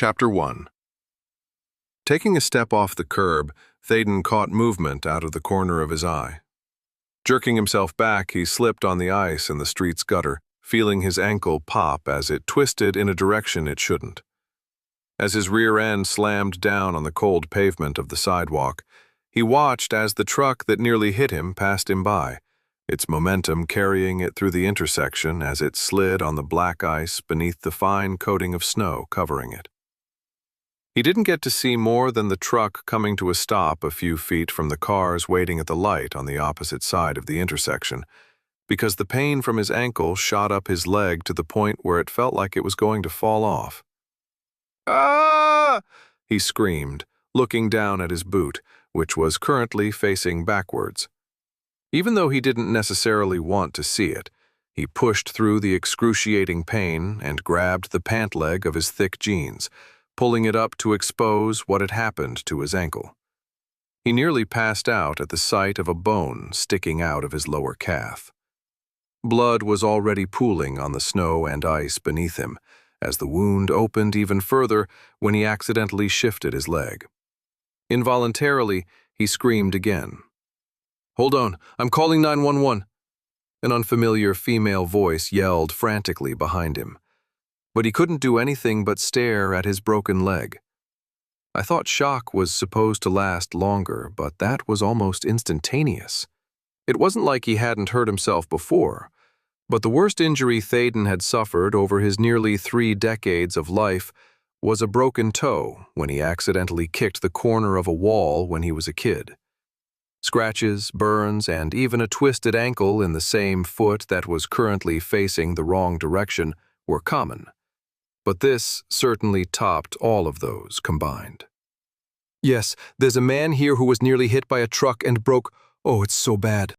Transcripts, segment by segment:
Chapter 1. Taking a step off the curb, Thaden caught movement out of the corner of his eye. Jerking himself back, he slipped on the ice in the street's gutter, feeling his ankle pop as it twisted in a direction it shouldn't. As his rear end slammed down on the cold pavement of the sidewalk, he watched as the truck that nearly hit him passed him by, its momentum carrying it through the intersection as it slid on the black ice beneath the fine coating of snow covering it. He didn't get to see more than the truck coming to a stop a few feet from the cars waiting at the light on the opposite side of the intersection, because the pain from his ankle shot up his leg to the point where it felt like it was going to fall off. "Ah!" he screamed, looking down at his boot, which was currently facing backwards. Even though he didn't necessarily want to see it, he pushed through the excruciating pain and grabbed the pant leg of his thick jeans, pulling it up to expose what had happened to his ankle. He nearly passed out at the sight of a bone sticking out of his lower calf. Blood was already pooling on the snow and ice beneath him, as the wound opened even further when he accidentally shifted his leg. Involuntarily, he screamed again. "Hold on, I'm calling 911. An unfamiliar female voice yelled frantically behind him. But he couldn't do anything but stare at his broken leg. I thought shock was supposed to last longer, but that was almost instantaneous. It wasn't like he hadn't hurt himself before, but the worst injury Thaden had suffered over his nearly 3 decades of life was a broken toe when he accidentally kicked the corner of a wall when he was a kid. Scratches, burns, and even a twisted ankle in the same foot that was currently facing the wrong direction were common. But this certainly topped all of those combined. "Yes, there's a man here who was nearly hit by a truck and broke. Oh, it's so bad.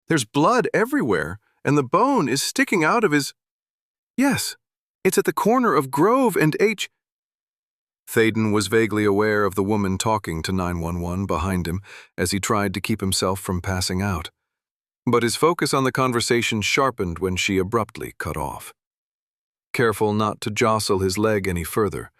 There's blood everywhere, and the bone is sticking out of his... Yes, it's at the corner of Grove and H..." Thaden was vaguely aware of the woman talking to 911 behind him as he tried to keep himself from passing out. But his focus on the conversation sharpened when she abruptly cut off. Careful not to jostle his leg any further,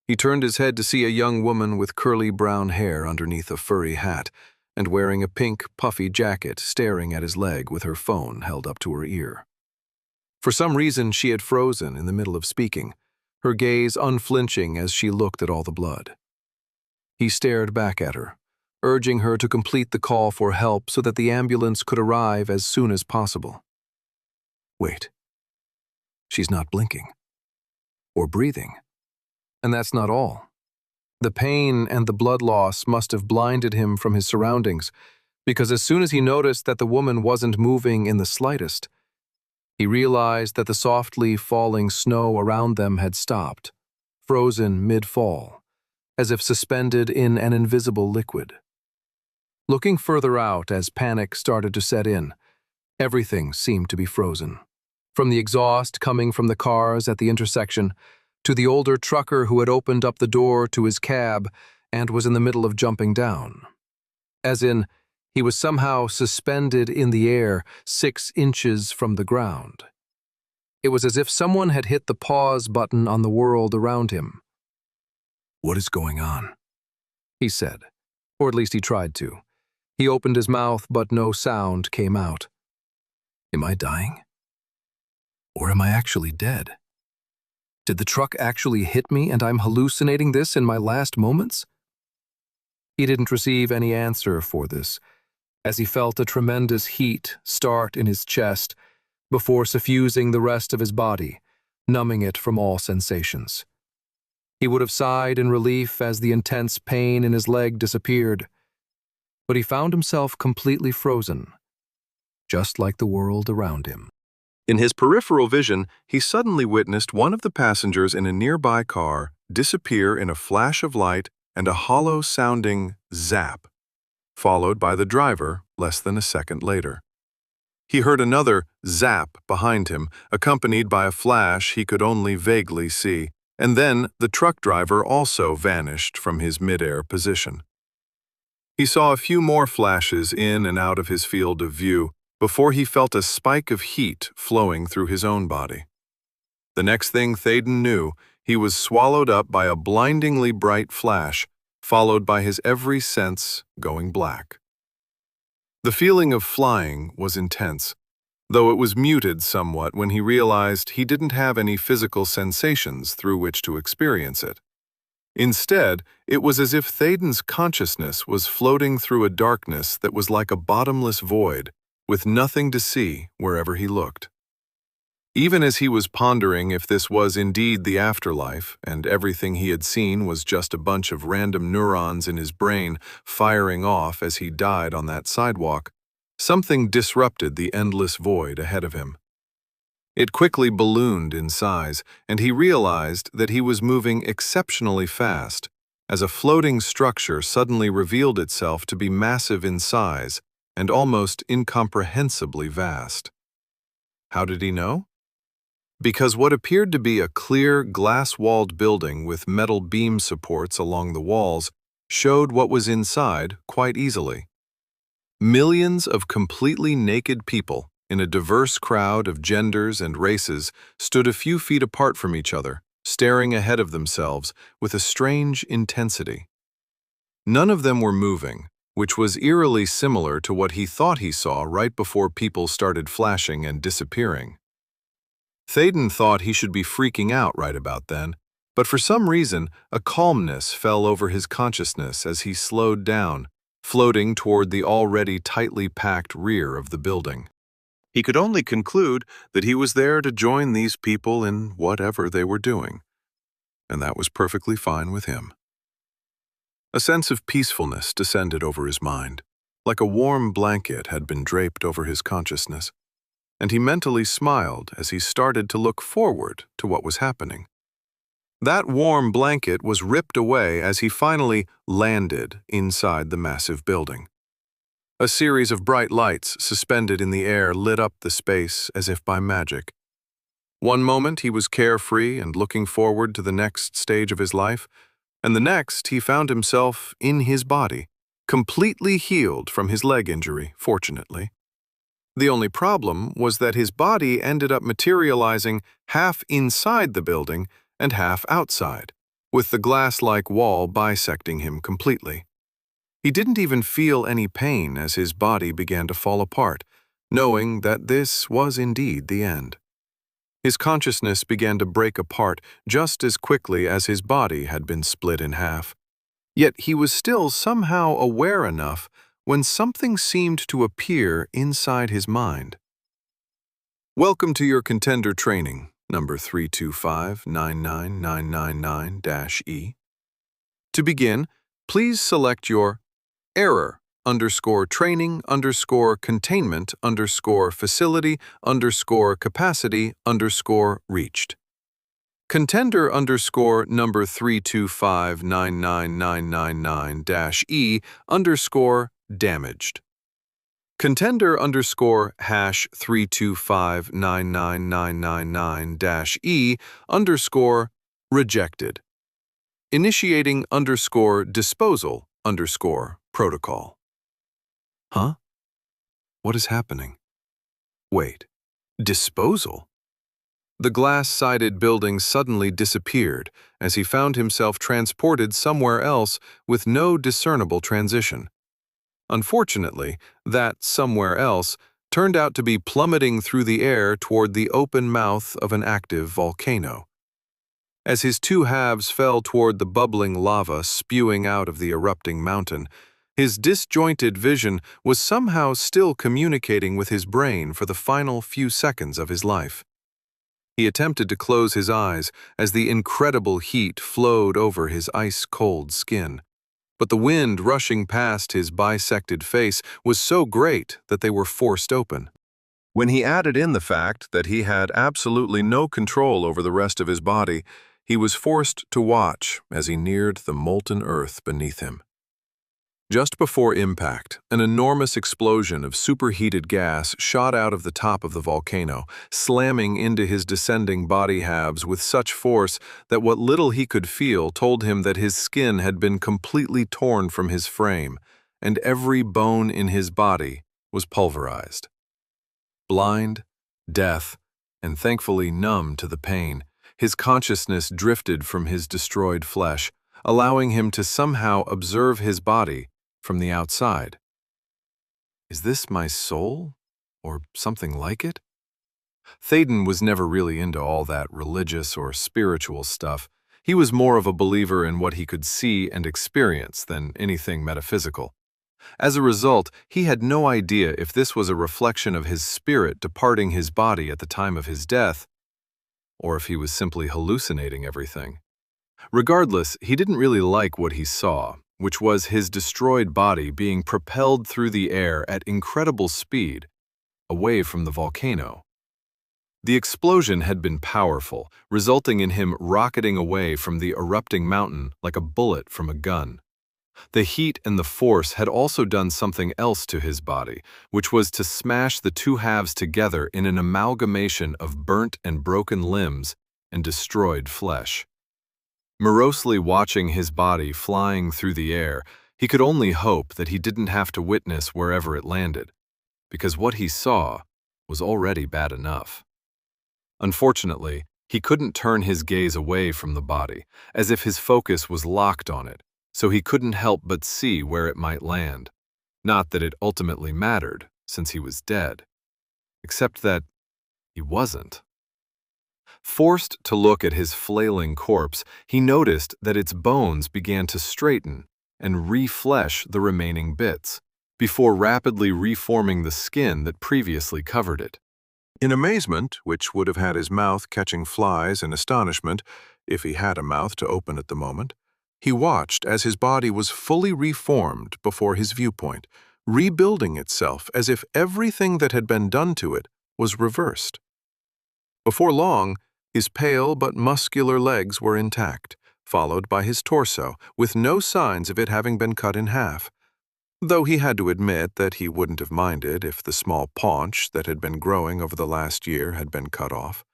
he turned his head to see a young woman with curly brown hair underneath a furry hat and wearing a pink, puffy jacket staring at his leg with her phone held up to her ear. For some reason, she had frozen in the middle of speaking, her gaze unflinching as she looked at all the blood. He stared back at her, urging her to complete the call for help so that the ambulance could arrive as soon as possible. Wait. She's not blinking. Or breathing. And that's not all. The pain and the blood loss must have blinded him from his surroundings, because as soon as he noticed that the woman wasn't moving in the slightest, he realized that the softly falling snow around them had stopped, frozen mid-fall, as if suspended in an invisible liquid. Looking further out as panic started to set in, everything seemed to be frozen. From the exhaust coming from the cars at the intersection, to the older trucker who had opened up the door to his cab and was in the middle of jumping down. As in, he was somehow suspended in the air 6 inches from the ground. It was as if someone had hit the pause button on the world around him. "What is going on?" he said, or at least he tried to. He opened his mouth, but no sound came out. Am I dying? Or am I actually dead? Did the truck actually hit me and I'm hallucinating this in my last moments? He didn't receive any answer for this, as he felt a tremendous heat start in his chest before suffusing the rest of his body, numbing it from all sensations. He would have sighed in relief as the intense pain in his leg disappeared, but he found himself completely frozen, just like the world around him. In his peripheral vision, he suddenly witnessed one of the passengers in a nearby car disappear in a flash of light and a hollow-sounding zap, followed by the driver less than a second later. He heard another zap behind him, accompanied by a flash he could only vaguely see, and then the truck driver also vanished from his midair position. He saw a few more flashes in and out of his field of view, before he felt a spike of heat flowing through his own body. The next thing Thaden knew, He was swallowed up by a blindingly bright flash, followed by his every sense going black. The feeling of flying was intense, though it was muted somewhat when he realized he didn't have any physical sensations through which to experience it. Instead, it was as if Thaden's consciousness was floating through a darkness that was like a bottomless void, with nothing to see wherever he looked. Even as he was pondering if this was indeed the afterlife, and everything he had seen was just a bunch of random neurons in his brain firing off as he died on that sidewalk, something disrupted the endless void ahead of him. It quickly ballooned in size, and he realized that he was moving exceptionally fast, as a floating structure suddenly revealed itself to be massive in size and almost incomprehensibly vast. How did he know? Because what appeared to be a clear, glass-walled building with metal beam supports along the walls showed what was inside quite easily. Millions of completely naked people in a diverse crowd of genders and races stood a few feet apart from each other, staring ahead of themselves with a strange intensity. None of them were moving, which was eerily similar to what he thought he saw right before people started flashing and disappearing. Thaden thought he should be freaking out right about then, but for some reason, a calmness fell over his consciousness as he slowed down, floating toward the already tightly packed rear of the building. He could only conclude that he was there to join these people in whatever they were doing, and that was perfectly fine with him. A sense of peacefulness descended over his mind, like a warm blanket had been draped over his consciousness, and he mentally smiled as he started to look forward to what was happening. That warm blanket was ripped away as he finally landed inside the massive building. A series of bright lights suspended in the air lit up the space as if by magic. One moment he was carefree and looking forward to the next stage of his life, and the next he found himself in his body, completely healed from his leg injury, fortunately. The only problem was that his body ended up materializing half inside the building and half outside, with the glass-like wall bisecting him completely. He didn't even feel any pain as his body began to fall apart, knowing that this was indeed the end. His consciousness began to break apart just as quickly as his body had been split in half. Yet he was still somehow aware enough when something seemed to appear inside his mind. Welcome to your contender training, number 325-99999-E. To begin, please select your error_training_containment_facility_capacity_reached. Contender number 325-99999-E_damaged. Contender _#325-99999-E_rejected. Initiating _disposal_protocol. Huh? What is happening? Wait, disposal? The glass-sided building suddenly disappeared as he found himself transported somewhere else with no discernible transition. Unfortunately, that somewhere else turned out to be plummeting through the air toward the open mouth of an active volcano. As his two halves fell toward the bubbling lava spewing out of the erupting mountain, his disjointed vision was somehow still communicating with his brain for the final few seconds of his life. He attempted to close his eyes as the incredible heat flowed over his ice-cold skin. But the wind rushing past his bisected face was so great that they were forced open. When he added in the fact that he had absolutely no control over the rest of his body, he was forced to watch as he neared the molten earth beneath him. Just before impact, an enormous explosion of superheated gas shot out of the top of the volcano, slamming into his descending body halves with such force that what little he could feel told him that his skin had been completely torn from his frame, and every bone in his body was pulverized. Blind, deaf, and thankfully numb to the pain, His consciousness drifted from his destroyed flesh, allowing him to somehow observe his body from the outside. Is this my soul? Or something like it? Théden was never really into all that religious or spiritual stuff. He was more of a believer in what he could see and experience than anything metaphysical. As a result, he had no idea if this was a reflection of his spirit departing his body at the time of his death, or if he was simply hallucinating everything. Regardless, he didn't really like what he saw, which was his destroyed body being propelled through the air at incredible speed, away from the volcano. The explosion had been powerful, resulting in him rocketing away from the erupting mountain like a bullet from a gun. The heat and the force had also done something else to his body, which was to smash the two halves together in an amalgamation of burnt and broken limbs and destroyed flesh. Morosely watching his body flying through the air, he could only hope that he didn't have to witness wherever it landed, because what he saw was already bad enough. Unfortunately, he couldn't turn his gaze away from the body, as if his focus was locked on it, so he couldn't help but see where it might land. Not that it ultimately mattered, since he was dead. Except that he wasn't. Forced to look at his flailing corpse, he noticed that its bones began to straighten and re-flesh the remaining bits, before rapidly reforming the skin that previously covered it. In amazement, which would have had his mouth catching flies in astonishment, if he had a mouth to open at the moment, he watched as his body was fully reformed before his viewpoint, rebuilding itself as if everything that had been done to it was reversed. Before long, his pale but muscular legs were intact, followed by his torso, with no signs of it having been cut in half, though he had to admit that he wouldn't have minded if the small paunch that had been growing over the last year had been cut off.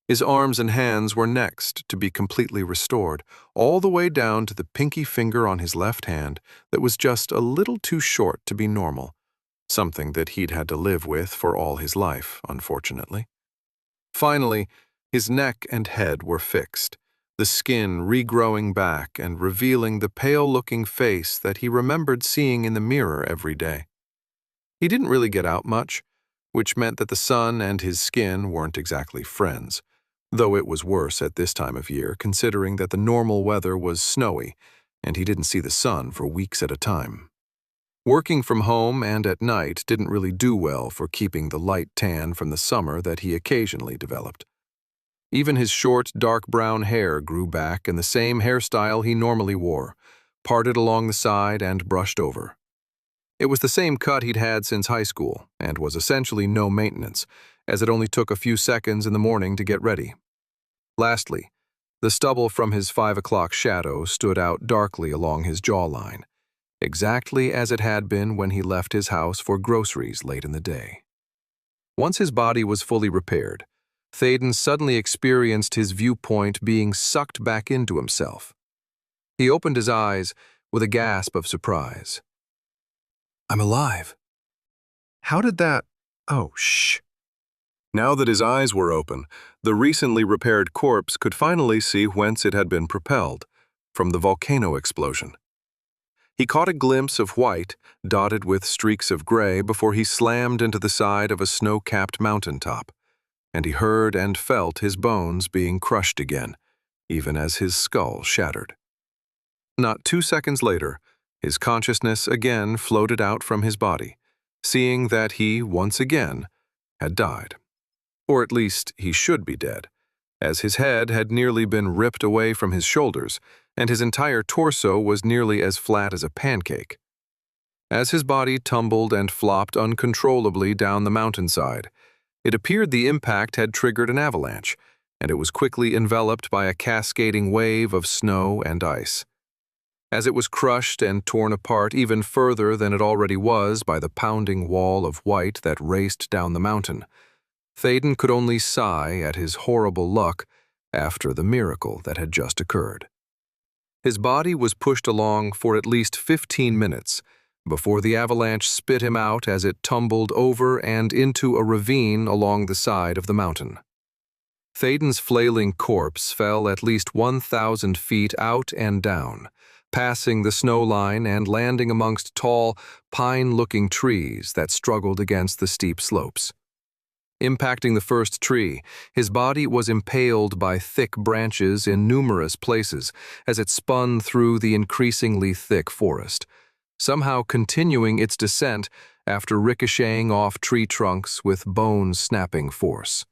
His arms and hands were next to be completely restored, all the way down to the pinky finger on his left hand that was just a little too short to be normal, something that he'd had to live with for all his life, unfortunately. Finally, his neck and head were fixed, the skin regrowing back and revealing the pale-looking face that he remembered seeing in the mirror every day. He didn't really get out much, which meant that the sun and his skin weren't exactly friends, though it was worse at this time of year considering that the normal weather was snowy and he didn't see the sun for weeks at a time. Working from home and at night didn't really do well for keeping the light tan from the summer that he occasionally developed. Even his short, dark brown hair grew back in the same hairstyle he normally wore, parted along the side and brushed over. It was the same cut he'd had since high school, and was essentially no maintenance, as it only took a few seconds in the morning to get ready. Lastly, the stubble from his 5 o'clock shadow stood out darkly along his jawline, exactly as it had been when he left his house for groceries late in the day. Once his body was fully repaired, Théden suddenly experienced his viewpoint being sucked back into himself. He opened his eyes with a gasp of surprise. I'm alive. How did that... Oh, shh. Now that his eyes were open, the recently repaired corpse could finally see whence it had been propelled, from the volcano explosion. He caught a glimpse of white, dotted with streaks of gray before he slammed into the side of a snow-capped mountaintop, and he heard and felt his bones being crushed again, even as his skull shattered. Not 2 seconds later, his consciousness again floated out from his body, seeing that he, once again, had died. Or at least he should be dead, as his head had nearly been ripped away from his shoulders, and his entire torso was nearly as flat as a pancake. As his body tumbled and flopped uncontrollably down the mountainside, it appeared the impact had triggered an avalanche, and it was quickly enveloped by a cascading wave of snow and ice. As it was crushed and torn apart even further than it already was by the pounding wall of white that raced down the mountain, Théden could only sigh at his horrible luck after the miracle that had just occurred. His body was pushed along for at least 15 minutes before the avalanche spit him out as it tumbled over and into a ravine along the side of the mountain. Thaden's flailing corpse fell at least 1,000 feet out and down, passing the snow line and landing amongst tall, pine-looking trees that struggled against the steep slopes. Impacting the first tree, his body was impaled by thick branches in numerous places as it spun through the increasingly thick forest, somehow continuing its descent after ricocheting off tree trunks with bone-snapping force.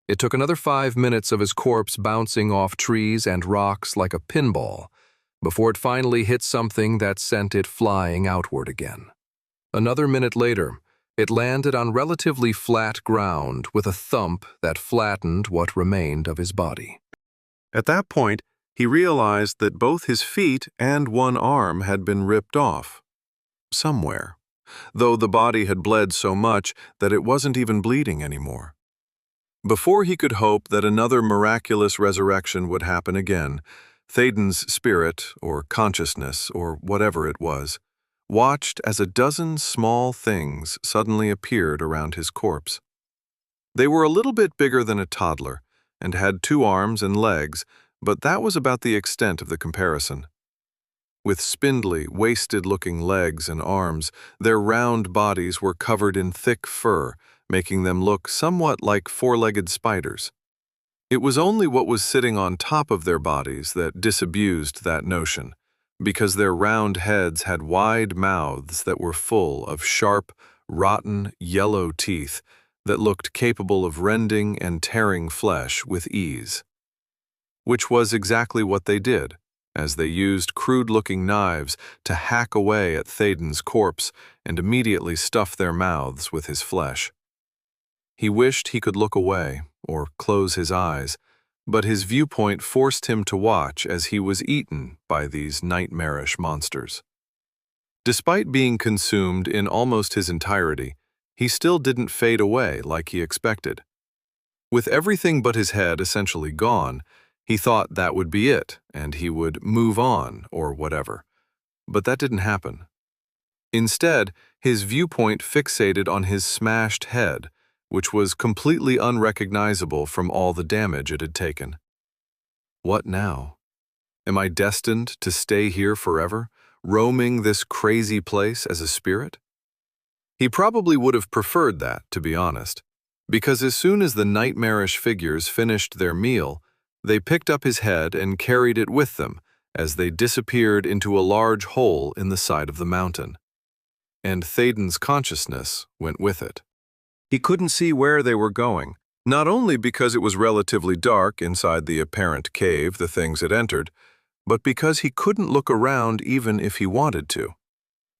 It took another 5 minutes of his corpse bouncing off trees and rocks like a pinball before it finally hit something that sent it flying outward again. Another minute later, it landed on relatively flat ground with a thump that flattened what remained of his body. At that point, he realized that both his feet and one arm had been ripped off. Somewhere. Though the body had bled so much that it wasn't even bleeding anymore. Before he could hope that another miraculous resurrection would happen again, Thaden's spirit, or consciousness, or whatever it was, watched as a dozen small things suddenly appeared around his corpse. They were a little bit bigger than a toddler, and had 2 arms and legs, but that was about the extent of the comparison. With spindly, wasted-looking legs and arms, their round bodies were covered in thick fur, making them look somewhat like 4-legged spiders. It was only what was sitting on top of their bodies that disabused that notion, because their round heads had wide mouths that were full of sharp, rotten, yellow teeth that looked capable of rending and tearing flesh with ease. Which was exactly what they did, as they used crude-looking knives to hack away at Thaden's corpse and immediately stuff their mouths with his flesh. He wished he could look away, or close his eyes, but his viewpoint forced him to watch as he was eaten by these nightmarish monsters. Despite being consumed in almost his entirety, he still didn't fade away like he expected. With everything but his head essentially gone, he thought that would be it, and he would move on, or whatever. But that didn't happen. Instead, his viewpoint fixated on his smashed head, which was completely unrecognizable from all the damage it had taken. What now? Am I destined to stay here forever, roaming this crazy place as a spirit? He probably would have preferred that, to be honest, because as soon as the nightmarish figures finished their meal, they picked up his head and carried it with them as they disappeared into a large hole in the side of the mountain. And Thaden's consciousness went with it. He couldn't see where they were going, not only because it was relatively dark inside the apparent cave the things had entered, but because he couldn't look around even if he wanted to.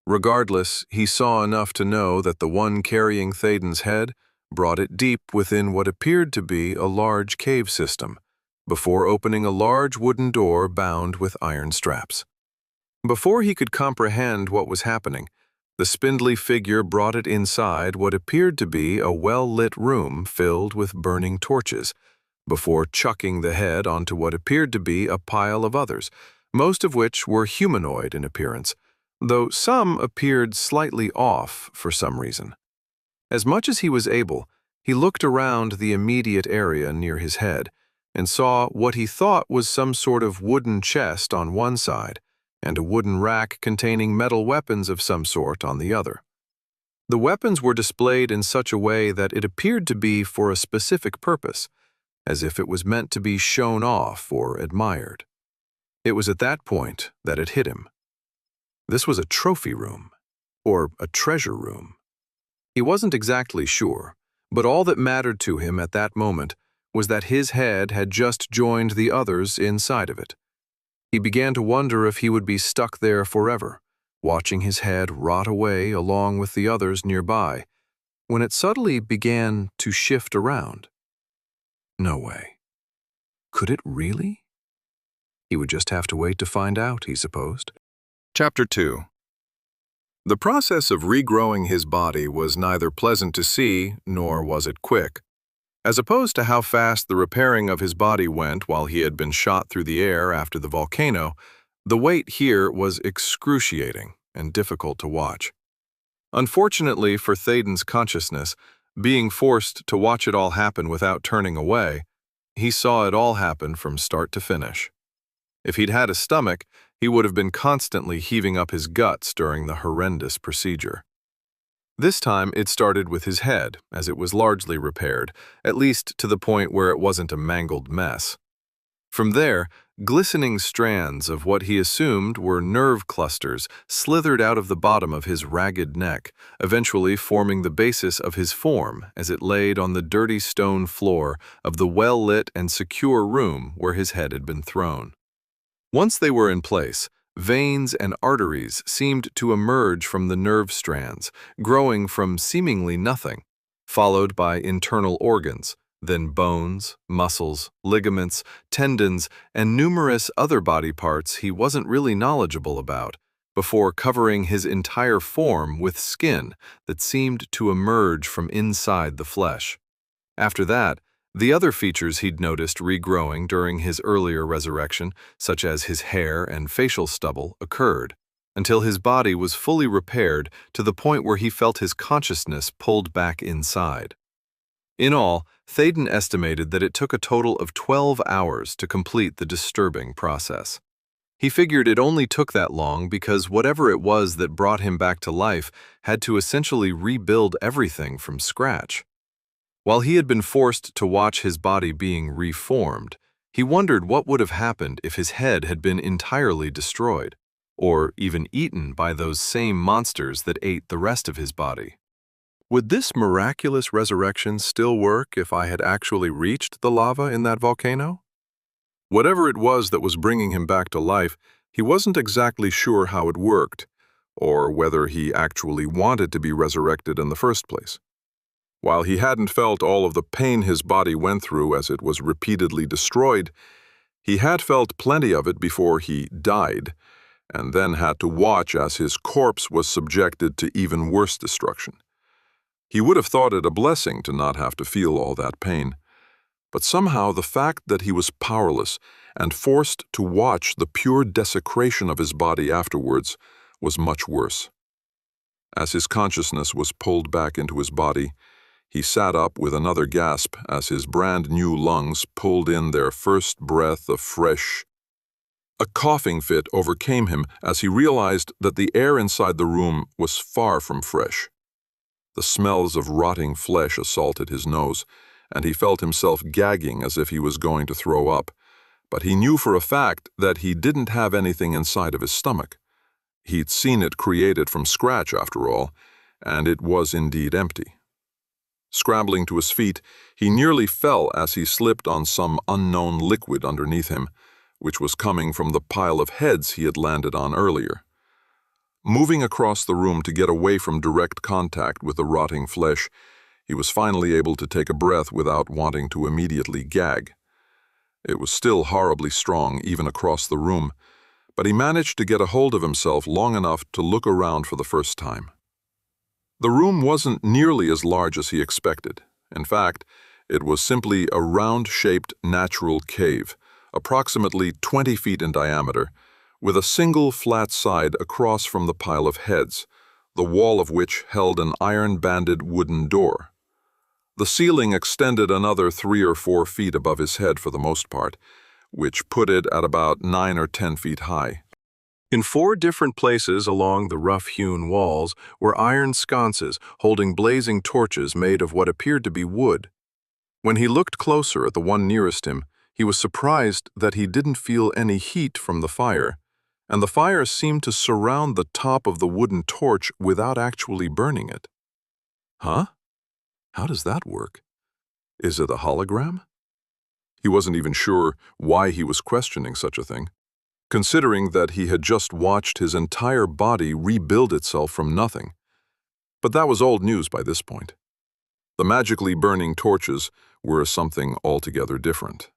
Regardless, he saw enough to know that the one carrying Thaden's head brought it deep within what appeared to be a large cave system, before opening a large wooden door bound with iron straps. Before he could comprehend what was happening, the spindly figure brought it inside what appeared to be a well-lit room filled with burning torches, before chucking the head onto what appeared to be a pile of others, most of which were humanoid in appearance, though some appeared slightly off for some reason. As much as he was able, he looked around the immediate area near his head and saw what he thought was some sort of wooden chest on one side, and a wooden rack containing metal weapons of some sort on the other. The weapons were displayed in such a way that it appeared to be for a specific purpose, as if it was meant to be shown off or admired. It was at that point that it hit him. This was a trophy room, or a treasure room. He wasn't exactly sure, but all that mattered to him at that moment was that his head had just joined the others inside of it. He began to wonder if he would be stuck there forever, watching his head rot away along with the others nearby, when it suddenly began to shift around. No way. Could it really? He would just have to wait to find out, he supposed. Chapter 2. The process of regrowing his body was neither pleasant to see, nor was it quick. As opposed to how fast the repairing of his body went while he had been shot through the air after the volcano, the wait here was excruciating and difficult to watch. Unfortunately for Thaden's consciousness, being forced to watch it all happen without turning away, He saw it all happen from start to finish. If he'd had a stomach, he would have been constantly heaving up his guts during the horrendous procedure. This time, it started with his head, as it was largely repaired, at least to the point where it wasn't a mangled mess. From there, glistening strands of what he assumed were nerve clusters slithered out of the bottom of his ragged neck, eventually forming the basis of his form as it laid on the dirty stone floor of the well-lit and secure room where his head had been thrown. Once they were in place, veins and arteries seemed to emerge from the nerve strands, growing from seemingly nothing, followed by internal organs, then bones, muscles, ligaments, tendons, and numerous other body parts he wasn't really knowledgeable about, before covering his entire form with skin that seemed to emerge from inside the flesh. After that, the other features he'd noticed regrowing during his earlier resurrection, such as his hair and facial stubble, occurred, until his body was fully repaired to the point where he felt his consciousness pulled back inside. In all, Thaden estimated that it took a total of 12 hours to complete the disturbing process. He figured it only took that long because whatever it was that brought him back to life had to essentially rebuild everything from scratch. While he had been forced to watch his body being reformed, he wondered what would have happened if his head had been entirely destroyed, or even eaten by those same monsters that ate the rest of his body. Would this miraculous resurrection still work if I had actually reached the lava in that volcano? Whatever it was that was bringing him back to life, he wasn't exactly sure how it worked, or whether he actually wanted to be resurrected in the first place. While he hadn't felt all of the pain his body went through as it was repeatedly destroyed, he had felt plenty of it before he died, and then had to watch as his corpse was subjected to even worse destruction. He would have thought it a blessing to not have to feel all that pain, but somehow the fact that he was powerless and forced to watch the pure desecration of his body afterwards was much worse. As his consciousness was pulled back into his body, he sat up with another gasp as his brand-new lungs pulled in their first breath of fresh. A coughing fit overcame him as he realized that the air inside the room was far from fresh. The smells of rotting flesh assaulted his nose, and he felt himself gagging as if he was going to throw up. But he knew for a fact that he didn't have anything inside of his stomach. He'd seen it created from scratch, after all, and it was indeed empty. Scrambling to his feet, he nearly fell as he slipped on some unknown liquid underneath him, which was coming from the pile of heads he had landed on earlier. Moving across the room to get away from direct contact with the rotting flesh, he was finally able to take a breath without wanting to immediately gag. It was still horribly strong, even across the room, but he managed to get a hold of himself long enough to look around for the first time. The room wasn't nearly as large as he expected. In fact, it was simply a round-shaped natural cave, approximately 20 feet in diameter, with a single flat side across from the pile of heads, the wall of which held an iron-banded wooden door. The ceiling extended another 3 or 4 feet above his head for the most part, which put it at about 9 or 10 feet high. In 4 different places along the rough-hewn walls were iron sconces holding blazing torches made of what appeared to be wood. When he looked closer at the one nearest him, he was surprised that he didn't feel any heat from the fire, and the fire seemed to surround the top of the wooden torch without actually burning it. Huh? How does that work? Is it a hologram? He wasn't even sure why he was questioning such a thing, considering that he had just watched his entire body rebuild itself from nothing. But that was old news by this point. The magically burning torches were something altogether different.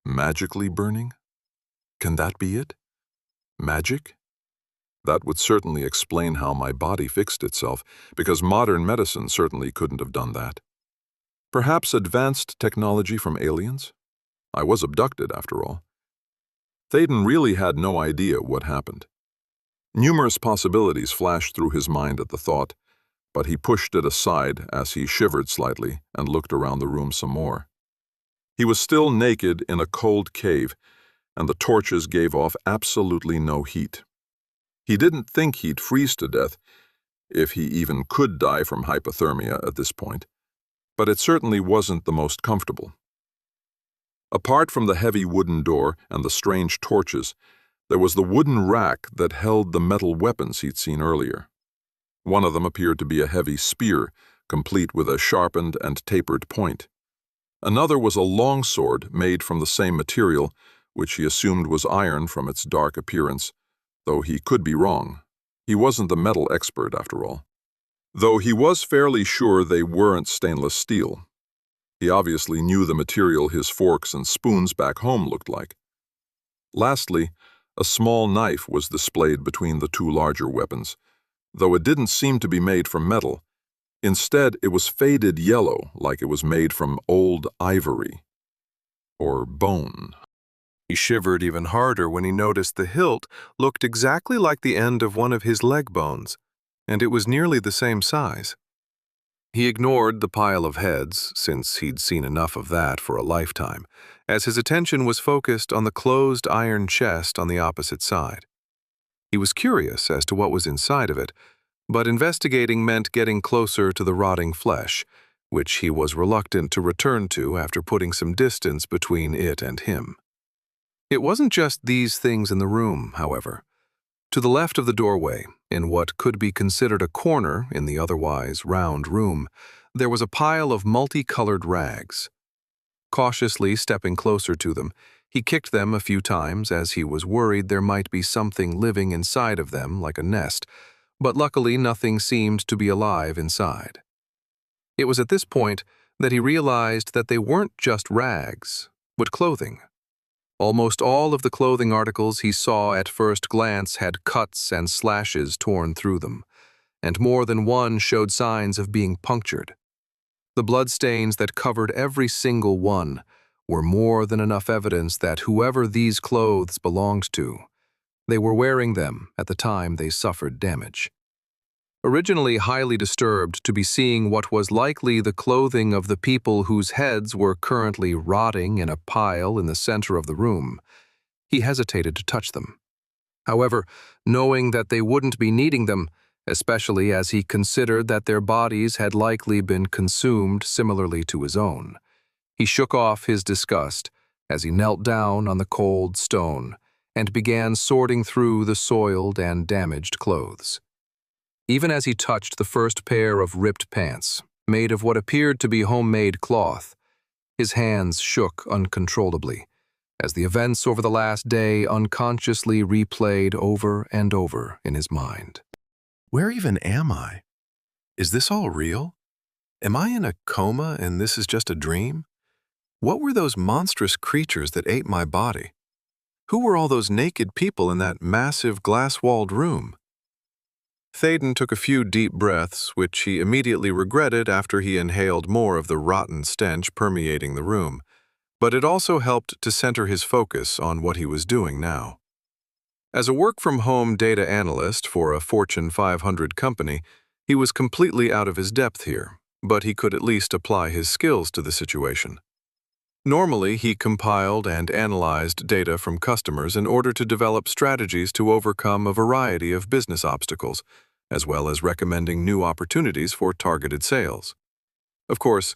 Magically burning? Can that be it? Magic? That would certainly explain how my body fixed itself, because modern medicine certainly couldn't have done that. Perhaps advanced technology from aliens? I was abducted, after all. Thaden really had no idea what happened. Numerous possibilities flashed through his mind at the thought, but he pushed it aside as he shivered slightly and looked around the room some more. He was still naked in a cold cave, and the torches gave off absolutely no heat. He didn't think he'd freeze to death, if he even could die from hypothermia at this point, but it certainly wasn't the most comfortable. Apart from the heavy wooden door and the strange torches, there was the wooden rack that held the metal weapons he'd seen earlier. One of them appeared to be a heavy spear, complete with a sharpened and tapered point. Another was a longsword made from the same material, which he assumed was iron from its dark appearance, though he could be wrong. He wasn't the metal expert, after all. Though he was fairly sure they weren't stainless steel. He obviously knew the material his forks and spoons back home looked like. Lastly, a small knife was displayed between the two larger weapons, though it didn't seem to be made from metal. Instead, it was faded yellow, like it was made from old ivory or bone. He shivered even harder when he noticed the hilt looked exactly like the end of one of his leg bones, and it was nearly the same size. He ignored the pile of heads, since he'd seen enough of that for a lifetime, as his attention was focused on the closed iron chest on the opposite side. He was curious as to what was inside of it, but investigating meant getting closer to the rotting flesh, which he was reluctant to return to after putting some distance between it and him. It wasn't just these things in the room, however. To the left of the doorway, in what could be considered a corner in the otherwise round room, there was a pile of multicolored rags. Cautiously stepping closer to them, he kicked them a few times as he was worried there might be something living inside of them like a nest, but luckily nothing seemed to be alive inside. It was at this point that he realized that they weren't just rags, but clothing. Almost all of the clothing articles he saw at first glance had cuts and slashes torn through them, and more than one showed signs of being punctured. The bloodstains that covered every single one were more than enough evidence that whoever these clothes belonged to, they were wearing them at the time they suffered damage. Originally highly disturbed to be seeing what was likely the clothing of the people whose heads were currently rotting in a pile in the center of the room, he hesitated to touch them. However, knowing that they wouldn't be needing them, especially as he considered that their bodies had likely been consumed similarly to his own, he shook off his disgust as he knelt down on the cold stone and began sorting through the soiled and damaged clothes. Even as he touched the first pair of ripped pants, made of what appeared to be homemade cloth, his hands shook uncontrollably as the events over the last day unconsciously replayed over and over in his mind. Where even am I? Is this all real? Am I in a coma and this is just a dream? What were those monstrous creatures that ate my body? Who were all those naked people in that massive glass-walled room? Théoden took a few deep breaths, which he immediately regretted after he inhaled more of the rotten stench permeating the room, but it also helped to center his focus on what he was doing now. As a work-from-home data analyst for a Fortune 500 company, he was completely out of his depth here, but he could at least apply his skills to the situation. Normally, he compiled and analyzed data from customers in order to develop strategies to overcome a variety of business obstacles, as well as recommending new opportunities for targeted sales. Of course,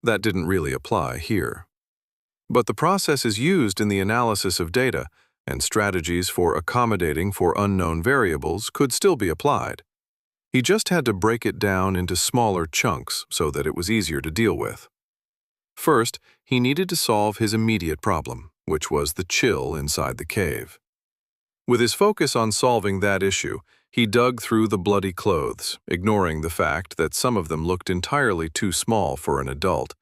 that didn't really apply here. But the processes used in the analysis of data and strategies for accommodating for unknown variables could still be applied. He just had to break it down into smaller chunks so that it was easier to deal with. First, he needed to solve his immediate problem, which was the chill inside the cave. With his focus on solving that issue, he dug through the bloody clothes, ignoring the fact that some of them looked entirely too small for an adult,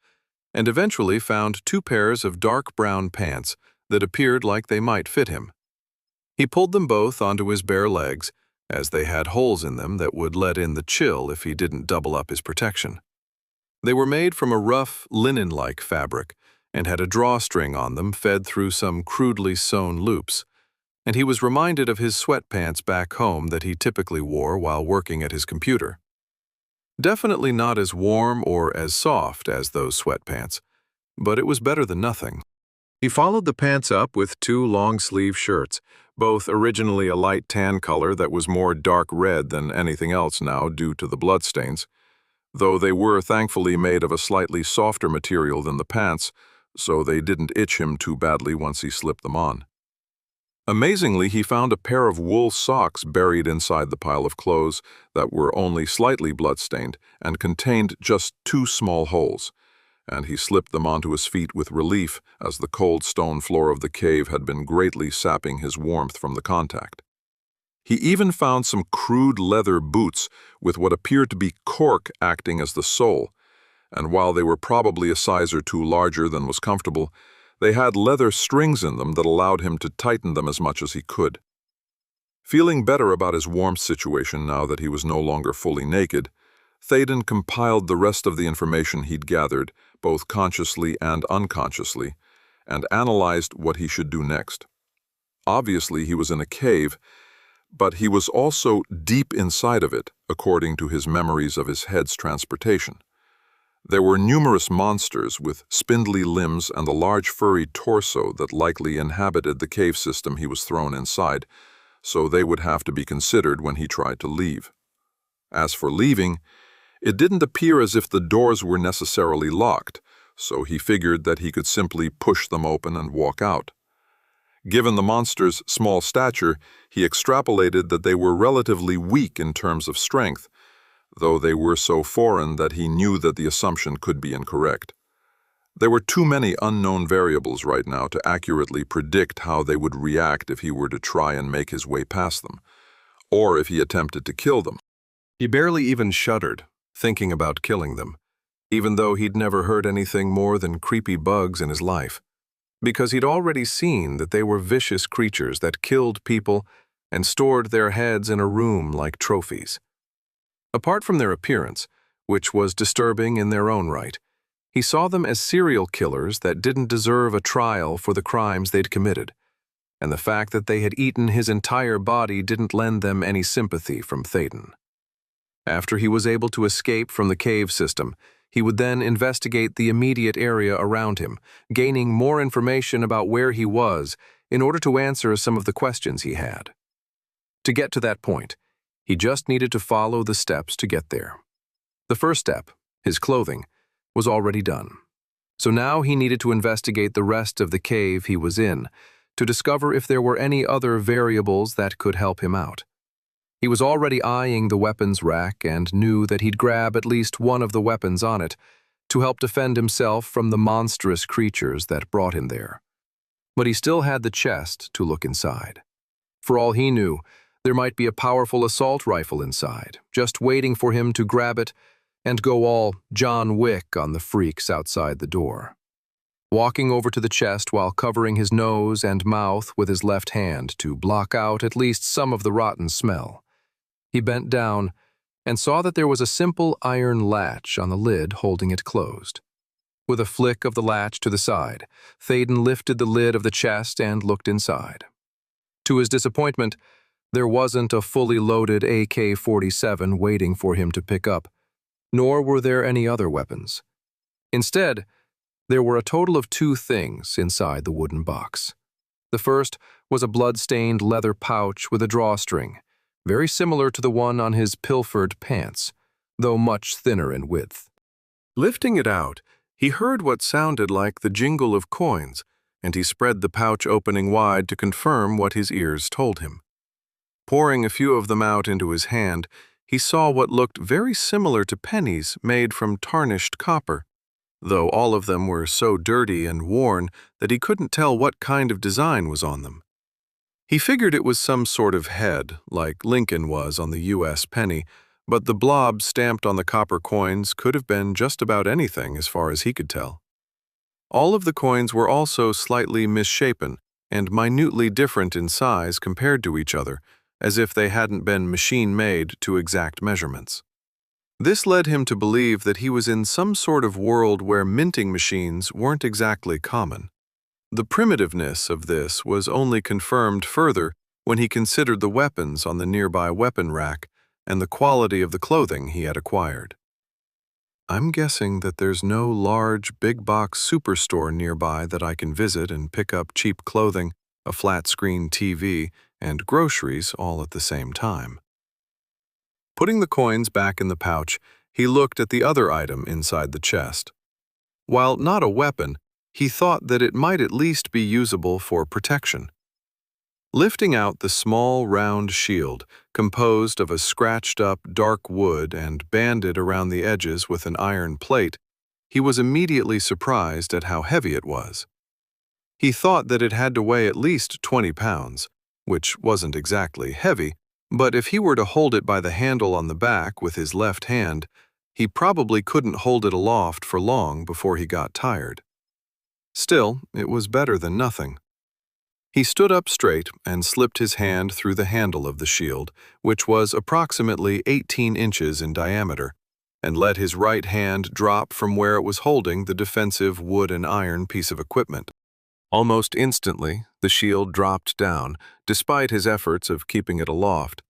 and eventually found 2 pairs of dark brown pants that appeared like they might fit him. He pulled them both onto his bare legs, as they had holes in them that would let in the chill if he didn't double up his protection. They were made from a rough, linen-like fabric and had a drawstring on them fed through some crudely sewn loops, and he was reminded of his sweatpants back home that he typically wore while working at his computer. Definitely not as warm or as soft as those sweatpants, but it was better than nothing. He followed the pants up with 2 long-sleeve shirts, both originally a light tan color that was more dark red than anything else now due to the bloodstains, though they were thankfully made of a slightly softer material than the pants, so they didn't itch him too badly once he slipped them on. Amazingly, he found a pair of wool socks buried inside the pile of clothes that were only slightly bloodstained and contained just 2 small holes, and he slipped them onto his feet with relief as the cold stone floor of the cave had been greatly sapping his warmth from the contact. He even found some crude leather boots with what appeared to be cork acting as the sole, and while they were probably a size or 2 larger than was comfortable, they had leather strings in them that allowed him to tighten them as much as he could. Feeling better about his warmth situation now that he was no longer fully naked, Théoden compiled the rest of the information he'd gathered, both consciously and unconsciously, and analyzed what he should do next. Obviously, he was in a cave, but he was also deep inside of it, according to his memories of his head's transportation. There were numerous monsters with spindly limbs and a large furry torso that likely inhabited the cave system he was thrown inside, so they would have to be considered when he tried to leave. As for leaving, it didn't appear as if the doors were necessarily locked, so he figured that he could simply push them open and walk out. Given the monster's small stature, he extrapolated that they were relatively weak in terms of strength, though they were so foreign that he knew that the assumption could be incorrect. There were too many unknown variables right now to accurately predict how they would react if he were to try and make his way past them, or if he attempted to kill them. He barely even shuddered, thinking about killing them, even though he'd never heard anything more than creepy bugs in his life, because he'd already seen that they were vicious creatures that killed people and stored their heads in a room like trophies. Apart from their appearance, which was disturbing in their own right, he saw them as serial killers that didn't deserve a trial for the crimes they'd committed, and the fact that they had eaten his entire body didn't lend them any sympathy from Théoden. After he was able to escape from the cave system, he would then investigate the immediate area around him, gaining more information about where he was in order to answer some of the questions he had. To get to that point, he just needed to follow the steps to get there. The first step, his clothing, was already done. So now he needed to investigate the rest of the cave he was in to discover if there were any other variables that could help him out. He was already eyeing the weapons rack and knew that he'd grab at least one of the weapons on it to help defend himself from the monstrous creatures that brought him there. But he still had the chest to look inside. For all he knew, there might be a powerful assault rifle inside, just waiting for him to grab it and go all John Wick on the freaks outside the door. Walking over to the chest while covering his nose and mouth with his left hand to block out at least some of the rotten smell, he bent down and saw that there was a simple iron latch on the lid holding it closed. With a flick of the latch to the side, Théoden lifted the lid of the chest and looked inside. To his disappointment, there wasn't a fully loaded AK-47 waiting for him to pick up, nor were there any other weapons. Instead, there were a total of 2 things inside the wooden box. The first was a blood-stained leather pouch with a drawstring, very similar to the one on his pilfered pants, though much thinner in width. Lifting it out, he heard what sounded like the jingle of coins, and he spread the pouch opening wide to confirm what his ears told him. Pouring a few of them out into his hand, he saw what looked very similar to pennies made from tarnished copper, though all of them were so dirty and worn that he couldn't tell what kind of design was on them. He figured it was some sort of head, like Lincoln was on the U.S. penny, but the blob stamped on the copper coins could have been just about anything as far as he could tell. All of the coins were also slightly misshapen and minutely different in size compared to each other, as if they hadn't been machine-made to exact measurements. This led him to believe that he was in some sort of world where minting machines weren't exactly common. The primitiveness of this was only confirmed further when he considered the weapons on the nearby weapon rack and the quality of the clothing he had acquired. I'm guessing that there's no large, big-box superstore nearby that I can visit and pick up cheap clothing, a flat-screen TV, and groceries all at the same time. Putting the coins back in the pouch, he looked at the other item inside the chest. While not a weapon, he thought that it might at least be usable for protection. Lifting out the small, round shield, composed of a scratched-up dark wood and banded around the edges with an iron plate, he was immediately surprised at how heavy it was. He thought that it had to weigh at least 20 pounds, which wasn't exactly heavy, but if he were to hold it by the handle on the back with his left hand, he probably couldn't hold it aloft for long before he got tired. Still, it was better than nothing. He stood up straight and slipped his hand through the handle of the shield, which was approximately 18 inches in diameter, and let his right hand drop from where it was holding the defensive wood and iron piece of equipment. Almost instantly, the shield dropped down, despite his efforts of keeping it aloft,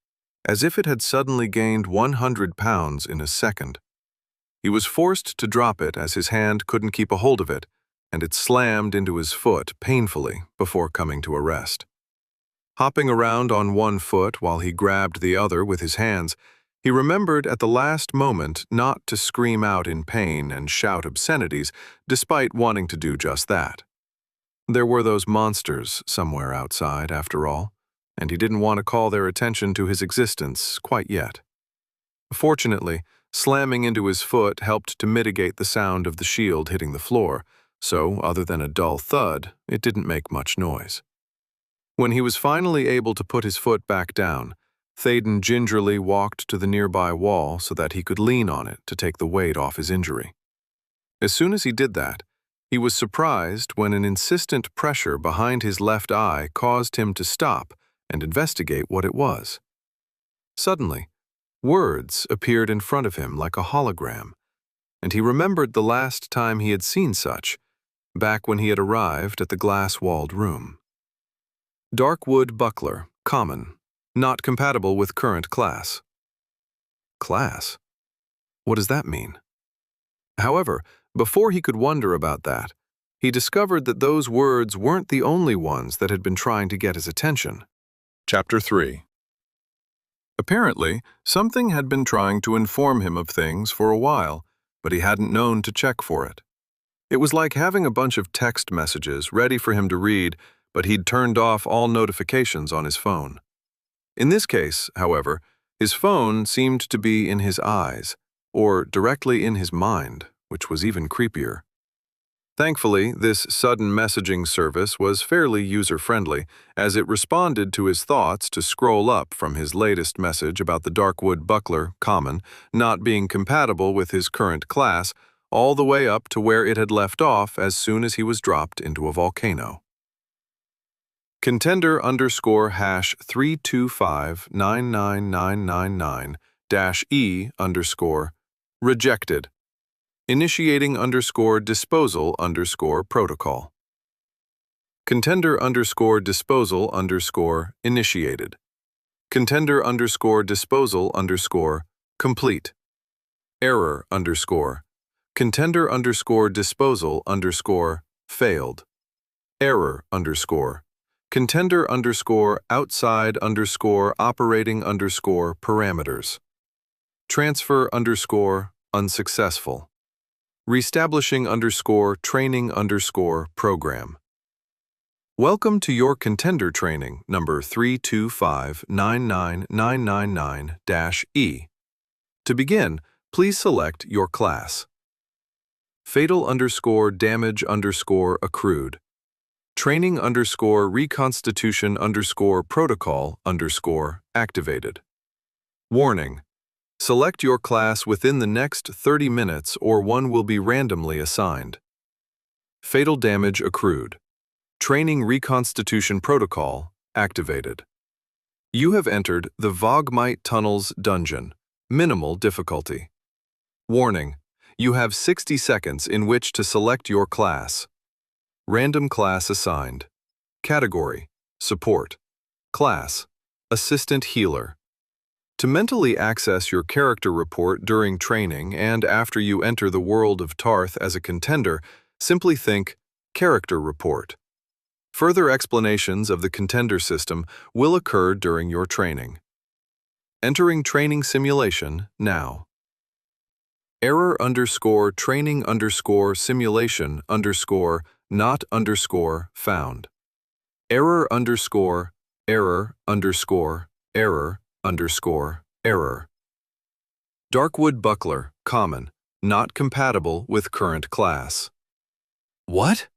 as if it had suddenly gained 100 pounds in a second. He was forced to drop it as his hand couldn't keep a hold of it, and it slammed into his foot painfully before coming to a rest. Hopping around on one foot while he grabbed the other with his hands, he remembered at the last moment not to scream out in pain and shout obscenities, despite wanting to do just that. There were those monsters somewhere outside, after all, and he didn't want to call their attention to his existence quite yet. Fortunately, slamming into his foot helped to mitigate the sound of the shield hitting the floor, so, other than a dull thud, it didn't make much noise. When he was finally able to put his foot back down, Thaden gingerly walked to the nearby wall so that he could lean on it to take the weight off his injury. As soon as he did that, he was surprised when an insistent pressure behind his left eye caused him to stop and investigate what it was. Suddenly, words appeared in front of him like a hologram, and he remembered the last time he had seen such, back when he had arrived at the glass-walled room. Dark wood buckler, common, not compatible with current class. Class? What does that mean? However, before he could wonder about that, he discovered that those words weren't the only ones that had been trying to get his attention. Chapter 3. Apparently, something had been trying to inform him of things for a while, but he hadn't known to check for it. It was like having a bunch of text messages ready for him to read, but he'd turned off all notifications on his phone. In this case, however, his phone seemed to be in his eyes, or directly in his mind, which was even creepier. Thankfully, this sudden messaging service was fairly user-friendly, as it responded to his thoughts to scroll up from his latest message about the darkwood buckler, common, not being compatible with his current class, all the way up to where it had left off as soon as he was dropped into a volcano. Contender _hash 325-99999-E _ rejected. Initiating _disposal _ protocol. Contender _disposal _ initiated. Contender _disposal _ complete. Error _ contender _disposal _ failed. Error _ contender outside operating parameters. Transfer unsuccessful. Reestablishing training program. Welcome to your contender training number 325-99999-E. To begin, please select your class. Fatal damage accrued. Training reconstitution protocol activated. Warning. Select your class within the next 30 minutes or one will be randomly assigned. Fatal damage accrued. Training reconstitution protocol activated. You have entered the Vogmite Tunnels dungeon. Minimal difficulty. Warning. You have 60 seconds in which to select your class. Random class assigned. Category: Support. Class: Assistant Healer. To mentally access your character report during training and after you enter the world of Tarth as a contender, simply think Character Report. Further explanations of the contender system will occur during your training. Entering training simulation now. Error_training_simulation_not_found. Error_error_error_error. Darkwood Buckler, common, not compatible with current class. What?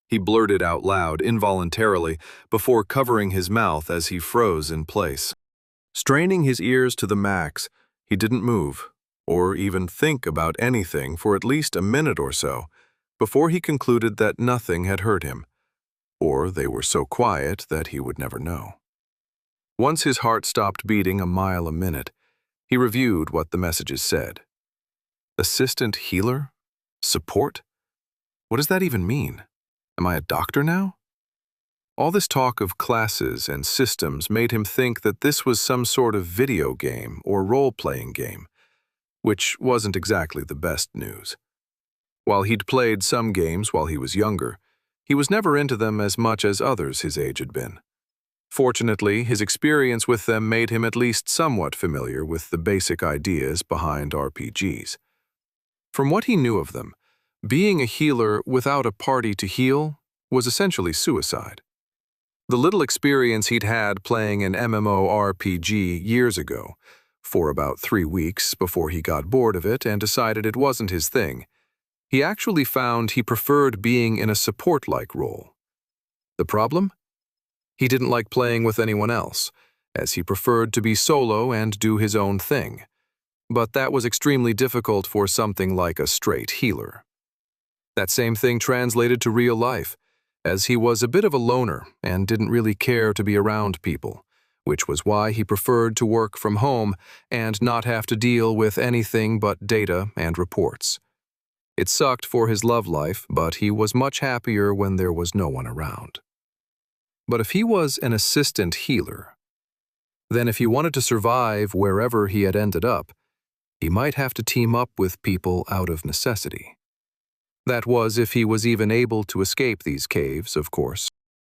He blurted out loud involuntarily before covering his mouth as he froze in place. Straining his ears to the max, he didn't move, or even think about anything for at least a minute or so, before he concluded that nothing had hurt him, or they were so quiet that he would never know. Once his heart stopped beating a mile a minute, he reviewed what the messages said. Assistant healer? Support? What does that even mean? Am I a doctor now? All this talk of classes and systems made him think that this was some sort of video game or role-playing game, which wasn't exactly the best news. While he'd played some games while he was younger, he was never into them as much as others his age had been. Fortunately, his experience with them made him at least somewhat familiar with the basic ideas behind RPGs. From what he knew of them, being a healer without a party to heal was essentially suicide. The little experience he'd had playing an MMORPG years ago, for about 3 weeks before he got bored of it and decided it wasn't his thing, he actually found he preferred being in a support-like role. The problem? He didn't like playing with anyone else, as he preferred to be solo and do his own thing. But that was extremely difficult for something like a straight healer. That same thing translated to real life, as he was a bit of a loner and didn't really care to be around people, which was why he preferred to work from home and not have to deal with anything but data and reports. It sucked for his love life, but he was much happier when there was no one around. But if he was an assistant healer, then if he wanted to survive wherever he had ended up, he might have to team up with people out of necessity. That was if he was even able to escape these caves, of course.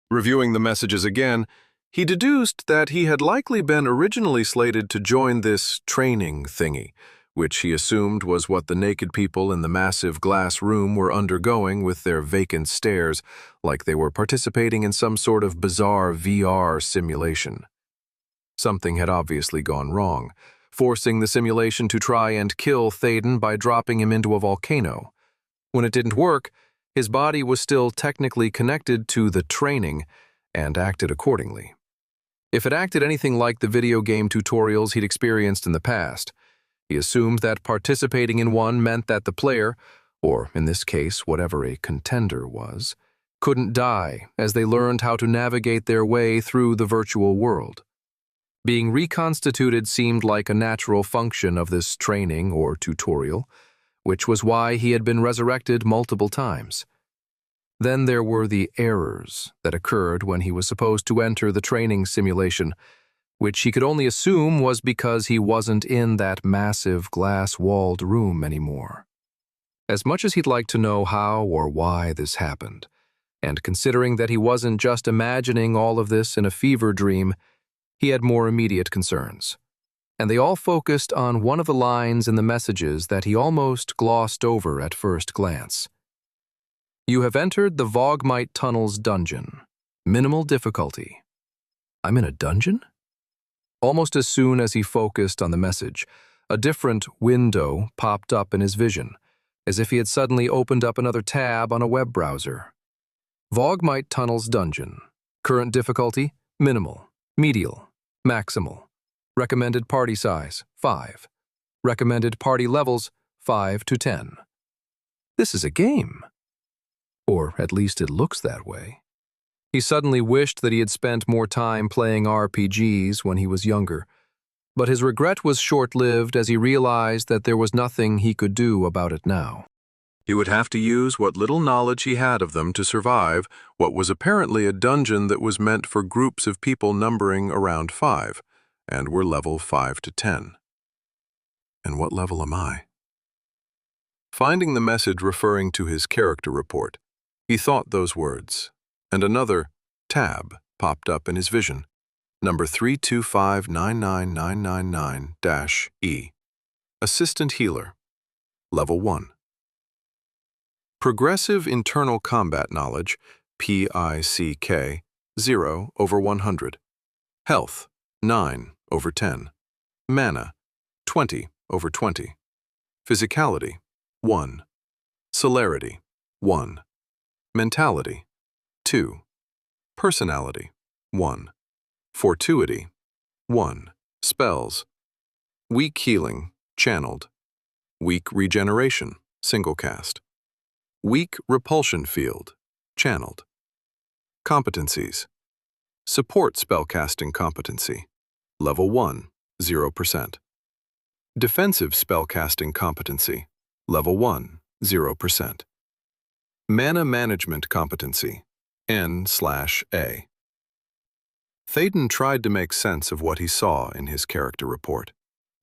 Reviewing the messages again, he deduced that he had likely been originally slated to join this training thingy, which he assumed was what the naked people in the massive glass room were undergoing with their vacant stares, like they were participating in some sort of bizarre VR simulation. Something had obviously gone wrong, forcing the simulation to try and kill Thaden by dropping him into a volcano. When it didn't work, his body was still technically connected to the training and acted accordingly. If it acted anything like the video game tutorials he'd experienced in the past, he assumed that participating in one meant that the player, or in this case whatever a contender was, couldn't die as they learned how to navigate their way through the virtual world. Being reconstituted seemed like a natural function of this training or tutorial, which was why he had been resurrected multiple times. Then there were the errors that occurred when he was supposed to enter the training simulation, which he could only assume was because he wasn't in that massive glass-walled room anymore. As much as he'd like to know how or why this happened, and considering that he wasn't just imagining all of this in a fever dream, he had more immediate concerns. And they all focused on one of the lines in the messages that he almost glossed over at first glance. You have entered the Vogmite Tunnel's dungeon. Minimal difficulty. I'm in a dungeon? Almost as soon as he focused on the message, a different window popped up in his vision, as if he had suddenly opened up another tab on a web browser. Vogmite Tunnel's dungeon. Current difficulty, minimal, medial, maximal. Recommended party size, 5. Recommended party levels, 5 to 10. This is a game. Or at least it looks that way. He suddenly wished that he had spent more time playing RPGs when he was younger, but his regret was short-lived as he realized that there was nothing he could do about it now. He would have to use what little knowledge he had of them to survive what was apparently a dungeon that was meant for groups of people numbering around 5, and we're level 5 to 10. And what level am I? Finding the message referring to his character report, he thought those words, and another tab popped up in his vision. Number 3259999-E. Assistant Healer. Level 1. Progressive Internal Combat Knowledge, PICK, 0/100. Health, 9/10. Mana, 20/20. Physicality, 1. Celerity, 1. Mentality, 2. Personality, 1. Fortuity, 1. Spells. Weak Healing, channeled. Weak Regeneration, single cast. Weak Repulsion Field, channeled. Competencies. Support Spellcasting Competency, Level 1, 0%. Defensive Spellcasting Competency, Level 1, 0%. Mana Management Competency, N/A. Thaden tried to make sense of what he saw in his character report.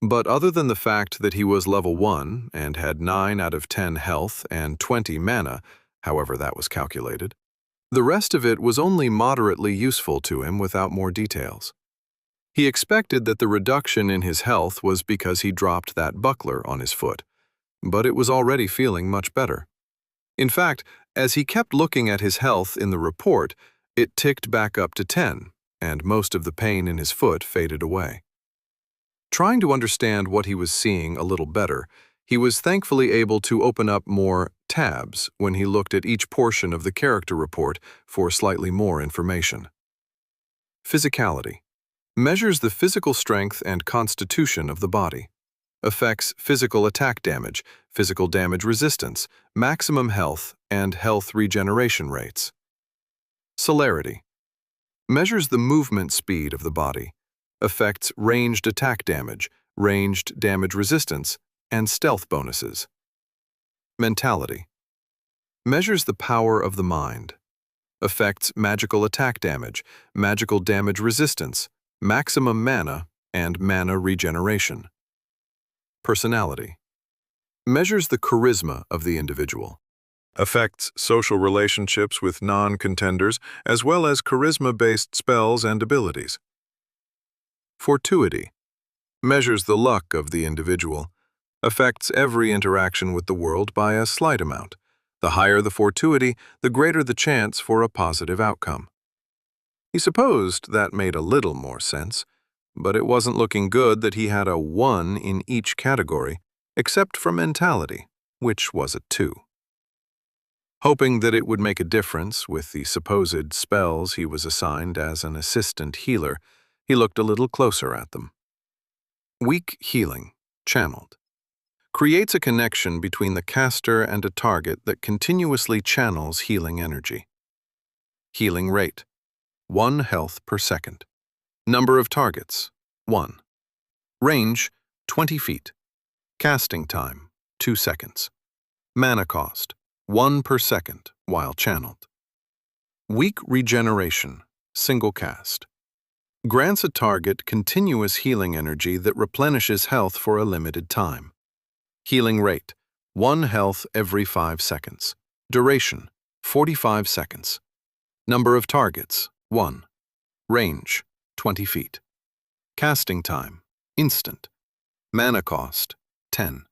But other than the fact that he was level 1 and had 9 out of 10 health and 20 mana, however that was calculated, the rest of it was only moderately useful to him without more details. He expected that the reduction in his health was because he dropped that buckler on his foot, but it was already feeling much better. In fact, as he kept looking at his health in the report, it ticked back up to 10, and most of the pain in his foot faded away. Trying to understand what he was seeing a little better, he was thankfully able to open up more tabs when he looked at each portion of the character report for slightly more information. Physicality. Measures the physical strength and constitution of the body. Affects physical attack damage, physical damage resistance, maximum health, and health regeneration rates. Celerity. Measures the movement speed of the body. Affects ranged attack damage, ranged damage resistance, and stealth bonuses. Mentality. Measures the power of the mind. Affects magical attack damage, magical damage resistance, maximum mana, and mana regeneration. Personality. Measures the charisma of the individual. Affects social relationships with non-contenders as well as charisma-based spells and abilities. Fortuity. Measures the luck of the individual. Affects every interaction with the world by a slight amount. The higher the fortuity, the greater the chance for a positive outcome. He supposed that made a little more sense, but it wasn't looking good that he had a 1 in each category, except for mentality, which was a 2. Hoping that it would make a difference with the supposed spells he was assigned as an assistant healer, he looked a little closer at them. Weak Healing, channeled. Creates a connection between the caster and a target that continuously channels healing energy. Healing rate, 1 health per second. Number of targets, 1. Range, 20 feet. Casting time, 2 seconds. Mana cost, 1 per second while channeled. Weak Regeneration, single cast. Grants a target continuous healing energy that replenishes health for a limited time. Healing rate, 1 health every 5 seconds. Duration, 45 seconds. Number of targets, 1. Range, 20 feet. Casting time, instant. Mana cost, 10.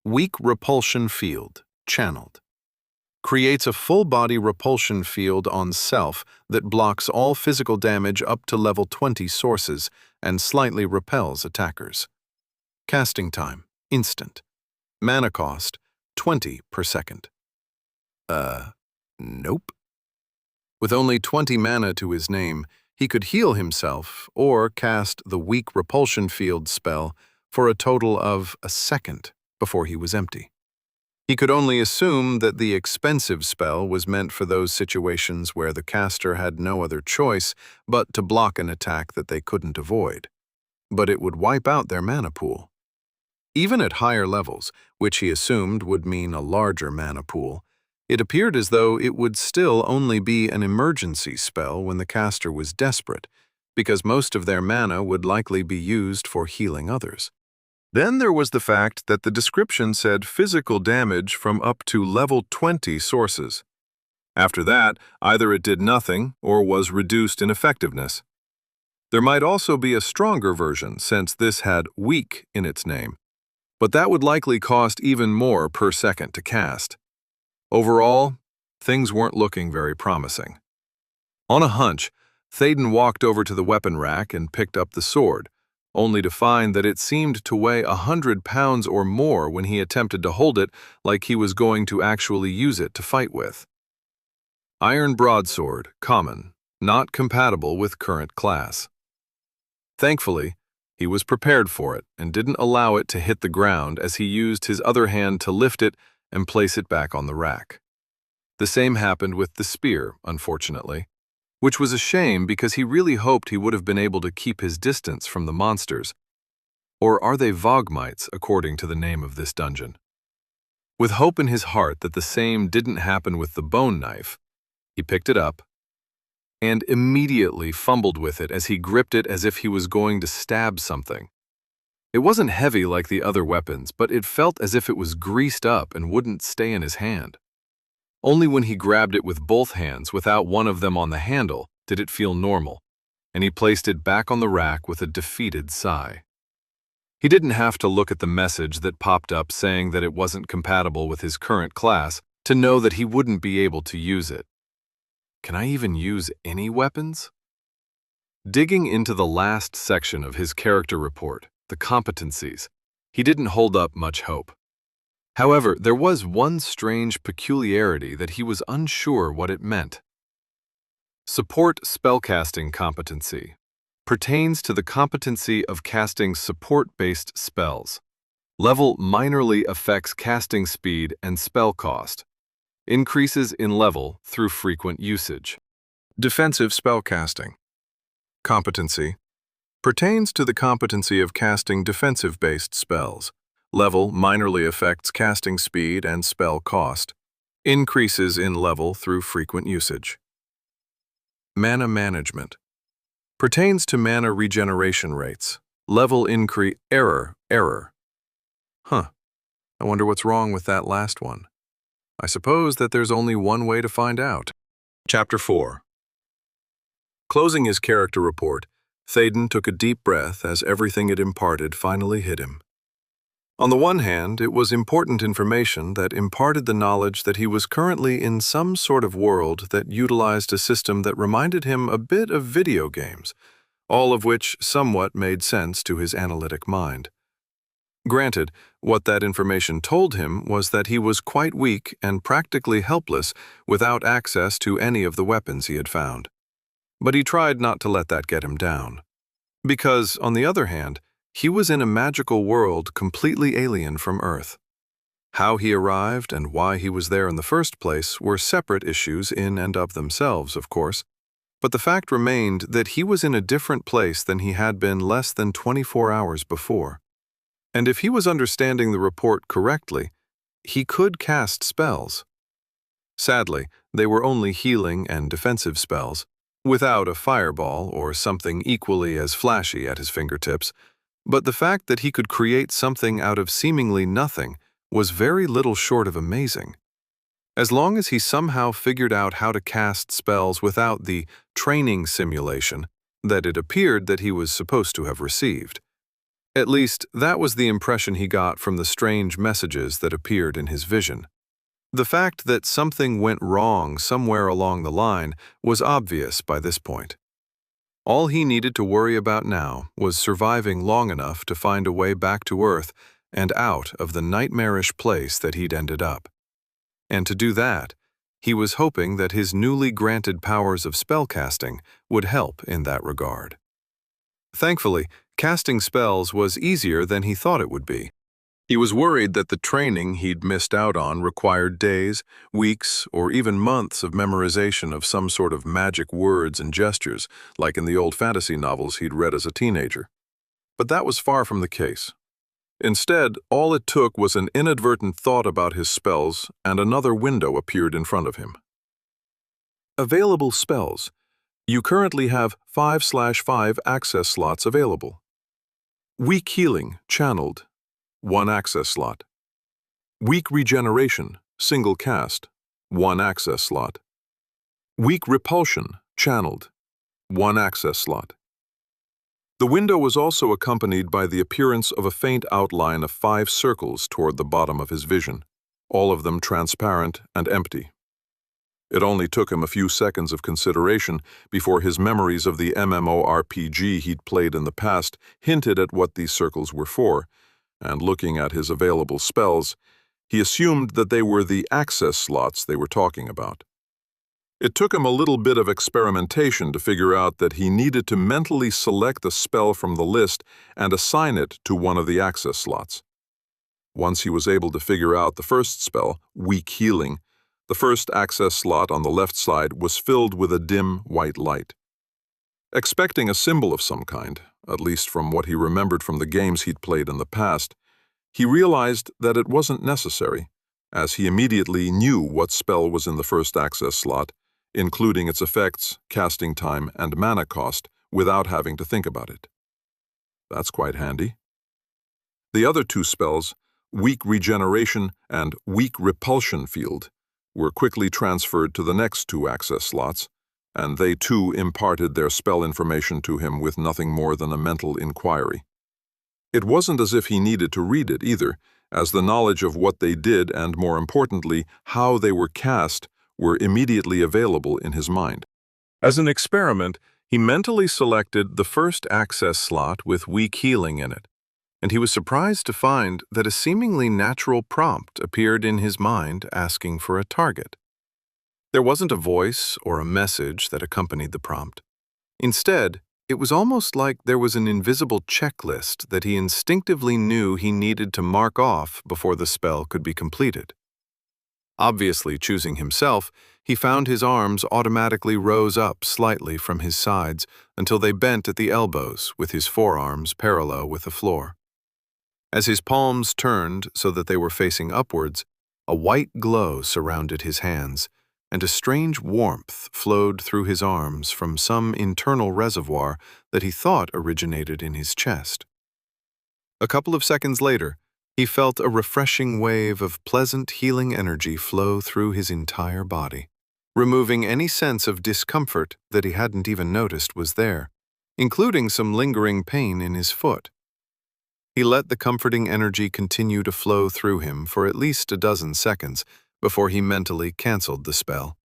Weak Repulsion Field, channeled. Creates a full-body repulsion field on self that blocks all physical damage up to level 20 sources and slightly repels attackers. Casting time, instant. Mana cost, 20 per second. Nope. With only 20 mana to his name, he could heal himself or cast the Weak Repulsion Field spell for a total of a second before he was empty. He could only assume that the expensive spell was meant for those situations where the caster had no other choice but to block an attack that they couldn't avoid. But it would wipe out their mana pool. Even at higher levels, which he assumed would mean a larger mana pool, it appeared as though it would still only be an emergency spell when the caster was desperate, because most of their mana would likely be used for healing others. Then there was the fact that the description said physical damage from up to level 20 sources. After that, either it did nothing or was reduced in effectiveness. There might also be a stronger version since this had weak in its name, but that would likely cost even more per second to cast. Overall, things weren't looking very promising. On a hunch, Thaden walked over to the weapon rack and picked up the sword, only to find that it seemed to weigh 100 pounds or more when he attempted to hold it like he was going to actually use it to fight with. Iron broadsword, common, not compatible with current class. Thankfully, he was prepared for it and didn't allow it to hit the ground as he used his other hand to lift it and place it back on the rack. The same happened with the spear, unfortunately, which was a shame because he really hoped he would have been able to keep his distance from the monsters. Or are they Vogmites, according to the name of this dungeon? With hope in his heart that the same didn't happen with the bone knife, he picked it up and immediately fumbled with it as he gripped it as if he was going to stab something. It wasn't heavy like the other weapons, but it felt as if it was greased up and wouldn't stay in his hand. Only when he grabbed it with both hands without one of them on the handle did it feel normal, and he placed it back on the rack with a defeated sigh. He didn't have to look at the message that popped up saying that it wasn't compatible with his current class to know that he wouldn't be able to use it. Can I even use any weapons? Digging into the last section of his character report, the competencies, he didn't hold up much hope. However, there was one strange peculiarity that he was unsure what it meant. Support spellcasting competency pertains to the competency of casting support-based spells. Level minorly affects casting speed and spell cost. Increases in level through frequent usage. Defensive spellcasting competency pertains to the competency of casting defensive-based spells. Level minorly affects casting speed and spell cost. Increases in level through frequent usage. Mana management pertains to mana regeneration rates. Level increase. Error. I wonder what's wrong with that last one. I suppose that there's only one way to find out. Chapter 4. Closing his character report, Thaden took a deep breath as everything it imparted finally hit him. On the one hand, it was important information that imparted the knowledge that he was currently in some sort of world that utilized a system that reminded him a bit of video games, all of which somewhat made sense to his analytic mind. Granted, what that information told him was that he was quite weak and practically helpless without access to any of the weapons he had found. But he tried not to let that get him down. Because, on the other hand, he was in a magical world completely alien from Earth. How he arrived and why he was there in the first place were separate issues in and of themselves, of course, but the fact remained that he was in a different place than he had been less than 24 hours before. And if he was understanding the report correctly, he could cast spells. Sadly, they were only healing and defensive spells, without a fireball or something equally as flashy at his fingertips, but the fact that he could create something out of seemingly nothing was very little short of amazing. As long as he somehow figured out how to cast spells without the training simulation that it appeared that he was supposed to have received. At least, that was the impression he got from the strange messages that appeared in his vision. The fact that something went wrong somewhere along the line was obvious by this point. All he needed to worry about now was surviving long enough to find a way back to Earth and out of the nightmarish place that he'd ended up. And to do that, he was hoping that his newly granted powers of spellcasting would help in that regard. Thankfully, casting spells was easier than he thought it would be. He was worried that the training he'd missed out on required days, weeks, or even months of memorization of some sort of magic words and gestures, like in the old fantasy novels he'd read as a teenager. But that was far from the case. Instead, all it took was an inadvertent thought about his spells, and another window appeared in front of him. Available spells. You currently have 5/5 access slots available. Weak healing, channeled, 1 access slot. Weak regeneration, single cast, 1 access slot. Weak repulsion, channeled, 1 access slot. The window was also accompanied by the appearance of a faint outline of 5 circles toward the bottom of his vision, all of them transparent and empty. It only took him a few seconds of consideration before his memories of the MMORPG he'd played in the past hinted at what these circles were for, and looking at his available spells, he assumed that they were the access slots they were talking about. It took him a little bit of experimentation to figure out that he needed to mentally select a spell from the list and assign it to one of the access slots. Once he was able to figure out the first spell, Weak Healing, the first access slot on the left side was filled with a dim white light. Expecting a symbol of some kind, at least from what he remembered from the games he'd played in the past, he realized that it wasn't necessary, as he immediately knew what spell was in the first access slot, including its effects, casting time, and mana cost, without having to think about it. That's quite handy. The other 2 spells, Weak Regeneration and Weak Repulsion field, were quickly transferred to the next 2 access slots, and they too imparted their spell information to him with nothing more than a mental inquiry. It wasn't as if he needed to read it either, as the knowledge of what they did and, more importantly, how they were cast were immediately available in his mind. As an experiment, he mentally selected the first access slot with Weak Healing in it, and he was surprised to find that a seemingly natural prompt appeared in his mind asking for a target. There wasn't a voice or a message that accompanied the prompt. Instead, it was almost like there was an invisible checklist that he instinctively knew he needed to mark off before the spell could be completed. Obviously choosing himself, he found his arms automatically rose up slightly from his sides until they bent at the elbows, with his forearms parallel with the floor. As his palms turned so that they were facing upwards, a white glow surrounded his hands, and a strange warmth flowed through his arms from some internal reservoir that he thought originated in his chest. A couple of seconds later, he felt a refreshing wave of pleasant healing energy flow through his entire body, removing any sense of discomfort that he hadn't even noticed was there, including some lingering pain in his foot. He let the comforting energy continue to flow through him for at least a dozen seconds before he mentally canceled the spell,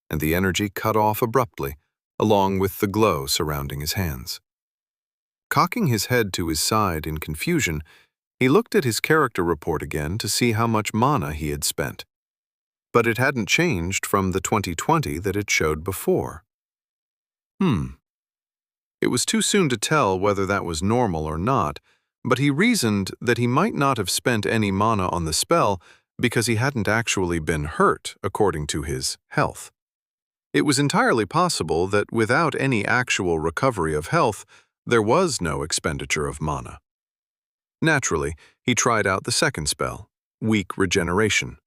and the energy cut off abruptly, along with the glow surrounding his hands. Cocking his head to his side in confusion, he looked at his character report again to see how much mana he had spent. But it hadn't changed from the 2020 that it showed before. It was too soon to tell whether that was normal or not, but he reasoned that he might not have spent any mana on the spell because he hadn't actually been hurt according to his health. It was entirely possible that without any actual recovery of health, there was no expenditure of mana. Naturally, he tried out the second spell, Weak Regeneration.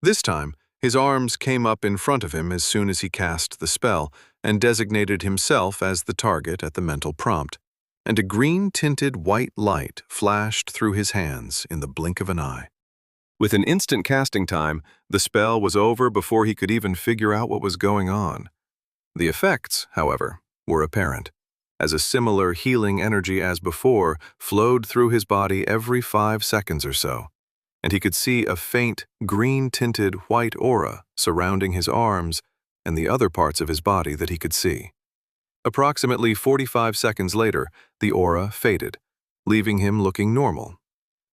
This time, his arms came up in front of him as soon as he cast the spell and designated himself as the target at the mental prompt, and a green-tinted white light flashed through his hands in the blink of an eye. With an instant casting time, the spell was over before he could even figure out what was going on. The effects, however, were apparent, as a similar healing energy as before flowed through his body every 5 seconds or so, and he could see a faint, green-tinted white aura surrounding his arms and the other parts of his body that he could see. Approximately 45 seconds later, the aura faded, leaving him looking normal.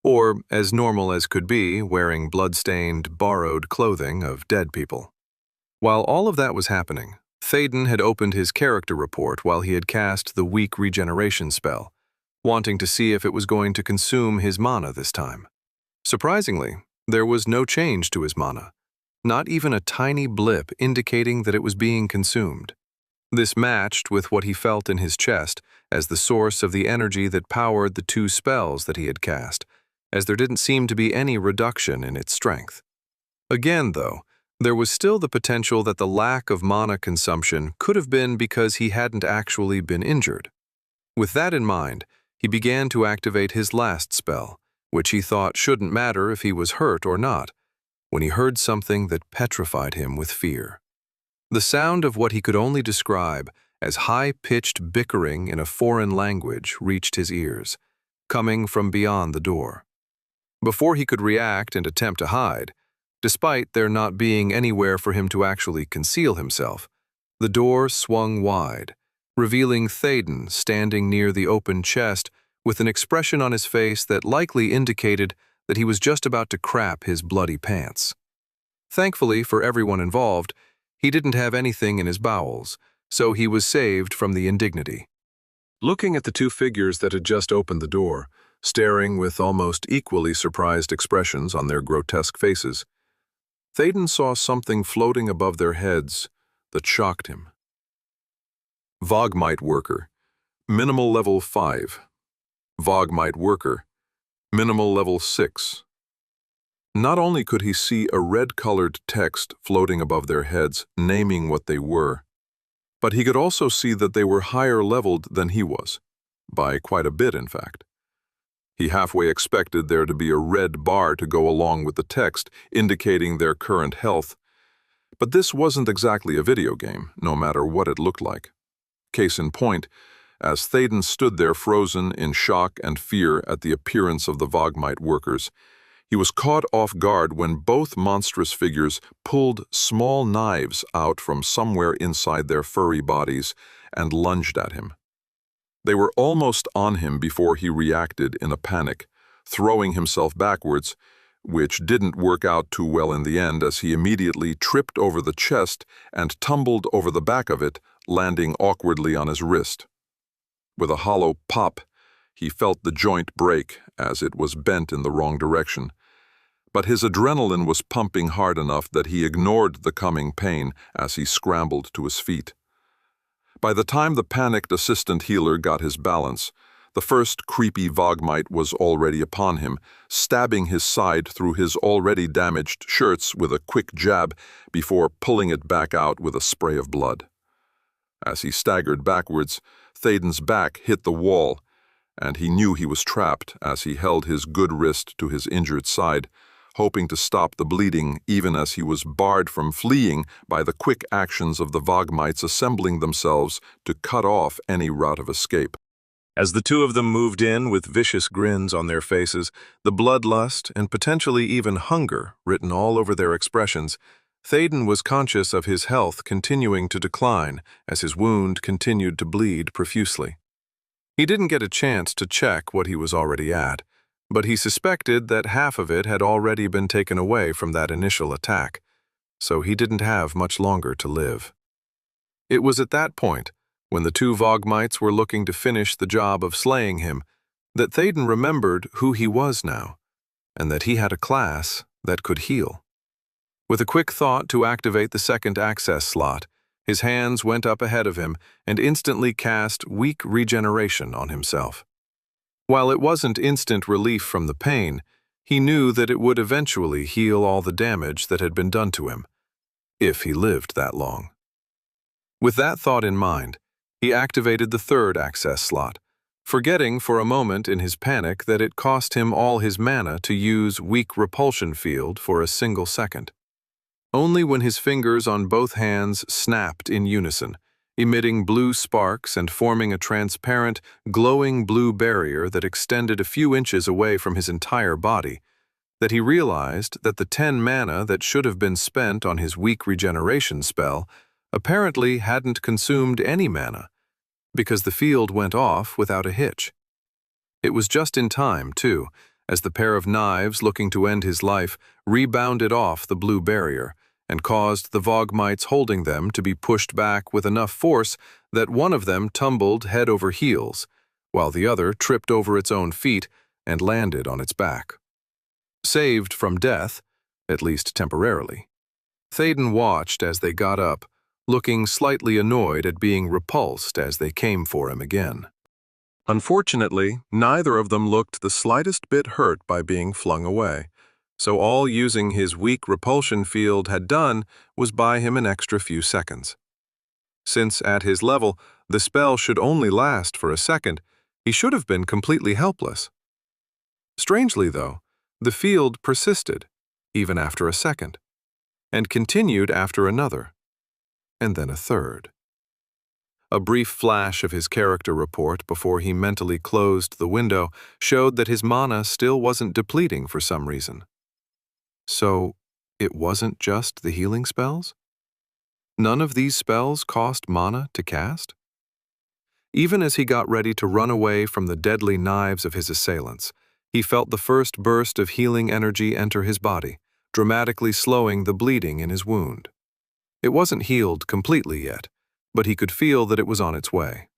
Or as normal as could be, wearing blood-stained, borrowed clothing of dead people. While all of that was happening, Théoden had opened his character report while he had cast the Weak Regeneration spell, wanting to see if it was going to consume his mana this time. Surprisingly, there was no change to his mana, not even a tiny blip indicating that it was being consumed. This matched with what he felt in his chest as the source of the energy that powered the 2 spells that he had cast, as there didn't seem to be any reduction in its strength. Again, though, There was still the potential that the lack of mana consumption could have been because he hadn't actually been injured. With that in mind, he began to activate his last spell, which he thought shouldn't matter if he was hurt or not, when he heard something that petrified him with fear. The sound of what he could only describe as high-pitched bickering in a foreign language reached his ears, coming from beyond the door. Before he could react and attempt to hide, despite there not being anywhere for him to actually conceal himself, the door swung wide, revealing Théoden standing near the open chest with an expression on his face that likely indicated that he was just about to crap his bloody pants. Thankfully for everyone involved, he didn't have anything in his bowels, so he was saved from the indignity. Looking at the two figures that had just opened the door, staring with almost equally surprised expressions on their grotesque faces, Théoden saw something floating above their heads that shocked him. Vogmite Worker, Minimal Level 5. Vogmite Worker, Minimal Level 6. Not only could he see a red-colored text floating above their heads naming what they were, but he could also see that they were higher leveled than he was, by quite a bit in fact. He halfway expected there to be a red bar to go along with the text, indicating their current health. But this wasn't exactly a video game, no matter what it looked like. Case in point, as Théoden stood there frozen in shock and fear at the appearance of the Vogmite workers, he was caught off guard when both monstrous figures pulled small knives out from somewhere inside their furry bodies and lunged at him. They were almost on him before he reacted in a panic, throwing himself backwards, which didn't work out too well in the end as he immediately tripped over the chest and tumbled over the back of it, landing awkwardly on his wrist. With a hollow pop, he felt the joint break as it was bent in the wrong direction. But his adrenaline was pumping hard enough that he ignored the coming pain as he scrambled to his feet. By the time the panicked assistant healer got his balance, the first creepy Vogmite was already upon him, stabbing his side through his already damaged shirts with a quick jab before pulling it back out with a spray of blood. As he staggered backwards, Théoden's back hit the wall, and he knew he was trapped as he held his good wrist to his injured side, hoping to stop the bleeding even as he was barred from fleeing by the quick actions of the Vogmites assembling themselves to cut off any route of escape. As the two of them moved in with vicious grins on their faces, the bloodlust and potentially even hunger written all over their expressions, Théoden was conscious of his health continuing to decline as his wound continued to bleed profusely. He didn't get a chance to check what he was already at, but he suspected that half of it had already been taken away from that initial attack, so he didn't have much longer to live. It was at that point, when the two Vogmites were looking to finish the job of slaying him, that Théoden remembered who he was now, and that he had a class that could heal. With a quick thought to activate the second access slot, his hands went up ahead of him and instantly cast Weak Regeneration on himself. While it wasn't instant relief from the pain, he knew that it would eventually heal all the damage that had been done to him, if he lived that long. With that thought in mind, he activated the third access slot, forgetting for a moment in his panic that it cost him all his mana to use Weak Repulsion Field for a single second. Only when his fingers on both hands snapped in unison, emitting blue sparks and forming a transparent, glowing blue barrier that extended a few inches away from his entire body, that he realized that the 10 mana that should have been spent on his Weak Regeneration spell apparently hadn't consumed any mana, because the field went off without a hitch. It was just in time, too, as the pair of knives looking to end his life rebounded off the blue barrier and caused the Vogmites holding them to be pushed back with enough force that one of them tumbled head over heels, while the other tripped over its own feet and landed on its back. Saved from death, at least temporarily, Théoden watched as they got up, looking slightly annoyed at being repulsed as they came for him again. Unfortunately, neither of them looked the slightest bit hurt by being flung away, So all using his weak repulsion field had done was buy him an extra few seconds. Since at his level, the spell should only last for a second, he should have been completely helpless. Strangely, though, the field persisted, even after a second, and continued after another, and then a third. A brief flash of his character report before he mentally closed the window showed that his mana still wasn't depleting for some reason. So, it wasn't just the healing spells? None of these spells cost mana to cast? Even as he got ready to run away from the deadly knives of his assailants, he felt the first burst of healing energy enter his body, dramatically slowing the bleeding in his wound. It wasn't healed completely yet, but he could feel that it was on its way.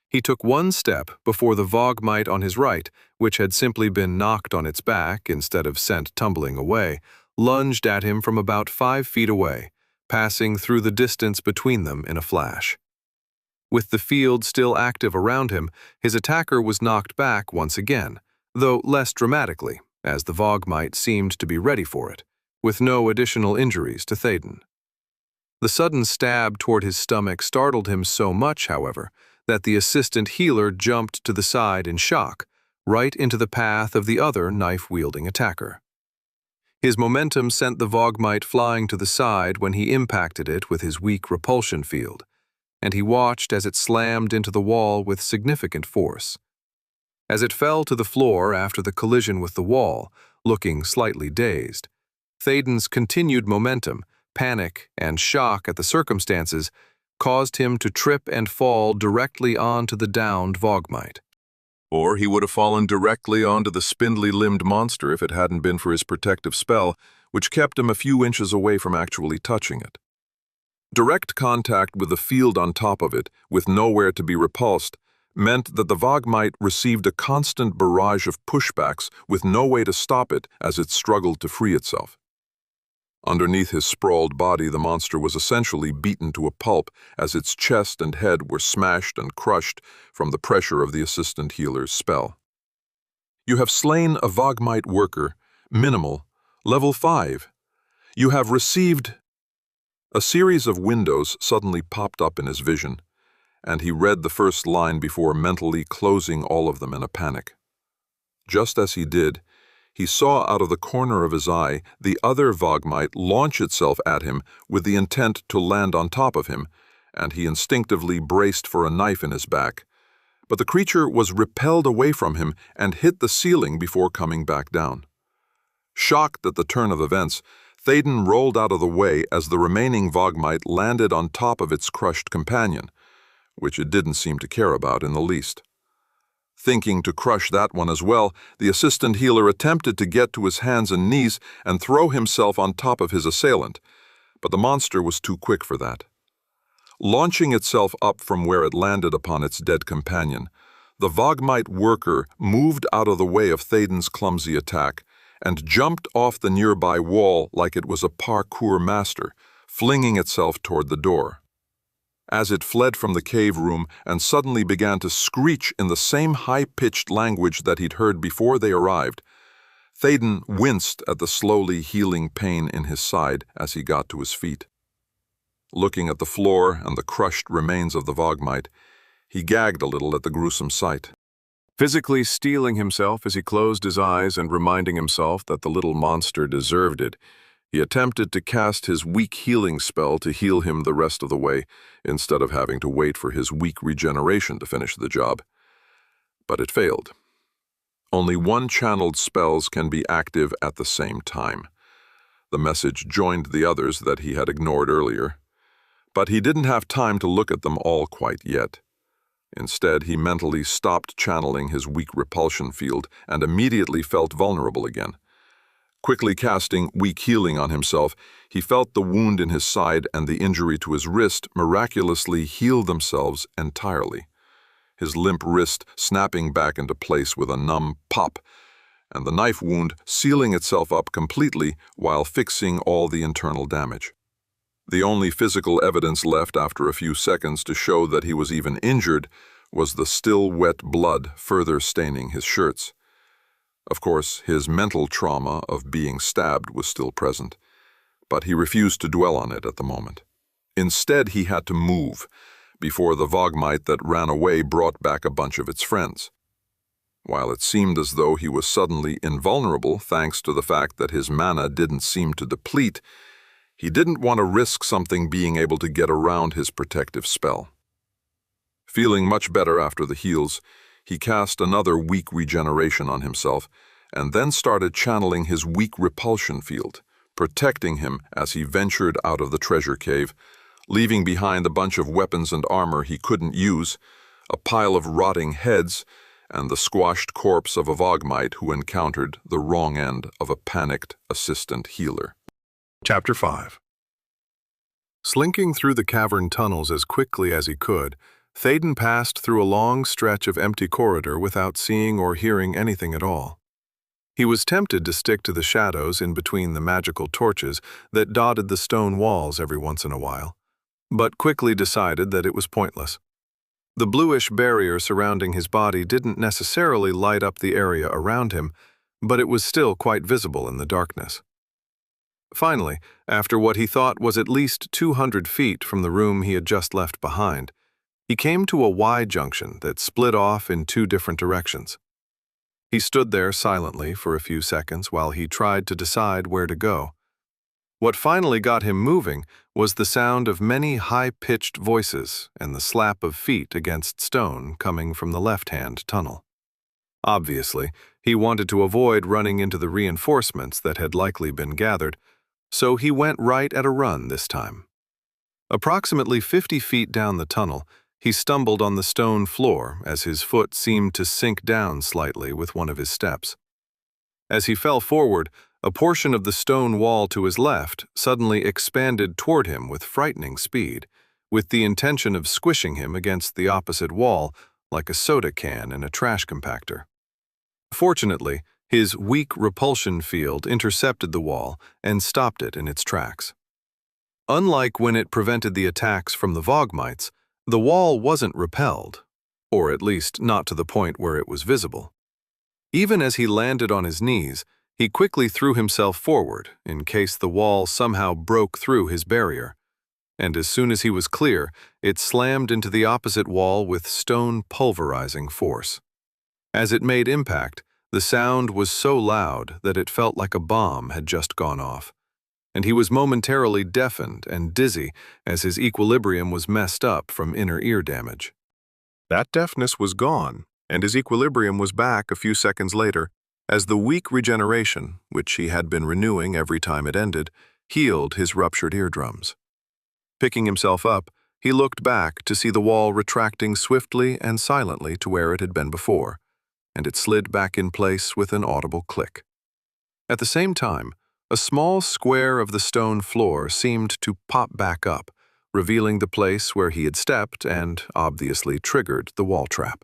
He took one step before the Vogmite on his right, which had simply been knocked on its back instead of sent tumbling away, lunged at him from about 5 feet away, passing through the distance between them in a flash. With the field still active around him, his attacker was knocked back once again, though less dramatically, as the Vogmite seemed to be ready for it, with no additional injuries to Théden. The sudden stab toward his stomach startled him so much, however, that the assistant healer jumped to the side in shock, right into the path of the other knife-wielding attacker. His momentum sent the Vogmite flying to the side when he impacted it with his weak repulsion field, and he watched as it slammed into the wall with significant force. As it fell to the floor after the collision with the wall, looking slightly dazed, Théden's continued momentum, panic, and shock at the circumstances caused him to trip and fall directly onto the downed Vogmite. Or he would have fallen directly onto the spindly-limbed monster if it hadn't been for his protective spell, which kept him a few inches away from actually touching it. Direct contact with the field on top of it, with nowhere to be repulsed, meant that the Vogmite received a constant barrage of pushbacks with no way to stop it as it struggled to free itself. Underneath his sprawled body, the monster was essentially beaten to a pulp as its chest and head were smashed and crushed from the pressure of the assistant healer's spell. You have slain a Vogmite worker, minimal, level 5. You have received... A series of windows suddenly popped up in his vision, and he read the first line before mentally closing all of them in a panic. Just as he did, he saw out of the corner of his eye the other Vogmite launch itself at him with the intent to land on top of him, and he instinctively braced for a knife in his back. But the creature was repelled away from him and hit the ceiling before coming back down. Shocked at the turn of events, Théden rolled out of the way as the remaining Vogmite landed on top of its crushed companion, which it didn't seem to care about in the least. Thinking to crush that one as well, the assistant healer attempted to get to his hands and knees and throw himself on top of his assailant, but the monster was too quick for that. Launching itself up from where it landed upon its dead companion, the Vogmite worker moved out of the way of Théden's clumsy attack and jumped off the nearby wall like it was a parkour master, flinging itself toward the door. As it fled from the cave room and suddenly began to screech in the same high-pitched language that he'd heard before they arrived, Théden winced at the slowly healing pain in his side as he got to his feet. Looking at the floor and the crushed remains of the Vogmite, he gagged a little at the gruesome sight. Physically steeling himself as he closed his eyes and reminding himself that the little monster deserved it, he attempted to cast his weak healing spell to heal him the rest of the way, instead of having to wait for his weak regeneration to finish the job. But it failed. Only one-channeled spells can be active at the same time. The message joined the others that he had ignored earlier. But he didn't have time to look at them all quite yet. Instead, he mentally stopped channeling his weak repulsion field and immediately felt vulnerable again. Quickly casting weak healing on himself, he felt the wound in his side and the injury to his wrist miraculously heal themselves entirely. His limp wrist snapping back into place with a numb pop, and the knife wound sealing itself up completely while fixing all the internal damage. The only physical evidence left after a few seconds to show that he was even injured was the still wet blood further staining his shirts. Of course, his mental trauma of being stabbed was still present, but he refused to dwell on it at the moment. Instead, he had to move before the Vogmite that ran away brought back a bunch of its friends. While it seemed as though he was suddenly invulnerable thanks to the fact that his mana didn't seem to deplete, he didn't want to risk something being able to get around his protective spell. Feeling much better after the heals, he cast another weak regeneration on himself and then started channeling his weak repulsion field, protecting him as he ventured out of the treasure cave, leaving behind a bunch of weapons and armor he couldn't use, a pile of rotting heads, and the squashed corpse of a Vogmite who encountered the wrong end of a panicked assistant healer. Chapter 5. Slinking through the cavern tunnels as quickly as he could, Théoden passed through a long stretch of empty corridor without seeing or hearing anything at all. He was tempted to stick to the shadows in between the magical torches that dotted the stone walls every once in a while, but quickly decided that it was pointless. The bluish barrier surrounding his body didn't necessarily light up the area around him, but it was still quite visible in the darkness. Finally, after what he thought was at least 200 feet from the room he had just left behind, he came to a Y junction that split off in two different directions. He stood there silently for a few seconds while he tried to decide where to go. What finally got him moving was the sound of many high-pitched voices and the slap of feet against stone coming from the left-hand tunnel. Obviously, he wanted to avoid running into the reinforcements that had likely been gathered, so he went right at a run this time. Approximately 50 feet down the tunnel, he stumbled on the stone floor as his foot seemed to sink down slightly with one of his steps. As he fell forward, a portion of the stone wall to his left suddenly expanded toward him with frightening speed, with the intention of squishing him against the opposite wall like a soda can in a trash compactor. Fortunately, his weak repulsion field intercepted the wall and stopped it in its tracks. Unlike when it prevented the attacks from the Vogmites, the wall wasn't repelled, or at least not to the point where it was visible. Even as he landed on his knees, he quickly threw himself forward in case the wall somehow broke through his barrier, and as soon as he was clear, it slammed into the opposite wall with stone pulverizing force. As it made impact, the sound was so loud that it felt like a bomb had just gone off, and he was momentarily deafened and dizzy as his equilibrium was messed up from inner ear damage. That deafness was gone, and his equilibrium was back a few seconds later, as the weak regeneration, which he had been renewing every time it ended, healed his ruptured eardrums. Picking himself up, he looked back to see the wall retracting swiftly and silently to where it had been before, and it slid back in place with an audible click. At the same time, a small square of the stone floor seemed to pop back up, revealing the place where he had stepped and obviously triggered the wall trap.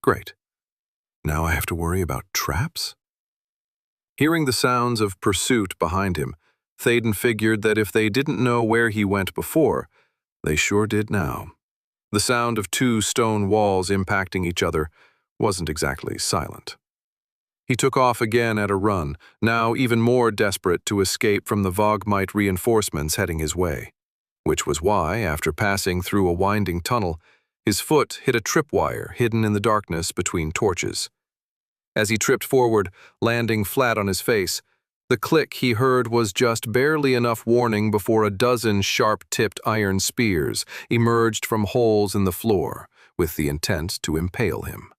Great. Now I have to worry about traps? Hearing the sounds of pursuit behind him, Théoden figured that if they didn't know where he went before, they sure did now. The sound of two stone walls impacting each other wasn't exactly silent. He took off again at a run, now even more desperate to escape from the Vogmite reinforcements heading his way, which was why, after passing through a winding tunnel, his foot hit a tripwire hidden in the darkness between torches. As he tripped forward, landing flat on his face, the click he heard was just barely enough warning before a dozen sharp-tipped iron spears emerged from holes in the floor, with the intent to impale him.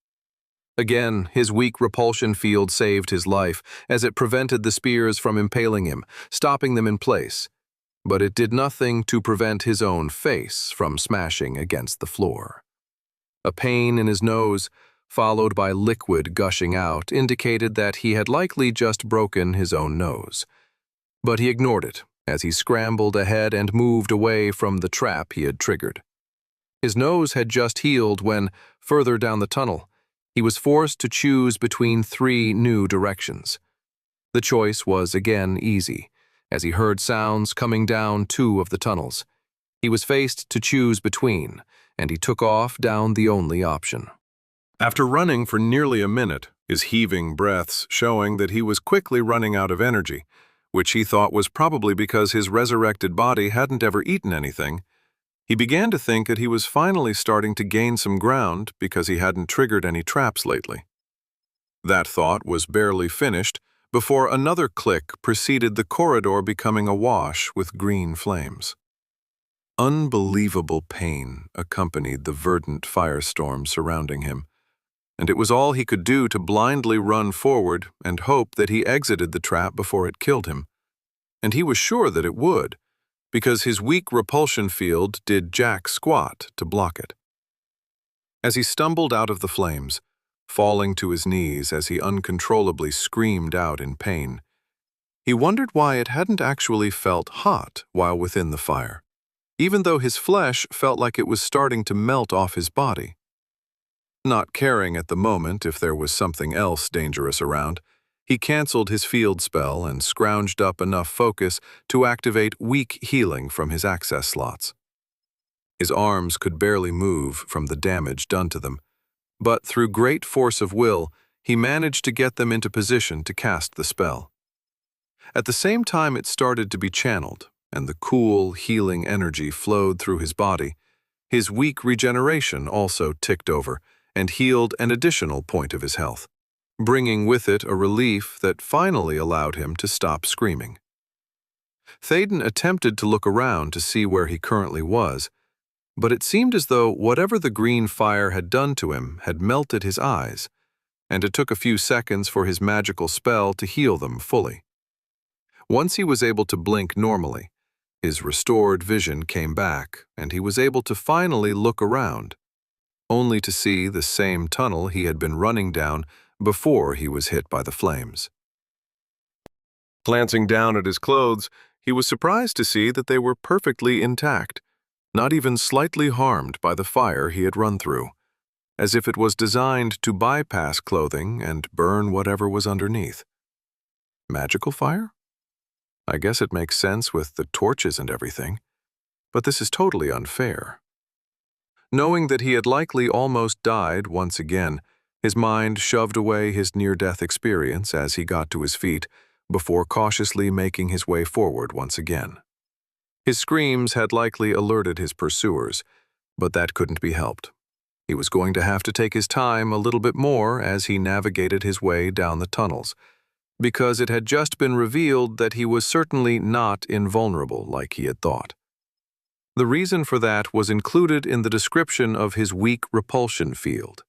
Again, his weak repulsion field saved his life, as it prevented the spears from impaling him, stopping them in place, but it did nothing to prevent his own face from smashing against the floor. A pain in his nose, followed by liquid gushing out, indicated that he had likely just broken his own nose. But he ignored it as he scrambled ahead and moved away from the trap he had triggered. His nose had just healed when, further down the tunnel, he was forced to choose between three new directions. The choice was again easy, as he heard sounds coming down two of the tunnels. He was faced to choose between, and he took off down the only option. After running for nearly a minute, his heaving breaths showing that he was quickly running out of energy, which he thought was probably because his resurrected body hadn't ever eaten anything. He began to think that he was finally starting to gain some ground because he hadn't triggered any traps lately. That thought was barely finished before another click preceded the corridor becoming awash with green flames. Unbelievable pain accompanied the verdant firestorm surrounding him, and it was all he could do to blindly run forward and hope that he exited the trap before it killed him. And he was sure that it would, because his weak repulsion field did jack squat to block it. As he stumbled out of the flames, falling to his knees as he uncontrollably screamed out in pain, he wondered why it hadn't actually felt hot while within the fire, even though his flesh felt like it was starting to melt off his body. Not caring at the moment if there was something else dangerous around, he canceled his field spell and scrounged up enough focus to activate weak healing from his access slots. His arms could barely move from the damage done to them, but through great force of will, he managed to get them into position to cast the spell. At the same time it started to be channeled, and the cool, healing energy flowed through his body, his weak regeneration also ticked over and healed an additional point of his health, bringing with it a relief that finally allowed him to stop screaming. Théoden attempted to look around to see where he currently was, but it seemed as though whatever the green fire had done to him had melted his eyes, and it took a few seconds for his magical spell to heal them fully. Once he was able to blink normally, his restored vision came back, and he was able to finally look around, only to see the same tunnel he had been running down before he was hit by the flames. Glancing down at his clothes, he was surprised to see that they were perfectly intact, not even slightly harmed by the fire he had run through, as if it was designed to bypass clothing and burn whatever was underneath. Magical fire? I guess it makes sense with the torches and everything, but this is totally unfair. Knowing that he had likely almost died once again, his mind shoved away his near-death experience as he got to his feet before cautiously making his way forward once again. His screams had likely alerted his pursuers, but that couldn't be helped. He was going to have to take his time a little bit more as he navigated his way down the tunnels, because it had just been revealed that he was certainly not invulnerable like he had thought. The reason for that was included in the description of his weak repulsion field,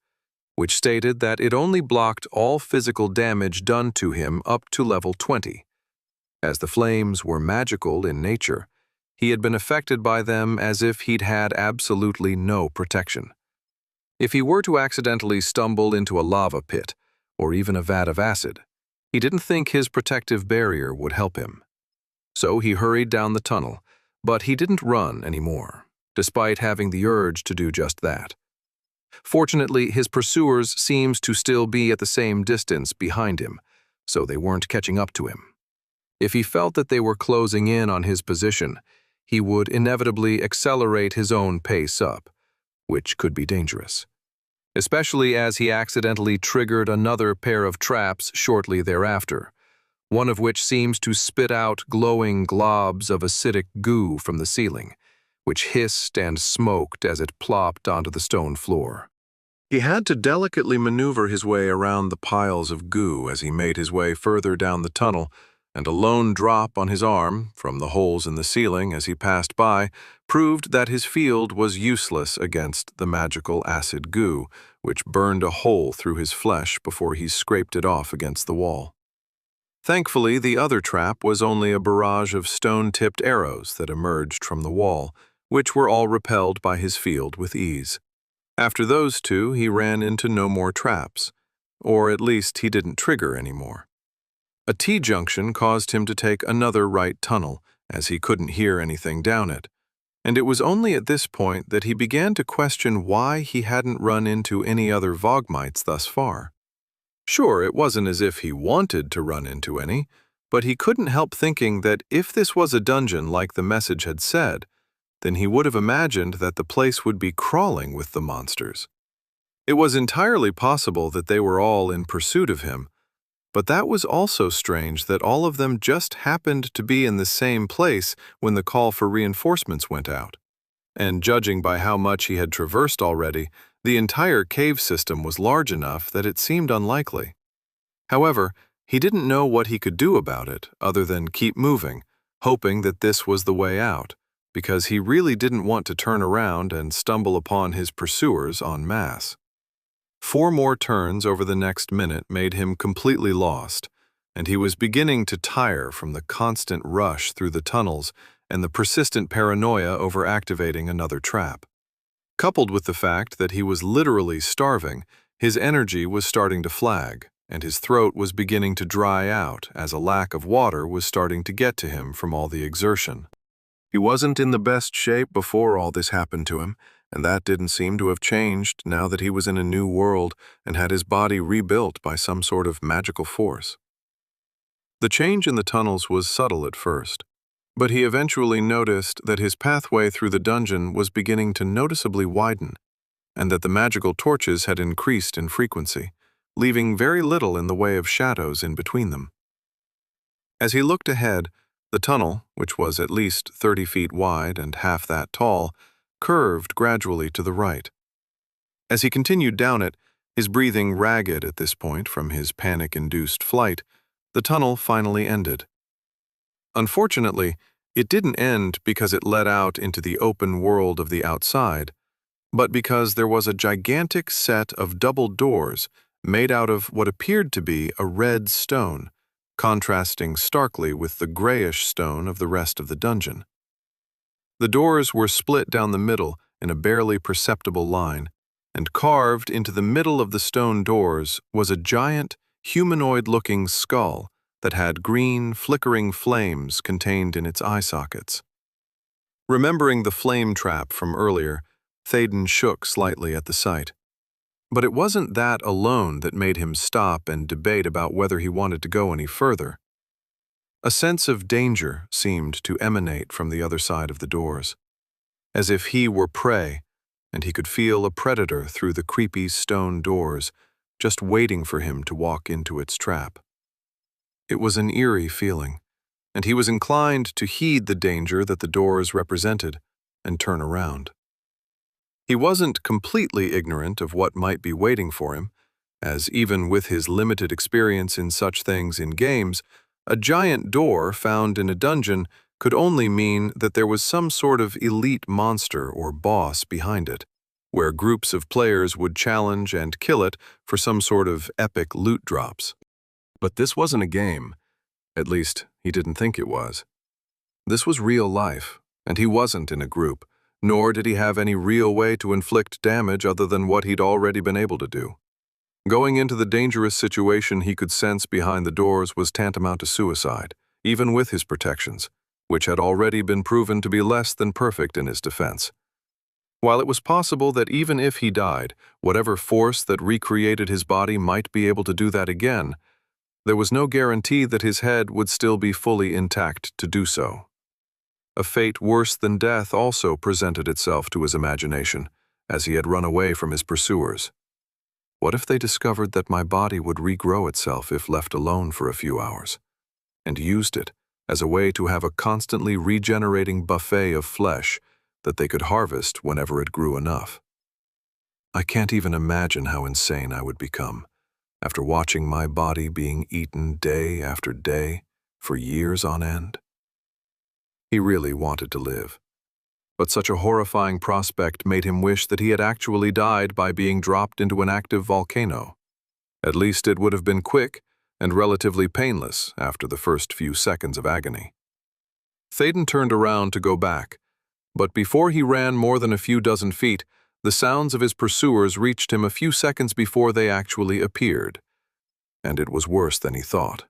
which stated that it only blocked all physical damage done to him up to level 20. As the flames were magical in nature, he had been affected by them as if he'd had absolutely no protection. If he were to accidentally stumble into a lava pit, or even a vat of acid, he didn't think his protective barrier would help him. So he hurried down the tunnel, but he didn't run anymore, despite having the urge to do just that. Fortunately, his pursuers seemed to still be at the same distance behind him, so they weren't catching up to him. If he felt that they were closing in on his position, he would inevitably accelerate his own pace up, which could be dangerous, especially as he accidentally triggered another pair of traps shortly thereafter, one of which seems to spit out glowing globs of acidic goo from the ceiling, which hissed and smoked as it plopped onto the stone floor. He had to delicately maneuver his way around the piles of goo as he made his way further down the tunnel, and a lone drop on his arm from the holes in the ceiling as he passed by proved that his field was useless against the magical acid goo, which burned a hole through his flesh before he scraped it off against the wall. Thankfully, the other trap was only a barrage of stone-tipped arrows that emerged from the wall, which were all repelled by his field with ease. After those two, he ran into no more traps, or at least he didn't trigger anymore. A T-junction caused him to take another right tunnel, as he couldn't hear anything down it, and it was only at this point that he began to question why he hadn't run into any other Vogmites thus far. Sure, it wasn't as if he wanted to run into any, but he couldn't help thinking that if this was a dungeon like the message had said, then he would have imagined that the place would be crawling with the monsters. It was entirely possible that they were all in pursuit of him, but that was also strange that all of them just happened to be in the same place when the call for reinforcements went out. And judging by how much he had traversed already, the entire cave system was large enough that it seemed unlikely. However, he didn't know what he could do about it other than keep moving, hoping that this was the way out, because he really didn't want to turn around and stumble upon his pursuers en masse. 4 more turns over the next minute made him completely lost, and he was beginning to tire from the constant rush through the tunnels and the persistent paranoia over activating another trap. Coupled with the fact that he was literally starving, his energy was starting to flag, and his throat was beginning to dry out as a lack of water was starting to get to him from all the exertion. He wasn't in the best shape before all this happened to him, and that didn't seem to have changed now that he was in a new world and had his body rebuilt by some sort of magical force. The change in the tunnels was subtle at first, but he eventually noticed that his pathway through the dungeon was beginning to noticeably widen, and that the magical torches had increased in frequency, leaving very little in the way of shadows in between them. As he looked ahead, the tunnel, which was at least 30 feet wide and half that tall, curved gradually to the right. As he continued down it, his breathing ragged at this point from his panic-induced flight, the tunnel finally ended. Unfortunately, it didn't end because it led out into the open world of the outside, but because there was a gigantic set of double doors made out of what appeared to be a red stone, contrasting starkly with the grayish stone of the rest of the dungeon. The doors were split down the middle in a barely perceptible line, and carved into the middle of the stone doors was a giant, humanoid-looking skull that had green, flickering flames contained in its eye sockets. Remembering the flame trap from earlier, Théoden shook slightly at the sight. But it wasn't that alone that made him stop and debate about whether he wanted to go any further. A sense of danger seemed to emanate from the other side of the doors, as if he were prey, and he could feel a predator through the creepy stone doors, just waiting for him to walk into its trap. It was an eerie feeling, and he was inclined to heed the danger that the doors represented and turn around. He wasn't completely ignorant of what might be waiting for him, as even with his limited experience in such things in games, a giant door found in a dungeon could only mean that there was some sort of elite monster or boss behind it, where groups of players would challenge and kill it for some sort of epic loot drops. But this wasn't a game. At least, he didn't think it was. This was real life, and he wasn't in a group, nor did he have any real way to inflict damage other than what he'd already been able to do. Going into the dangerous situation he could sense behind the doors was tantamount to suicide, even with his protections, which had already been proven to be less than perfect in his defense. While it was possible that even if he died, whatever force that recreated his body might be able to do that again, there was no guarantee that his head would still be fully intact to do so. A fate worse than death also presented itself to his imagination, as he had run away from his pursuers. What if they discovered that my body would regrow itself if left alone for a few hours, and used it as a way to have a constantly regenerating buffet of flesh that they could harvest whenever it grew enough? I can't even imagine how insane I would become after watching my body being eaten day after day for years on end. He really wanted to live, but such a horrifying prospect made him wish that he had actually died by being dropped into an active volcano. At least it would have been quick and relatively painless after the first few seconds of agony. Théoden turned around to go back, but before he ran more than a few dozen feet, the sounds of his pursuers reached him a few seconds before they actually appeared, and it was worse than he thought.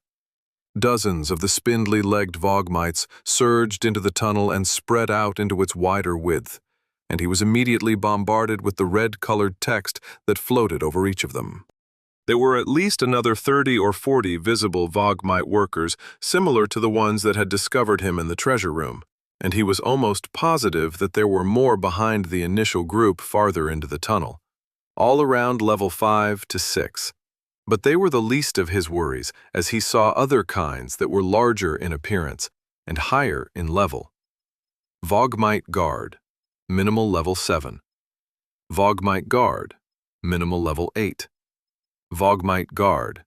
Dozens of the spindly-legged Vogmites surged into the tunnel and spread out into its wider width, and he was immediately bombarded with the red-colored text that floated over each of them. There were at least another 30 or 40 visible Vogmite workers, similar to the ones that had discovered him in the treasure room, and he was almost positive that there were more behind the initial group farther into the tunnel. all around level 5 to 6. But they were the least of his worries, as he saw other kinds that were larger in appearance and higher in level. Vogmite Guard, minimal level 7. Vogmite Guard, minimal level 8. Vogmite Guard,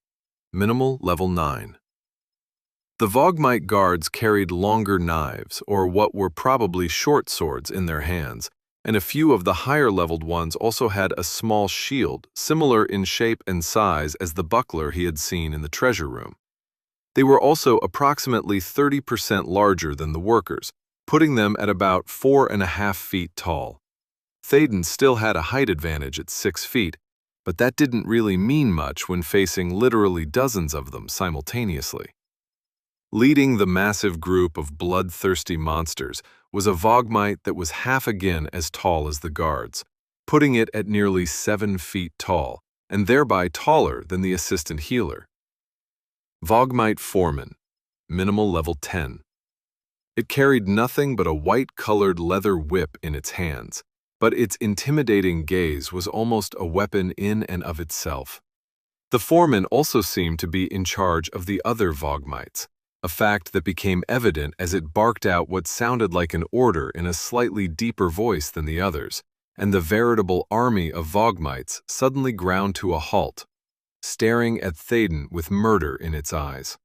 minimal level 9. The Vogmite guards carried longer knives, or what were probably short swords, in their hands, and a few of the higher-leveled ones also had a small shield, similar in shape and size as the buckler he had seen in the treasure room. They were also approximately 30% larger than the workers, putting them at about 4.5 feet tall. Thaden still had a height advantage at 6 feet, but that didn't really mean much when facing literally dozens of them simultaneously. Leading the massive group of bloodthirsty monsters was a Vogmite that was half again as tall as the guards, putting it at nearly 7 feet tall, and thereby taller than the assistant healer. Vogmite Foreman, minimal level 10. It carried nothing but a white-colored leather whip in its hands, but its intimidating gaze was almost a weapon in and of itself. The foreman also seemed to be in charge of the other Vogmites, a fact that became evident as it barked out what sounded like an order in a slightly deeper voice than the others, and the veritable army of Vogmites suddenly ground to a halt, staring at Thaden with murder in its eyes.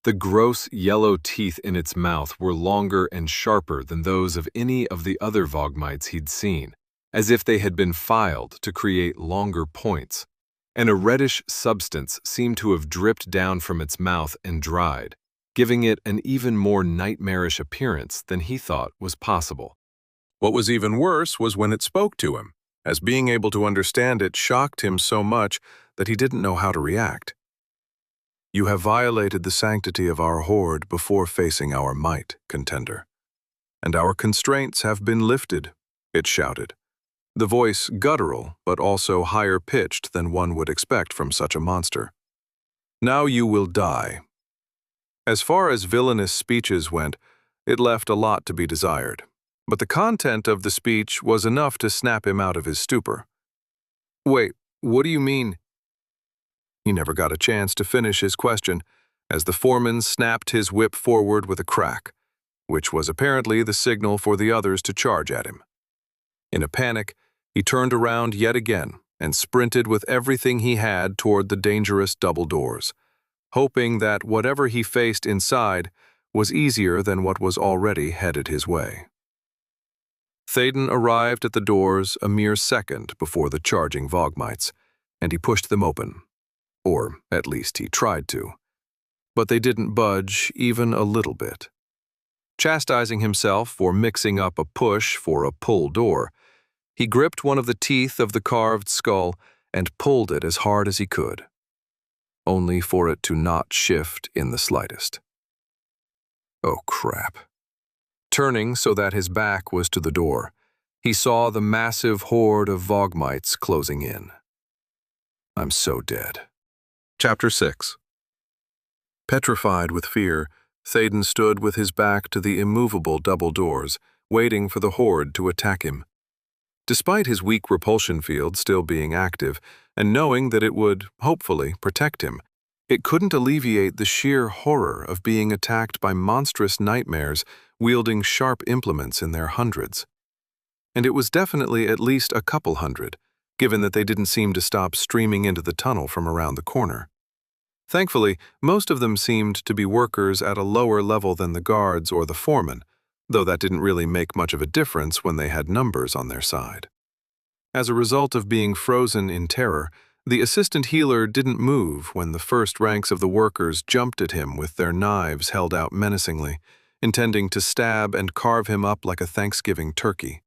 The gross yellow teeth in its mouth were longer and sharper than those of any of the other Vogmites he'd seen, as if they had been filed to create longer points, and a reddish substance seemed to have dripped down from its mouth and dried, giving it an even more nightmarish appearance than he thought was possible. What was even worse was when it spoke to him, as being able to understand it shocked him so much that he didn't know how to react. "You have violated the sanctity of our horde before facing our might, contender. And our constraints have been lifted," it shouted, the voice guttural but also higher-pitched than one would expect from such a monster. "Now you will die." As far as villainous speeches went, it left a lot to be desired, but the content of the speech was enough to snap him out of his stupor. "Wait, what do you mean?" He never got a chance to finish his question, as the foreman snapped his whip forward with a crack, which was apparently the signal for the others to charge at him. In a panic, he turned around yet again and sprinted with everything he had toward the dangerous double doors, hoping that whatever he faced inside was easier than what was already headed his way. Thaden arrived at the doors a mere second before the charging Vogmites, and he pushed them open. Or at least he tried to. But they didn't budge even a little bit. Chastising himself for mixing up a push for a pull door, he gripped one of the teeth of the carved skull and pulled it as hard as he could, only for it to not shift in the slightest. Oh, crap. Turning so that his back was to the door, he saw the massive horde of Vogmites closing in. I'm so dead. Chapter 6. Petrified with fear, Thaden stood with his back to the immovable double doors, waiting for the horde to attack him. Despite his weak repulsion field still being active, and knowing that it would, hopefully, protect him, it couldn't alleviate the sheer horror of being attacked by monstrous nightmares wielding sharp implements in their hundreds. And it was definitely at least a couple hundred, given that they didn't seem to stop streaming into the tunnel from around the corner. Thankfully, most of them seemed to be workers at a lower level than the guards or the foreman, though that didn't really make much of a difference when they had numbers on their side. As a result of being frozen in terror, the assistant healer didn't move when the first ranks of the workers jumped at him with their knives held out menacingly, intending to stab and carve him up like a Thanksgiving turkey.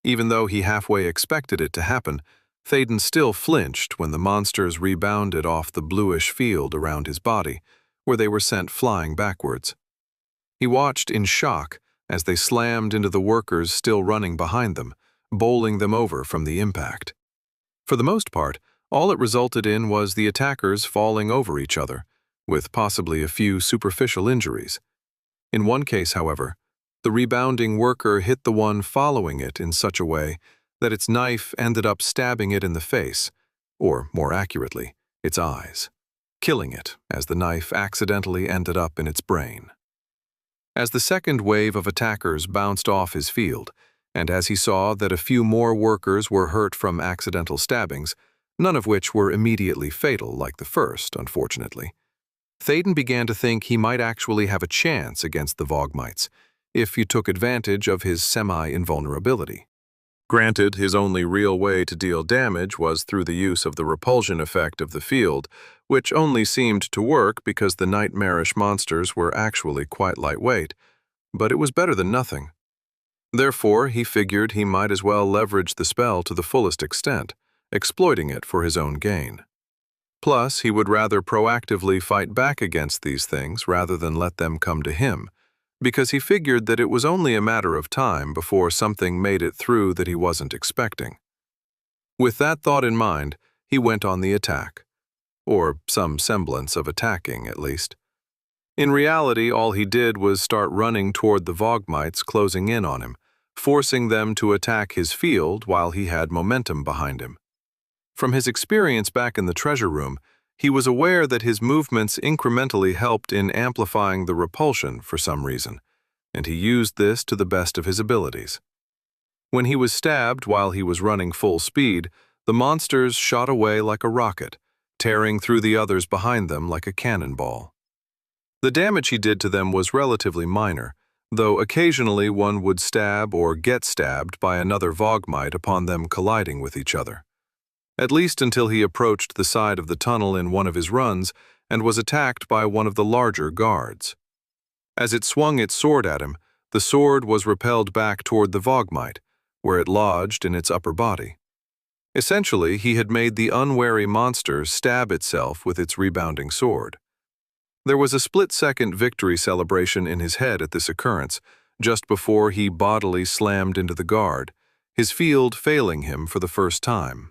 Even though he halfway expected it to happen, Thaden still flinched when the monsters rebounded off the bluish field around his body, where they were sent flying backwards. He watched in shock as they slammed into the workers still running behind them, bowling them over from the impact. For the most part, all it resulted in was the attackers falling over each other, with possibly a few superficial injuries. In one case, however, the rebounding worker hit the one following it in such a way that its knife ended up stabbing it in the face, or more accurately, its eyes, killing it as the knife accidentally ended up in its brain. As the second wave of attackers bounced off his field, and as he saw that a few more workers were hurt from accidental stabbings, none of which were immediately fatal like the first, unfortunately, Thaden began to think he might actually have a chance against the Vogmites if he took advantage of his semi-invulnerability. Granted, his only real way to deal damage was through the use of the repulsion effect of the field, which only seemed to work because the nightmarish monsters were actually quite lightweight, but it was better than nothing. Therefore, he figured he might as well leverage the spell to the fullest extent, exploiting it for his own gain. Plus, he would rather proactively fight back against these things rather than let them come to him, because he figured that it was only a matter of time before something made it through that he wasn't expecting. With that thought in mind, he went on the attack, or some semblance of attacking, at least. In reality, all he did was start running toward the Vogmites closing in on him, forcing them to attack his field while he had momentum behind him. From his experience back in the treasure room, he was aware that his movements incrementally helped in amplifying the repulsion for some reason, and he used this to the best of his abilities. When he was stabbed while he was running full speed, the monsters shot away like a rocket, tearing through the others behind them like a cannonball. The damage he did to them was relatively minor, though occasionally one would stab or get stabbed by another Vogmite upon them colliding with each other. At least until he approached the side of the tunnel in one of his runs and was attacked by one of the larger guards. As it swung its sword at him, the sword was repelled back toward the Vogmite, where it lodged in its upper body. Essentially, he had made the unwary monster stab itself with its rebounding sword. There was a split-second victory celebration in his head at this occurrence, just before he bodily slammed into the guard, his field failing him for the first time.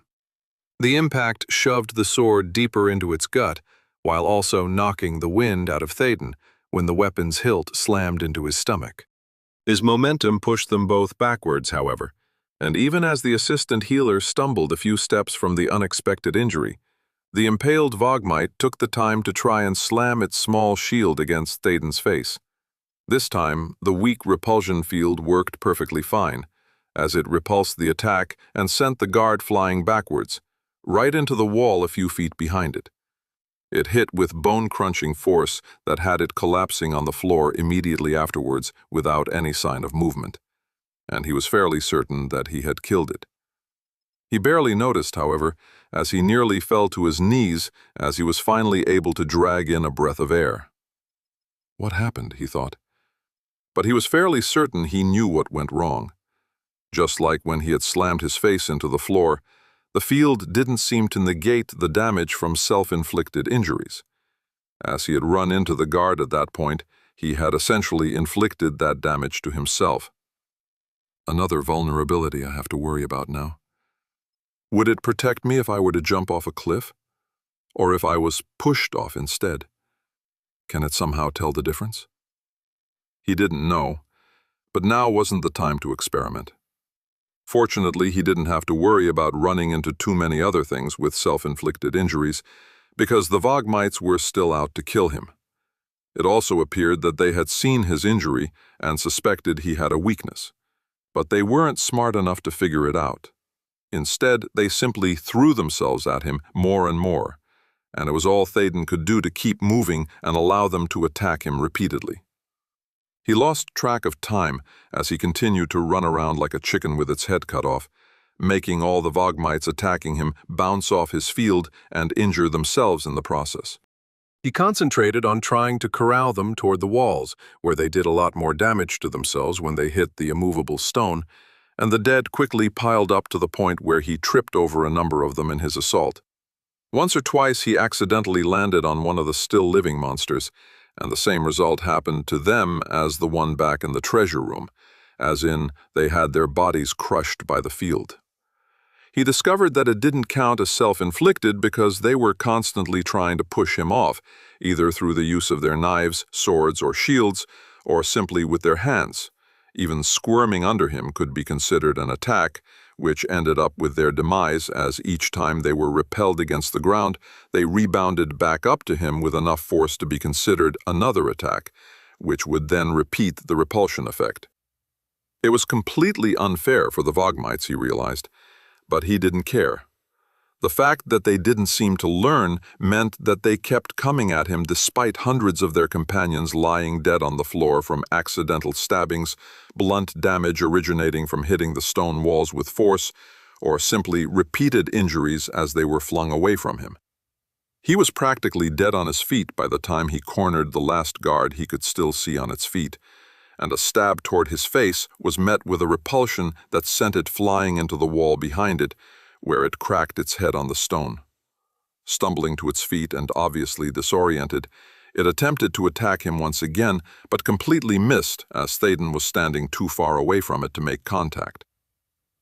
The impact shoved the sword deeper into its gut, while also knocking the wind out of Thaden when the weapon's hilt slammed into his stomach. His momentum pushed them both backwards, however, and even as the assistant healer stumbled a few steps from the unexpected injury, the impaled Vogmite took the time to try and slam its small shield against Thaden's face. This time, the weak repulsion field worked perfectly fine, as it repulsed the attack and sent the guard flying backwards, right into the wall a few feet behind it. It hit with bone-crunching force that had it collapsing on the floor immediately afterwards without any sign of movement, and he was fairly certain that he had killed it. He barely noticed, however, as he nearly fell to his knees as he was finally able to drag in a breath of air. What happened, he thought. But he was fairly certain he knew what went wrong. Just like when he had slammed his face into the floor, the field didn't seem to negate the damage from self-inflicted injuries. As he had run into the guard at that point, he had essentially inflicted that damage to himself. Another vulnerability I have to worry about now. Would it protect me if I were to jump off a cliff? Or if I was pushed off instead? Can it somehow tell the difference? He didn't know, but now wasn't the time to experiment. Fortunately, he didn't have to worry about running into too many other things with self-inflicted injuries, because the Vogmites were still out to kill him. It also appeared that they had seen his injury and suspected he had a weakness, but they weren't smart enough to figure it out. Instead, they simply threw themselves at him more and more, and it was all Thaden could do to keep moving and allow them to attack him repeatedly. He lost track of time as he continued to run around like a chicken with its head cut off, making all the Vogmites attacking him bounce off his field and injure themselves in the process. He concentrated on trying to corral them toward the walls, where they did a lot more damage to themselves when they hit the immovable stone, and the dead quickly piled up to the point where he tripped over a number of them in his assault. Once or twice he accidentally landed on one of the still-living monsters, and the same result happened to them as the one back in the treasure room, as in they had their bodies crushed by the field. He discovered that it didn't count as self-inflicted because they were constantly trying to push him off, either through the use of their knives, swords, or shields, or simply with their hands. Even squirming under him could be considered an attack, which ended up with their demise as each time they were repelled against the ground, they rebounded back up to him with enough force to be considered another attack, which would then repeat the repulsion effect. It was completely unfair for the Vogmites, he realized, but he didn't care. The fact that they didn't seem to learn meant that they kept coming at him despite hundreds of their companions lying dead on the floor from accidental stabbings, blunt damage originating from hitting the stone walls with force, or simply repeated injuries as they were flung away from him. He was practically dead on his feet by the time he cornered the last guard he could still see on its feet, and a stab toward his face was met with a repulsion that sent it flying into the wall behind it, where it cracked its head on the stone. Stumbling to its feet and obviously disoriented, it attempted to attack him once again, but completely missed as Théoden was standing too far away from it to make contact.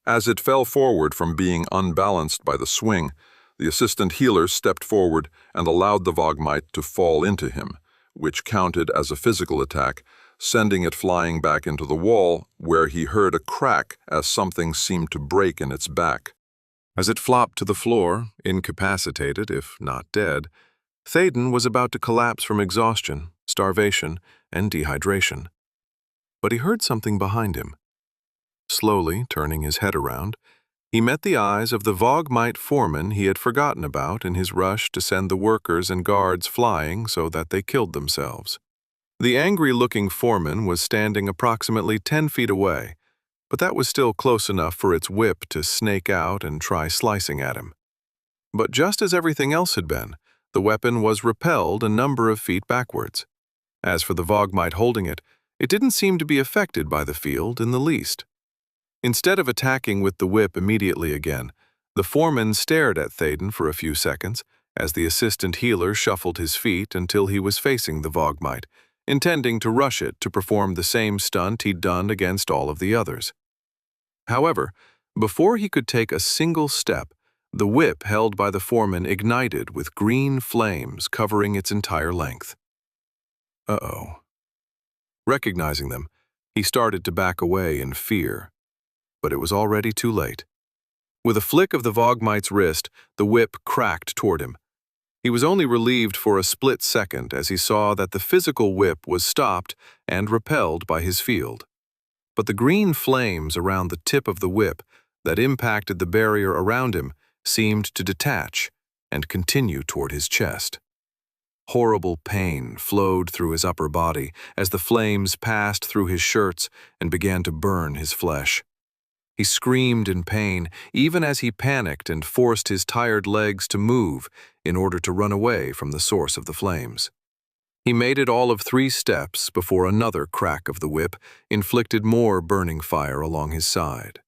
As it fell forward from being unbalanced by the swing, the assistant healer stepped forward and allowed the Vogmite to fall into him, which counted as a physical attack, sending it flying back into the wall, where he heard a crack as something seemed to break in its back. As it flopped to the floor, incapacitated, if not dead, Théoden was about to collapse from exhaustion, starvation, and dehydration. But he heard something behind him. Slowly turning his head around, he met the eyes of the Vogmite foreman he had forgotten about in his rush to send the workers and guards flying so that they killed themselves. The angry-looking foreman was standing approximately 10 feet away, but that was still close enough for its whip to snake out and try slicing at him. But just as everything else had been, the weapon was repelled a number of feet backwards. As for the Vogmite holding it, it didn't seem to be affected by the field in the least. Instead of attacking with the whip immediately again, the foreman stared at Théoden for a few seconds as the assistant healer shuffled his feet until he was facing the Vogmite, intending to rush it to perform the same stunt he'd done against all of the others. However, before he could take a single step, the whip held by the foreman ignited with green flames covering its entire length. Uh-oh. Recognizing them, he started to back away in fear, but it was already too late. With a flick of the Vogmite's wrist, the whip cracked toward him. He was only relieved for a split second as he saw that the physical whip was stopped and repelled by his field. But the green flames around the tip of the whip that impacted the barrier around him seemed to detach and continue toward his chest. Horrible pain flowed through his upper body as the flames passed through his shirts and began to burn his flesh. He screamed in pain, even as he panicked and forced his tired legs to move in order to run away from the source of the flames. He made it all of 3 steps before another crack of the whip inflicted more burning fire along his side.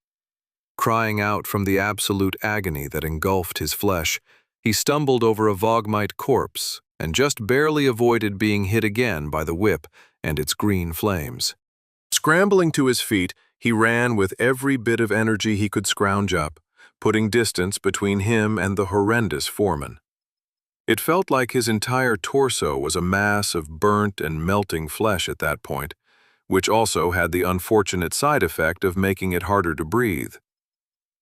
Crying out from the absolute agony that engulfed his flesh, he stumbled over a Vogmite corpse and just barely avoided being hit again by the whip and its green flames. Scrambling to his feet, he ran with every bit of energy he could scrounge up, putting distance between him and the horrendous foreman. It felt like his entire torso was a mass of burnt and melting flesh at that point, which also had the unfortunate side effect of making it harder to breathe.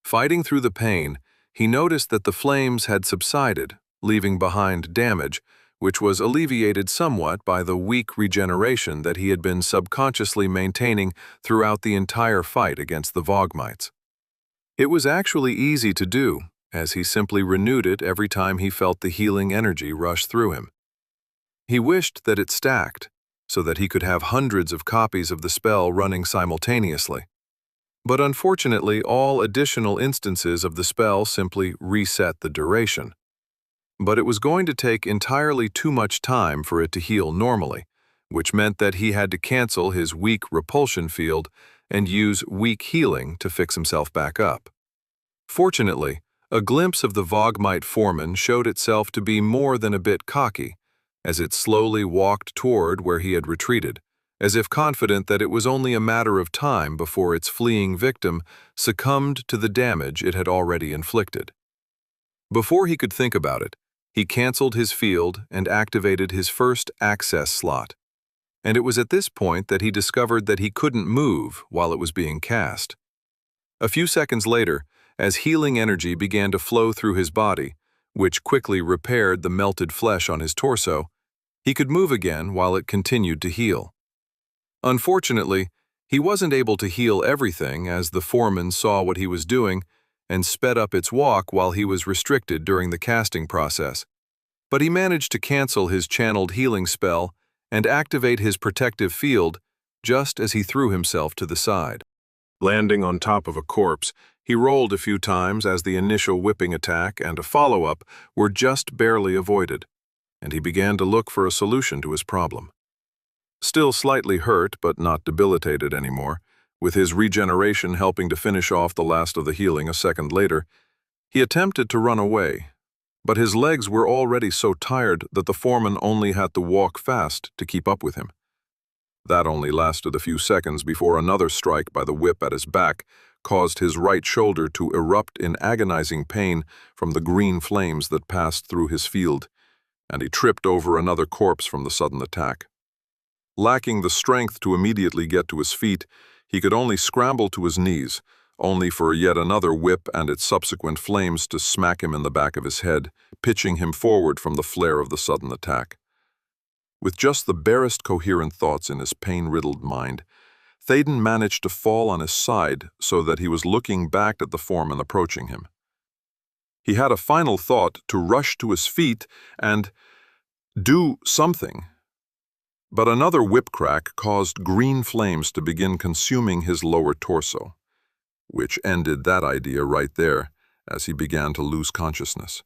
Fighting through the pain, he noticed that the flames had subsided, leaving behind damage, which was alleviated somewhat by the weak regeneration that he had been subconsciously maintaining throughout the entire fight against the Vogmites. It was actually easy to do, as he simply renewed it every time he felt the healing energy rush through him. He wished that it stacked, so that he could have hundreds of copies of the spell running simultaneously. But unfortunately, all additional instances of the spell simply reset the duration. But it was going to take entirely too much time for it to heal normally, which meant that he had to cancel his weak repulsion field and use weak healing to fix himself back up. Fortunately, a glimpse of the Vogmite foreman showed itself to be more than a bit cocky, as it slowly walked toward where he had retreated, as if confident that it was only a matter of time before its fleeing victim succumbed to the damage it had already inflicted. Before he could think about it, he canceled his field and activated his first access slot. And it was at this point that he discovered that he couldn't move while it was being cast. A few seconds later, as healing energy began to flow through his body, which quickly repaired the melted flesh on his torso, he could move again while it continued to heal. Unfortunately, he wasn't able to heal everything as the foreman saw what he was doing and sped up its walk while he was restricted during the casting process. But he managed to cancel his channeled healing spell and activate his protective field just as he threw himself to the side. Landing on top of a corpse, he rolled a few times as the initial whipping attack and a follow-up were just barely avoided, and he began to look for a solution to his problem. Still slightly hurt but not debilitated anymore, with his regeneration helping to finish off the last of the healing a second later, he attempted to run away, but his legs were already so tired that the foreman only had to walk fast to keep up with him. That only lasted a few seconds before another strike by the whip at his back caused his right shoulder to erupt in agonizing pain from the green flames that passed through his field, and he tripped over another corpse from the sudden attack. Lacking the strength to immediately get to his feet, he could only scramble to his knees, only for yet another whip and its subsequent flames to smack him in the back of his head, pitching him forward from the flare of the sudden attack. With just the barest coherent thoughts in his pain-riddled mind, Thaden managed to fall on his side so that he was looking back at the foreman approaching him. He had a final thought to rush to his feet and do something. But another whip crack caused green flames to begin consuming his lower torso, which ended that idea right there as he began to lose consciousness.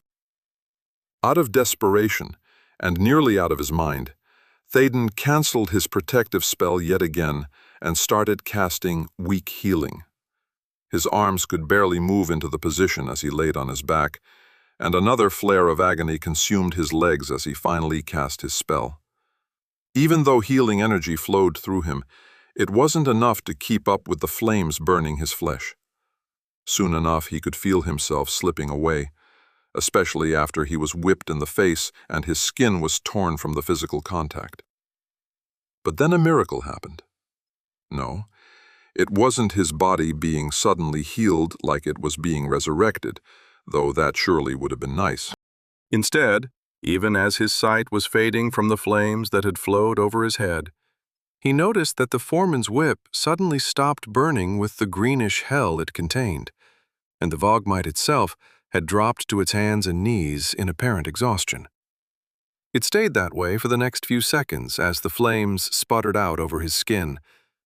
Out of desperation, and nearly out of his mind, Thaden canceled his protective spell yet again and started casting weak healing. His arms could barely move into the position as he laid on his back, and another flare of agony consumed his legs as he finally cast his spell. Even though healing energy flowed through him, it wasn't enough to keep up with the flames burning his flesh. Soon enough, he could feel himself slipping away, especially after he was whipped in the face and his skin was torn from the physical contact. But then a miracle happened. No, it wasn't his body being suddenly healed like it was being resurrected, though that surely would have been nice. Instead, even as his sight was fading from the flames that had flowed over his head, he noticed that the foreman's whip suddenly stopped burning with the greenish hell it contained, and the Vogmite itself had dropped to its hands and knees in apparent exhaustion. It stayed that way for the next few seconds as the flames sputtered out over his skin,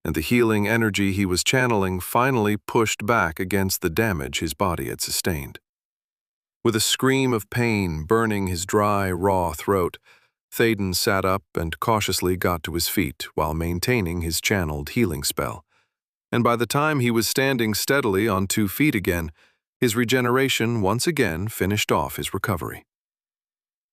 and the healing energy he was channeling finally pushed back against the damage his body had sustained. With a scream of pain burning his dry, raw throat, Thaden sat up and cautiously got to his feet while maintaining his channeled healing spell. And by the time he was standing steadily on 2 feet again, his regeneration once again finished off his recovery.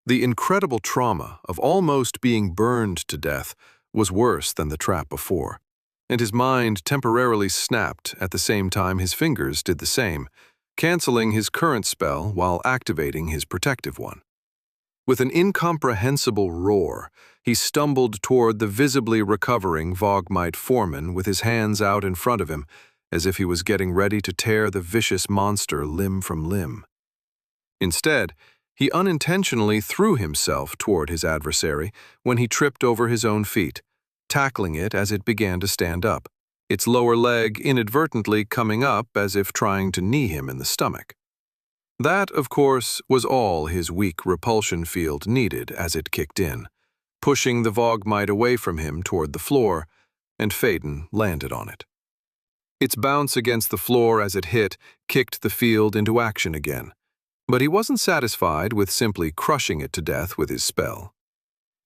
The incredible trauma of almost being burned to death was worse than the trap before, and his mind temporarily snapped at the same time his fingers did the same, canceling his current spell while activating his protective one. With an incomprehensible roar, he stumbled toward the visibly recovering Vogmite foreman with his hands out in front of him, as if he was getting ready to tear the vicious monster limb from limb. Instead, he unintentionally threw himself toward his adversary when he tripped over his own feet, tackling it as it began to stand up, its lower leg inadvertently coming up as if trying to knee him in the stomach. That, of course, was all his weak repulsion field needed as it kicked in, pushing the Vogmite away from him toward the floor, and Thaden landed on it. Its bounce against the floor as it hit kicked the field into action again, but he wasn't satisfied with simply crushing it to death with his spell.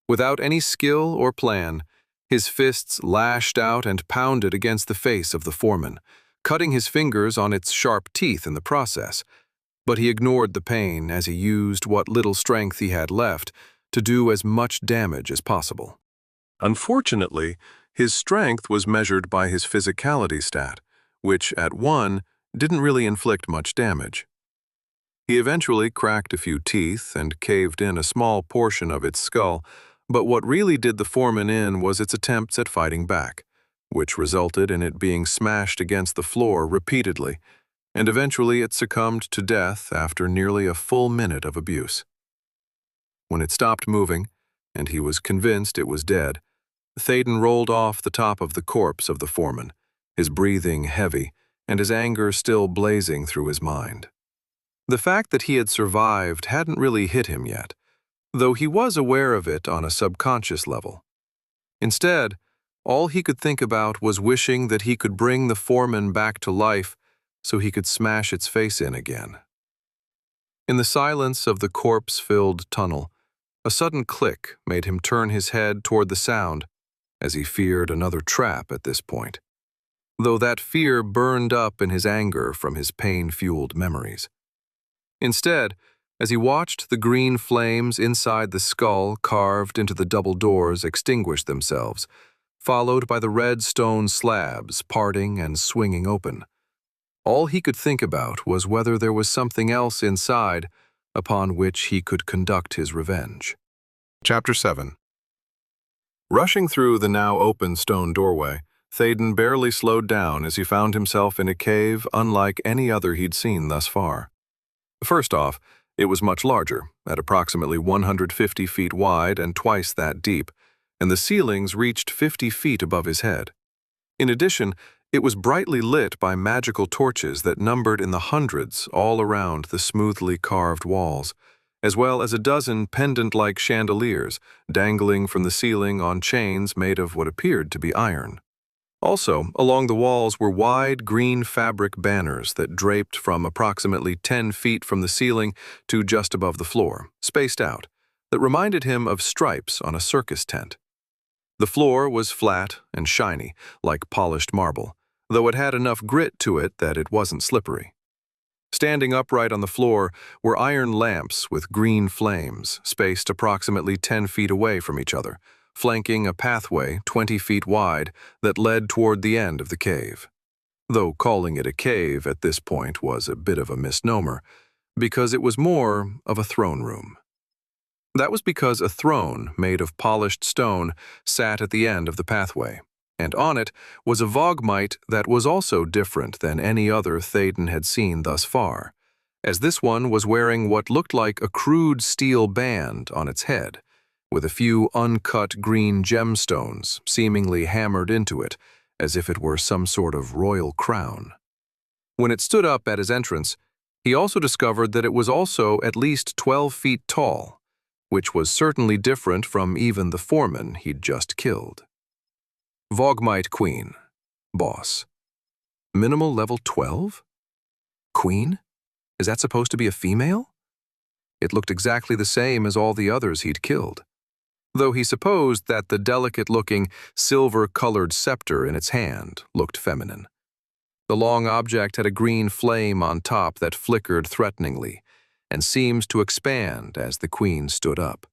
Without any skill or plan, his fists lashed out and pounded against the face of the foreman, cutting his fingers on its sharp teeth in the process, but he ignored the pain as he used what little strength he had left to do as much damage as possible. Unfortunately, his strength was measured by his physicality stat, which, at 1, didn't really inflict much damage. He eventually cracked a few teeth and caved in a small portion of its skull, but what really did the foreman in was its attempts at fighting back, which resulted in it being smashed against the floor repeatedly, and eventually it succumbed to death after nearly a full minute of abuse. When it stopped moving, and he was convinced it was dead, Thaden rolled off the top of the corpse of the foreman, his breathing heavy and his anger still blazing through his mind. The fact that he had survived hadn't really hit him yet, though he was aware of it on a subconscious level. Instead, all he could think about was wishing that he could bring the foreman back to life so he could smash its face in again. In the silence of the corpse-filled tunnel, a sudden click made him turn his head toward the sound, as he feared another trap at this point, though that fear burned up in his anger from his pain-fueled memories. Instead, as he watched the green flames inside the skull carved into the double doors extinguish themselves, followed by the red stone slabs parting and swinging open, all he could think about was whether there was something else inside upon which he could conduct his revenge. Chapter 7. Rushing through the now open stone doorway, Thaden barely slowed down as he found himself in a cave unlike any other he'd seen thus far. First off, it was much larger, at approximately 150 feet wide and twice that deep, and the ceilings reached 50 feet above his head. In addition, it was brightly lit by magical torches that numbered in the hundreds all around the smoothly carved walls, as well as a dozen pendant-like chandeliers dangling from the ceiling on chains made of what appeared to be iron. Also, along the walls were wide green fabric banners that draped from approximately 10 feet from the ceiling to just above the floor, spaced out, that reminded him of stripes on a circus tent. The floor was flat and shiny, like polished marble, though it had enough grit to it that it wasn't slippery. Standing upright on the floor were iron lamps with green flames, spaced approximately 10 feet away from each other, flanking a pathway 20 feet wide that led toward the end of the cave. Though calling it a cave at this point was a bit of a misnomer, because it was more of a throne room. That was because a throne made of polished stone sat at the end of the pathway, and on it was a Vogmite that was also different than any other Thaden had seen thus far, as this one was wearing what looked like a crude steel band on its head, with a few uncut green gemstones seemingly hammered into it, as if it were some sort of royal crown. When it stood up at his entrance, he also discovered that it was also at least 12 feet tall, which was certainly different from even the foreman he'd just killed. Vogmite Queen. Boss. Minimal level 12? Queen? Is that supposed to be a female? It looked exactly the same as all the others he'd killed, though he supposed that the delicate-looking, silver-colored scepter in its hand looked feminine. The long object had a green flame on top that flickered threateningly, and seemed to expand as the queen stood up.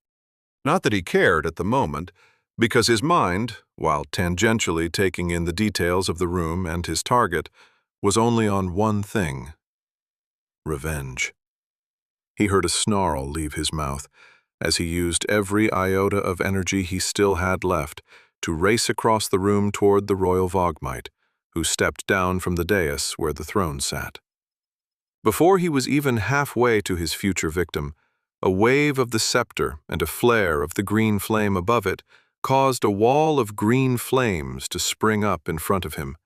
Not that he cared at the moment, because his mind, while tangentially taking in the details of the room and his target, was only on one thing: revenge. He heard a snarl leave his mouth as he used every iota of energy he still had left to race across the room toward the royal Vogmite, who stepped down from the dais where the throne sat. Before he was even halfway to his future victim, a wave of the scepter and a flare of the green flame above it caused a wall of green flames to spring up in front of him,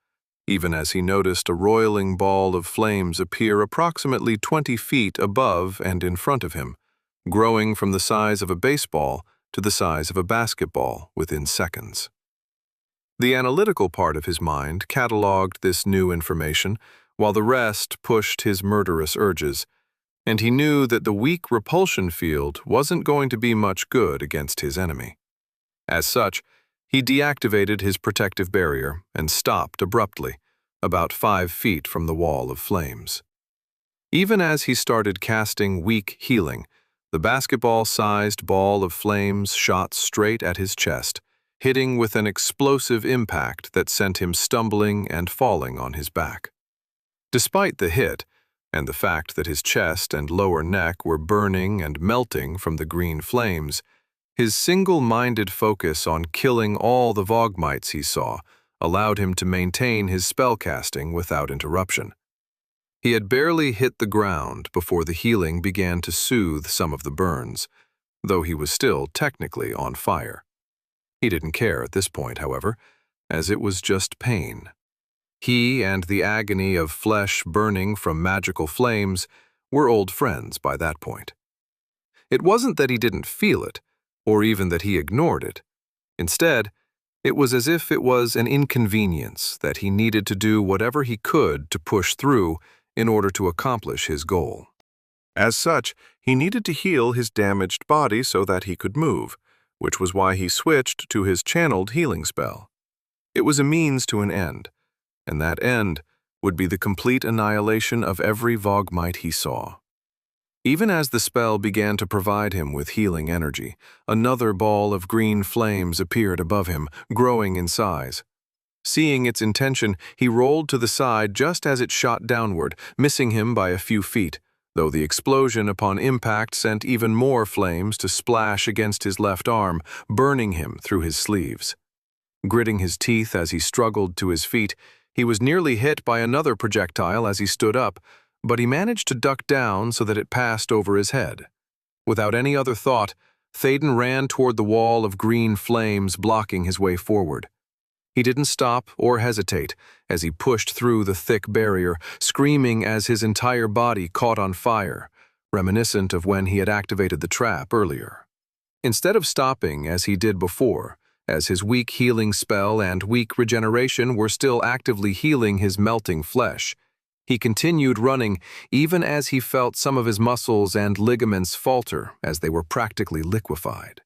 even as he noticed a roiling ball of flames appear approximately 20 feet above and in front of him, growing from the size of a baseball to the size of a basketball within seconds. The analytical part of his mind cataloged this new information, while the rest pushed his murderous urges, and he knew that the weak repulsion field wasn't going to be much good against his enemy. As such, he deactivated his protective barrier and stopped abruptly, about 5 feet from the wall of flames. Even as he started casting weak healing, the basketball-sized ball of flames shot straight at his chest, hitting with an explosive impact that sent him stumbling and falling on his back. Despite the hit, and the fact that his chest and lower neck were burning and melting from the green flames, his single-minded focus on killing all the Vogmites he saw allowed him to maintain his spellcasting without interruption. He had barely hit the ground before the healing began to soothe some of the burns, though he was still technically on fire. He didn't care at this point, however, as it was just pain. He and the agony of flesh burning from magical flames were old friends by that point. It wasn't that he didn't feel it, or even that he ignored it. Instead, it was as if it was an inconvenience that he needed to do whatever he could to push through in order to accomplish his goal. As such, he needed to heal his damaged body so that he could move, which was why he switched to his channeled healing spell. It was a means to an end, and that end would be the complete annihilation of every Vogmite he saw. Even as the spell began to provide him with healing energy, another ball of green flames appeared above him, growing in size. Seeing its intention, he rolled to the side just as it shot downward, missing him by a few feet, though the explosion upon impact sent even more flames to splash against his left arm, burning him through his sleeves. Gritting his teeth as he struggled to his feet, he was nearly hit by another projectile as he stood up, but he managed to duck down so that it passed over his head. Without any other thought, Théoden ran toward the wall of green flames blocking his way forward. He didn't stop or hesitate as he pushed through the thick barrier, screaming as his entire body caught on fire, reminiscent of when he had activated the trap earlier. Instead of stopping as he did before, as his weak healing spell and weak regeneration were still actively healing his melting flesh, he continued running even as he felt some of his muscles and ligaments falter as they were practically liquefied.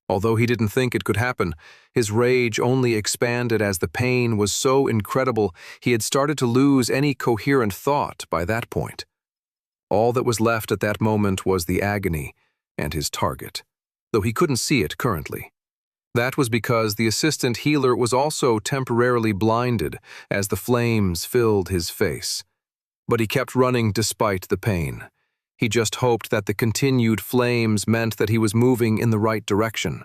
Although he didn't think it could happen, his rage only expanded as the pain was so incredible he had started to lose any coherent thought by that point. All that was left at that moment was the agony and his target, though he couldn't see it currently. That was because the assistant healer was also temporarily blinded as the flames filled his face. But he kept running despite the pain. He just hoped that the continued flames meant that he was moving in the right direction.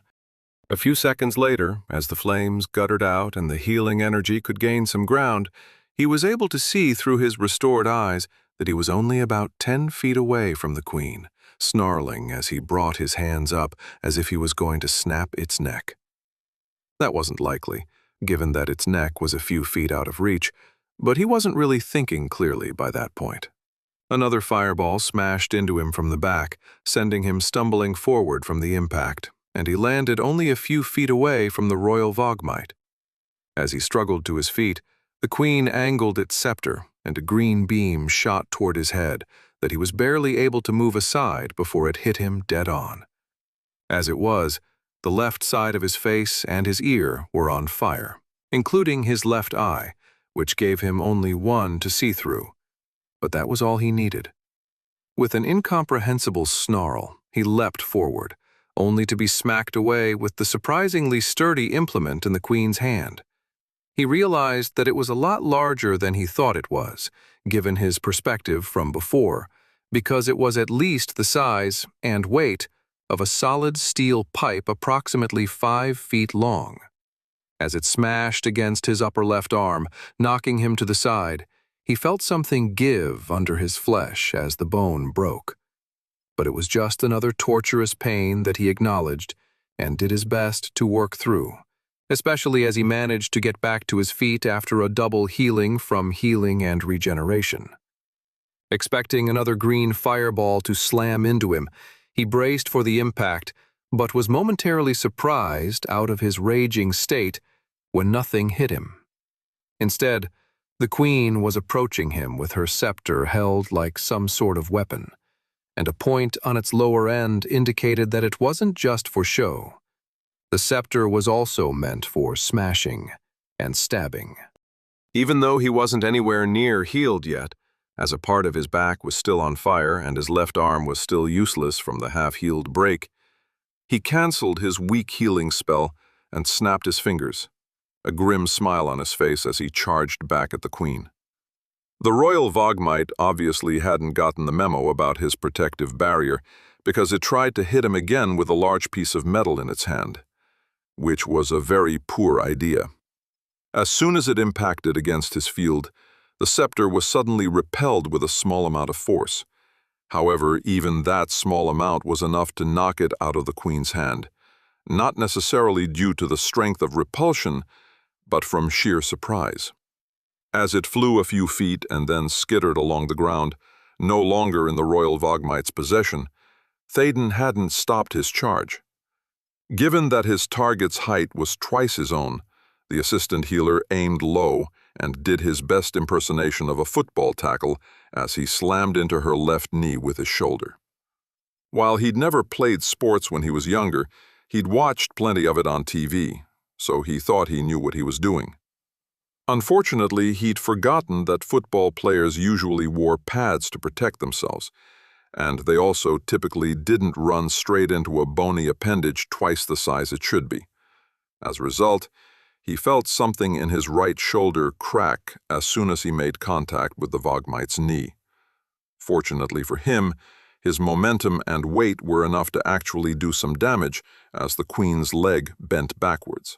A few seconds later, as the flames guttered out and the healing energy could gain some ground, he was able to see through his restored eyes that he was only about 10 feet away from the queen, snarling as he brought his hands up as if he was going to snap its neck. That wasn't likely, given that its neck was a few feet out of reach, but he wasn't really thinking clearly by that point. Another fireball smashed into him from the back, sending him stumbling forward from the impact, and he landed only a few feet away from the royal Vogmite. As he struggled to his feet, the queen angled its scepter, and a green beam shot toward his head that he was barely able to move aside before it hit him dead on. As it was, the left side of his face and his ear were on fire, including his left eye, which gave him only one to see through. But that was all he needed. With an incomprehensible snarl, he leapt forward, only to be smacked away with the surprisingly sturdy implement in the queen's hand. He realized that it was a lot larger than he thought it was, given his perspective from before, because it was at least the size and weight of a solid steel pipe approximately 5 feet long. As it smashed against his upper left arm, knocking him to the side, he felt something give under his flesh as the bone broke. But it was just another torturous pain that he acknowledged and did his best to work through, especially as he managed to get back to his feet after a double healing from healing and regeneration. Expecting another green fireball to slam into him, he braced for the impact, but was momentarily surprised out of his raging state when nothing hit him. Instead, the queen was approaching him with her scepter held like some sort of weapon, and a point on its lower end indicated that it wasn't just for show. The scepter was also meant for smashing and stabbing. Even though he wasn't anywhere near healed yet, as a part of his back was still on fire and his left arm was still useless from the half-healed break, he canceled his weak healing spell and snapped his fingers, a grim smile on his face as he charged back at the queen. The royal Vogmite obviously hadn't gotten the memo about his protective barrier because it tried to hit him again with a large piece of metal in its hand, which was a very poor idea. As soon as it impacted against his field, The scepter was suddenly repelled with a small amount of force. However, even that small amount was enough to knock it out of the queen's hand, not necessarily due to the strength of repulsion, but from sheer surprise. As it flew a few feet and then skittered along the ground, no longer in the royal Vogmite's possession, Théoden hadn't stopped his charge. Given that his target's height was twice his own, the assistant healer aimed low and did his best impersonation of a football tackle as he slammed into her left knee with his shoulder. While he'd never played sports when he was younger, he'd watched plenty of it on TV, so he thought he knew what he was doing. Unfortunately, he'd forgotten that football players usually wore pads to protect themselves, and they also typically didn't run straight into a bony appendage twice the size it should be. As a result, he felt something in his right shoulder crack as soon as he made contact with the Vogmite's knee. Fortunately for him, his momentum and weight were enough to actually do some damage as the queen's leg bent backwards.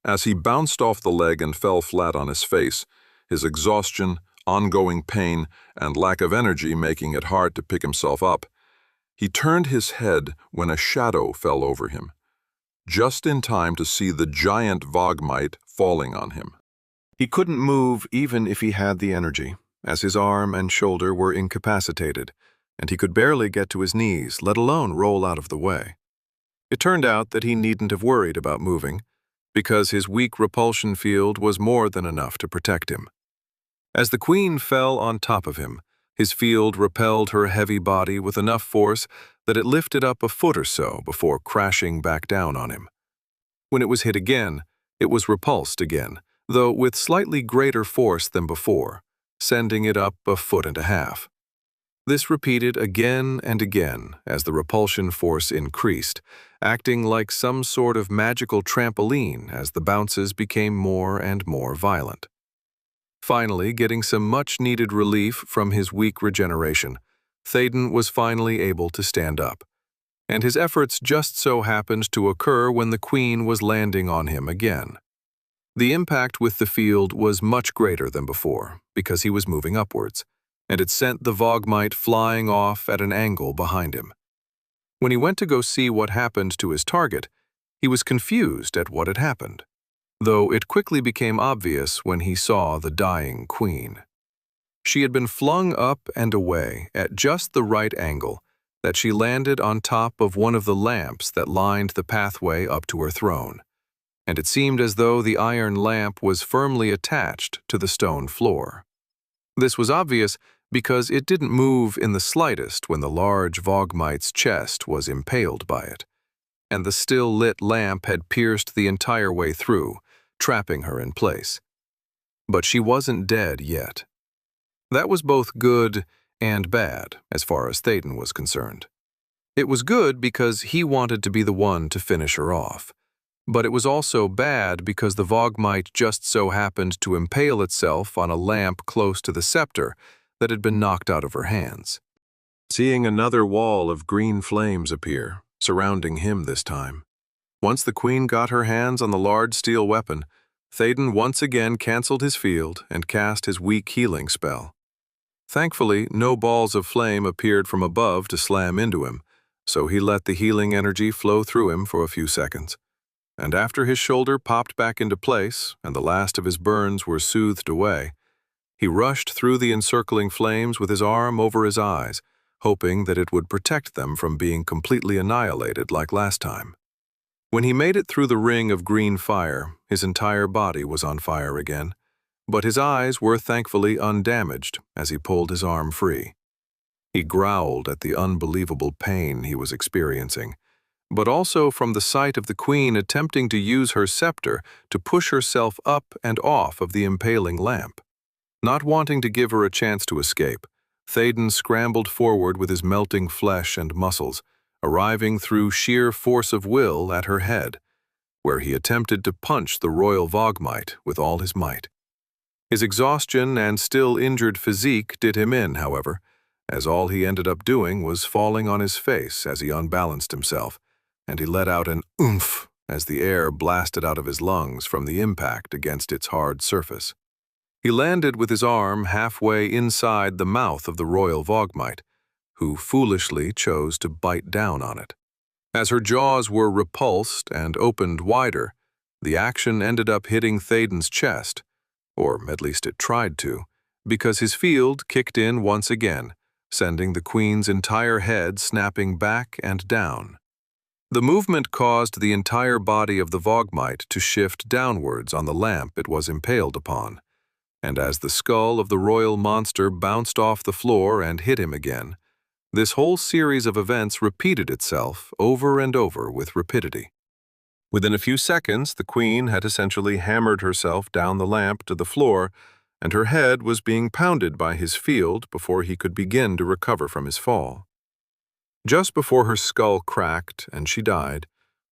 As he bounced off the leg and fell flat on his face, his exhaustion, ongoing pain, and lack of energy making it hard to pick himself up, he turned his head when a shadow fell over him, just in time to see the giant Vogmite falling on him. He couldn't move even if he had the energy, as his arm and shoulder were incapacitated, and he could barely get to his knees, let alone roll out of the way. It turned out that he needn't have worried about moving, because his weak repulsion field was more than enough to protect him. As the queen fell on top of him, his field repelled her heavy body with enough force that it lifted up a foot or so before crashing back down on him. When it was hit again, it was repulsed again, though with slightly greater force than before, sending it up a foot and a half. This repeated again and again as the repulsion force increased, acting like some sort of magical trampoline as the bounces became more and more violent. Finally, getting some much-needed relief from his weak regeneration, Théoden was finally able to stand up, and his efforts just so happened to occur when the queen was landing on him again. The impact with the field was much greater than before, because he was moving upwards, and it sent the Vogmite flying off at an angle behind him. When he went to go see what happened to his target, he was confused at what had happened, though it quickly became obvious when he saw the dying queen. She had been flung up and away at just the right angle that she landed on top of one of the lamps that lined the pathway up to her throne, and it seemed as though the iron lamp was firmly attached to the stone floor. This was obvious because it didn't move in the slightest when the large Vogmite's chest was impaled by it, and the still-lit lamp had pierced the entire way through, trapping her in place. But she wasn't dead yet. That was both good and bad, as far as Théoden was concerned. It was good because he wanted to be the one to finish her off, but it was also bad because the Vogmite just so happened to impale itself on a lamp close to the scepter that had been knocked out of her hands. Seeing another wall of green flames appear, surrounding him this time. Once the queen got her hands on the large steel weapon, Théoden once again canceled his field and cast his weak healing spell. Thankfully, no balls of flame appeared from above to slam into him, so he let the healing energy flow through him for a few seconds. And after his shoulder popped back into place and the last of his burns were soothed away, he rushed through the encircling flames with his arm over his eyes, hoping that it would protect them from being completely annihilated like last time. When he made it through the ring of green fire, his entire body was on fire again, but his eyes were thankfully undamaged as he pulled his arm free. He growled at the unbelievable pain he was experiencing, but also from the sight of the queen attempting to use her scepter to push herself up and off of the impaling lamp. Not wanting to give her a chance to escape, Théoden scrambled forward with his melting flesh and muscles, arriving through sheer force of will at her head, where he attempted to punch the royal Vogmite with all his might. His exhaustion and still injured physique did him in, however, as all he ended up doing was falling on his face as he unbalanced himself, and he let out an oomph as the air blasted out of his lungs from the impact against its hard surface. He landed with his arm halfway inside the mouth of the royal Vogmite, who foolishly chose to bite down on it. As her jaws were repulsed and opened wider, the action ended up hitting Théoden's chest, or at least it tried to, because his field kicked in once again, sending the queen's entire head snapping back and down. The movement caused the entire body of the Vogmite to shift downwards on the lamp it was impaled upon, and as the skull of the royal monster bounced off the floor and hit him again, this whole series of events repeated itself over and over with rapidity. Within a few seconds, the queen had essentially hammered herself down the lamp to the floor, and her head was being pounded by his field before he could begin to recover from his fall. Just before her skull cracked and she died,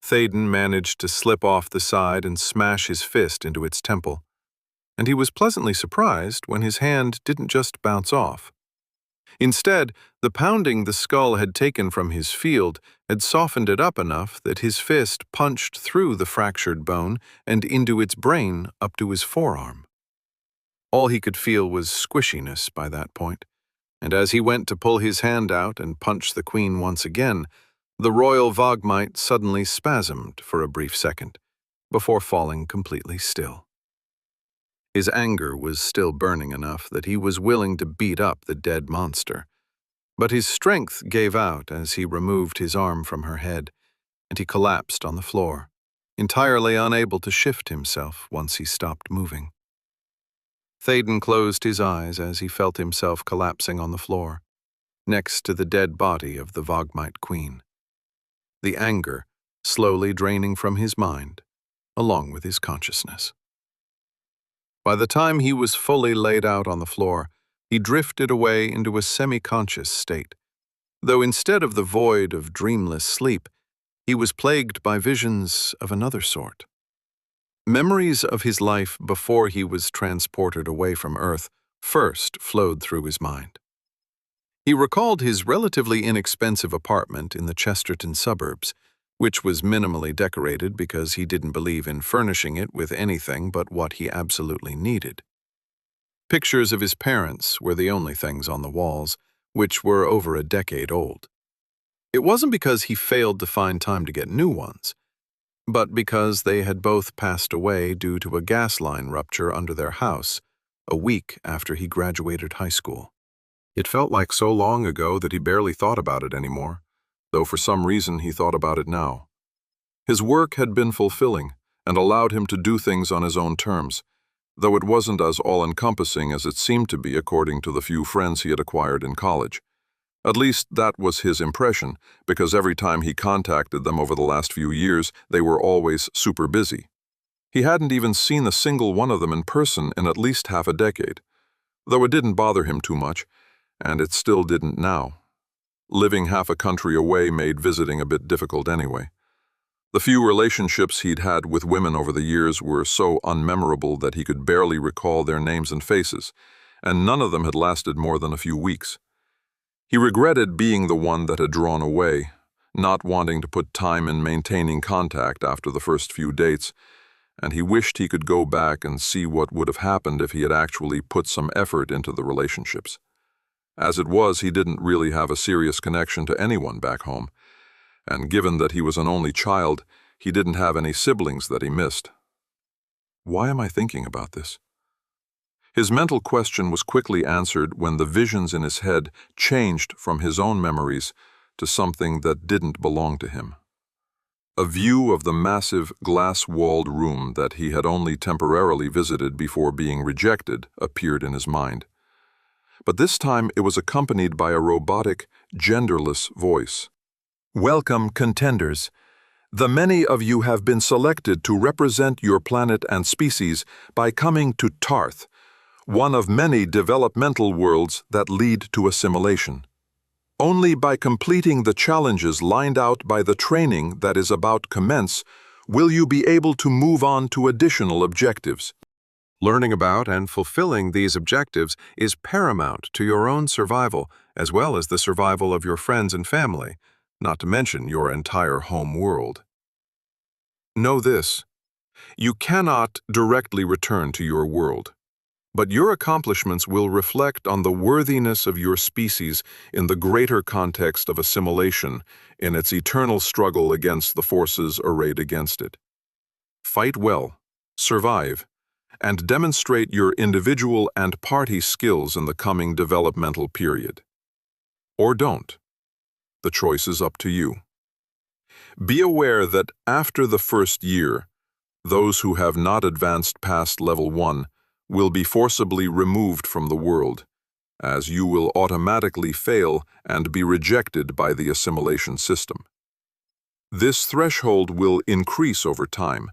Théoden managed to slip off the side and smash his fist into its temple, and he was pleasantly surprised when his hand didn't just bounce off. Instead, the pounding the skull had taken from his field had softened it up enough that his fist punched through the fractured bone and into its brain up to his forearm. All he could feel was squishiness by that point, and as he went to pull his hand out and punch the queen once again, the royal Vogmite suddenly spasmed for a brief second, before falling completely still. His anger was still burning enough that he was willing to beat up the dead monster, but his strength gave out as he removed his arm from her head, and he collapsed on the floor, entirely unable to shift himself once he stopped moving. Théoden closed his eyes as he felt himself collapsing on the floor, next to the dead body of the Vogmite queen, the anger slowly draining from his mind, along with his consciousness. By the time he was fully laid out on the floor, he drifted away into a semi-conscious state, though instead of the void of dreamless sleep, he was plagued by visions of another sort. Memories of his life before he was transported away from Earth first flowed through his mind. He recalled his relatively inexpensive apartment in the Chesterton suburbs, which was minimally decorated because he didn't believe in furnishing it with anything but what he absolutely needed. Pictures of his parents were the only things on the walls, which were over a decade old. It wasn't because he failed to find time to get new ones, but because they had both passed away due to a gas line rupture under their house a week after he graduated high school. It felt like so long ago that he barely thought about it anymore, though for some reason he thought about it now. His work had been fulfilling and allowed him to do things on his own terms, though it wasn't as all-encompassing as it seemed to be according to the few friends he had acquired in college. At least that was his impression, because every time he contacted them over the last few years, they were always super busy. He hadn't even seen a single one of them in person in at least half a decade, though it didn't bother him too much, and it still didn't now. Living half a country away made visiting a bit difficult anyway. The few relationships he'd had with women over the years were so unmemorable that he could barely recall their names and faces, and none of them had lasted more than a few weeks. He regretted being the one that had drawn away, not wanting to put time in maintaining contact after the first few dates, and he wished he could go back and see what would have happened if he had actually put some effort into the relationships. As it was, he didn't really have a serious connection to anyone back home, and given that he was an only child, he didn't have any siblings that he missed. Why am I thinking about this? His mental question was quickly answered when the visions in his head changed from his own memories to something that didn't belong to him. A view of the massive glass-walled room that he had only temporarily visited before being rejected appeared in his mind. But this time it was accompanied by a robotic, genderless voice. "Welcome, contenders. The many of you have been selected to represent your planet and species by coming to Tarth, one of many developmental worlds that lead to assimilation. Only by completing the challenges lined out by the training that is about to commence will you be able to move on to additional objectives. Learning about and fulfilling these objectives is paramount to your own survival, as well as the survival of your friends and family, not to mention your entire home world. Know this: you cannot directly return to your world. But your accomplishments will reflect on the worthiness of your species in the greater context of assimilation in its eternal struggle against the forces arrayed against it. Fight well, survive, and demonstrate your individual and party skills in the coming developmental period. Or don't. The choice is up to you. Be aware that after the first year, those who have not advanced past level 1 will be forcibly removed from the world, as you will automatically fail and be rejected by the assimilation system. This threshold will increase over time,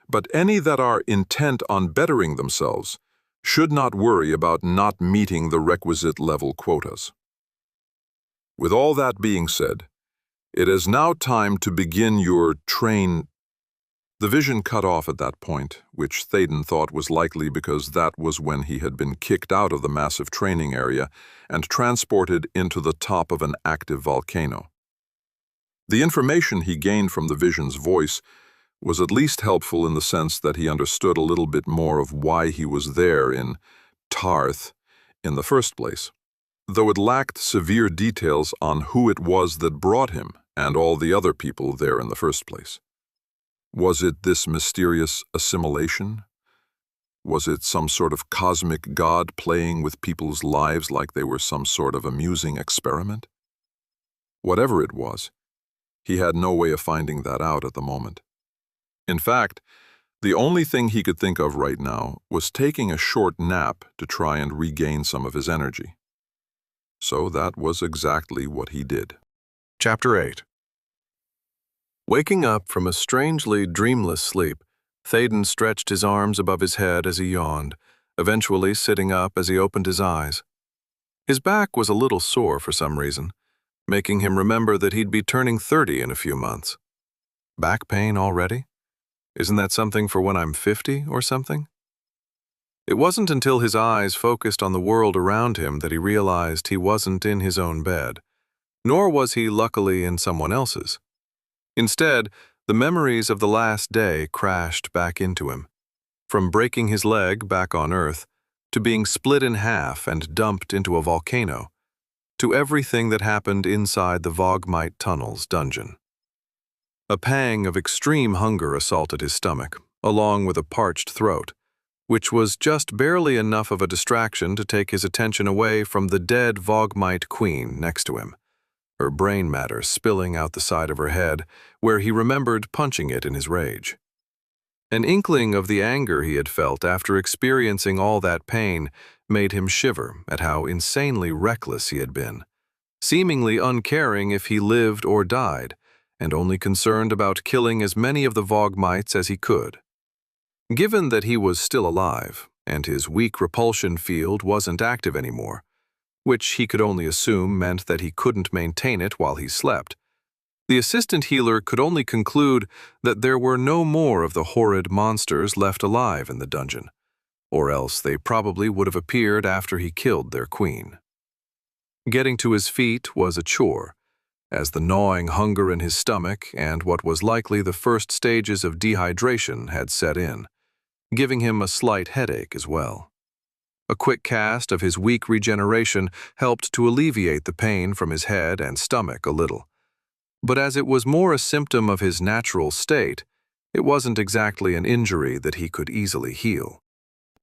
but any that are intent on bettering themselves should not worry about not meeting the requisite level quotas. With all that being said, it is now time to begin your train. The vision cut off at that point, which Thaden thought was likely because that was when he had been kicked out of the massive training area and transported into the top of an active volcano. The information he gained from the vision's voice was at least helpful in the sense that he understood a little bit more of why he was there in Tarth in the first place, though it lacked severe details on who it was that brought him and all the other people there in the first place. Was it this mysterious assimilation? Was it some sort of cosmic god playing with people's lives like they were some sort of amusing experiment? Whatever it was, he had no way of finding that out at the moment. In fact, the only thing he could think of right now was taking a short nap to try and regain some of his energy. So that was exactly what he did. Chapter 8. Waking up from a strangely dreamless sleep, Thaden stretched his arms above his head as he yawned, eventually sitting up as he opened his eyes. His back was a little sore for some reason, making him remember that he'd be turning 30 in a few months. Back pain already? Isn't that something for when I'm 50 or something? It wasn't until his eyes focused on the world around him that he realized he wasn't in his own bed, nor was he luckily in someone else's. Instead, the memories of the last day crashed back into him, from breaking his leg back on Earth, to being split in half and dumped into a volcano, to everything that happened inside the Vogmite Tunnel's dungeon. A pang of extreme hunger assaulted his stomach, along with a parched throat, which was just barely enough of a distraction to take his attention away from the dead Vogmite queen next to him, her brain matter spilling out the side of her head, where he remembered punching it in his rage. An inkling of the anger he had felt after experiencing all that pain made him shiver at how insanely reckless he had been, seemingly uncaring if he lived or died, and only concerned about killing as many of the Vogmites as he could. Given that he was still alive, and his weak repulsion field wasn't active anymore, which he could only assume meant that he couldn't maintain it while he slept, the assistant healer could only conclude that there were no more of the horrid monsters left alive in the dungeon, or else they probably would have appeared after he killed their queen. Getting to his feet was a chore, as the gnawing hunger in his stomach and what was likely the first stages of dehydration had set in, giving him a slight headache as well. A quick cast of his weak regeneration helped to alleviate the pain from his head and stomach a little. But as it was more a symptom of his natural state, it wasn't exactly an injury that he could easily heal.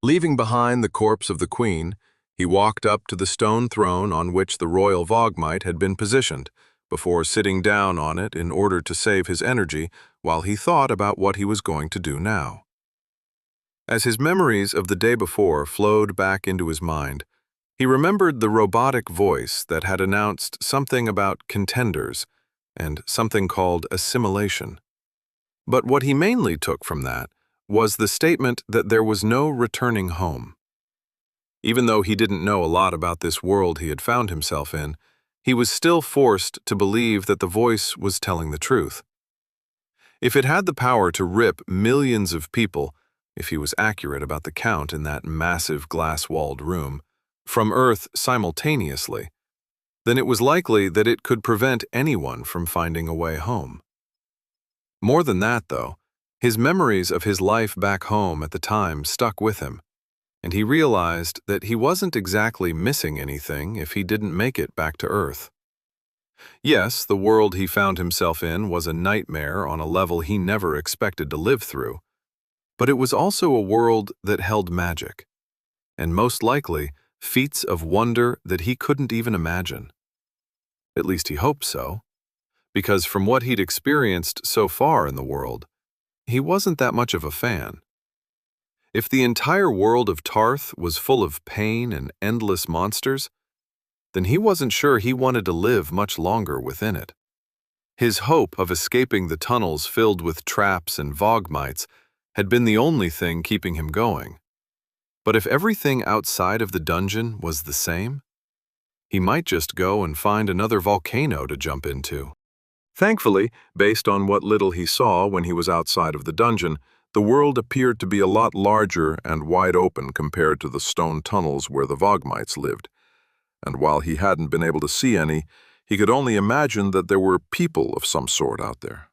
Leaving behind the corpse of the queen, he walked up to the stone throne on which the royal Vogmite had been positioned, before sitting down on it in order to save his energy while he thought about what he was going to do now. As his memories of the day before flowed back into his mind, he remembered the robotic voice that had announced something about contenders and something called assimilation. But what he mainly took from that was the statement that there was no returning home. Even though he didn't know a lot about this world he had found himself in, he was still forced to believe that the voice was telling the truth. If it had the power to rip millions of people, if he was accurate about the count in that massive glass-walled room, from Earth simultaneously, then it was likely that it could prevent anyone from finding a way home. More than that, though, his memories of his life back home at the time stuck with him, and he realized that he wasn't exactly missing anything if he didn't make it back to Earth. Yes, the world he found himself in was a nightmare on a level he never expected to live through, but it was also a world that held magic, and most likely, feats of wonder that he couldn't even imagine. At least he hoped so, because from what he'd experienced so far in the world, he wasn't that much of a fan. If the entire world of Tarth was full of pain and endless monsters, then he wasn't sure he wanted to live much longer within it. His hope of escaping the tunnels filled with traps and Vogmites had been the only thing keeping him going. But if everything outside of the dungeon was the same, he might just go and find another volcano to jump into. Thankfully, based on what little he saw when he was outside of the dungeon, the world appeared to be a lot larger and wide open compared to the stone tunnels where the Vogmites lived. And while he hadn't been able to see any, he could only imagine that there were people of some sort out there.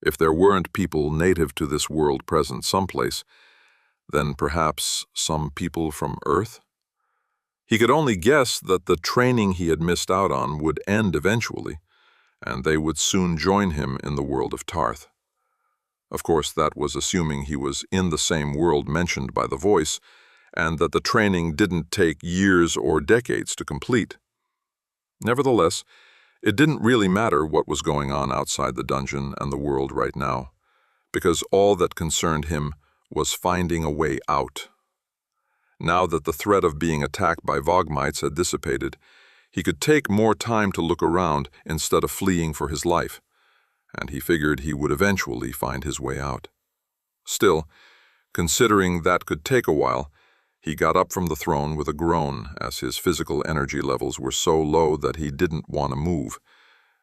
If there weren't people native to this world present someplace, then perhaps some people from Earth? He could only guess that the training he had missed out on would end eventually, and they would soon join him in the world of Tarth. Of course, that was assuming he was in the same world mentioned by the voice, and that the training didn't take years or decades to complete. Nevertheless, it didn't really matter what was going on outside the dungeon and the world right now, because all that concerned him was finding a way out. Now that the threat of being attacked by Vogmites had dissipated, he could take more time to look around instead of fleeing for his life, and he figured he would eventually find his way out. Still, considering that could take a while, he got up from the throne with a groan as his physical energy levels were so low that he didn't want to move,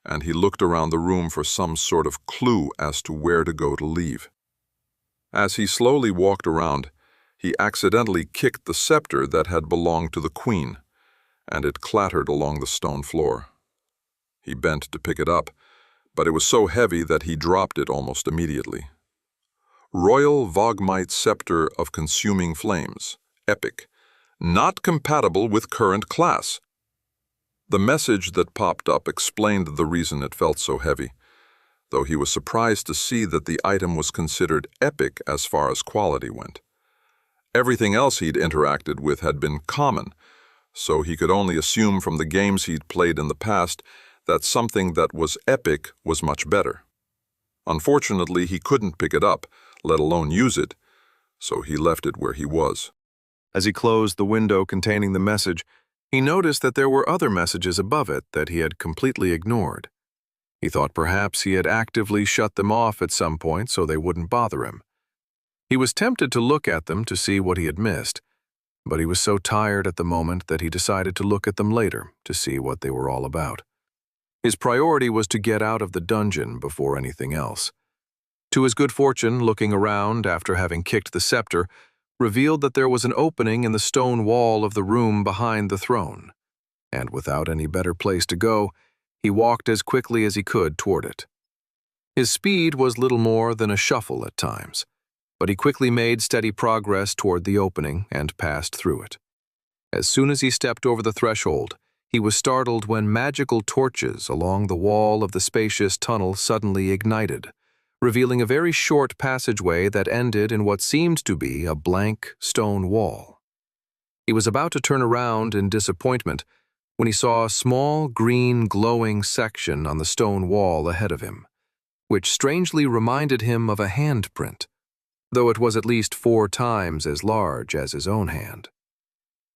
and he looked around the room for some sort of clue as to where to go to leave. As he slowly walked around, he accidentally kicked the scepter that had belonged to the queen, and it clattered along the stone floor. He bent to pick it up, but it was so heavy that he dropped it almost immediately. Royal Vogmite Scepter of Consuming Flames, Epic, not compatible with current class. The message that popped up explained the reason it felt so heavy, though he was surprised to see that the item was considered epic as far as quality went. Everything else he'd interacted with had been common, so he could only assume from the games he'd played in the past that something that was epic was much better. Unfortunately, he couldn't pick it up, let alone use it, so he left it where he was. As he closed the window containing the message, he noticed that there were other messages above it that he had completely ignored. He thought perhaps he had actively shut them off at some point so they wouldn't bother him. He was tempted to look at them to see what he had missed, but he was so tired at the moment that he decided to look at them later to see what they were all about. His priority was to get out of the dungeon before anything else. To his good fortune, looking around after having kicked the scepter revealed that there was an opening in the stone wall of the room behind the throne, and without any better place to go, he walked as quickly as he could toward it. His speed was little more than a shuffle at times, but he quickly made steady progress toward the opening and passed through it. As soon as he stepped over the threshold, he was startled when magical torches along the wall of the spacious tunnel suddenly ignited, revealing a very short passageway that ended in what seemed to be a blank stone wall. He was about to turn around in disappointment when he saw a small, green, glowing section on the stone wall ahead of him, which strangely reminded him of a handprint, though it was at least 4 times as large as his own hand.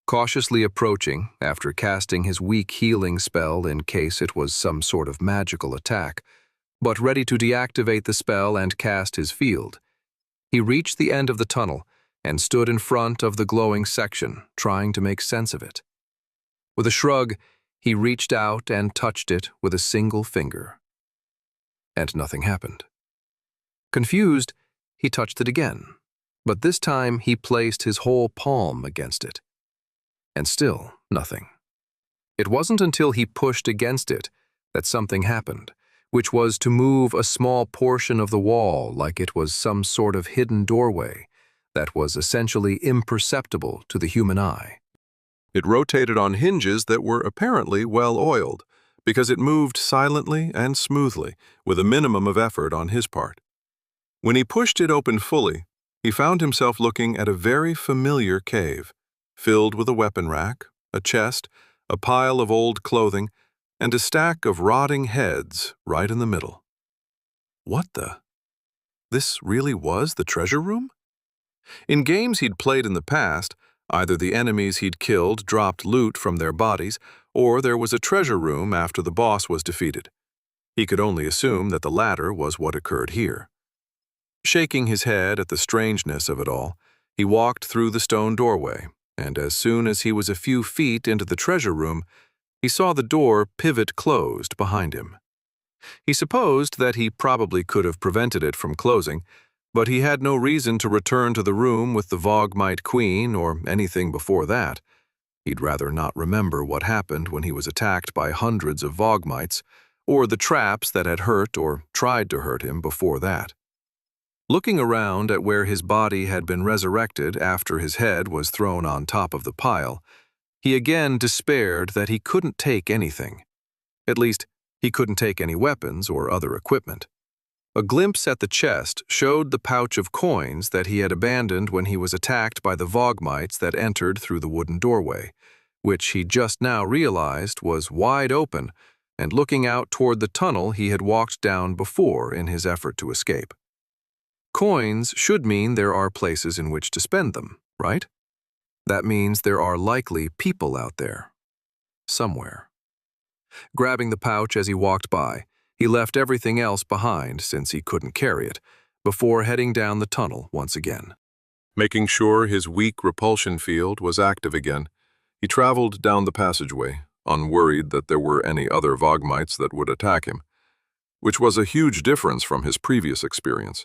Cautiously approaching, after casting his weak healing spell in case it was some sort of magical attack, but ready to deactivate the spell and cast his field, he reached the end of the tunnel and stood in front of the glowing section, trying to make sense of it. With a shrug, he reached out and touched it with a single finger. And nothing happened. Confused, he touched it again, but this time he placed his whole palm against it. And still nothing. It wasn't until he pushed against it that something happened, which was to move a small portion of the wall like it was some sort of hidden doorway, that was essentially imperceptible to the human eye. It rotated on hinges that were apparently well-oiled, because it moved silently and smoothly, with a minimum of effort on his part. When he pushed it open fully, he found himself looking at a very familiar cave, filled with a weapon rack, a chest, a pile of old clothing, and a stack of rotting heads right in the middle. What the? This really was the treasure room? In games he'd played in the past, either the enemies he'd killed dropped loot from their bodies, or there was a treasure room after the boss was defeated. He could only assume that the latter was what occurred here. Shaking his head at the strangeness of it all, he walked through the stone doorway, and as soon as he was a few feet into the treasure room, he saw the door pivot closed behind him. He supposed that he probably could have prevented it from closing, but he had no reason to return to the room with the Vogmite Queen or anything before that. He'd rather not remember what happened when he was attacked by hundreds of Vogmites, or the traps that had hurt or tried to hurt him before that. Looking around at where his body had been resurrected after his head was thrown on top of the pile, he again despaired that he couldn't take anything. At least, he couldn't take any weapons or other equipment. A glimpse at the chest showed the pouch of coins that he had abandoned when he was attacked by the Vogmites that entered through the wooden doorway, which he just now realized was wide open and looking out toward the tunnel he had walked down before in his effort to escape. Coins should mean there are places in which to spend them, right? That means there are likely people out there. Somewhere. Grabbing the pouch as he walked by, he left everything else behind since he couldn't carry it, before heading down the tunnel once again. Making sure his weak repulsion field was active again, he traveled down the passageway, unworried that there were any other Vogmites that would attack him, which was a huge difference from his previous experience.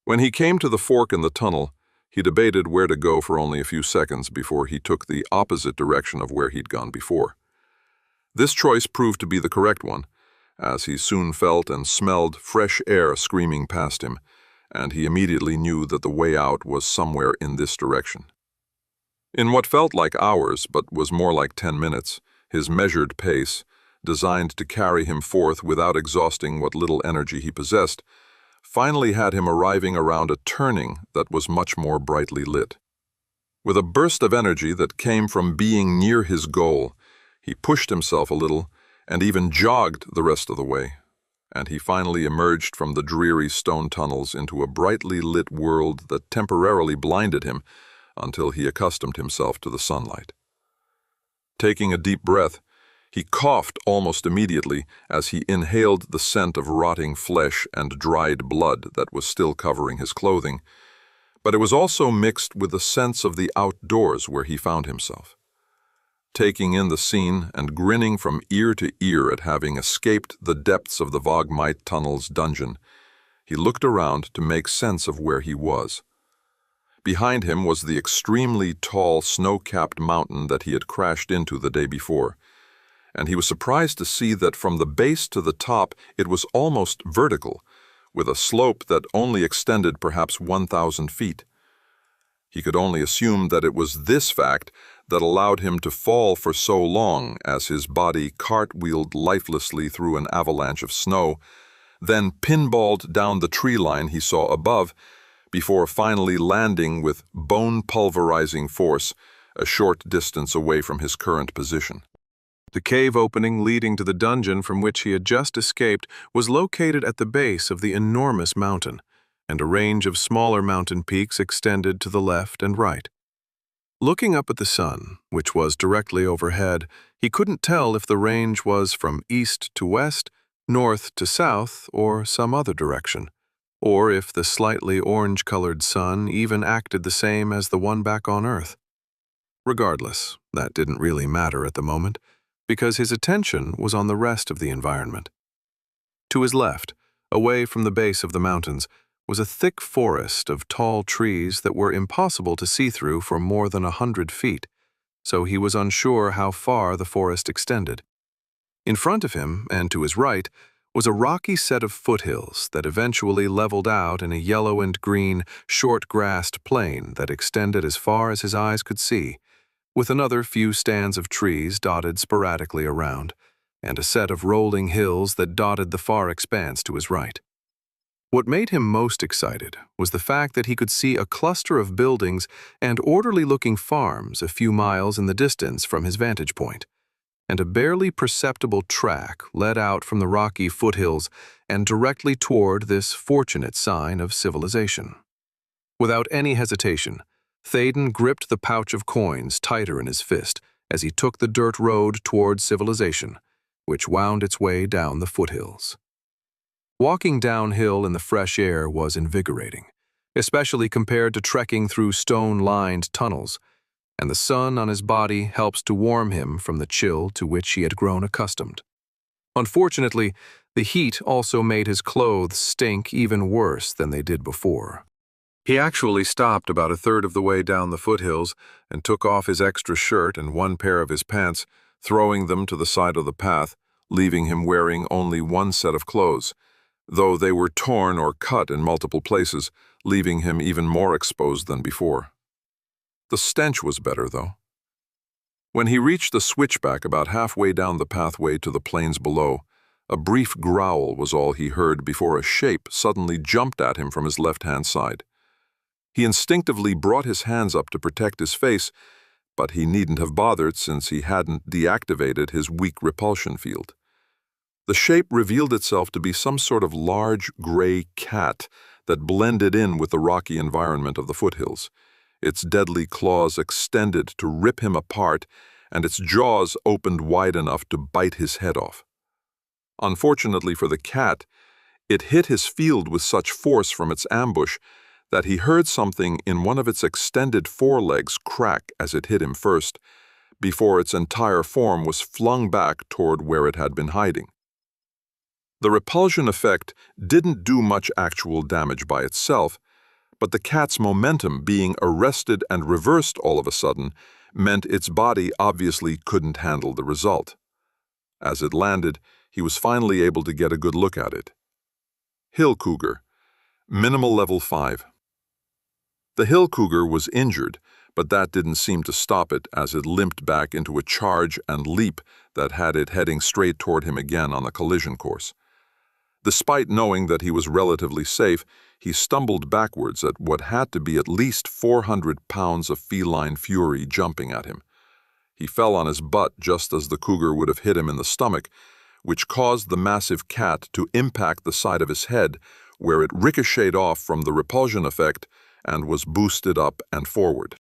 When he came to the fork in the tunnel, he debated where to go for only a few seconds before he took the opposite direction of where he'd gone before. This choice proved to be the correct one, as he soon felt and smelled fresh air screaming past him, and he immediately knew that the way out was somewhere in this direction. In what felt like hours, but was more like 10 minutes, his measured pace, designed to carry him forth without exhausting what little energy he possessed, finally had him arriving around a turning that was much more brightly lit. With a burst of energy that came from being near his goal, he pushed himself a little and even jogged the rest of the way, and he finally emerged from the dreary stone tunnels into a brightly lit world that temporarily blinded him until he accustomed himself to the sunlight. Taking a deep breath, he coughed almost immediately as he inhaled the scent of rotting flesh and dried blood that was still covering his clothing, but it was also mixed with a sense of the outdoors where he found himself. Taking in the scene and grinning from ear to ear at having escaped the depths of the Vogmite Tunnel's dungeon, he looked around to make sense of where he was. Behind him was the extremely tall, snow-capped mountain that he had crashed into the day before, and he was surprised to see that from the base to the top it was almost vertical, with a slope that only extended perhaps 1,000 feet. He could only assume that it was this fact that allowed him to fall for so long as his body cartwheeled lifelessly through an avalanche of snow, then pinballed down the tree line he saw above, before finally landing with bone-pulverizing force a short distance away from his current position. The cave opening leading to the dungeon from which he had just escaped was located at the base of the enormous mountain, and a range of smaller mountain peaks extended to the left and right. Looking up at the sun, which was directly overhead, he couldn't tell if the range was from east to west, north to south, or some other direction, or if the slightly orange-colored sun even acted the same as the one back on Earth. Regardless, that didn't really matter at the moment, because his attention was on the rest of the environment. To his left, away from the base of the mountains, was a thick forest of tall trees that were impossible to see through for more than 100 feet, so he was unsure how far the forest extended. In front of him, and to his right, was a rocky set of foothills that eventually leveled out in a yellow and green, short-grassed plain that extended as far as his eyes could see, with another few stands of trees dotted sporadically around, and a set of rolling hills that dotted the far expanse to his right. What made him most excited was the fact that he could see a cluster of buildings and orderly-looking farms a few miles in the distance from his vantage point, and a barely perceptible track led out from the rocky foothills and directly toward this fortunate sign of civilization. Without any hesitation, Théden gripped the pouch of coins tighter in his fist as he took the dirt road toward civilization, which wound its way down the foothills. Walking downhill in the fresh air was invigorating, especially compared to trekking through stone-lined tunnels, and the sun on his body helps to warm him from the chill to which he had grown accustomed. Unfortunately, the heat also made his clothes stink even worse than they did before. He actually stopped about a third of the way down the foothills and took off his extra shirt and one pair of his pants, throwing them to the side of the path, leaving him wearing only one set of clothes, though they were torn or cut in multiple places, leaving him even more exposed than before. The stench was better, though. When he reached the switchback about halfway down the pathway to the plains below, a brief growl was all he heard before a shape suddenly jumped at him from his left-hand side. He instinctively brought his hands up to protect his face, but he needn't have bothered since he hadn't deactivated his weak repulsion field. The shape revealed itself to be some sort of large gray cat that blended in with the rocky environment of the foothills. Its deadly claws extended to rip him apart, and its jaws opened wide enough to bite his head off. Unfortunately for the cat, it hit his field with such force from its ambush that he heard something in one of its extended forelegs crack as it hit him first, before its entire form was flung back toward where it had been hiding. The repulsion effect didn't do much actual damage by itself, but the cat's momentum being arrested and reversed all of a sudden meant its body obviously couldn't handle the result. As it landed, he was finally able to get a good look at it. Hill cougar, minimal level 5. The hill cougar was injured, but that didn't seem to stop it as it limped back into a charge and leap that had it heading straight toward him again on a collision course. Despite knowing that he was relatively safe, he stumbled backwards at what had to be at least 400 pounds of feline fury jumping at him. He fell on his butt just as the cougar would have hit him in the stomach, which caused the massive cat to impact the side of his head, where it ricocheted off from the repulsion effect and was boosted up and forward.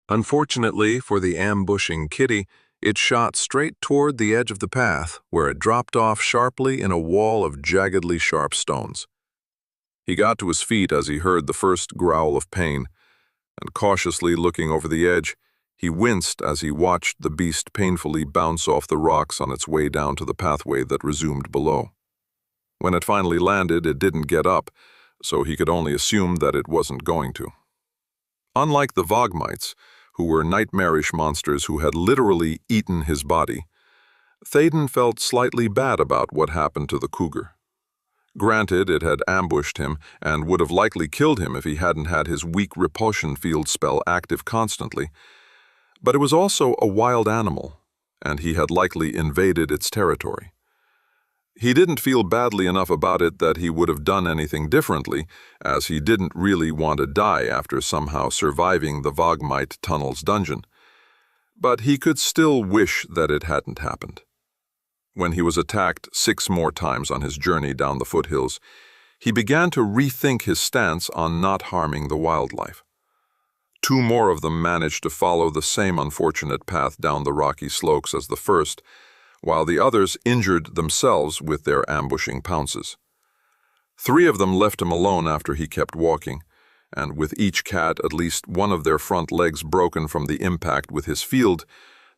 Unfortunately for the ambushing kitty, it shot straight toward the edge of the path, where it dropped off sharply in a wall of jaggedly sharp stones. He got to his feet as he heard the first growl of pain, and cautiously looking over the edge, he winced as he watched the beast painfully bounce off the rocks on its way down to the pathway that resumed below. When it finally landed, it didn't get up, so he could only assume that it wasn't going to. Unlike the Vogmites, who were nightmarish monsters who had literally eaten his body, Théden felt slightly bad about what happened to the cougar. Granted, it had ambushed him and would have likely killed him if he hadn't had his weak repulsion field spell active constantly, but it was also a wild animal, and he had likely invaded its territory. He didn't feel badly enough about it that he would have done anything differently, as he didn't really want to die after somehow surviving the Vogmite Tunnel's dungeon. But he could still wish that it hadn't happened. When he was attacked 6 more times on his journey down the foothills, he began to rethink his stance on not harming the wildlife. 2 more of them managed to follow the same unfortunate path down the rocky slopes as the first, while the others injured themselves with their ambushing pounces. 3 of them left him alone after he kept walking, and with each cat at least one of their front legs broken from the impact with his field,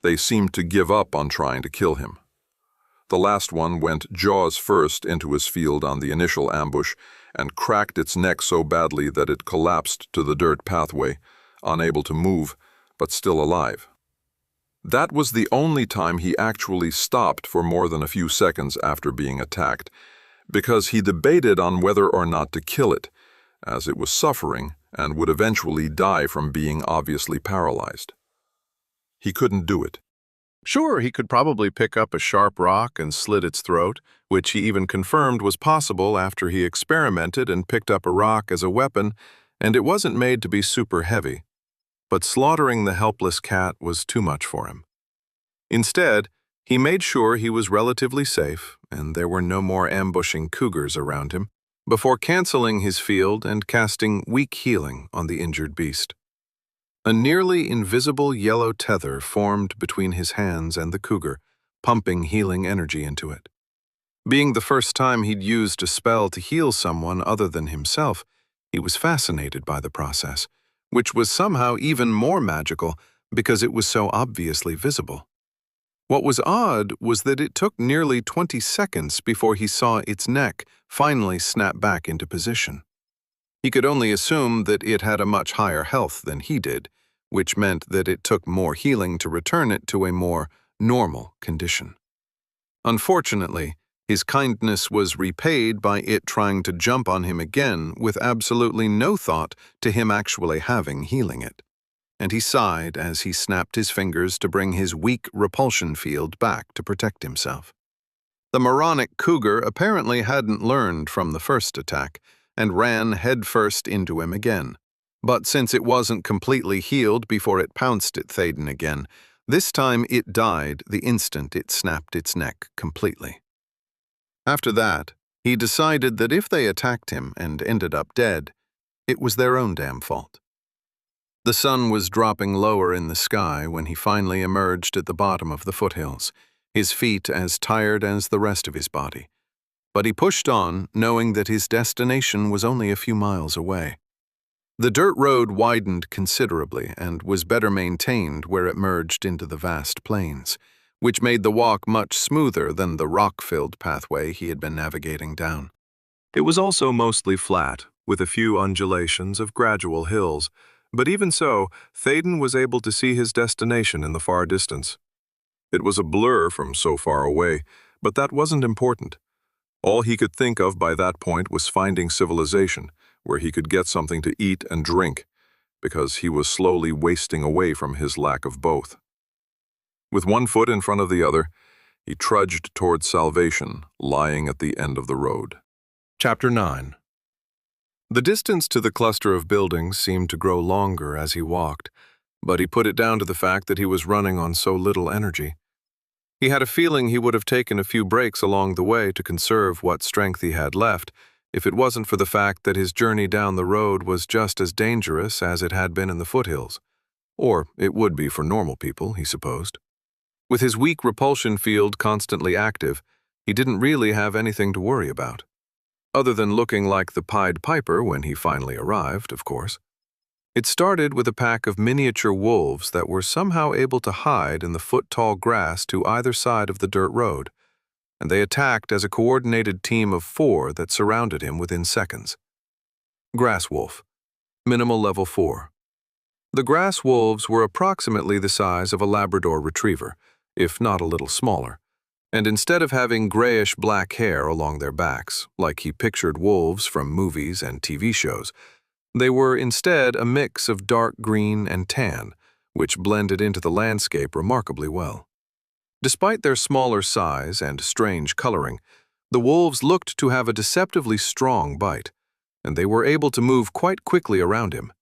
they seemed to give up on trying to kill him. The last one went jaws first into his field on the initial ambush and cracked its neck so badly that it collapsed to the dirt pathway, unable to move, but still alive. That was the only time he actually stopped for more than a few seconds after being attacked, because he debated on whether or not to kill it, as it was suffering and would eventually die from being obviously paralyzed. He couldn't do it. Sure, he could probably pick up a sharp rock and slit its throat, which he even confirmed was possible after he experimented and picked up a rock as a weapon, and it wasn't made to be super heavy. But slaughtering the helpless cat was too much for him. Instead, he made sure he was relatively safe and there were no more ambushing cougars around him, before canceling his field and casting weak healing on the injured beast. A nearly invisible yellow tether formed between his hands and the cougar, pumping healing energy into it. Being the first time he'd used a spell to heal someone other than himself, he was fascinated by the process, which was somehow even more magical because it was so obviously visible. What was odd was that it took nearly 20 seconds before he saw its neck finally snap back into position. He could only assume that it had a much higher health than he did, which meant that it took more healing to return it to a more normal condition. Unfortunately, his kindness was repaid by it trying to jump on him again with absolutely no thought to him actually having healing it. And he sighed as he snapped his fingers to bring his weak repulsion field back to protect himself. The moronic cougar apparently hadn't learned from the first attack and ran headfirst into him again. But since it wasn't completely healed before it pounced at Thaden again, this time it died the instant it snapped its neck completely. After that, he decided that if they attacked him and ended up dead, it was their own damn fault. The sun was dropping lower in the sky when he finally emerged at the bottom of the foothills, his feet as tired as the rest of his body. But he pushed on, knowing that his destination was only a few miles away. The dirt road widened considerably and was better maintained where it merged into the vast plains, which made the walk much smoother than the rock-filled pathway he had been navigating down. It was also mostly flat, with a few undulations of gradual hills, but even so, Thaden was able to see his destination in the far distance. It was a blur from so far away, but that wasn't important. All he could think of by that point was finding civilization, where he could get something to eat and drink, because he was slowly wasting away from his lack of both. With one foot in front of the other, he trudged towards salvation, lying at the end of the road. Chapter 9. The distance to the cluster of buildings seemed to grow longer as he walked, but he put it down to the fact that he was running on so little energy. He had a feeling he would have taken a few breaks along the way to conserve what strength he had left, if it wasn't for the fact that his journey down the road was just as dangerous as it had been in the foothills. Or it would be for normal people, he supposed. With his weak repulsion field constantly active, he didn't really have anything to worry about. Other than looking like the Pied Piper when he finally arrived, of course. It started with a pack of miniature wolves that were somehow able to hide in the foot-tall grass to either side of the dirt road, and they attacked as a coordinated team of 4 that surrounded him within seconds. Grass Wolf, Minimal Level 4. The grass wolves were approximately the size of a Labrador retriever, if not a little smaller, and instead of having grayish-black hair along their backs, like he pictured wolves from movies and TV shows, they were instead a mix of dark green and tan, which blended into the landscape remarkably well. Despite their smaller size and strange coloring, the wolves looked to have a deceptively strong bite, and they were able to move quite quickly around him.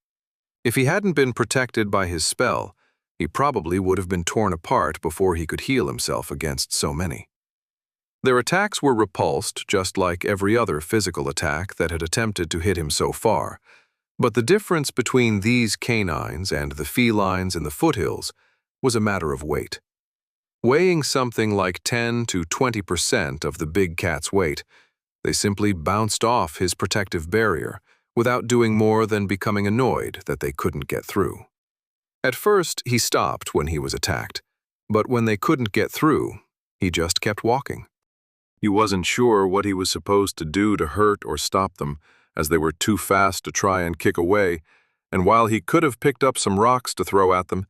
If he hadn't been protected by his spell, he probably would have been torn apart before he could heal himself against so many. Their attacks were repulsed just like every other physical attack that had attempted to hit him so far, but the difference between these canines and the felines in the foothills was a matter of weight. Weighing something like 10 to 20% of the big cat's weight, they simply bounced off his protective barrier without doing more than becoming annoyed that they couldn't get through. At first, he stopped when he was attacked, but when they couldn't get through, he just kept walking. He wasn't sure what he was supposed to do to hurt or stop them, as they were too fast to try and kick away, and while he could have picked up some rocks to throw at them,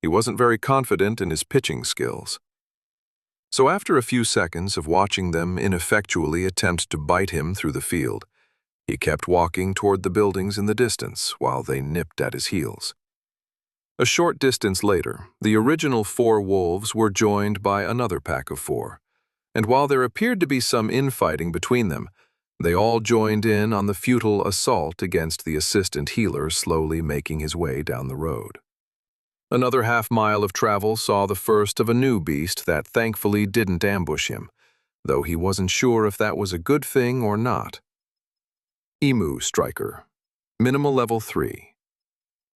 he wasn't very confident in his pitching skills. So after a few seconds of watching them ineffectually attempt to bite him through the field, he kept walking toward the buildings in the distance while they nipped at his heels. A short distance later, the original 4 wolves were joined by another pack of 4, and while there appeared to be some infighting between them, they all joined in on the futile assault against the assistant healer slowly making his way down the road. Another half-mile of travel saw the first of a new beast that thankfully didn't ambush him, though he wasn't sure if that was a good thing or not. Emu Striker, Minimal Level 3.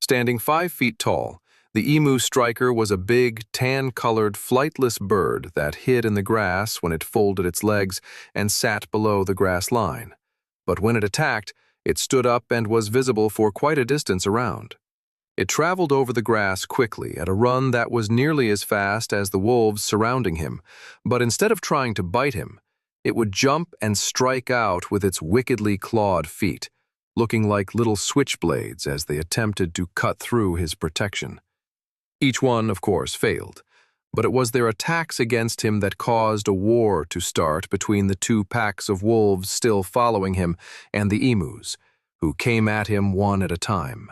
Standing 5 feet tall, the emu striker was a big, tan-colored, flightless bird that hid in the grass when it folded its legs and sat below the grass line. But when it attacked, it stood up and was visible for quite a distance around. It traveled over the grass quickly at a run that was nearly as fast as the wolves surrounding him, but instead of trying to bite him, it would jump and strike out with its wickedly clawed feet, looking like little switchblades as they attempted to cut through his protection. Each one, of course, failed, but it was their attacks against him that caused a war to start between the 2 packs of wolves still following him and the emus, who came at him one at a time.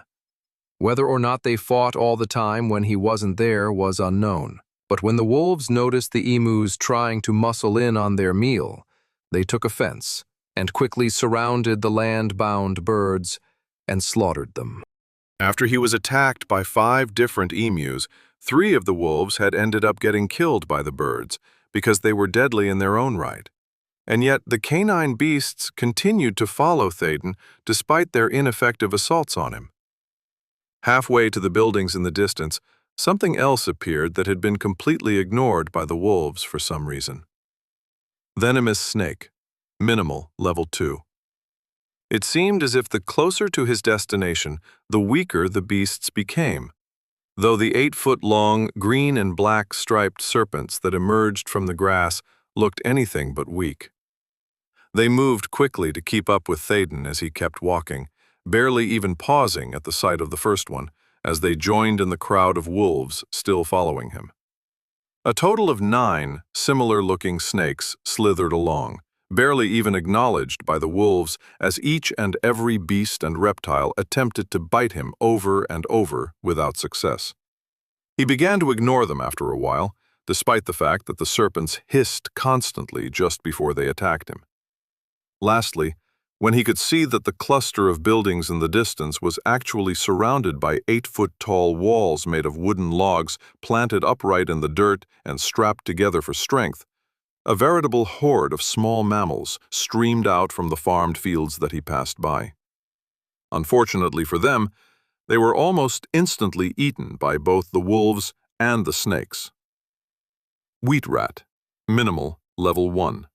Whether or not they fought all the time when he wasn't there was unknown, but when the wolves noticed the emus trying to muscle in on their meal, they took offense and quickly surrounded the land-bound birds and slaughtered them. After he was attacked by 5 different emus, 3 of the wolves had ended up getting killed by the birds because they were deadly in their own right. And yet the canine beasts continued to follow Thaden despite their ineffective assaults on him. Halfway to the buildings in the distance, something else appeared that had been completely ignored by the wolves for some reason. Venomous Snake, Minimal Level 2. It seemed as if the closer to his destination, the weaker the beasts became, though the 8-foot-long, green and black striped serpents that emerged from the grass looked anything but weak. They moved quickly to keep up with Thaden as he kept walking, barely even pausing at the sight of the first one, as they joined in the crowd of wolves still following him. A total of 9 similar-looking snakes slithered along, barely even acknowledged by the wolves as each and every beast and reptile attempted to bite him over and over without success. He began to ignore them after a while, despite the fact that the serpents hissed constantly just before they attacked him. Lastly, when he could see that the cluster of buildings in the distance was actually surrounded by 8-foot-tall walls made of wooden logs planted upright in the dirt and strapped together for strength, a veritable horde of small mammals streamed out from the farmed fields that he passed by. Unfortunately for them, they were almost instantly eaten by both the wolves and the snakes. Wheat Rat, Minimal Level 1.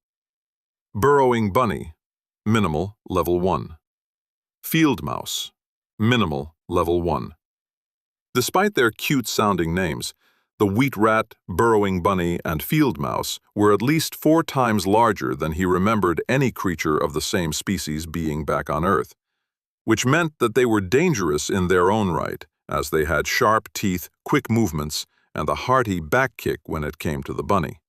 Burrowing Bunny, Minimal Level 1. Field Mouse, Minimal Level 1. Despite their cute-sounding names, the Wheat Rat, Burrowing Bunny, and Field Mouse were at least 4 times larger than he remembered any creature of the same species being back on Earth, which meant that they were dangerous in their own right, as they had sharp teeth, quick movements, and a hearty back kick when it came to the bunny.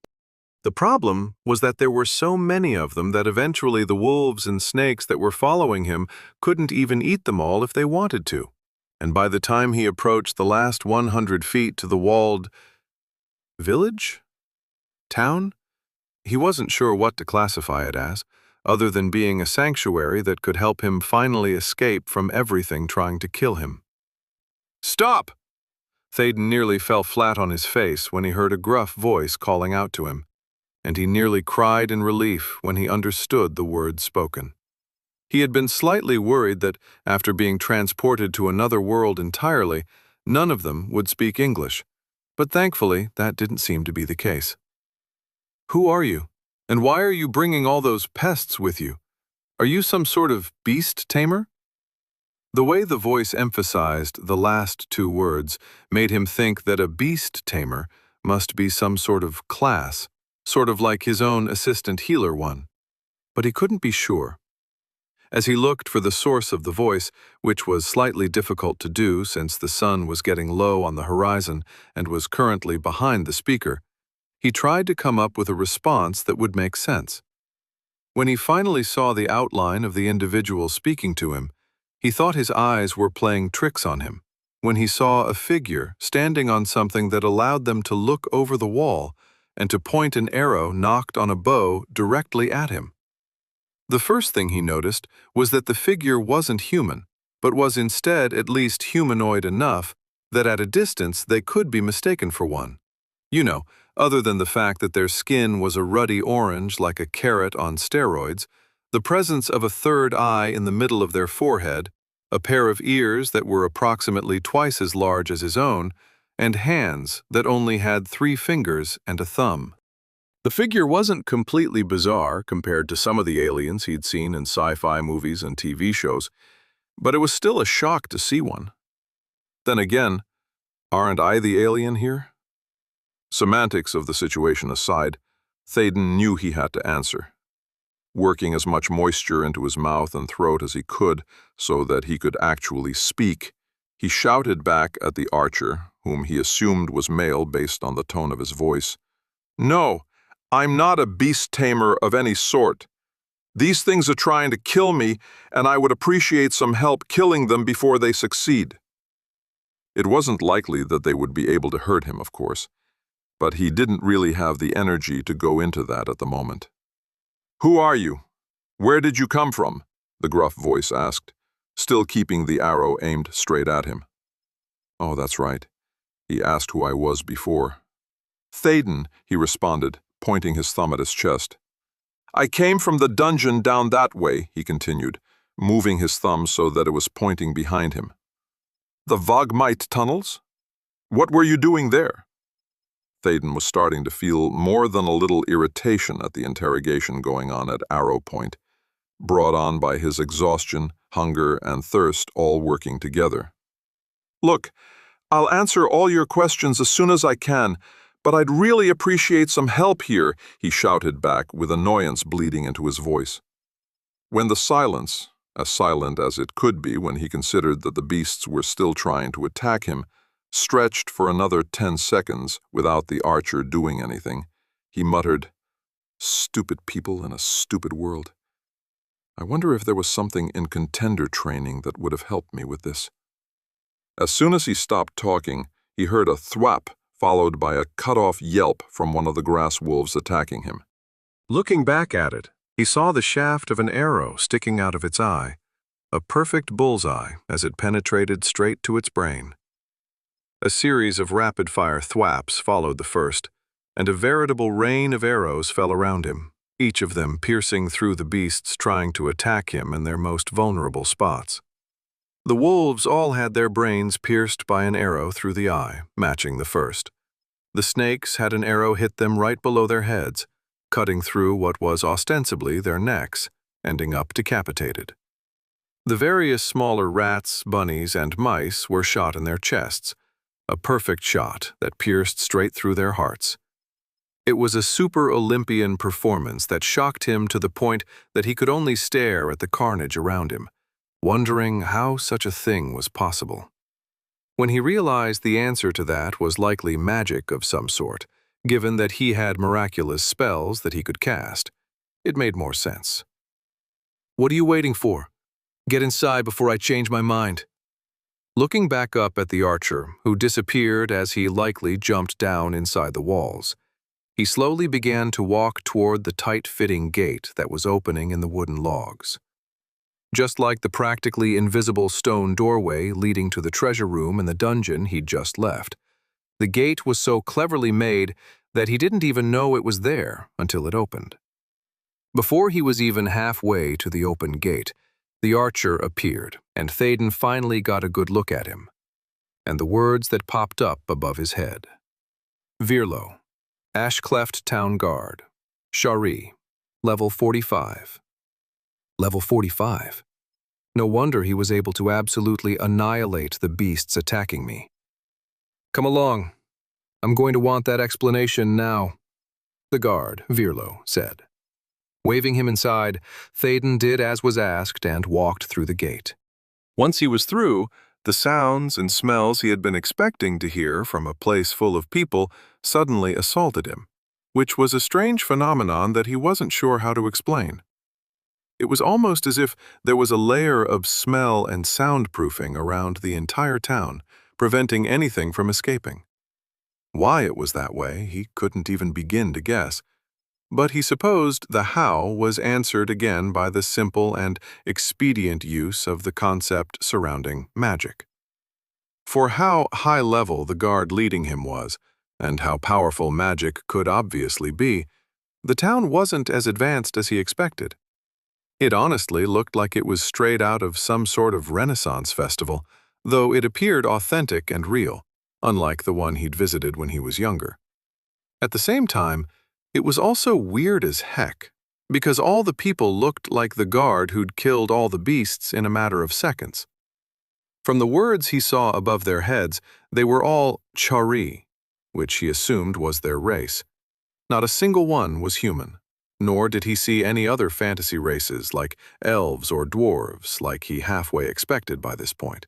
The problem was that there were so many of them that eventually the wolves and snakes that were following him couldn't even eat them all if they wanted to. And by the time he approached the last 100 feet to the walled village? Town? He wasn't sure what to classify it as, other than being a sanctuary that could help him finally escape from everything trying to kill him. "Stop!" Thaden nearly fell flat on his face when he heard a gruff voice calling out to him, and he nearly cried in relief when he understood the words spoken. He had been slightly worried that, after being transported to another world entirely, none of them would speak English, but thankfully that didn't seem to be the case. "Who are you? And why are you bringing all those pests with you? Are you some sort of beast tamer?" The way the voice emphasized the last 2 words made him think that a beast tamer must be some sort of class, sort of like his own assistant healer one, but he couldn't be sure. As he looked for the source of the voice, which was slightly difficult to do since the sun was getting low on the horizon and was currently behind the speaker, He tried to come up with a response that would make sense. When he finally saw the outline of the individual speaking to him, he thought his eyes were playing tricks on him. When he saw a figure standing on something that allowed them to look over the wall and to point an arrow nocked on a bow directly at him. The first thing he noticed was that the figure wasn't human, but was instead at least humanoid enough that at a distance they could be mistaken for one. You know, other than the fact that their skin was a ruddy orange like a carrot on steroids, the presence of a third eye in the middle of their forehead, a pair of ears that were approximately twice as large as his own, and hands that only had 3 fingers and a thumb. The figure wasn't completely bizarre compared to some of the aliens he'd seen in sci-fi movies and TV shows, but it was still a shock to see one. Then again, aren't I the alien here? Semantics of the situation aside, Thaden knew he had to answer. Working as much moisture into his mouth and throat as he could so that he could actually speak, he shouted back at the archer, whom he assumed was male based on the tone of his voice. "No, I'm not a beast tamer of any sort. These things are trying to kill me, and I would appreciate some help killing them before they succeed." It wasn't likely that they would be able to hurt him, of course, but he didn't really have the energy to go into that at the moment. "Who are you? Where did you come from?" the gruff voice asked, still keeping the arrow aimed straight at him. "Oh, that's right. He asked who I was before." "Thaden," he responded, pointing his thumb at his chest. "I came from the dungeon down that way," he continued, moving his thumb so that it was pointing behind him. "The Vogmite tunnels? What were you doing there?" Thaden was starting to feel more than a little irritation at the interrogation going on at arrow point, brought on by his exhaustion, hunger, and thirst all working together. "Look, I'll answer all your questions as soon as I can, but I'd really appreciate some help here," he shouted back with annoyance bleeding into his voice. When the silence, as silent as it could be when he considered that the beasts were still trying to attack him, stretched for another 10 seconds without the archer doing anything, he muttered, "Stupid people in a stupid world. I wonder if there was something in contender training that would have helped me with this." As soon as he stopped talking, he heard a thwap followed by a cut-off yelp from one of the grass wolves attacking him. Looking back at it, he saw the shaft of an arrow sticking out of its eye, a perfect bullseye as it penetrated straight to its brain. A series of rapid-fire thwaps followed the first, and a veritable rain of arrows fell around him, each of them piercing through the beasts trying to attack him in their most vulnerable spots. The wolves all had their brains pierced by an arrow through the eye, matching the first. The snakes had an arrow hit them right below their heads, cutting through what was ostensibly their necks, ending up decapitated. The various smaller rats, bunnies, and mice were shot in their chests, a perfect shot that pierced straight through their hearts. It was a super Olympian performance that shocked him to the point that he could only stare at the carnage around him, wondering how such a thing was possible. When he realized the answer to that was likely magic of some sort, given that he had miraculous spells that he could cast, it made more sense. "What are you waiting for? Get inside before I change my mind." Looking back up at the archer, who disappeared as he likely jumped down inside the walls, he slowly began to walk toward the tight-fitting gate that was opening in the wooden logs. Just like the practically invisible stone doorway leading to the treasure room in the dungeon he'd just left, the gate was so cleverly made that he didn't even know it was there until it opened. Before he was even halfway to the open gate, the archer appeared, and Thaden finally got a good look at him, and the words that popped up above his head. Virlo, Ashcleft Town Guard, Shari, level 45. Level 45. No wonder he was able to absolutely annihilate the beasts attacking me. "Come along. I'm going to want that explanation now," the guard, Virlo, said. Waving him inside, Thaden did as was asked and walked through the gate. Once he was through, the sounds and smells he had been expecting to hear from a place full of people suddenly assaulted him. which was a strange phenomenon that he wasn't sure how to explain. It was almost as if there was a layer of smell and soundproofing around the entire town, preventing anything from escaping. Why it was that way, he couldn't even begin to guess, but he supposed the how was answered again by the simple and expedient use of the concept surrounding magic. For how high-level the guard leading him was, and how powerful magic could obviously be, the town wasn't as advanced as he expected. It honestly looked like it was straight out of some sort of Renaissance festival, though it appeared authentic and real, unlike the one he'd visited when he was younger. At the same time, it was also weird as heck, because all the people looked like the guard who'd killed all the beasts in a matter of seconds. From the words he saw above their heads, they were all Chari, which he assumed was their race. Not a single one was human, nor did he see any other fantasy races like elves or dwarves like he halfway expected by this point.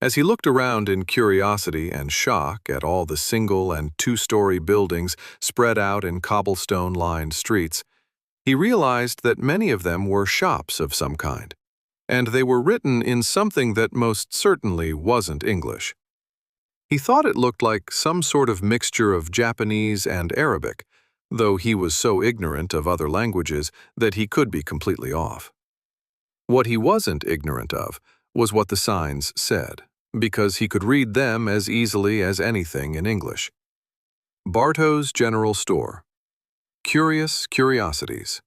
As he looked around in curiosity and shock at all the single and two-story buildings spread out in cobblestone-lined streets, he realized that many of them were shops of some kind, and they were written in something that most certainly wasn't English. He thought it looked like some sort of mixture of Japanese and Arabic, though he was so ignorant of other languages that he could be completely off. What he wasn't ignorant of was what the signs said, because he could read them as easily as anything in English. Bartow's General Store, Curious Curiosities,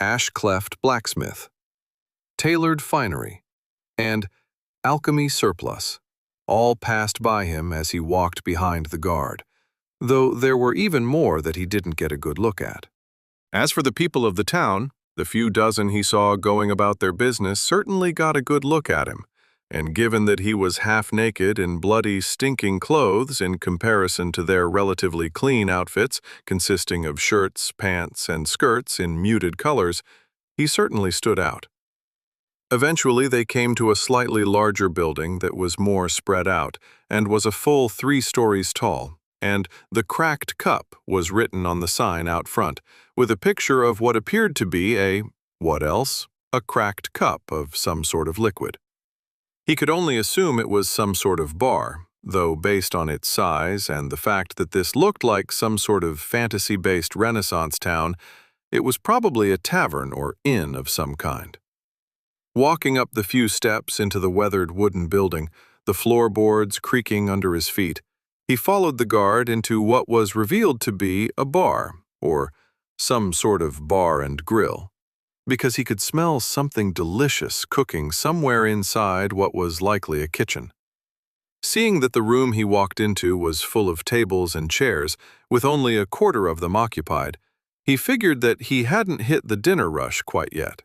Ashcleft Blacksmith, Tailored Finery, and Alchemy Surplus all passed by him as he walked behind the guard, though there were even more that he didn't get a good look at. As for the people of the town, the few dozen he saw going about their business certainly got a good look at him, and given that he was half-naked in bloody, stinking clothes in comparison to their relatively clean outfits consisting of shirts, pants, and skirts in muted colors, he certainly stood out. Eventually, they came to a slightly larger building that was more spread out and was a full 3 stories tall, and "The Cracked Cup" was written on the sign out front, with a picture of what appeared to be what else? A cracked cup of some sort of liquid. He could only assume it was some sort of bar, though based on its size and the fact that this looked like some sort of fantasy-based Renaissance town, it was probably a tavern or inn of some kind. Walking up the few steps into the weathered wooden building, the floorboards creaking under his feet, he followed the guard into what was revealed to be a bar, or some sort of bar and grill, because he could smell something delicious cooking somewhere inside what was likely a kitchen. Seeing that the room he walked into was full of tables and chairs, with only a quarter of them occupied, he figured that he hadn't hit the dinner rush quite yet.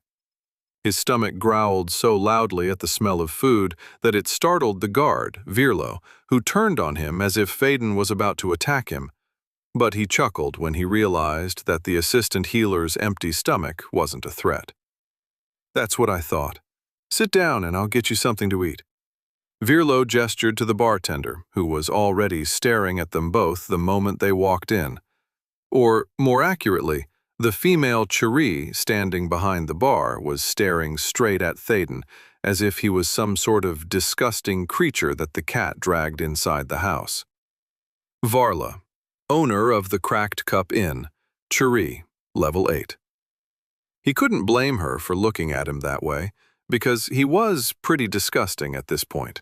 His stomach growled so loudly at the smell of food that it startled the guard, Virlo, who turned on him as if Faden was about to attack him, but he chuckled when he realized that the assistant healer's empty stomach wasn't a threat. "That's what I thought. Sit down and I'll get you something to eat." Virlo gestured to the bartender, who was already staring at them both the moment they walked in. Or, more accurately, the female Chari standing behind the bar was staring straight at Thaden, as if he was some sort of disgusting creature that the cat dragged inside the house. Varla, owner of the Cracked Cup Inn, Chari, level 8. He couldn't blame her for looking at him that way, because he was pretty disgusting at this point.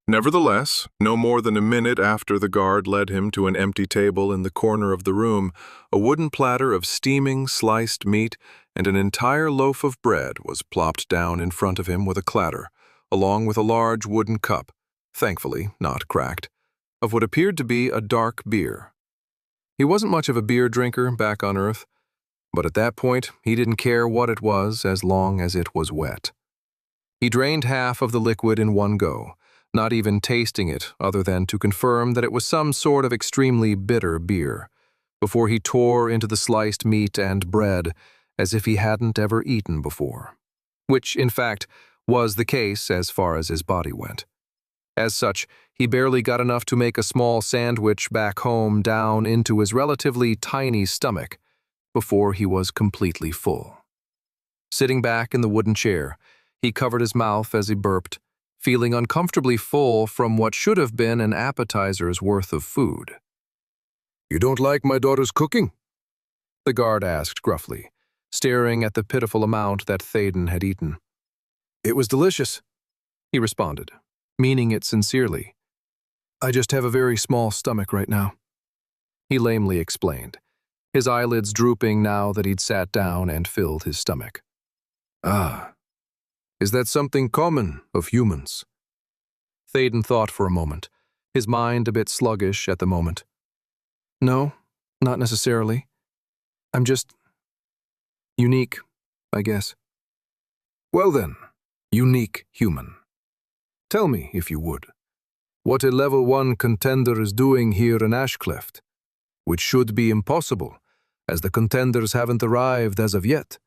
Nevertheless, no more than a minute after the guard led him to an empty table in the corner of the room, a wooden platter of steaming sliced meat and an entire loaf of bread was plopped down in front of him with a clatter, along with a large wooden cup, thankfully not cracked, of what appeared to be a dark beer. He wasn't much of a beer drinker back on Earth, but at that point he didn't care what it was as long as it was wet. He drained half of the liquid in one go, not even tasting it other than to confirm that it was some sort of extremely bitter beer, before he tore into the sliced meat and bread as if he hadn't ever eaten before, which, in fact, was the case as far as his body went. As such, he barely got enough to make a small sandwich back home down into his relatively tiny stomach before he was completely full. Sitting back in the wooden chair, he covered his mouth as he burped, feeling uncomfortably full from what should have been an appetizer's worth of food. "You don't like my daughter's cooking?" The guard asked gruffly, staring at the pitiful amount that Thaden had eaten. "It was delicious," he responded, meaning it sincerely. "I just have a very small stomach right now," he lamely explained, his eyelids drooping now that he'd sat down and filled his stomach. "Ah, is that something common of humans?" Thaden thought for a moment, his mind a bit sluggish at the moment. "No, not necessarily. I'm just unique, I guess." "Well then, unique human. Tell me, if you would, what a level 1 contender is doing here in Ashcleft, which should be impossible, as the contenders haven't arrived as of yet,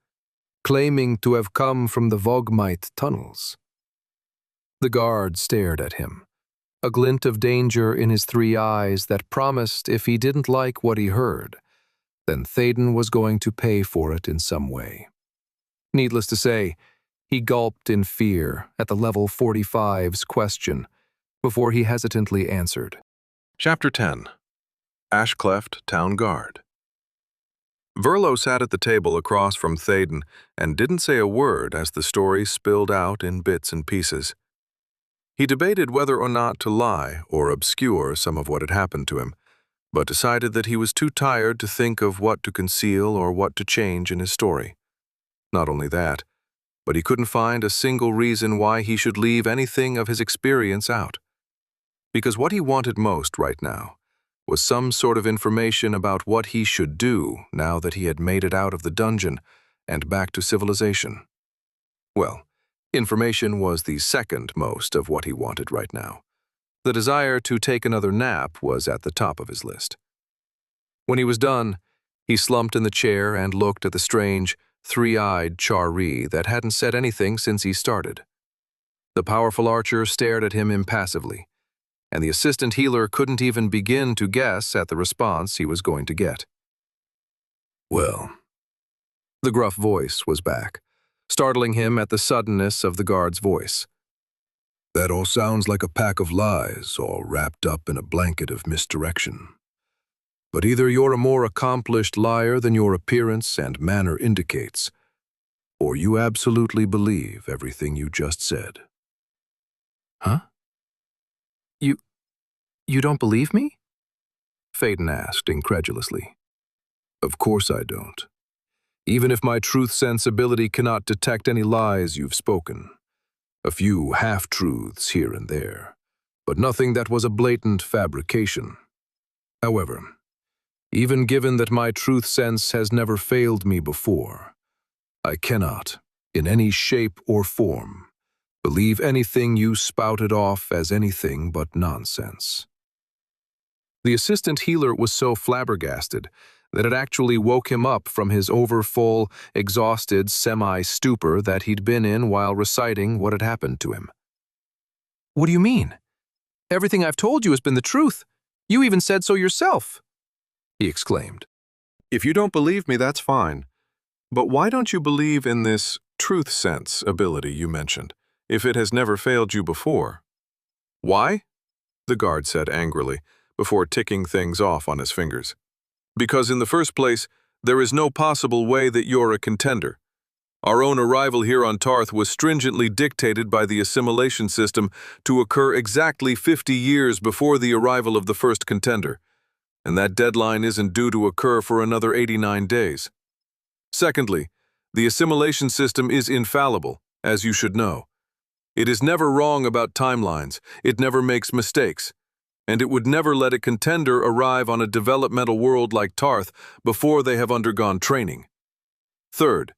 claiming to have come from the Vogmite tunnels." The guard stared at him, a glint of danger in his 3 eyes that promised if he didn't like what he heard, then Thaden was going to pay for it in some way. Needless to say, he gulped in fear at the level 45's question before he hesitantly answered. Chapter 10. Ashcleft Town Guard. Verlo sat at the table across from Thaden and didn't say a word as the story spilled out in bits and pieces. He debated whether or not to lie or obscure some of what had happened to him, but decided that he was too tired to think of what to conceal or what to change in his story. Not only that, but he couldn't find a single reason why he should leave anything of his experience out. Because what he wanted most right now was some sort of information about what he should do now that he had made it out of the dungeon and back to civilization. Well, information was the second most of what he wanted right now. The desire to take another nap was at the top of his list. When he was done, he slumped in the chair and looked at the strange, 3-eyed Chari that hadn't said anything since he started. The powerful archer stared at him impassively, and the assistant healer couldn't even begin to guess at the response he was going to get. "Well," the gruff voice was back, startling him at the suddenness of the guard's voice. "that all sounds like a pack of lies, all wrapped up in a blanket of misdirection. But either you're a more accomplished liar than your appearance and manner indicates, or you absolutely believe everything you just said." "Huh? You don't believe me?" Thaden asked incredulously. "Of course I don't. Even if my truth sensibility cannot detect any lies you've spoken. A few half-truths here and there, but nothing that was a blatant fabrication. However, even given that my truth sense has never failed me before, I cannot, in any shape or form, believe anything you spouted off as anything but nonsense." The assistant healer was so flabbergasted that it actually woke him up from his overfull, exhausted semi-stupor that he'd been in while reciting what had happened to him. "What do you mean? Everything I've told you has been the truth. You even said so yourself," he exclaimed. If you don't believe me, that's fine. But why don't you believe in this truth sense ability you mentioned, if it has never failed you before? Why? The guard said angrily, before ticking things off on his fingers. Because in the first place, there is no possible way that you're a contender. Our own arrival here on Tarth was stringently dictated by the assimilation system to occur exactly 50 years before the arrival of the first contender, and that deadline isn't due to occur for another 89 days. Secondly, the assimilation system is infallible, as you should know. It is never wrong about timelines, it never makes mistakes, and it would never let a contender arrive on a developmental world like Tarth before they have undergone training. Third,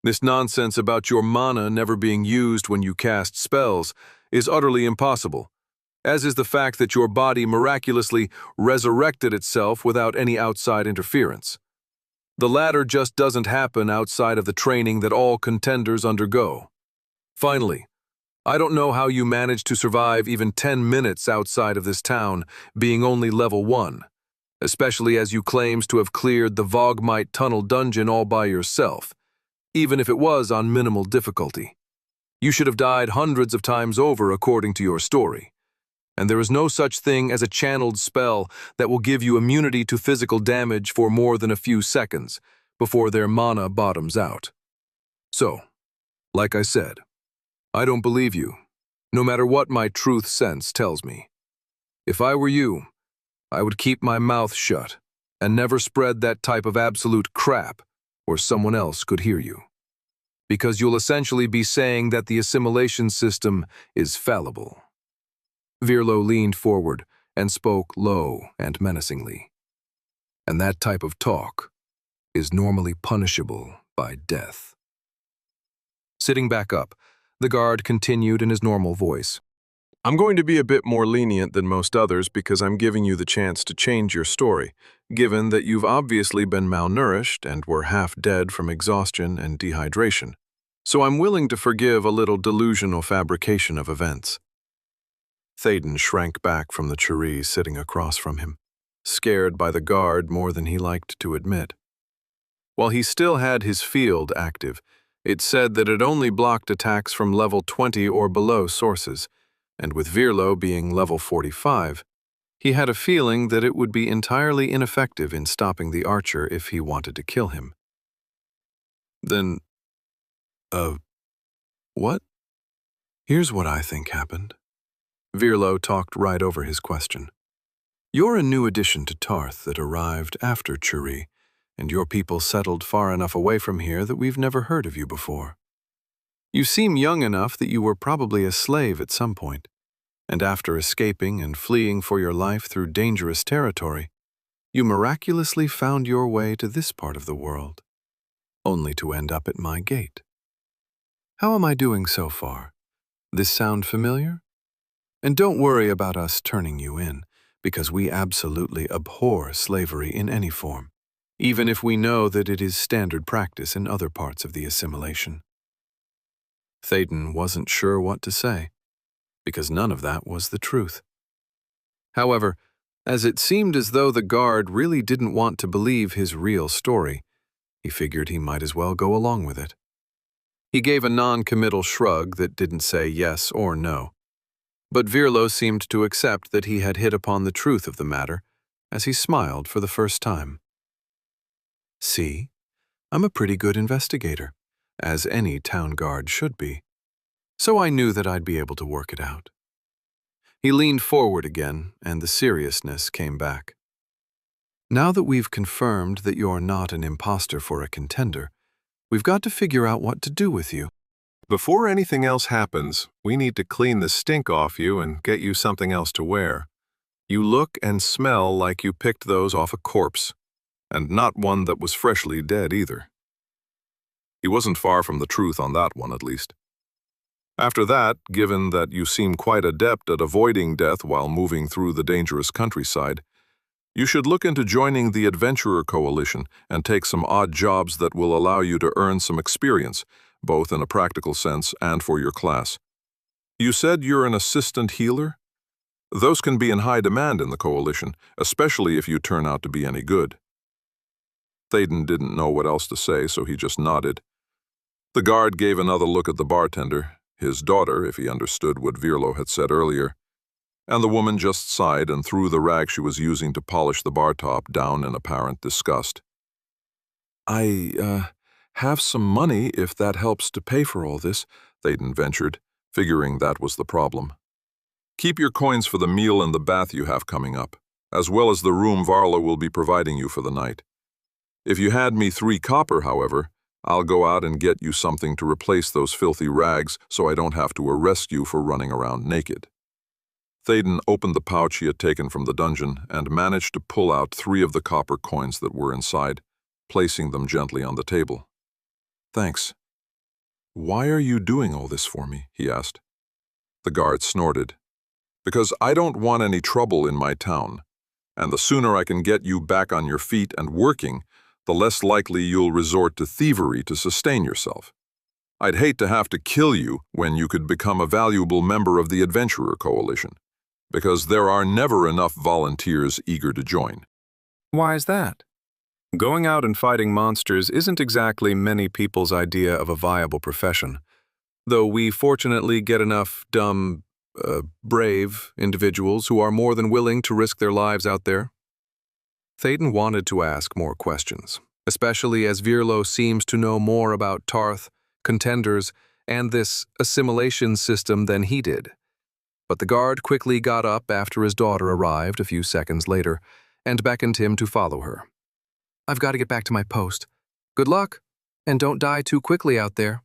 this nonsense about your mana never being used when you cast spells is utterly impossible, as is the fact that your body miraculously resurrected itself without any outside interference. The latter just doesn't happen outside of the training that all contenders undergo. Finally, I don't know how you managed to survive even 10 minutes outside of this town, being only level 1, especially as you claims to have cleared the Vogmite Tunnel dungeon all by yourself, even if it was on minimal difficulty. You should have died hundreds of times over according to your story. And there is no such thing as a channeled spell that will give you immunity to physical damage for more than a few seconds before their mana bottoms out. So, like I said, I don't believe you, no matter what my truth sense tells me. If I were you, I would keep my mouth shut and never spread that type of absolute crap where someone else could hear you. Because you'll essentially be saying that the assimilation system is fallible. Virlo leaned forward and spoke low and menacingly. And that type of talk is normally punishable by death. Sitting back up, the guard continued in his normal voice. I'm going to be a bit more lenient than most others because I'm giving you the chance to change your story, given that you've obviously been malnourished and were half dead from exhaustion and dehydration. So I'm willing to forgive a little delusional fabrication of events. Thaden shrank back from the Churi sitting across from him, scared by the guard more than he liked to admit. While he still had his field active, it said that it only blocked attacks from level 20 or below sources, and with Virlo being level 45, he had a feeling that it would be entirely ineffective in stopping the archer if he wanted to kill him. Then, what? Here's what I think happened. Virlo talked right over his question. You're a new addition to Tarth that arrived after Churi, and your people settled far enough away from here that we've never heard of you before. You seem young enough that you were probably a slave at some point, and after escaping and fleeing for your life through dangerous territory, you miraculously found your way to this part of the world, only to end up at my gate. How am I doing so far? This sound familiar? And don't worry about us turning you in, because we absolutely abhor slavery in any form, even if we know that it is standard practice in other parts of the assimilation. Thaden wasn't sure what to say, because none of that was the truth. However, as it seemed as though the guard really didn't want to believe his real story, he figured he might as well go along with it. He gave a non-committal shrug that didn't say yes or no. But Virlo seemed to accept that he had hit upon the truth of the matter, as he smiled for the first time. See, I'm a pretty good investigator, as any town guard should be. So I knew that I'd be able to work it out. He leaned forward again, and the seriousness came back. Now that we've confirmed that you're not an imposter for a contender, we've got to figure out what to do with you. Before anything else happens, we need to clean the stink off you and get you something else to wear. You look and smell like you picked those off a corpse, and not one that was freshly dead either. He wasn't far from the truth on that one, at least. After that, given that you seem quite adept at avoiding death while moving through the dangerous countryside, you should look into joining the Adventurer Coalition and take some odd jobs that will allow you to earn some experience, both in a practical sense and for your class. You said you're an assistant healer? Those can be in high demand in the Coalition, especially if you turn out to be any good. Thaden didn't know what else to say, so he just nodded. The guard gave another look at the bartender, his daughter, if he understood what Virlo had said earlier, and the woman just sighed and threw the rag she was using to polish the bar top down in apparent disgust. I have some money if that helps to pay for all this, Thaden ventured, figuring that was the problem. Keep your coins for the meal and the bath you have coming up, as well as the room Varla will be providing you for the night. If you had me 3 copper, however, I'll go out and get you something to replace those filthy rags so I don't have to arrest you for running around naked. Thaden opened the pouch he had taken from the dungeon and managed to pull out 3 of the copper coins that were inside, placing them gently on the table. Thanks. Why are you doing all this for me? He asked. The guard snorted. Because I don't want any trouble in my town, and the sooner I can get you back on your feet and working, the less likely you'll resort to thievery to sustain yourself. I'd hate to have to kill you when you could become a valuable member of the Adventurer Coalition, because there are never enough volunteers eager to join. Why is that? Going out and fighting monsters isn't exactly many people's idea of a viable profession, though we fortunately get enough dumb, brave individuals who are more than willing to risk their lives out there. Théoden wanted to ask more questions, especially as Virlo seems to know more about Tarth, contenders, and this assimilation system than he did. But the guard quickly got up after his daughter arrived a few seconds later and beckoned him to follow her. "I've got to get back to my post. Good luck, and don't die too quickly out there."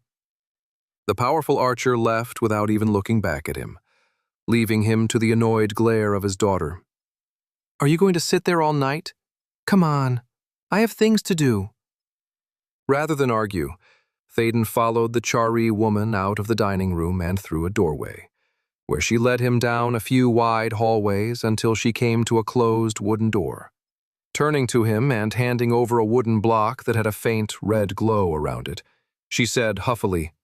The powerful archer left without even looking back at him, leaving him to the annoyed glare of his daughter. "Are you going to sit there all night? Come on, I have things to do." Rather than argue, Théoden followed the Chari woman out of the dining room and through a doorway, where she led him down a few wide hallways until she came to a closed wooden door. Turning to him and handing over a wooden block that had a faint red glow around it, she said huffily,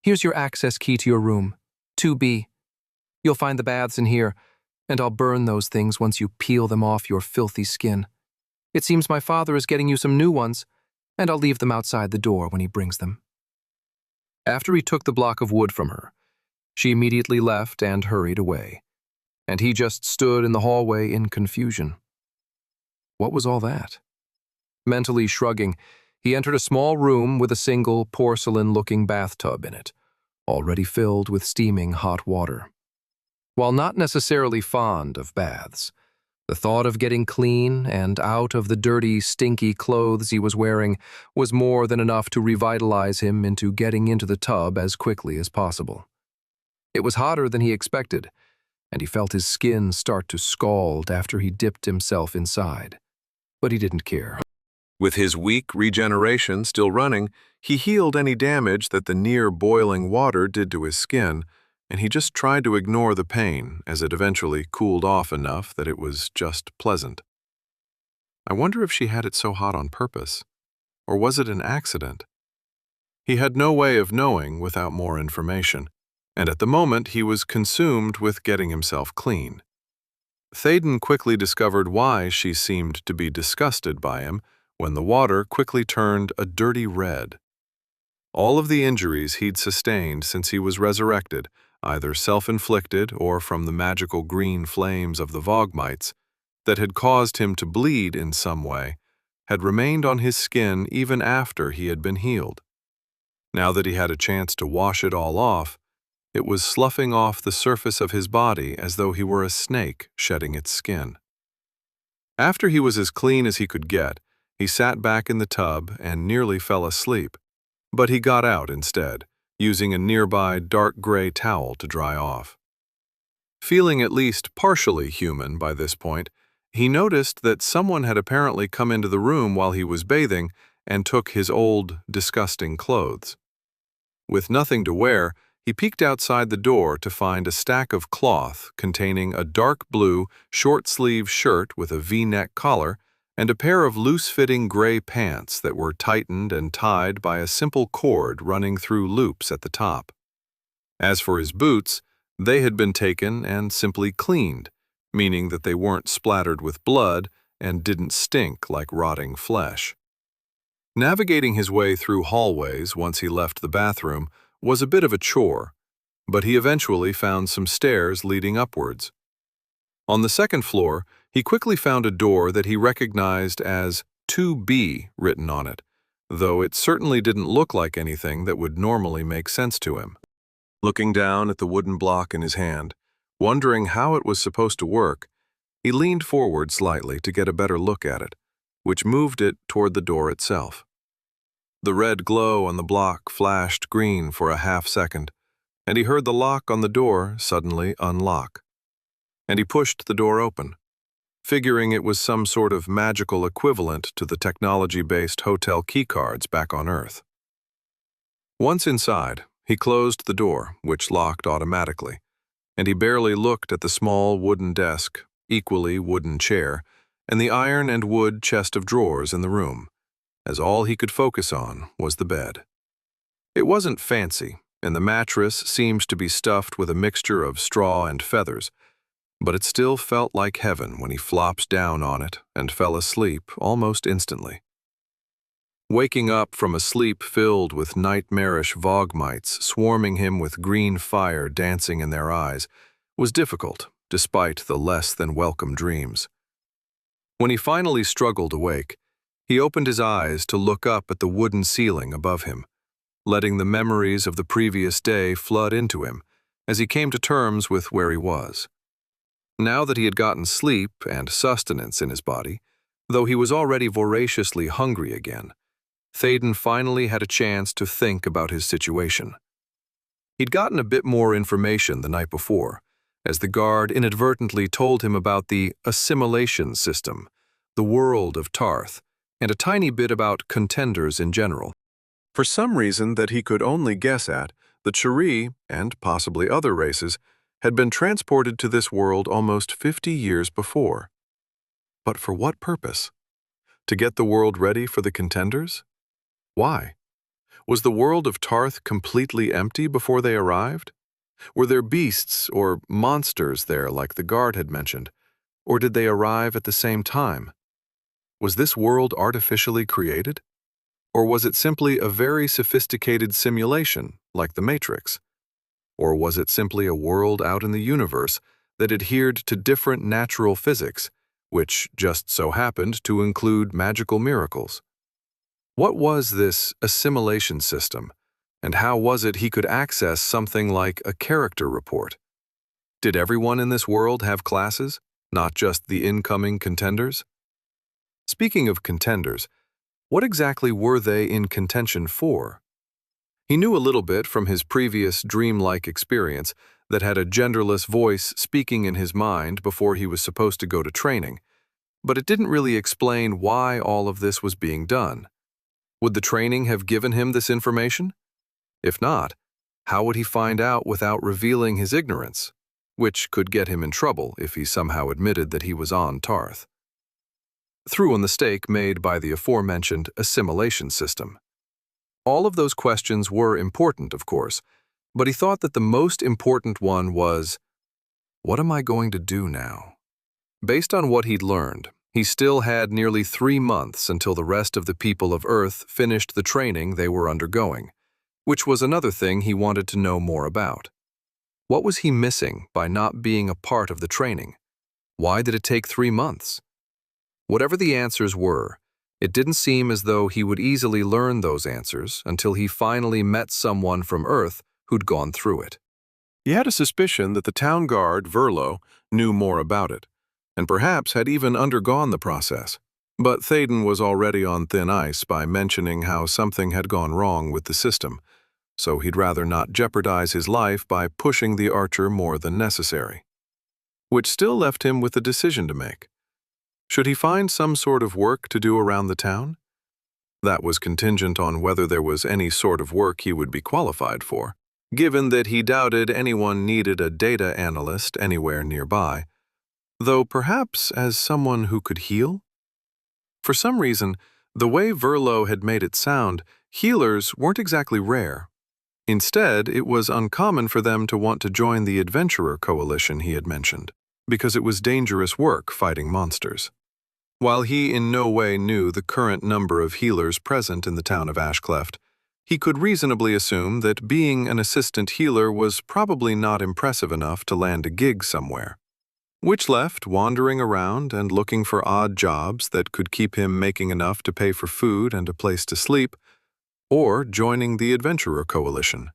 "Here's your access key to your room, 2B. You'll find the baths in here, and I'll burn those things once you peel them off your filthy skin. It seems my father is getting you some new ones, and I'll leave them outside the door when he brings them." After he took the block of wood from her, she immediately left and hurried away, and he just stood in the hallway in confusion. What was all that? Mentally shrugging, he entered a small room with a single porcelain-looking bathtub in it, already filled with steaming hot water. While not necessarily fond of baths, the thought of getting clean and out of the dirty, stinky clothes he was wearing was more than enough to revitalize him into getting into the tub as quickly as possible. It was hotter than he expected, and he felt his skin start to scald after he dipped himself inside. But he didn't care. With his weak regeneration still running, he healed any damage that the near-boiling water did to his skin, and he just tried to ignore the pain as it eventually cooled off enough that it was just pleasant. I wonder if she had it so hot on purpose, or was it an accident? He had no way of knowing without more information, and at the moment he was consumed with getting himself clean. Théoden quickly discovered why she seemed to be disgusted by him when the water quickly turned a dirty red. All of the injuries he'd sustained since he was resurrected, either self-inflicted or from the magical green flames of the Vogmites, that had caused him to bleed in some way, had remained on his skin even after he had been healed. Now that he had a chance to wash it all off, it was sloughing off the surface of his body as though he were a snake shedding its skin. After he was as clean as he could get, he sat back in the tub and nearly fell asleep, but he got out instead, using a nearby dark gray towel to dry off. Feeling at least partially human by this point, he noticed that someone had apparently come into the room while he was bathing and took his old, disgusting clothes. With nothing to wear, he peeked outside the door to find a stack of cloth containing a dark blue, short-sleeved shirt with a V-neck collar and a pair of loose-fitting gray pants that were tightened and tied by a simple cord running through loops at the top. As for his boots, they had been taken and simply cleaned, meaning that they weren't splattered with blood and didn't stink like rotting flesh. Navigating his way through hallways once he left the bathroom was a bit of a chore, but he eventually found some stairs leading upwards. On the second floor, he quickly found a door that he recognized as 2B written on it, though it certainly didn't look like anything that would normally make sense to him. Looking down at the wooden block in his hand, wondering how it was supposed to work, he leaned forward slightly to get a better look at it, which moved it toward the door itself. The red glow on the block flashed green for a half-second, and he heard the lock on the door suddenly unlock. And he pushed the door open, figuring it was some sort of magical equivalent to the technology-based hotel keycards back on Earth. Once inside, he closed the door, which locked automatically, and he barely looked at the small wooden desk, equally wooden chair, and the iron and wood chest of drawers in the room, as all he could focus on was the bed. It wasn't fancy, and the mattress seemed to be stuffed with a mixture of straw and feathers, but it still felt like heaven when he flopped down on it and fell asleep almost instantly. Waking up from a sleep filled with nightmarish Vogmites swarming him with green fire dancing in their eyes was difficult, despite the less-than-welcome dreams. When he finally struggled awake, he opened his eyes to look up at the wooden ceiling above him, letting the memories of the previous day flood into him as he came to terms with where he was. Now that he had gotten sleep and sustenance in his body, though he was already voraciously hungry again, Théoden finally had a chance to think about his situation. He'd gotten a bit more information the night before, as the guard inadvertently told him about the assimilation system, the world of Tarth, and a tiny bit about contenders in general. For some reason that he could only guess at, the Cheri, and possibly other races, had been transported to this world almost 50 years before. But for what purpose? To get the world ready for the contenders? Why? Was the world of Tarth completely empty before they arrived? Were there beasts or monsters there like the guard had mentioned, or did they arrive at the same time? Was this world artificially created? Or was it simply a very sophisticated simulation, like the Matrix? Or was it simply a world out in the universe that adhered to different natural physics, which just so happened to include magical miracles? What was this assimilation system, and how was it he could access something like a character report? Did everyone in this world have classes, not just the incoming contenders? Speaking of contenders, what exactly were they in contention for? He knew a little bit from his previous dreamlike experience that had a genderless voice speaking in his mind before he was supposed to go to training, but it didn't really explain why all of this was being done. Would the training have given him this information? If not, how would he find out without revealing his ignorance, which could get him in trouble if he somehow admitted that he was on Tarth? Through a mistake made by the aforementioned assimilation system. All of those questions were important, of course, but he thought that the most important one was, what am I going to do now? Based on what he'd learned, he still had nearly 3 months until the rest of the people of Earth finished the training they were undergoing, which was another thing he wanted to know more about. What was he missing by not being a part of the training? Why did it take 3 months? Whatever the answers were, it didn't seem as though he would easily learn those answers until he finally met someone from Earth who'd gone through it. He had a suspicion that the town guard, Verlo, knew more about it, and perhaps had even undergone the process. But Théoden was already on thin ice by mentioning how something had gone wrong with the system, so he'd rather not jeopardize his life by pushing the archer more than necessary. Which still left him with a decision to make. Should he find some sort of work to do around the town? That was contingent on whether there was any sort of work he would be qualified for, given that he doubted anyone needed a data analyst anywhere nearby, though perhaps as someone who could heal? For some reason, the way Verlo had made it sound, healers weren't exactly rare. Instead, it was uncommon for them to want to join the adventurer coalition he had mentioned, because it was dangerous work fighting monsters. While he in no way knew the current number of healers present in the town of Ashcleft, he could reasonably assume that being an assistant healer was probably not impressive enough to land a gig somewhere, which left wandering around and looking for odd jobs that could keep him making enough to pay for food and a place to sleep, or joining the adventurer coalition,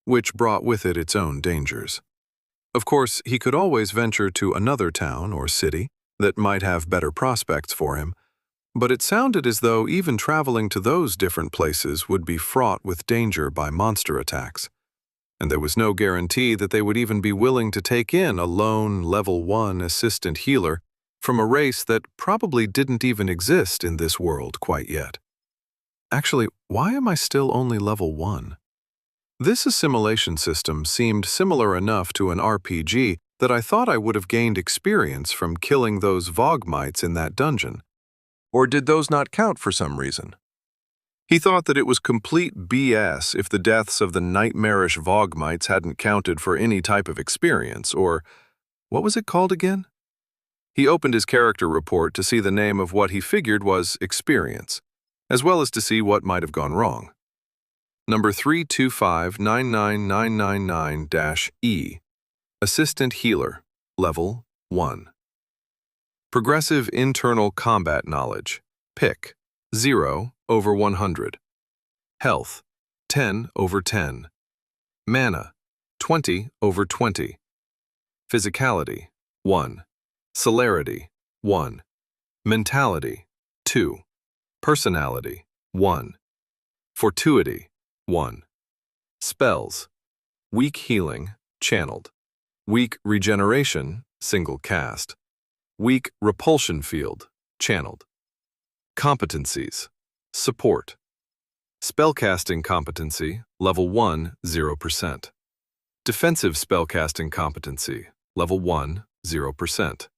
which brought with it its own dangers. Of course, he could always venture to another town or city that might have better prospects for him, but it sounded as though even traveling to those different places would be fraught with danger by monster attacks, and there was no guarantee that they would even be willing to take in a lone level 1 assistant healer from a race that probably didn't even exist in this world quite yet. Actually, why am I still only level 1? This assimilation system seemed similar enough to an RPG that I thought I would have gained experience from killing those Vogmites in that dungeon. Or did those not count for some reason? He thought that it was complete BS if the deaths of the nightmarish Vogmites hadn't counted for any type of experience, or what was it called again? He opened his character report to see the name of what he figured was experience, as well as to see what might have gone wrong. Number 325-99999-E, Assistant Healer, Level 1. Progressive Internal Combat Knowledge, PIC, 0/100. Health, 10/10. Mana, 20/20. Physicality, 1. Celerity, 1. Mentality, 2. Personality, 1. Fortuity, 1. Spells, Weak Healing, Channeled. Weak Regeneration, Single Cast. Weak Repulsion Field, Channeled. Competencies, Support. Spellcasting Competency, Level 1, 0%. Defensive Spellcasting Competency, Level 1, 0%.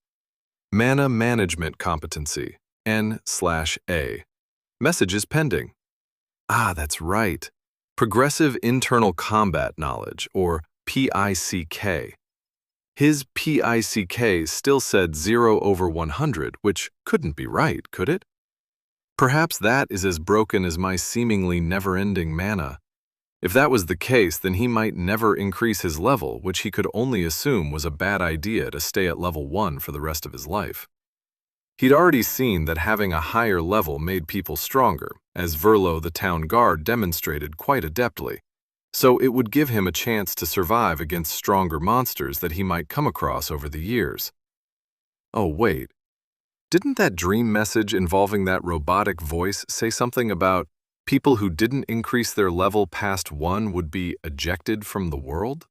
Mana Management Competency, N/A. Messages pending. Ah, that's right. Progressive Internal Combat Knowledge, or PICK. His PICK still said 0/100, which couldn't be right, could it? Perhaps that is as broken as my seemingly never-ending mana. If that was the case, then he might never increase his level, which he could only assume was a bad idea to stay at level 1 for the rest of his life. He'd already seen that having a higher level made people stronger, as Verlo the town guard demonstrated quite adeptly, so it would give him a chance to survive against stronger monsters that he might come across over the years. Oh wait, didn't that dream message involving that robotic voice say something about people who didn't increase their level past 1 would be ejected from the world?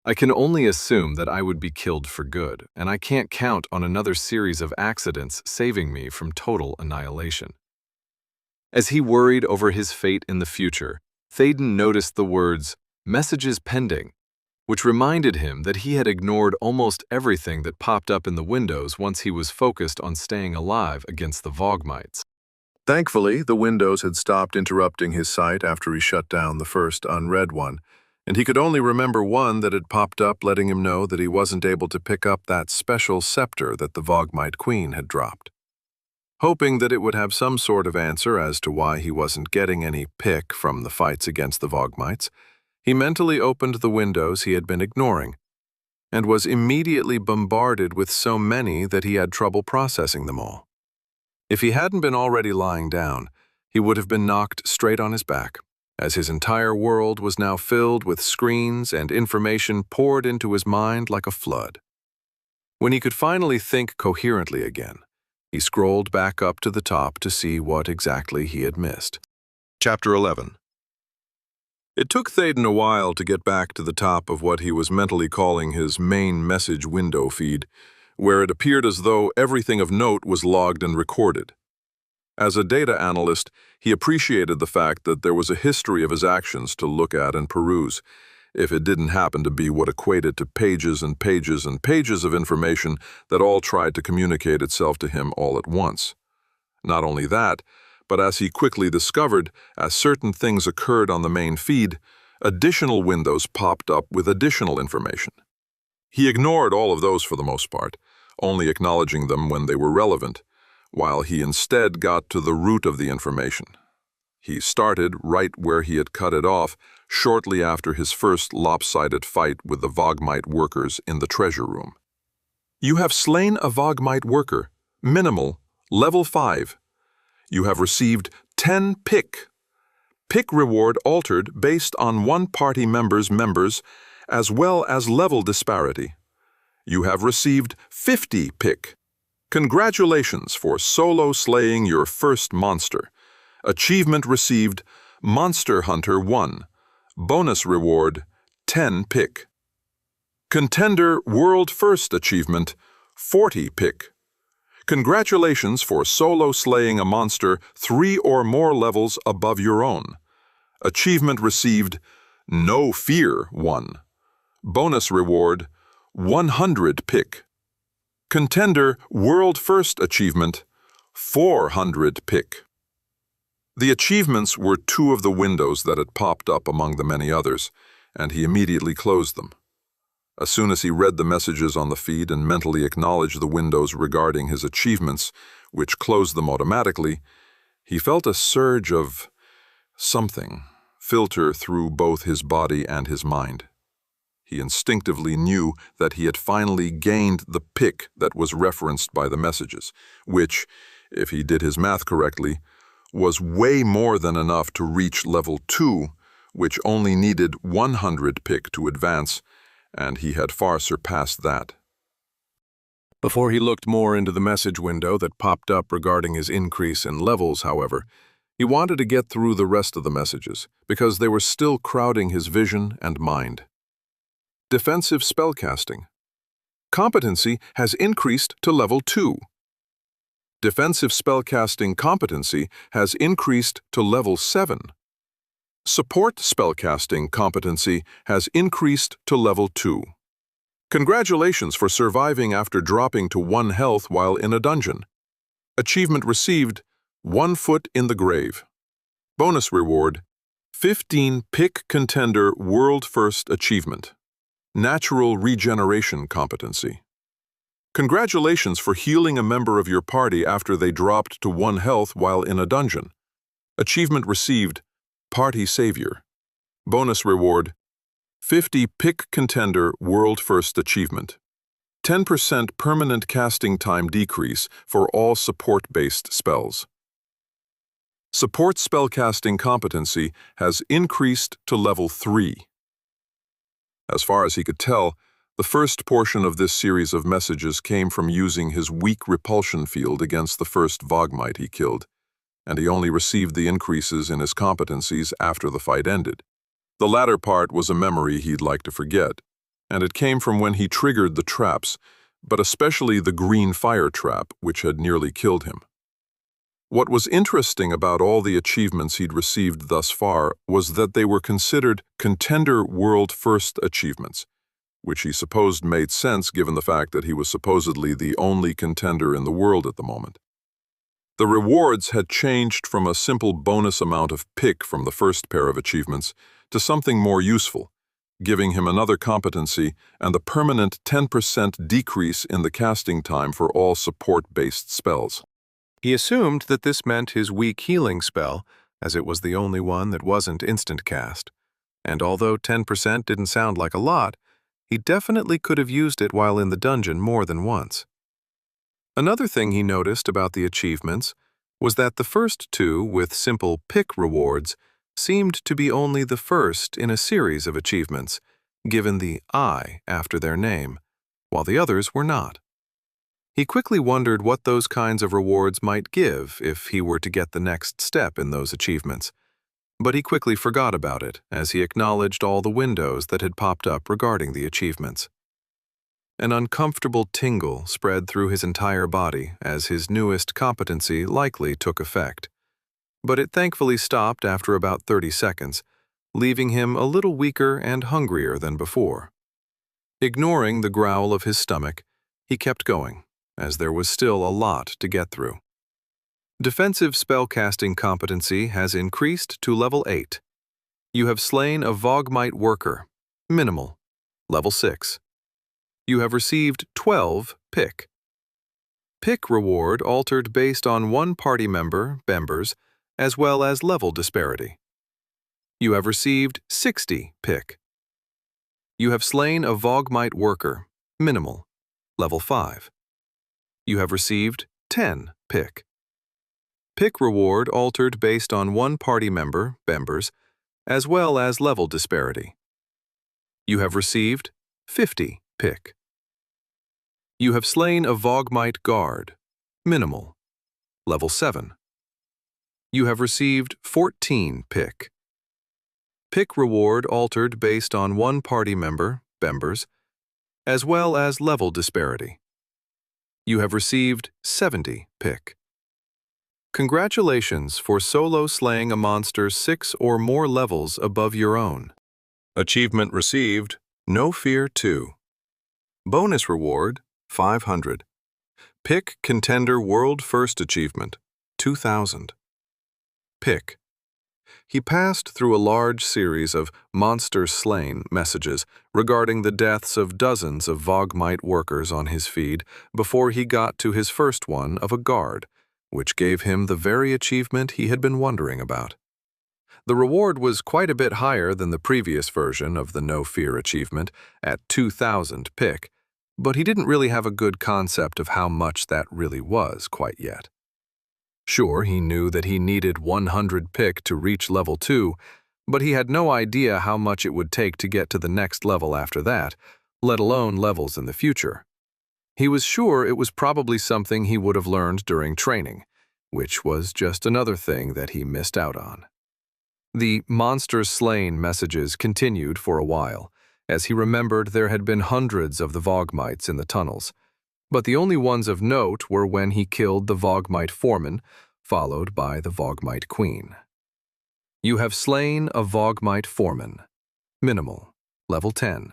I can only assume that I would be killed for good, and I can't count on another series of accidents saving me from total annihilation. As he worried over his fate in the future, Thaden noticed the words, "Messages pending," which reminded him that he had ignored almost everything that popped up in the windows once he was focused on staying alive against the Vogmites. Thankfully, the windows had stopped interrupting his sight after he shut down the first unread one, and he could only remember one that had popped up letting him know that he wasn't able to pick up that special scepter that the Vogmite Queen had dropped. Hoping that it would have some sort of answer as to why he wasn't getting any pick from the fights against the Vogmites, he mentally opened the windows he had been ignoring, and was immediately bombarded with so many that he had trouble processing them all. If he hadn't been already lying down, he would have been knocked straight on his back, as his entire world was now filled with screens and information poured into his mind like a flood. When he could finally think coherently again, he scrolled back up to the top to see what exactly he had missed. Chapter 11. It took Thaden a while to get back to the top of what he was mentally calling his main message window feed, where it appeared as though everything of note was logged and recorded. As a data analyst, he appreciated the fact that there was a history of his actions to look at and peruse, if it didn't happen to be what equated to pages and pages and pages of information that all tried to communicate itself to him all at once. Not only that, but as he quickly discovered, as certain things occurred on the main feed, additional windows popped up with additional information. He ignored all of those for the most part, only acknowledging them when they were relevant, while he instead got to the root of the information. He started right where he had cut it off, shortly after his first lopsided fight with the Vogmite workers in the treasure room. You have slain a Vogmite worker, minimal, level 5. You have received 10 pick. Pick reward altered based on one party member's members, as well as level disparity. You have received 50 pick. Congratulations for solo slaying your first monster. Achievement received, Monster Hunter 1. Bonus reward, 10 pick. Contender World First Achievement, 40 pick. Congratulations for solo slaying a monster 3 or more levels above your own. Achievement received, No Fear 1. Bonus reward, 100 pick. Contender World First Achievement, 400 pick. The achievements were two of the windows that had popped up among the many others, and he immediately closed them. As soon as he read the messages on the feed and mentally acknowledged the windows regarding his achievements, which closed them automatically, he felt a surge of something filter through both his body and his mind. He instinctively knew that he had finally gained the pick that was referenced by the messages, which, if he did his math correctly, was way more than enough to reach level 2, which only needed 100 pick to advance, and he had far surpassed that. Before he looked more into the message window that popped up regarding his increase in levels, however, he wanted to get through the rest of the messages, because they were still crowding his vision and mind. Defensive spellcasting. Competency has increased to level 2. Defensive spellcasting competency has increased to level 7. Support spellcasting competency has increased to level 2. Congratulations for surviving after dropping to 1 health while in a dungeon. Achievement received, 1 foot in the grave. Bonus reward, 15 Pick Contender World First Achievement. Natural regeneration competency. Congratulations for healing a member of your party after they dropped to 1 health while in a dungeon. Achievement received, Party Savior. Bonus reward, 50 Pick Contender World First Achievement. 10% permanent casting time decrease for all support-based spells. Support spellcasting competency has increased to level 3. As far as he could tell, the first portion of this series of messages came from using his weak repulsion field against the first Vogmite he killed, and he only received the increases in his competencies after the fight ended. The latter part was a memory he'd like to forget, and it came from when he triggered the traps, but especially the green fire trap, which had nearly killed him. What was interesting about all the achievements he'd received thus far was that they were considered Contender World First achievements, which he supposed made sense given the fact that he was supposedly the only contender in the world at the moment. The rewards had changed from a simple bonus amount of pick from the first pair of achievements to something more useful, giving him another competency and the permanent 10% decrease in the casting time for all support-based spells. He assumed that this meant his weak healing spell, as it was the only one that wasn't instant cast. And although 10% didn't sound like a lot, he definitely could have used it while in the dungeon more than once. Another thing he noticed about the achievements was that the first 2 with simple pick rewards seemed to be only the first in a series of achievements, given the I after their name, while the others were not. He quickly wondered what those kinds of rewards might give if he were to get the next step in those achievements, but he quickly forgot about it as he acknowledged all the windows that had popped up regarding the achievements. An uncomfortable tingle spread through his entire body as his newest competency likely took effect, but it thankfully stopped after about 30 seconds, leaving him a little weaker and hungrier than before. Ignoring the growl of his stomach, he kept going, as there was still a lot to get through. Defensive spellcasting competency has increased to level 8. You have slain a Vogmite worker, minimal, level 6. You have received 12 pick. Pick reward altered based on 1 party members, as well as level disparity. You have received 60 pick. You have slain a Vogmite worker, minimal, level 5. You have received 10 pick. Pick reward altered based on 1 party members, as well as level disparity. You have received 50 pick. You have slain a Vogmite guard, minimal, level 7. You have received 14 pick. Pick reward altered based on 1 party members, as well as level disparity. You have received 70 pick. Congratulations for solo slaying a monster 6 or more levels above your own. Achievement received, No Fear 2. Bonus reward, 500. Pick Contender World First Achievement, 2000. Pick. He passed through a large series of monster slain messages regarding the deaths of dozens of Vogmite workers on his feed before he got to his first one of a guard, which gave him the very achievement he had been wondering about. The reward was quite a bit higher than the previous version of the No Fear achievement at 2,000 pick, but he didn't really have a good concept of how much that really was quite yet. Sure, he knew that he needed 100 pick to reach level 2, but he had no idea how much it would take to get to the next level after that, let alone levels in the future. He was sure it was probably something he would have learned during training, which was just another thing that he missed out on. The monster slain messages continued for a while, as he remembered there had been hundreds of the Vogmites in the tunnels, but the only ones of note were when he killed the Vogmite foreman, followed by the Vogmite queen. You have slain a Vogmite foreman. Minimal. Level 10.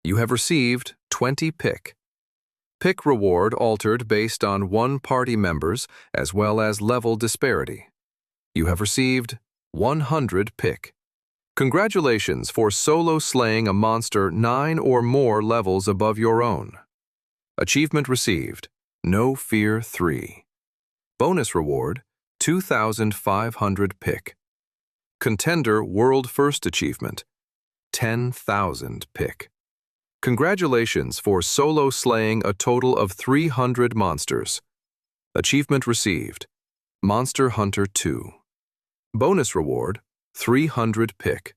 You have received 20 pick. Pick reward altered based on one party members as well as level disparity. You have received 100 pick. Congratulations for solo slaying a monster 9 or more levels above your own. Achievement received, No Fear 3. Bonus reward, 2,500 pick. Contender World First Achievement, 10,000 pick. Congratulations for solo slaying a total of 300 monsters. Achievement received, Monster Hunter 2. Bonus reward, 300 pick.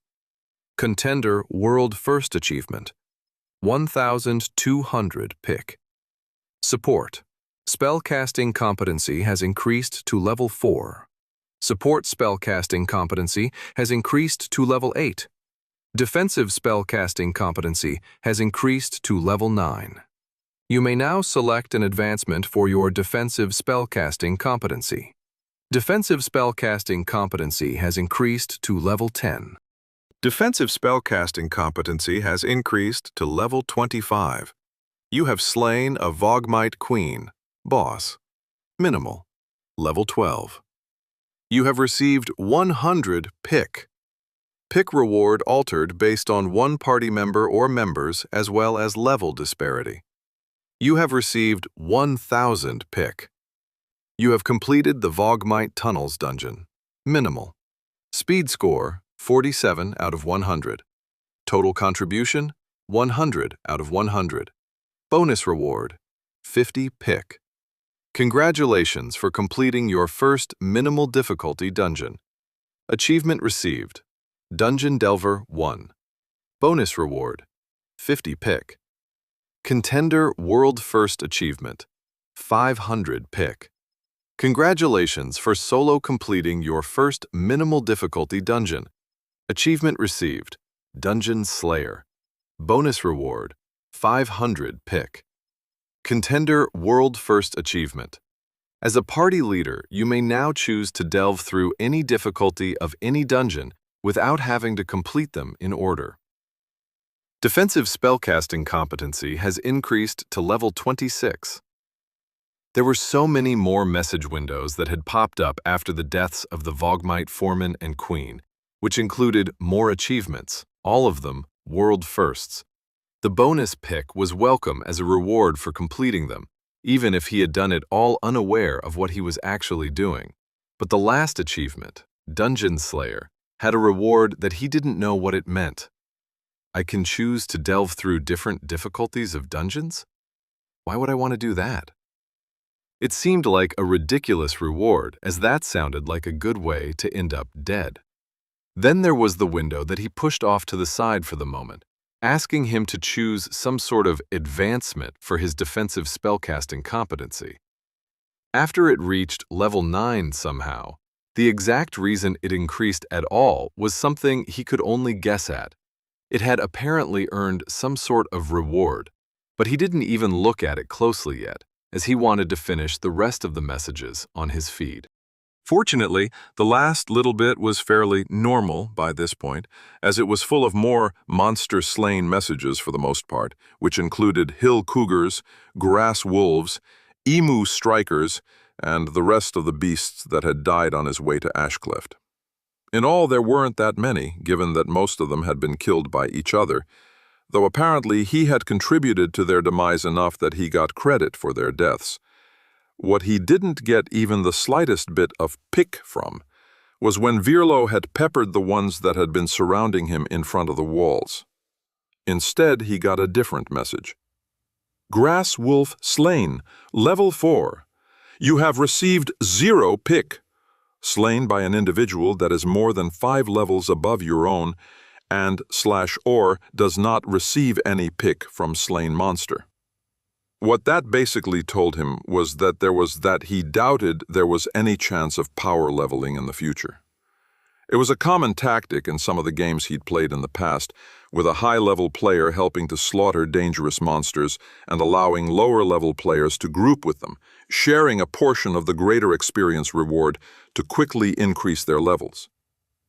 Contender World First Achievement, 1,200 pick. Support. Spellcasting competency has increased to level 4. Support spellcasting competency has increased to level 8. Defensive spellcasting competency has increased to level 9. You may now select an advancement for your defensive spellcasting competency. Defensive spellcasting competency has increased to level 10. Defensive spellcasting competency has increased to level 25. You have slain a Vogmite queen, boss. Minimal. Level 12. You have received 100 pick. Pick reward altered based on one party member or members as well as level disparity. You have received 1,000 pick. You have completed the Vogmite Tunnels dungeon. Minimal. Speed score, 47 out of 100. Total contribution, 100 out of 100. Bonus reward, 50 pick. Congratulations for completing your first minimal difficulty dungeon. Achievement received, Dungeon Delver 1. Bonus reward, 50 pick. Contender World First Achievement, 500 pick. Congratulations for solo completing your first minimal difficulty dungeon. Achievement received, Dungeon Slayer. Bonus reward, 500 pick. Contender World First Achievement. As a party leader, you may now choose to delve through any difficulty of any dungeon without having to complete them in order. Defensive spellcasting competency has increased to level 26. There were so many more message windows that had popped up after the deaths of the Vogmite foreman and queen, which included more achievements, all of them world firsts. The bonus pick was welcome as a reward for completing them, even if he had done it all unaware of what he was actually doing. But the last achievement, Dungeon Slayer, had a reward that he didn't know what it meant. I can choose to delve through different difficulties of dungeons? Why would I want to do that? It seemed like a ridiculous reward, as that sounded like a good way to end up dead. Then there was the window that he pushed off to the side for the moment, asking him to choose some sort of advancement for his defensive spellcasting competency. After it reached level 9 somehow, the exact reason it increased at all was something he could only guess at. It had apparently earned some sort of reward, but he didn't even look at it closely yet, as he wanted to finish the rest of the messages on his feed. Fortunately, the last little bit was fairly normal by this point, as it was full of more monster-slain messages for the most part, which included hill cougars, grass wolves, emu strikers, and the rest of the beasts that had died on his way to Ashcleft. In all, there weren't that many, given that most of them had been killed by each other, though apparently he had contributed to their demise enough that he got credit for their deaths. What he didn't get even the slightest bit of pick from was when Virlo had peppered the ones that had been surrounding him in front of the walls. Instead, he got a different message. Grass Wolf slain, level 4. You have received 0 pick. Slain by an individual that is more than 5 levels above your own and/or does not receive any pick from slain monster. What that basically told him was that he doubted there was any chance of power leveling in the future. It was a common tactic in some of the games he'd played in the past, with a high-level player helping to slaughter dangerous monsters and allowing lower-level players to group with them, sharing a portion of the greater experience reward to quickly increase their levels.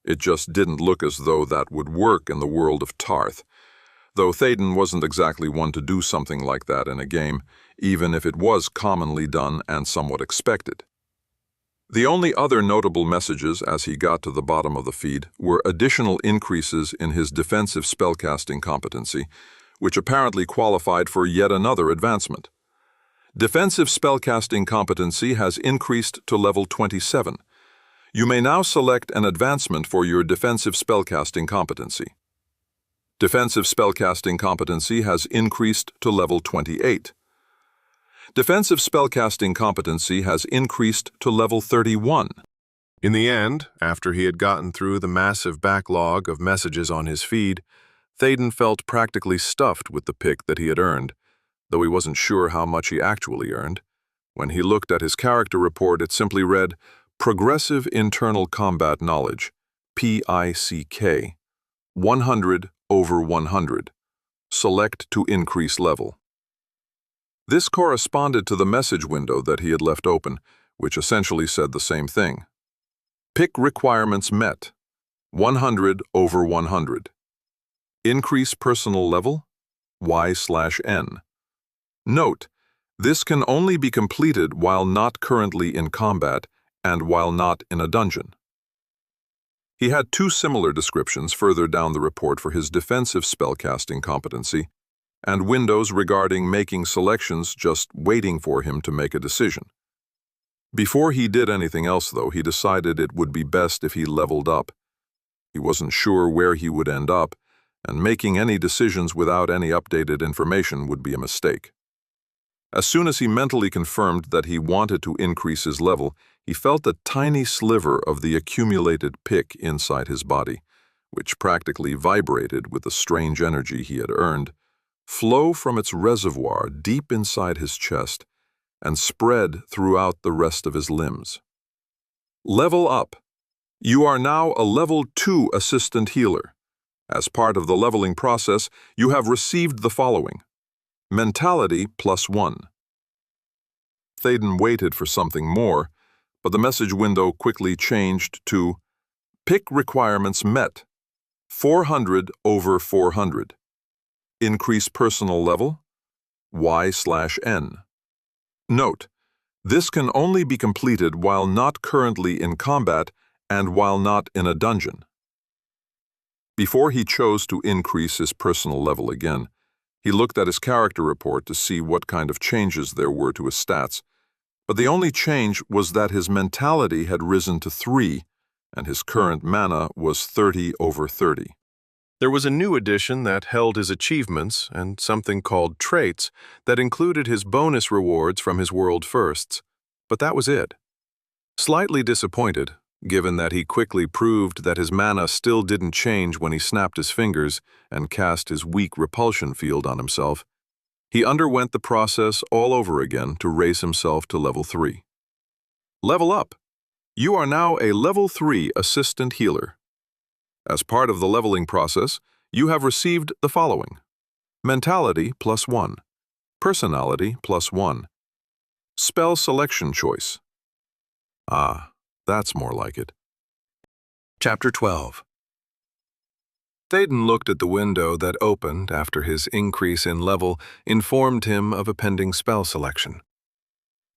It just didn't look as though that would work in the world of Tarth, though Théoden wasn't exactly one to do something like that in a game, even if it was commonly done and somewhat expected. The only other notable messages as he got to the bottom of the feed were additional increases in his defensive spellcasting competency, which apparently qualified for yet another advancement. Defensive spellcasting competency has increased to level 27. You may now select an advancement for your defensive spellcasting competency. Defensive spellcasting competency has increased to level 28. Defensive spellcasting competency has increased to level 31. In the end, after he had gotten through the massive backlog of messages on his feed, Théoden felt practically stuffed with the pick that he had earned, though he wasn't sure how much he actually earned. When he looked at his character report, it simply read, Progressive Internal Combat Knowledge, PICK, 100 over 100. Select to increase level. This corresponded to the message window that he had left open, which essentially said the same thing. Pick requirements met. 100 over 100. Increase personal level? Y/N. Note, this can only be completed while not currently in combat and while not in a dungeon. He had 2 similar descriptions further down the report for his defensive spellcasting competency, and windows regarding making selections just waiting for him to make a decision. Before he did anything else, though, he decided it would be best if he leveled up. He wasn't sure where he would end up, and making any decisions without any updated information would be a mistake. As soon as he mentally confirmed that he wanted to increase his level, he felt a tiny sliver of the accumulated pick inside his body, which practically vibrated with the strange energy he had earned, flow from its reservoir deep inside his chest, and spread throughout the rest of his limbs. Level up. You are now a level 2 assistant healer. As part of the leveling process, you have received the following. Mentality +1. Théoden waited for something more, but the message window quickly changed to Pick requirements met. 400 over 400. Increase personal level? Y/N. Note, this can only be completed while not currently in combat and while not in a dungeon. Before he chose to increase his personal level again, he looked at his character report to see what kind of changes there were to his stats, but the only change was that his mentality had risen to 3, and his current mana was 30 over 30. There was a new addition that held his achievements and something called traits that included his bonus rewards from his world firsts, but that was it. Slightly disappointed, given that he quickly proved that his mana still didn't change when he snapped his fingers and cast his weak repulsion field on himself, he underwent the process all over again to raise himself to level 3. Level up! You are now a level 3 assistant healer. As part of the leveling process, you have received the following. Mentality +1. Personality +1. Spell selection choice. Ah, that's more like it. Chapter 12. Théoden looked at the window that opened after his increase in level informed him of a pending spell selection.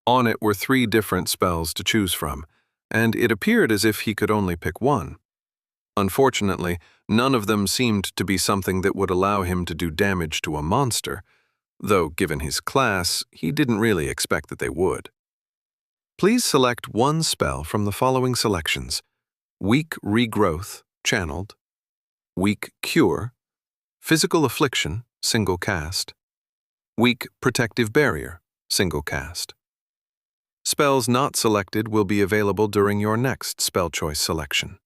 On it were 3 different spells to choose from, and it appeared as if he could only pick one. Unfortunately, none of them seemed to be something that would allow him to do damage to a monster, though given his class, he didn't really expect that they would. Please select one spell from the following selections: Weak Regrowth, channeled; Weak Cure; Physical Affliction, single cast; Weak Protective Barrier, single cast. Spells not selected will be available during your next spell choice selection.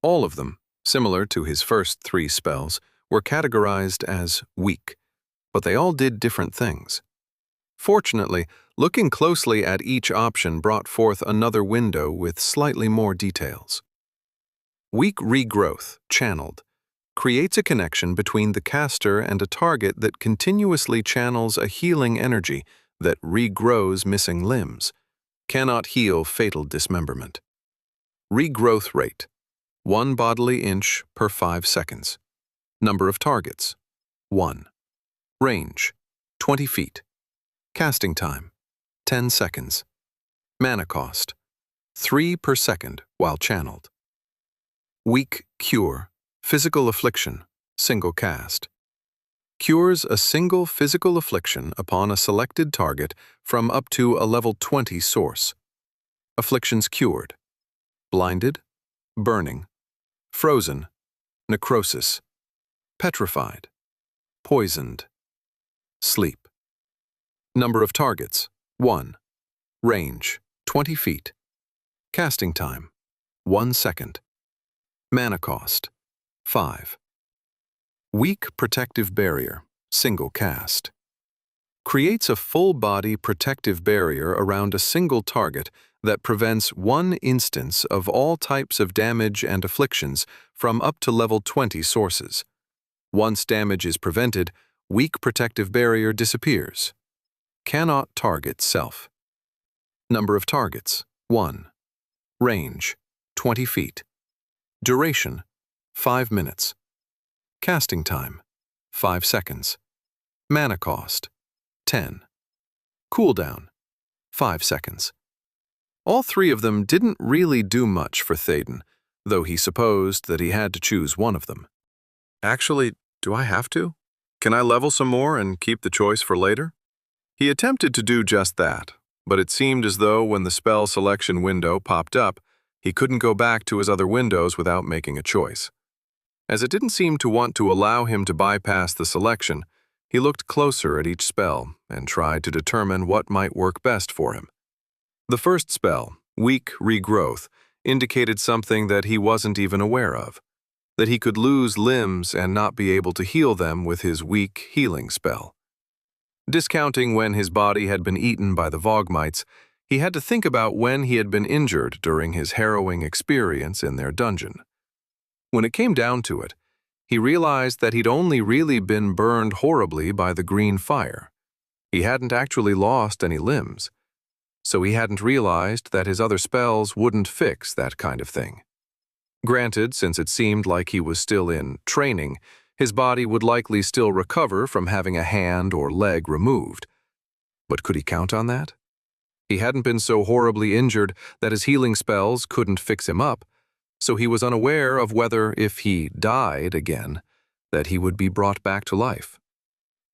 All of them, similar to his first 3 spells, were categorized as weak, but they all did different things. Fortunately, looking closely at each option brought forth another window with slightly more details. Weak Regrowth, channeled, creates a connection between the caster and a target that continuously channels a healing energy that regrows missing limbs, cannot heal fatal dismemberment. Regrowth rate, 1 bodily inch per 5 seconds. Number of targets, 1. Range, 20 feet. Casting time, 10 seconds. Mana cost, 3 per second while channeled. Weak Cure, physical affliction, single cast. Cures a single physical affliction upon a selected target from up to a level 20 source. Afflictions cured: blinded, burning, frozen, necrosis, petrified, poisoned, sleep. Number of targets, 1. Range, 20 feet. Casting time, 1 second. Mana cost, 5. Weak Protective Barrier, single cast. Creates a full-body protective barrier around a single target that prevents 1 instance of all types of damage and afflictions from up to level 20 sources. Once damage is prevented, Weak Protective Barrier disappears. Cannot target self. Number of targets, 1. Range, 20 feet. Duration, 5 minutes. Casting time, 5 seconds. Mana cost, 10. Cooldown, 5 seconds. All 3 of them didn't really do much for Thaden, though he supposed that he had to choose one of them. Actually, do I have to? Can I level some more and keep the choice for later? He attempted to do just that, but it seemed as though when the spell selection window popped up, he couldn't go back to his other windows without making a choice. As it didn't seem to want to allow him to bypass the selection, he looked closer at each spell and tried to determine what might work best for him. The first spell, Weak Regrowth, indicated something that he wasn't even aware of, that he could lose limbs and not be able to heal them with his weak healing spell. Discounting when his body had been eaten by the Vogmites, he had to think about when he had been injured during his harrowing experience in their dungeon. When it came down to it, he realized that he'd only really been burned horribly by the green fire. He hadn't actually lost any limbs, so he hadn't realized that his other spells wouldn't fix that kind of thing. Granted, since it seemed like he was still in training, his body would likely still recover from having a hand or leg removed. But could he count on that? He hadn't been so horribly injured that his healing spells couldn't fix him up, so he was unaware of whether, if he died again, that he would be brought back to life.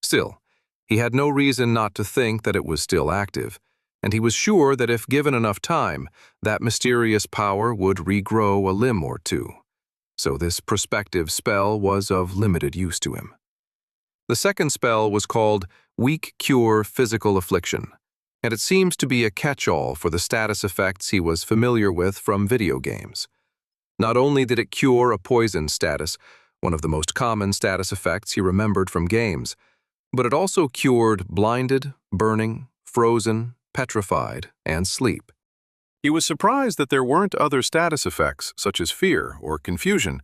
Still, he had no reason not to think that it was still active, and he was sure that if given enough time, that mysterious power would regrow a limb or 2. So this prospective spell was of limited use to him. The second spell was called Weak Cure Physical Affliction, and it seems to be a catch-all for the status effects he was familiar with from video games. Not only did it cure a poison status, one of the most common status effects he remembered from games, but it also cured blinded, burning, frozen, petrified, and sleep. He was surprised that there weren't other status effects, such as fear or confusion,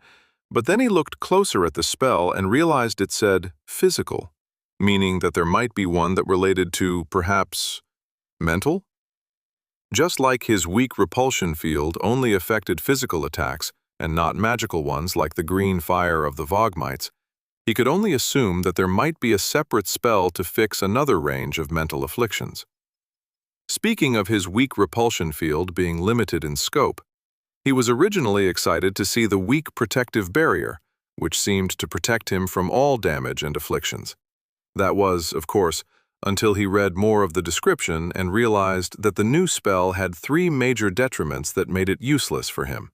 but then he looked closer at the spell and realized it said physical, meaning that there might be one that related to, perhaps, mental? Just like his weak repulsion field only affected physical attacks and not magical ones like the green fire of the Vogmites, he could only assume that there might be a separate spell to fix another range of mental afflictions. Speaking of his weak repulsion field being limited in scope, he was originally excited to see the weak protective barrier, which seemed to protect him from all damage and afflictions. That was, of course, until he read more of the description and realized that the new spell had 3 major detriments that made it useless for him.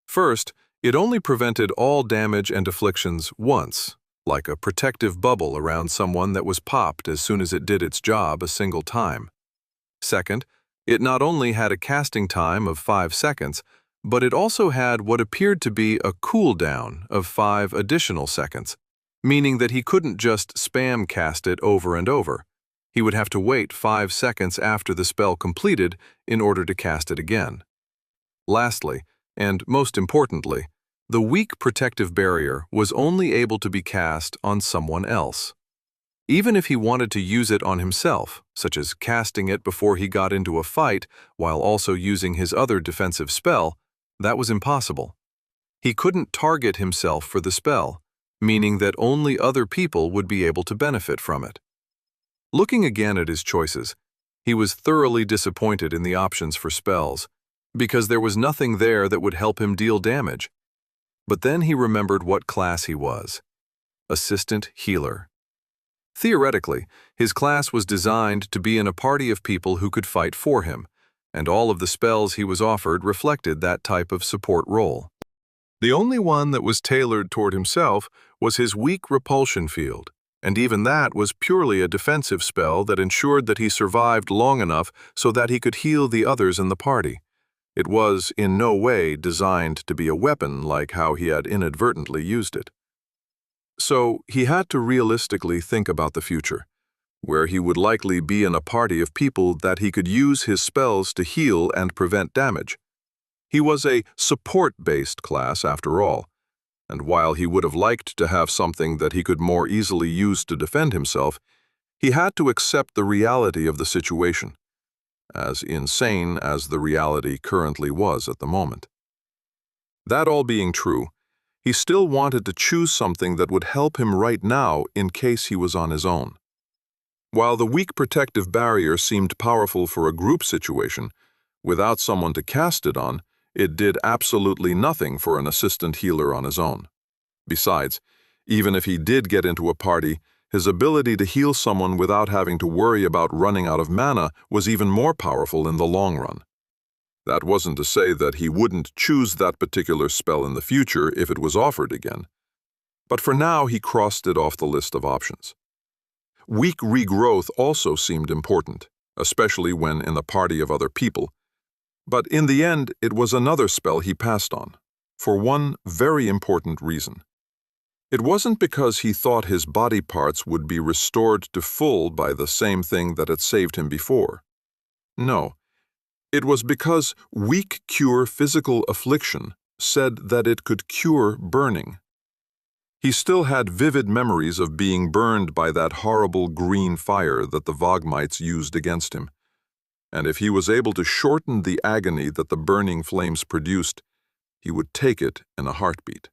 First, it only prevented all damage and afflictions once, like a protective bubble around someone that was popped as soon as it did its job a single time. Second, it not only had a casting time of 5 seconds, but it also had what appeared to be a cooldown of 5 additional seconds, meaning that he couldn't just spam cast it over and over. He would have to wait 5 seconds after the spell completed in order to cast it again. Lastly, and most importantly, the weak protective barrier was only able to be cast on someone else. Even if he wanted to use it on himself, such as casting it before he got into a fight while also using his other defensive spell, that was impossible. He couldn't target himself for the spell, meaning that only other people would be able to benefit from it. Looking again at his choices, he was thoroughly disappointed in the options for spells, because there was nothing there that would help him deal damage. But then he remembered what class he was: Assistant Healer. Theoretically, his class was designed to be in a party of people who could fight for him, and all of the spells he was offered reflected that type of support role. The only one that was tailored toward himself was his weak repulsion field, and even that was purely a defensive spell that ensured that he survived long enough so that he could heal the others in the party. It was in no way designed to be a weapon like how he had inadvertently used it. So he had to realistically think about the future, where he would likely be in a party of people that he could use his spells to heal and prevent damage. He was a support-based class after all, and while he would have liked to have something that he could more easily use to defend himself, he had to accept the reality of the situation, as insane as the reality currently was at the moment. That all being true, he still wanted to choose something that would help him right now in case he was on his own. While the weak protective barrier seemed powerful for a group situation, without someone to cast it on, it did absolutely nothing for an assistant healer on his own. Besides, even if he did get into a party, his ability to heal someone without having to worry about running out of mana was even more powerful in the long run. That wasn't to say that he wouldn't choose that particular spell in the future if it was offered again. But for now, he crossed it off the list of options. Weak regrowth also seemed important, especially when in the party of other people. But in the end, it was another spell he passed on, for one very important reason. It wasn't because he thought his body parts would be restored to full by the same thing that had saved him before. No. It was because weak cure physical affliction said that it could cure burning. He still had vivid memories of being burned by that horrible green fire that the Vogmites used against him, and if he was able to shorten the agony that the burning flames produced, he would take it in a heartbeat.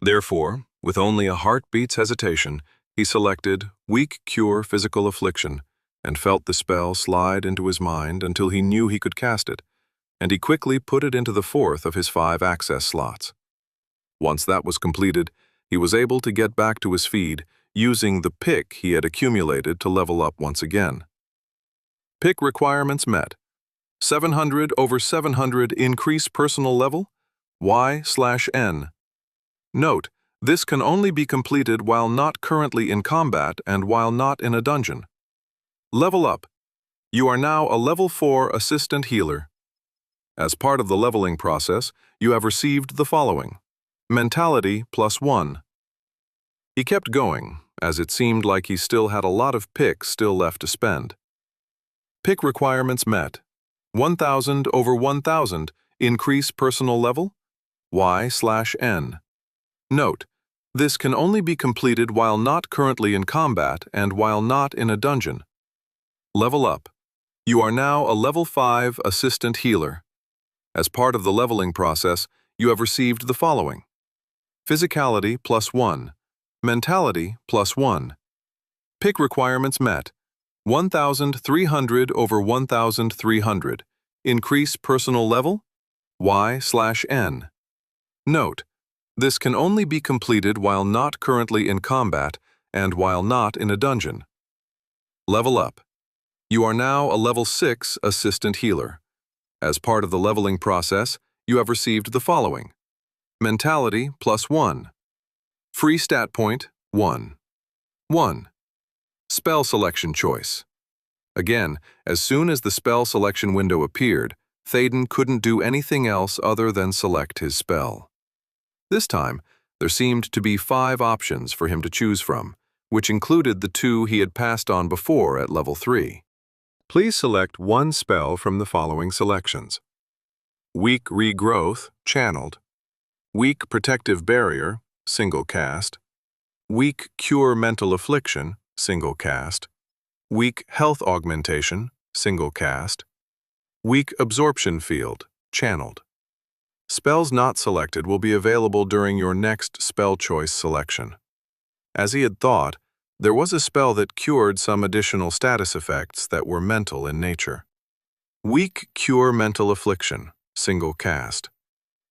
Therefore, with only a heartbeat's hesitation, he selected Weak Cure Physical Affliction and felt the spell slide into his mind until he knew he could cast it, and he quickly put it into the 4th of his 5 access slots. Once that was completed, he was able to get back to his feed using the pick he had accumulated to level up once again. Pick requirements met. 700 over 700 increase personal level, Y/N. Note, this can only be completed while not currently in combat and while not in a dungeon. Level up. You are now a level 4 assistant healer. As part of the leveling process, you have received the following: Mentality +1. He kept going, as it seemed like he still had a lot of picks still left to spend. Pick requirements met. 1000 over 1000 increase personal level, Y/N. Note, this can only be completed while not currently in combat and while not in a dungeon. Level up. You are now a level 5 assistant healer. As part of the leveling process, you have received the following: Physicality +1, Mentality +1. Pick requirements met. 1,300 over 1,300. Increase personal level, Y/N. Note: this can only be completed while not currently in combat and while not in a dungeon. Level up. You are now a level 6 assistant healer. As part of the leveling process, you have received the following: Mentality +1. Free stat point 1. 1. Spell selection choice. Again, as soon as the spell selection window appeared, Théden couldn't do anything else other than select his spell. This time, there seemed to be 5 options for him to choose from, which included the 2 he had passed on before at level 3. Please select one spell from the following selections: Weak Regrowth, channeled; Weak Protective Barrier, single cast; Weak Cure Mental Affliction, single cast; Weak Health Augmentation, single cast; Weak Absorption Field, channeled. Spells not selected will be available during your next spell choice selection. As he had thought, there was a spell that cured some additional status effects that were mental in nature. Weak Cure Mental Affliction, single cast.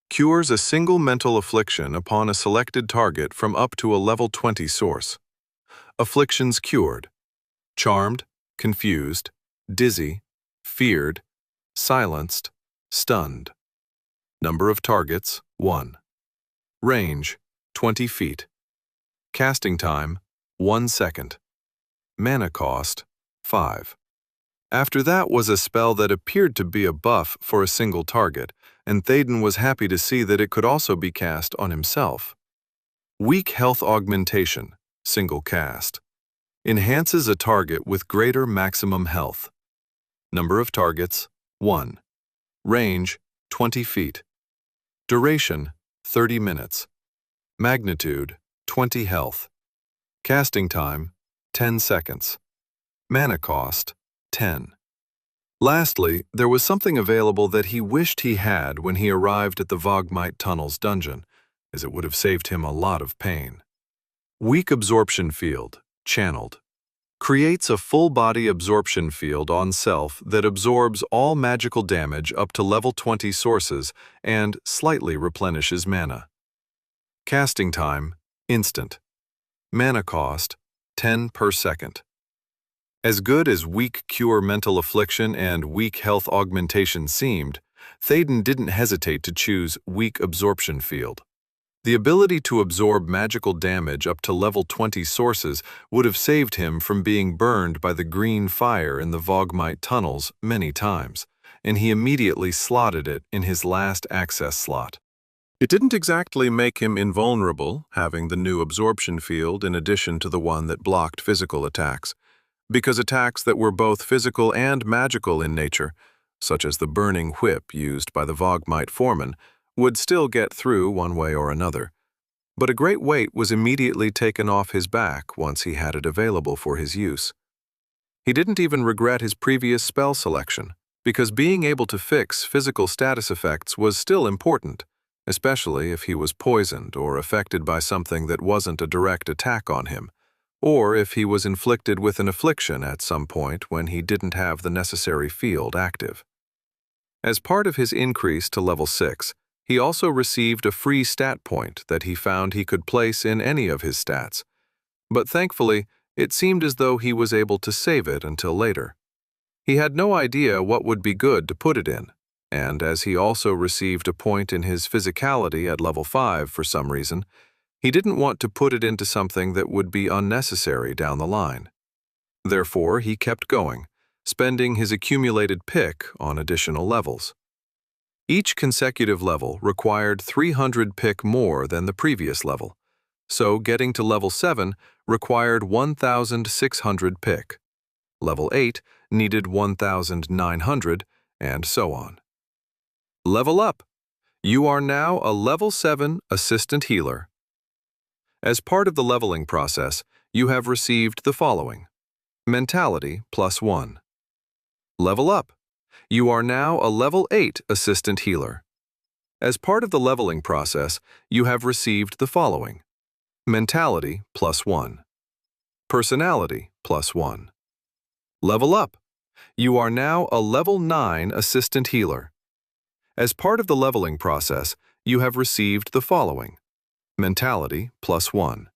Cures a single mental affliction upon a selected target from up to a level 20 source. Afflictions cured: charmed, confused, dizzy, feared, silenced, stunned. Number of targets, 1. Range, 20 feet. Casting time, 1 second. Mana cost, 5. After that was a spell that appeared to be a buff for a single target, and Théden was happy to see that it could also be cast on himself. Weak Health Augmentation, single cast. Enhances a target with greater maximum health. Number of targets, 1. Range, 20 feet. Duration, 30 minutes. Magnitude, 20 health. Casting time, 10 seconds. Mana cost, 10. Lastly, there was something available that he wished he had when he arrived at the Vogmite Tunnels dungeon, as it would have saved him a lot of pain. Weak Absorption Field, channeled. Creates a full-body absorption field on self that absorbs all magical damage up to level 20 sources and slightly replenishes mana. Casting time, instant. Mana cost, 10 per second. As good as Weak Cure Mental Affliction and Weak Health Augmentation seemed, Théden didn't hesitate to choose Weak Absorption Field. The ability to absorb magical damage up to level 20 sources would have saved him from being burned by the green fire in the Vogmite tunnels many times, and he immediately slotted it in his last access slot. It didn't exactly make him invulnerable, having the new absorption field in addition to the one that blocked physical attacks, because attacks that were both physical and magical in nature, such as the burning whip used by the Vogmite foreman, would still get through one way or another. But a great weight was immediately taken off his back once he had it available for his use. He didn't even regret his previous spell selection, because being able to fix physical status effects was still important, especially if he was poisoned or affected by something that wasn't a direct attack on him, or if he was inflicted with an affliction at some point when he didn't have the necessary field active. As part of his increase to level 6, he also received a free stat point that he found he could place in any of his stats, but thankfully, it seemed as though he was able to save it until later. He had no idea what would be good to put it in, and as he also received a point in his physicality at level 5 for some reason, he didn't want to put it into something that would be unnecessary down the line. Therefore, he kept going, spending his accumulated pick on additional levels. Each consecutive level required 300 pick more than the previous level, so getting to level 7 required 1,600 pick. Level 8 needed 1,900, and so on. Level up! You are now a level 7 assistant healer. As part of the leveling process, you have received the following: Mentality +1. Level up! You are now a level 8 assistant healer. As part of the leveling process, you have received the following: Mentality +1. Personality +1. Level up. You are now a level 9 assistant healer. As part of the leveling process, you have received the following: Mentality +1.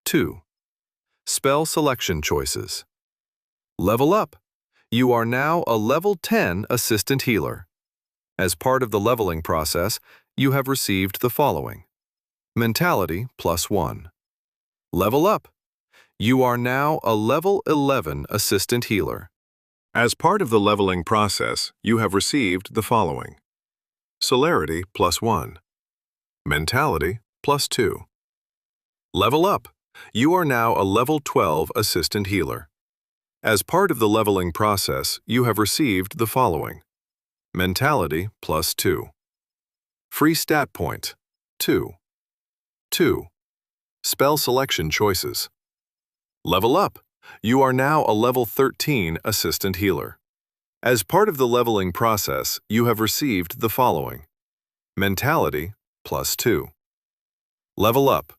2. Spell selection choices. Level up. You are now a level 10 assistant healer. As part of the leveling process, you have received the following: Mentality +1. Level up. You are now a level 11 assistant healer. As part of the leveling process, you have received the following: Celerity +1. Mentality +2. Level up. You are now a level 12 assistant healer. As part of the leveling process, you have received the following: Mentality +2. Free stat point 2. 2. Spell selection choices. Level up. You are now a level 13 assistant healer. As part of the leveling process, you have received the following: Mentality +2. Level up.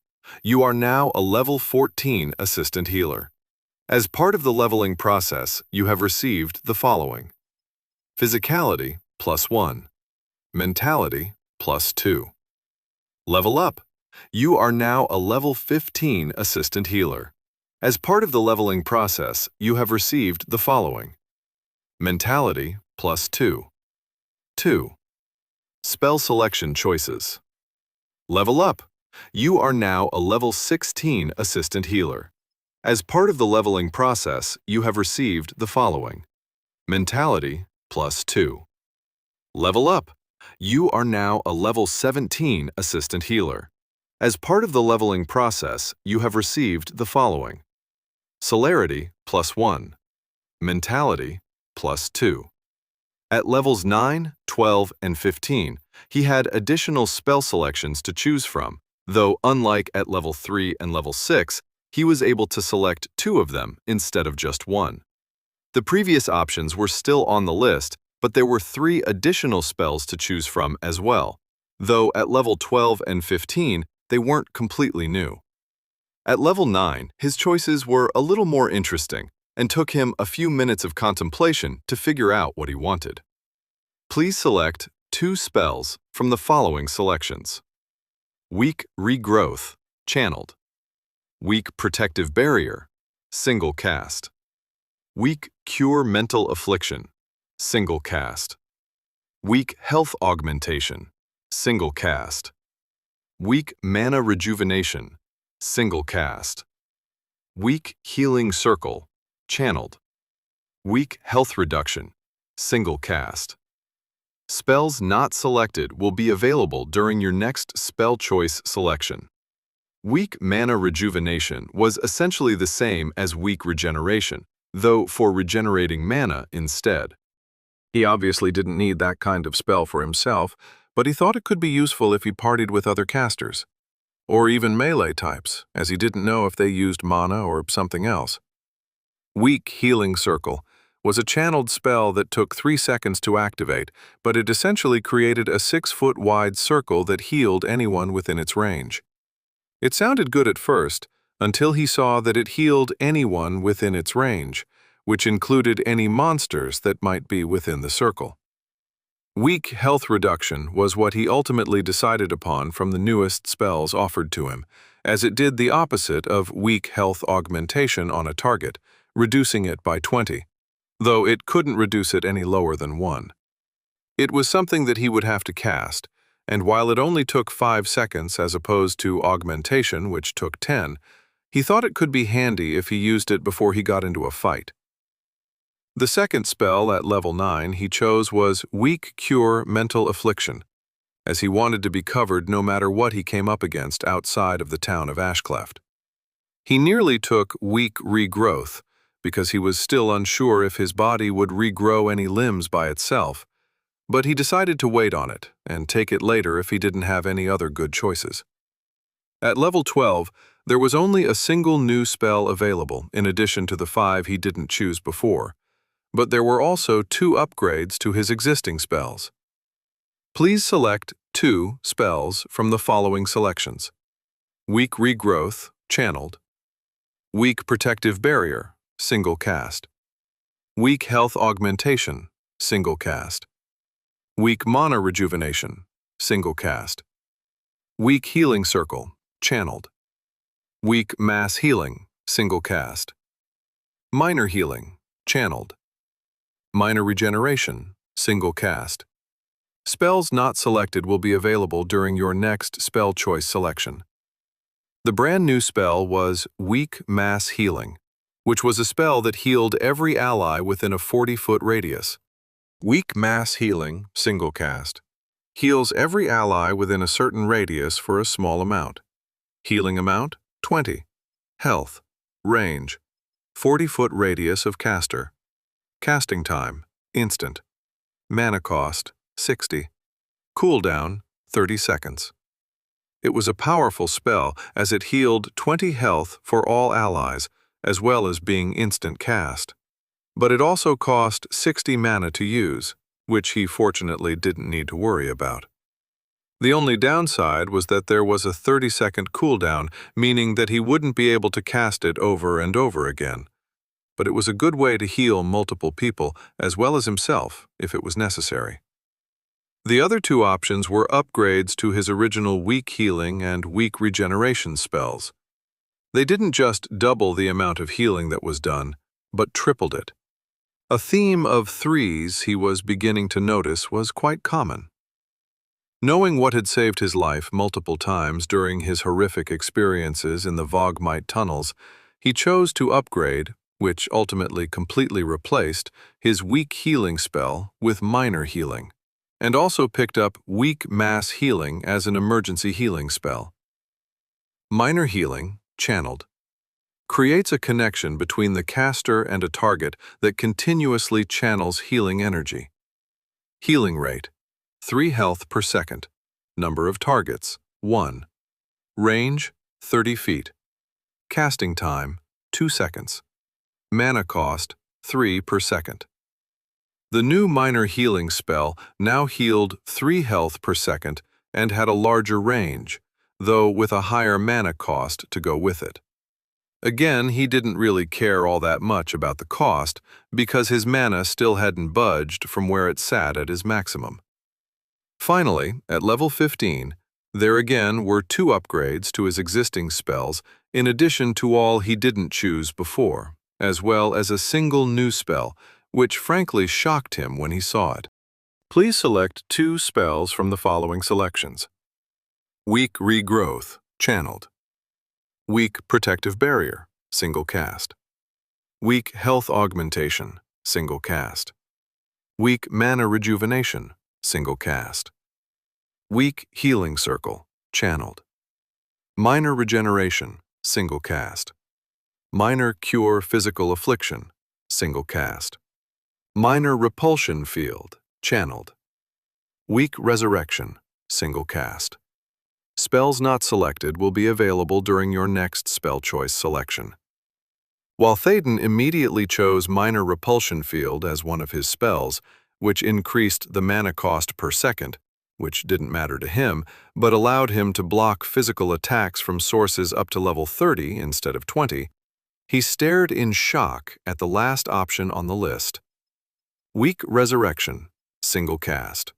You are now a level 14 assistant healer. As part of the leveling process, you have received the following: Physicality +1. Mentality +2. Level up. You are now a level 15 assistant healer. As part of the leveling process, you have received the following: Mentality +2. 2. Spell selection choices. Level up. You are now a level 16 assistant healer. As part of the leveling process, you have received the following: Mentality +2. Level up. You are now a level 17 assistant healer. As part of the leveling process, you have received the following: Celerity +1. Mentality +2. At levels 9, 12, and 15, he had additional spell selections to choose from, though unlike at level 3 and level 6, he was able to select 2 of them instead of just 1. The previous options were still on the list, but there were 3 additional spells to choose from as well, though at level 12 and 15, they weren't completely new. At level 9, his choices were a little more interesting and took him a few minutes of contemplation to figure out what he wanted. Please select 2 spells from the following selections: Weak Regrowth, channeled. Weak Protective Barrier, single cast. Weak Cure Mental Affliction, single cast. Weak Health Augmentation, single cast. Weak Mana Rejuvenation, single cast. Weak Healing Circle, channeled. Weak Health Reduction, single cast. Spells not selected will be available during your next spell choice selection. Weak Mana Rejuvenation was essentially the same as Weak Regeneration, though for regenerating mana instead. He obviously didn't need that kind of spell for himself, but he thought it could be useful if he partied with other casters, or even melee types, as he didn't know if they used mana or something else. Weak Healing Circle was a channeled spell that took 3 seconds to activate, but it essentially created a 6-foot-wide circle that healed anyone within its range. It sounded good at first, until he saw that it healed anyone within its range, which included any monsters that might be within the circle. Weak Health Reduction was what he ultimately decided upon from the newest spells offered to him, as it did the opposite of Weak Health Augmentation on a target, reducing it by 20, though it couldn't reduce it any lower than 1. It was something that he would have to cast, and while it only took 5 seconds as opposed to Augmentation, which took 10, he thought it could be handy if he used it before he got into a fight. The second spell at level 9 he chose was Weak Cure Mental Affliction, as he wanted to be covered no matter what he came up against outside of the town of Ashcleft. He nearly took Weak Regrowth, because he was still unsure if his body would regrow any limbs by itself, but he decided to wait on it and take it later if he didn't have any other good choices. At level 12, there was only a single new spell available in addition to the 5 he didn't choose before, but there were also 2 upgrades to his existing spells. Please select 2 spells from the following selections: Weak Regrowth, channeled. Weak Protective Barrier, single cast. Weak health augmentation, single cast. Weak mana rejuvenation, single cast. Weak healing circle, channeled. Weak mass healing, single cast. Minor healing, channeled. Minor regeneration, single cast. Spells not selected will be available during your next spell choice selection. The brand new spell was Weak Mass Healing, which was a spell that healed every ally within a 40-foot radius. Weak Mass Healing, single cast, heals every ally within a certain radius for a small amount. Healing amount, 20. Health, range, 40-foot radius of caster. Casting time, instant. Mana cost, 60. Cooldown, 30 seconds. It was a powerful spell as it healed 20 health for all allies, as well as being instant cast. But it also cost 60 mana to use, which he fortunately didn't need to worry about. The only downside was that there was a 30-second cooldown, meaning that he wouldn't be able to cast it over and over again. But it was a good way to heal multiple people, as well as himself, if it was necessary. The other two options were upgrades to his original weak healing and weak regeneration spells. They didn't just double the amount of healing that was done, but tripled it. A theme of threes he was beginning to notice was quite common. Knowing what had saved his life multiple times during his horrific experiences in the Vogmite tunnels, he chose to upgrade, which ultimately completely replaced, his weak healing spell with minor healing, and also picked up Weak Mass Healing as an emergency healing spell. Minor healing, channeled, creates a connection between the caster and a target that continuously channels healing energy. Healing rate, 3 health per second. Number of targets, 1. Range, 30 feet. Casting time, 2 seconds. Mana cost, 3 per second. The new minor healing spell now healed 3 health per second and had a larger range, though with a higher mana cost to go with it. Again, he didn't really care all that much about the cost because his mana still hadn't budged from where it sat at his maximum. Finally, at level 15, there again were 2 upgrades to his existing spells in addition to all he didn't choose before, as well as a single new spell, which frankly shocked him when he saw it. Please select 2 spells from the following selections. Weak Regrowth, channeled. Weak Protective Barrier, single cast. Weak Health Augmentation, single cast. Weak Mana Rejuvenation, single cast. Weak Healing Circle, channeled. Minor Regeneration, single cast. Minor Cure Physical Affliction, single cast. Minor Repulsion Field, channeled. Weak Resurrection, single cast. Spells not selected will be available during your next spell choice selection. While Théoden immediately chose Minor Repulsion Field as one of his spells, which increased the mana cost per second, which didn't matter to him, but allowed him to block physical attacks from sources up to level 30 instead of 20, he stared in shock at the last option on the list. Weak Resurrection, single cast.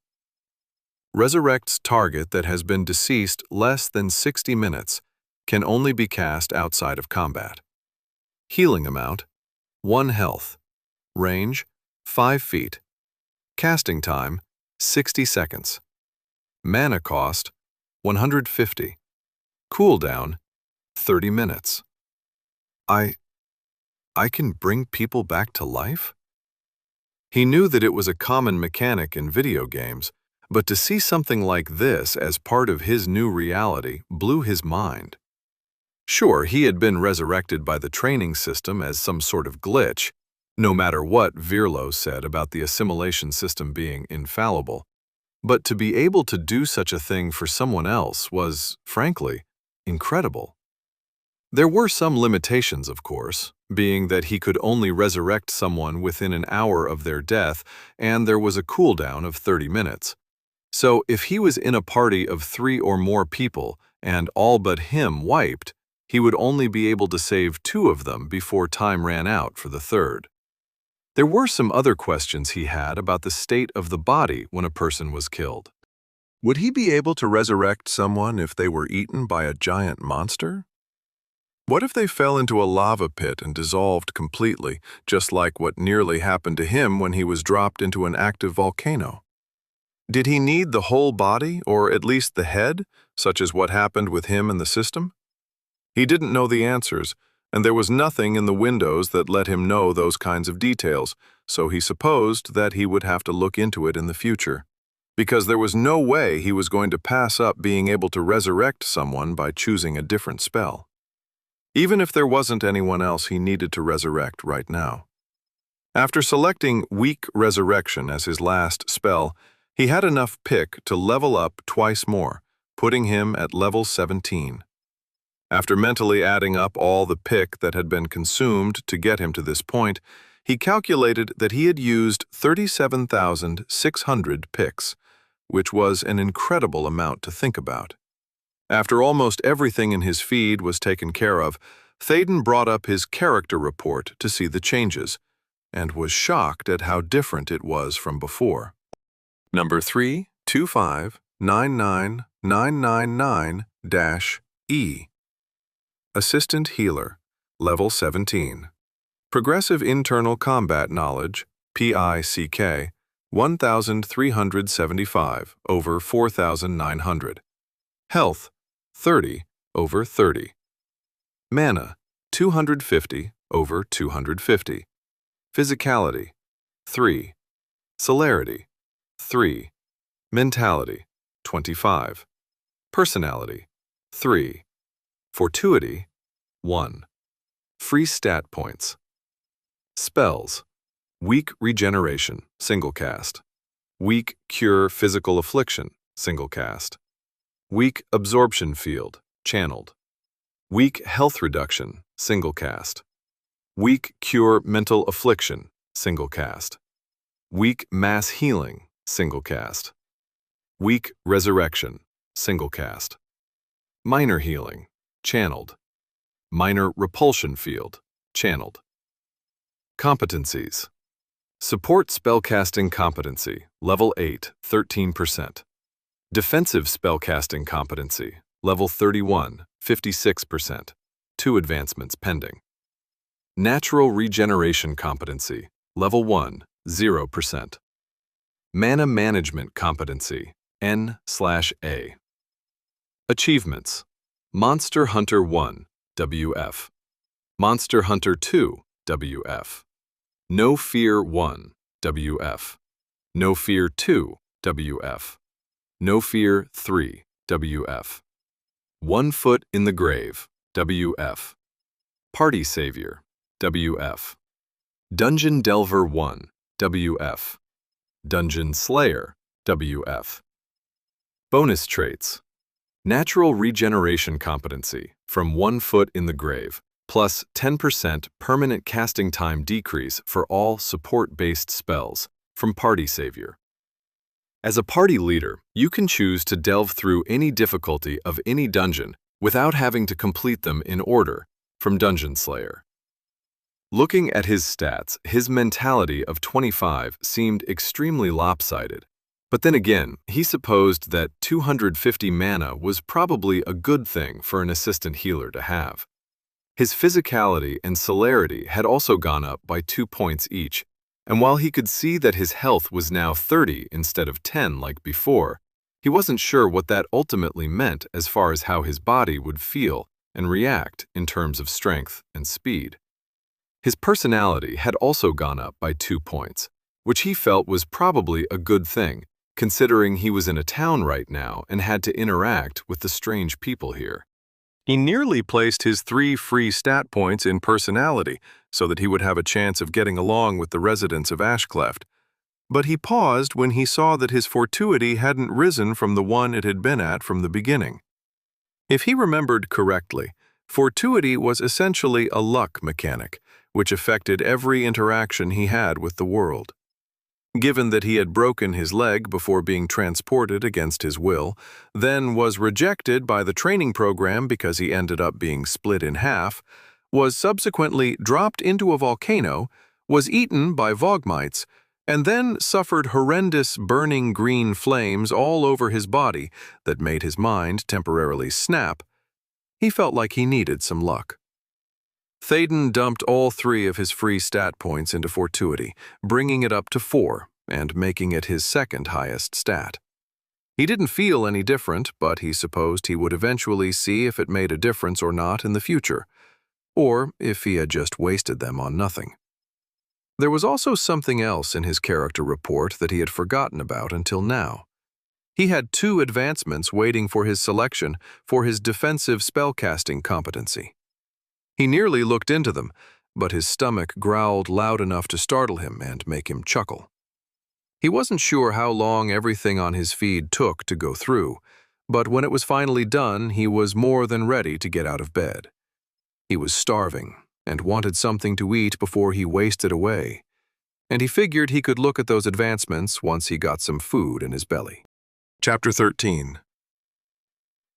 Resurrects target that has been deceased less than 60 minutes, can only be cast outside of combat. Healing amount, 1 health. Range, 5 feet. Casting time, 60 seconds. Mana cost, 150. Cooldown, 30 minutes. I can bring people back to life? He knew that it was a common mechanic in video games, but to see something like this as part of his new reality blew his mind. Sure, he had been resurrected by the training system as some sort of glitch, no matter what Virlo said about the assimilation system being infallible. But to be able to do such a thing for someone else was, frankly, incredible. There were some limitations, of course, being that he could only resurrect someone within an hour of their death, and there was a cooldown of 30 minutes. So if he was in a party of 3 or more people and all but him wiped, he would only be able to save 2 of them before time ran out for the third. There were some other questions he had about the state of the body when a person was killed. Would he be able to resurrect someone if they were eaten by a giant monster? What if they fell into a lava pit and dissolved completely, just like what nearly happened to him when he was dropped into an active volcano? Did he need the whole body, or at least the head, such as what happened with him and the system? He didn't know the answers, and there was nothing in the windows that let him know those kinds of details, so he supposed that he would have to look into it in the future, because there was no way he was going to pass up being able to resurrect someone by choosing a different spell. Even if there wasn't anyone else he needed to resurrect right now. After selecting Weak Resurrection as his last spell, he had enough pick to level up twice more, putting him at level 17. After mentally adding up all the pick that had been consumed to get him to this point, he calculated that he had used 37,600 picks, which was an incredible amount to think about. After almost everything in his feed was taken care of, Thaden brought up his character report to see the changes, and was shocked at how different it was from before. Number 3259999-E. Assistant Healer, Level 17. Progressive Internal Combat Knowledge, PICK, 1,375 over 4,900. Health, 30 over 30. Mana, 250 over 250. Physicality, 3. Celerity, 3. Mentality, 25. Personality, 3. Fortuity, 1. Free stat points. Spells. Weak Regeneration, single cast. Weak Cure Physical Affliction, single cast. Weak Absorption Field, channeled. Weak Health Reduction, single cast. Weak Cure Mental Affliction, single cast. Weak Mass Healing, single cast. Weak Resurrection, single cast. Minor Healing, channeled. Minor Repulsion Field, channeled. Competencies. Support Spellcasting Competency, Level 8, 13%. Defensive Spellcasting Competency, Level 31, 56%. 2 advancements pending. Natural Regeneration Competency, Level 1, 0%. Mana Management Competency, N/A. Achievements. Monster Hunter 1, WF. Monster Hunter 2, WF. No Fear 1, WF. No Fear 2, WF. No Fear 3, WF. 1 Foot in the Grave, WF. Party Savior, WF. Dungeon Delver 1, WF. Dungeon Slayer, WF. Bonus traits. Natural Regeneration Competency, from 1 Foot in the Grave, plus 10% permanent casting time decrease for all support-based spells, from Party Savior. As a party leader, you can choose to delve through any difficulty of any dungeon without having to complete them in order, from Dungeon Slayer. Looking at his stats, his mentality of 25 seemed extremely lopsided. But then again, he supposed that 250 mana was probably a good thing for an assistant healer to have. His physicality and celerity had also gone up by 2 points each, and while he could see that his health was now 30 instead of 10 like before, he wasn't sure what that ultimately meant as far as how his body would feel and react in terms of strength and speed. His personality had also gone up by 2 points, which he felt was probably a good thing, considering he was in a town right now and had to interact with the strange people here. He nearly placed his 3 free stat points in personality so that he would have a chance of getting along with the residents of Ashcleft, but he paused when he saw that his fortuity hadn't risen from the one it had been at from the beginning. If he remembered correctly, fortuity was essentially a luck mechanic, which affected every interaction he had with the world. Given that he had broken his leg before being transported against his will, then was rejected by the training program because he ended up being split in half, was subsequently dropped into a volcano, was eaten by Vogmites, and then suffered horrendous burning green flames all over his body that made his mind temporarily snap, he felt like he needed some luck. Thaden dumped all 3 of his free stat points into Fortuity, bringing it up to 4 and making it his second highest stat. He didn't feel any different, but he supposed he would eventually see if it made a difference or not in the future, or if he had just wasted them on nothing. There was also something else in his character report that he had forgotten about until now. He had 2 advancements waiting for his selection for his defensive spellcasting competency. He nearly looked into them, but his stomach growled loud enough to startle him and make him chuckle. He wasn't sure how long everything on his feed took to go through, but when it was finally done, he was more than ready to get out of bed. He was starving and wanted something to eat before he wasted away, and he figured he could look at those advancements once he got some food in his belly. Chapter 13.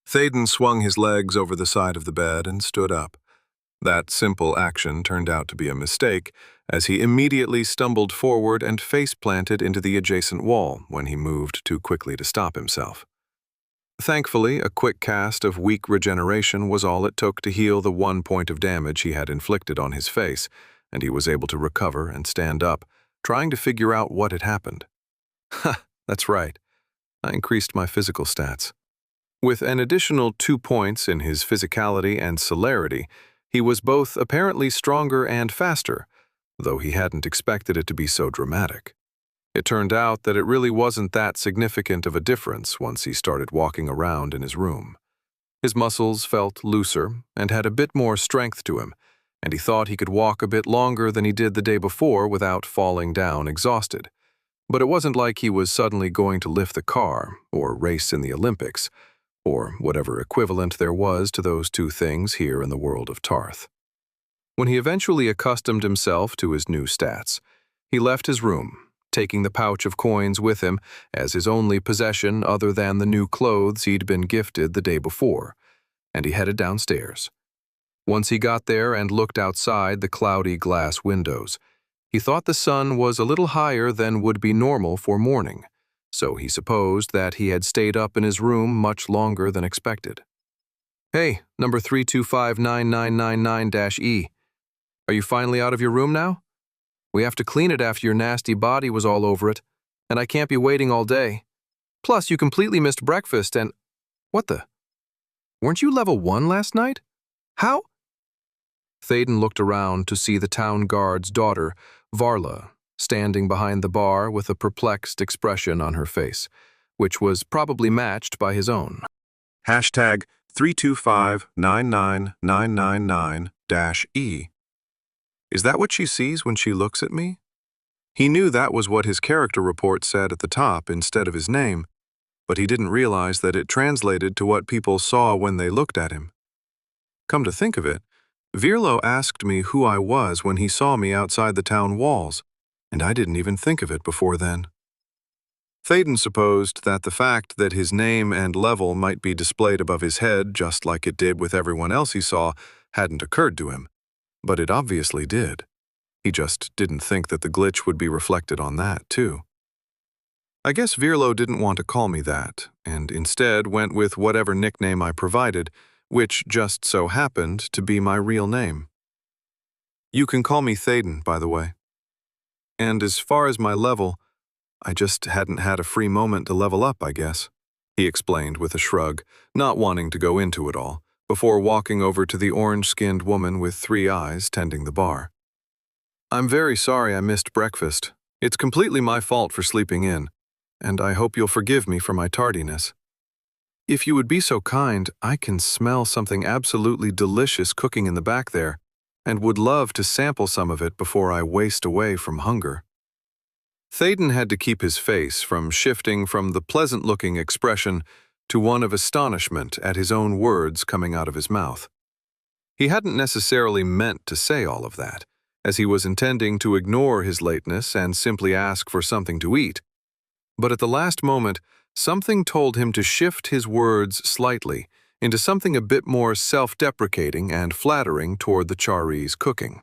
Thaden swung his legs over the side of the bed and stood up. That simple action turned out to be a mistake, as he immediately stumbled forward and face-planted into the adjacent wall when he moved too quickly to stop himself. Thankfully, a quick cast of weak regeneration was all it took to heal the 1 point of damage he had inflicted on his face, and he was able to recover and stand up, trying to figure out what had happened. Ha, that's right. I increased my physical stats. With an additional 2 points in his physicality and celerity, he was both apparently stronger and faster, though he hadn't expected it to be so dramatic. It turned out that it really wasn't that significant of a difference once he started walking around in his room. His muscles felt looser and had a bit more strength to him, and he thought he could walk a bit longer than he did the day before without falling down exhausted. But it wasn't like he was suddenly going to lift the car or race in the Olympics, or whatever equivalent there was to those 2 things here in the world of Tarth. When he eventually accustomed himself to his new stats, he left his room, taking the pouch of coins with him as his only possession other than the new clothes he'd been gifted the day before, and he headed downstairs. Once he got there and looked outside the cloudy glass windows, he thought the sun was a little higher than would be normal for morning, so he supposed that he had stayed up in his room much longer than expected. "Hey, number 3259999-E. Are you finally out of your room now? We have to clean it after your nasty body was all over it, and I can't be waiting all day. Plus, you completely missed breakfast and— What the? Weren't you level 1 last night? How?" Thaden looked around to see the town guard's daughter, Varla, standing behind the bar with a perplexed expression on her face, which was probably matched by his own. Hashtag 325-99999-E. Is that what she sees when she looks at me? He knew that was what his character report said at the top instead of his name, but he didn't realize that it translated to what people saw when they looked at him. Come to think of it, Virlo asked me who I was when he saw me outside the town walls, and I didn't even think of it before then. Thaden supposed that the fact that his name and level might be displayed above his head just like it did with everyone else he saw hadn't occurred to him, but it obviously did. He just didn't think that the glitch would be reflected on that, too. I guess Virlo didn't want to call me that, and instead went with whatever nickname I provided, which just so happened to be my real name. You can call me Thaden, by the way. And as far as my level, I just hadn't had a free moment to level up, I guess, he explained with a shrug, not wanting to go into it all, before walking over to the orange-skinned woman with 3 eyes tending the bar. I'm very sorry I missed breakfast. It's completely my fault for sleeping in, and I hope you'll forgive me for my tardiness. If you would be so kind, I can smell something absolutely delicious cooking in the back there, and would love to sample some of it before I waste away from hunger. Thaden had to keep his face from shifting from the pleasant-looking expression to one of astonishment at his own words coming out of his mouth. He hadn't necessarily meant to say all of that, as he was intending to ignore his lateness and simply ask for something to eat. But at the last moment, something told him to shift his words slightly into something a bit more self-deprecating and flattering toward the Chari's cooking.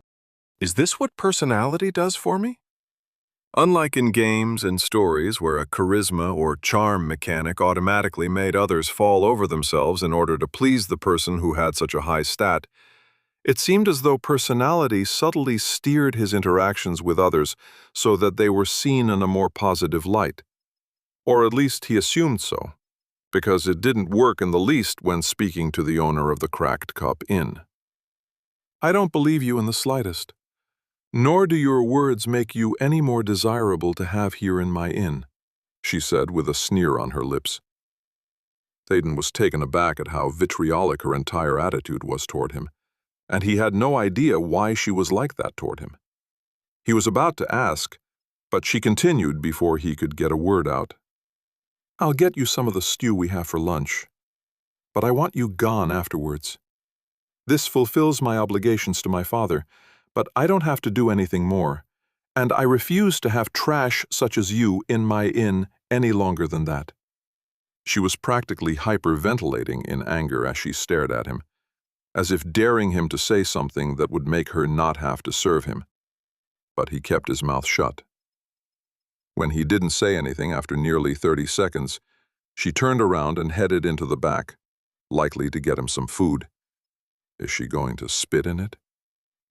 Is this what personality does for me? Unlike in games and stories where a charisma or charm mechanic automatically made others fall over themselves in order to please the person who had such a high stat, it seemed as though personality subtly steered his interactions with others so that they were seen in a more positive light. Or at least he assumed so, because it didn't work in the least when speaking to the owner of the Cracked Cup Inn. I don't believe you in the slightest, nor do your words make you any more desirable to have here in my inn, she said with a sneer on her lips. Théoden was taken aback at how vitriolic her entire attitude was toward him, and he had no idea why she was like that toward him. He was about to ask, but she continued before he could get a word out. I'll get you some of the stew we have for lunch, but I want you gone afterwards. This fulfills my obligations to my father, but I don't have to do anything more, and I refuse to have trash such as you in my inn any longer than that. She was practically hyperventilating in anger as she stared at him, as if daring him to say something that would make her not have to serve him. But he kept his mouth shut. When he didn't say anything after nearly 30 seconds, she turned around and headed into the back, likely to get him some food. Is she going to spit in it?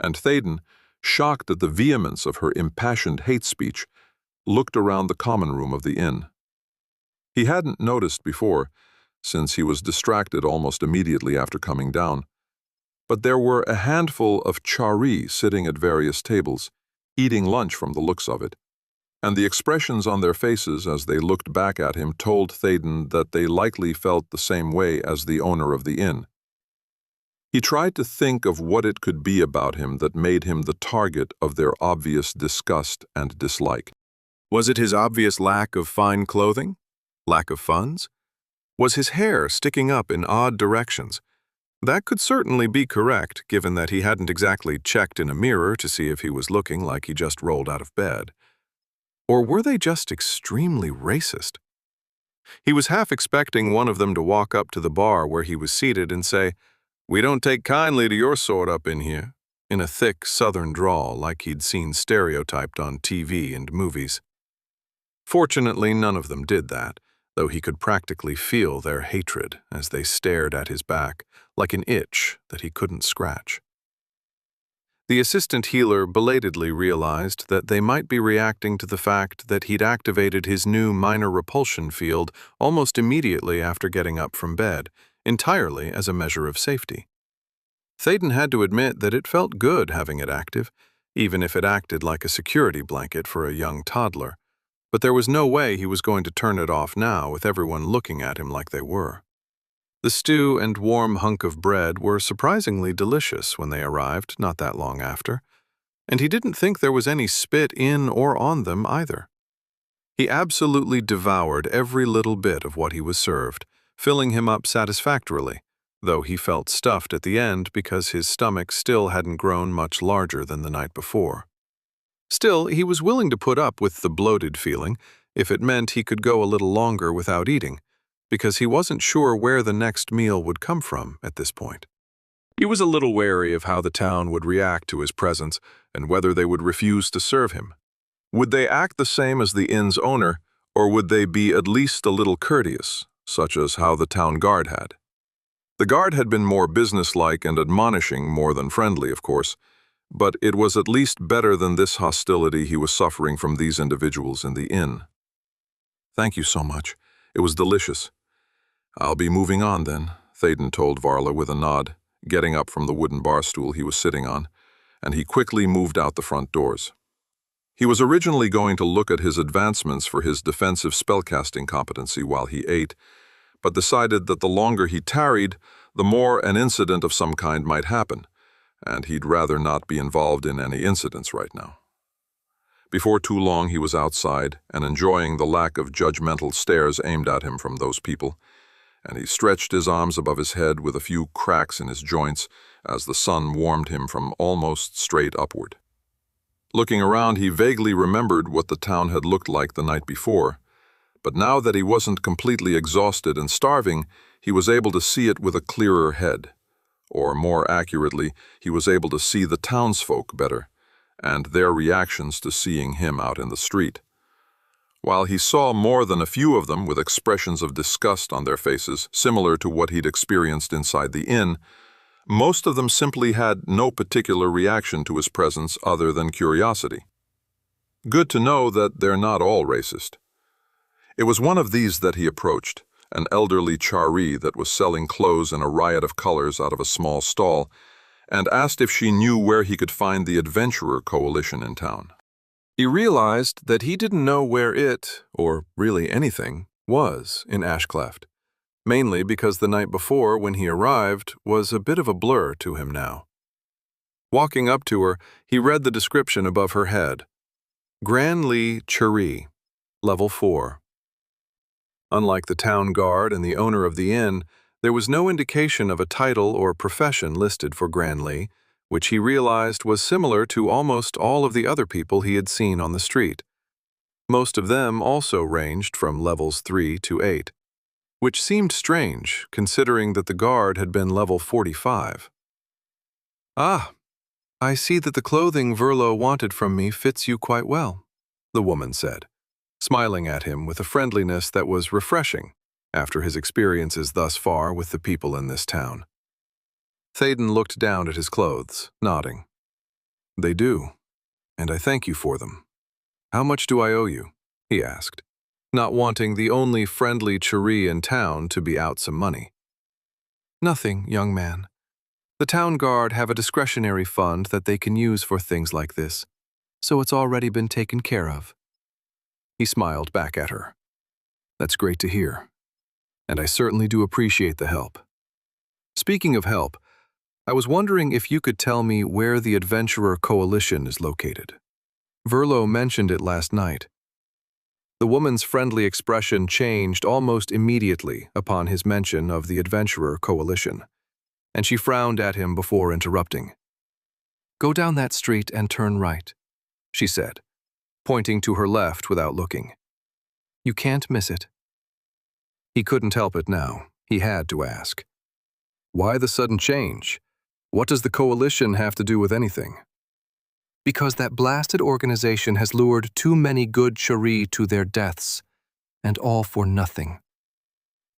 And Théoden, shocked at the vehemence of her impassioned hate speech, looked around the common room of the inn. He hadn't noticed before, since he was distracted almost immediately after coming down, but there were a handful of chari sitting at various tables, eating lunch from the looks of it, and the expressions on their faces as they looked back at him told Théoden that they likely felt the same way as the owner of the inn. He tried to think of what it could be about him that made him the target of their obvious disgust and dislike. Was it his obvious lack of fine clothing? Lack of funds? Was his hair sticking up in odd directions? That could certainly be correct, given that he hadn't exactly checked in a mirror to see if he was looking like he just rolled out of bed. Or were they just extremely racist? He was half expecting one of them to walk up to the bar where he was seated and say, "We don't take kindly to your sort up in here," in a thick southern drawl like he'd seen stereotyped on TV and movies. Fortunately, none of them did that, though he could practically feel their hatred as they stared at his back, like an itch that he couldn't scratch. The assistant healer belatedly realized that they might be reacting to the fact that he'd activated his new minor repulsion field almost immediately after getting up from bed, entirely as a measure of safety. Théoden had to admit that it felt good having it active, even if it acted like a security blanket for a young toddler, but there was no way he was going to turn it off now with everyone looking at him like they were. The stew and warm hunk of bread were surprisingly delicious when they arrived not that long after, and he didn't think there was any spit in or on them either. He absolutely devoured every little bit of what he was served, filling him up satisfactorily, though he felt stuffed at the end because his stomach still hadn't grown much larger than the night before. Still, he was willing to put up with the bloated feeling if it meant he could go a little longer without eating, because he wasn't sure where the next meal would come from at this point. He was a little wary of how the town would react to his presence and whether they would refuse to serve him. Would they act the same as the inn's owner, or would they be at least a little courteous, such as how the town guard had? The guard had been more businesslike and admonishing more than friendly, of course, but it was at least better than this hostility he was suffering from these individuals in the inn. Thank you so much. It was delicious. I'll be moving on then, Théoden told Varla with a nod, getting up from the wooden bar stool he was sitting on, and he quickly moved out the front doors. He was originally going to look at his advancements for his defensive spellcasting competency while he ate, but decided that the longer he tarried, the more an incident of some kind might happen, and he'd rather not be involved in any incidents right now. Before too long he was outside and enjoying the lack of judgmental stares aimed at him from those people, and he stretched his arms above his head with a few cracks in his joints as the sun warmed him from almost straight upward. Looking around, he vaguely remembered what the town had looked like the night before, but now that he wasn't completely exhausted and starving, he was able to see it with a clearer head. Or more accurately, he was able to see the townsfolk better, and their reactions to seeing him out in the street. While he saw more than a few of them with expressions of disgust on their faces, similar to what he'd experienced inside the inn, most of them simply had no particular reaction to his presence other than curiosity. Good to know that they're not all racist. It was one of these that he approached, an elderly chari that was selling clothes in a riot of colors out of a small stall, and asked if she knew where he could find the Adventurer Coalition in town. He realized that he didn't know where it, or really anything, was in Ashcleft, mainly because the night before, when he arrived, was a bit of a blur to him now. Walking up to her, he read the description above her head. Litrpg, Level 4. Unlike the town guard and the owner of the inn, there was no indication of a title or profession listed for Granley, which he realized was similar to almost all of the other people he had seen on the street. Most of them also ranged from levels 3 to 8, which seemed strange considering that the guard had been level 45. "Ah, I see that the clothing Verlo wanted from me fits you quite well," the woman said, smiling at him with a friendliness that was refreshing after his experiences thus far with the people in this town. Théoden looked down at his clothes, nodding. "They do, and I thank you for them. How much do I owe you?" he asked, not wanting the only friendly chari in town to be out some money. "Nothing, young man. The town guard have a discretionary fund that they can use for things like this, so it's already been taken care of." He smiled back at her. "That's great to hear, and I certainly do appreciate the help. Speaking of help, I was wondering if you could tell me where the Adventurer Coalition is located. Verlo mentioned it last night." The woman's friendly expression changed almost immediately upon his mention of the Adventurer Coalition, and she frowned at him before interrupting. "Go down that street and turn right," she said, pointing to her left without looking. "You can't miss it." He couldn't help it now. He had to ask. "Why the sudden change? What does the coalition have to do with anything?" "Because that blasted organization has lured too many good chari to their deaths, and all for nothing,"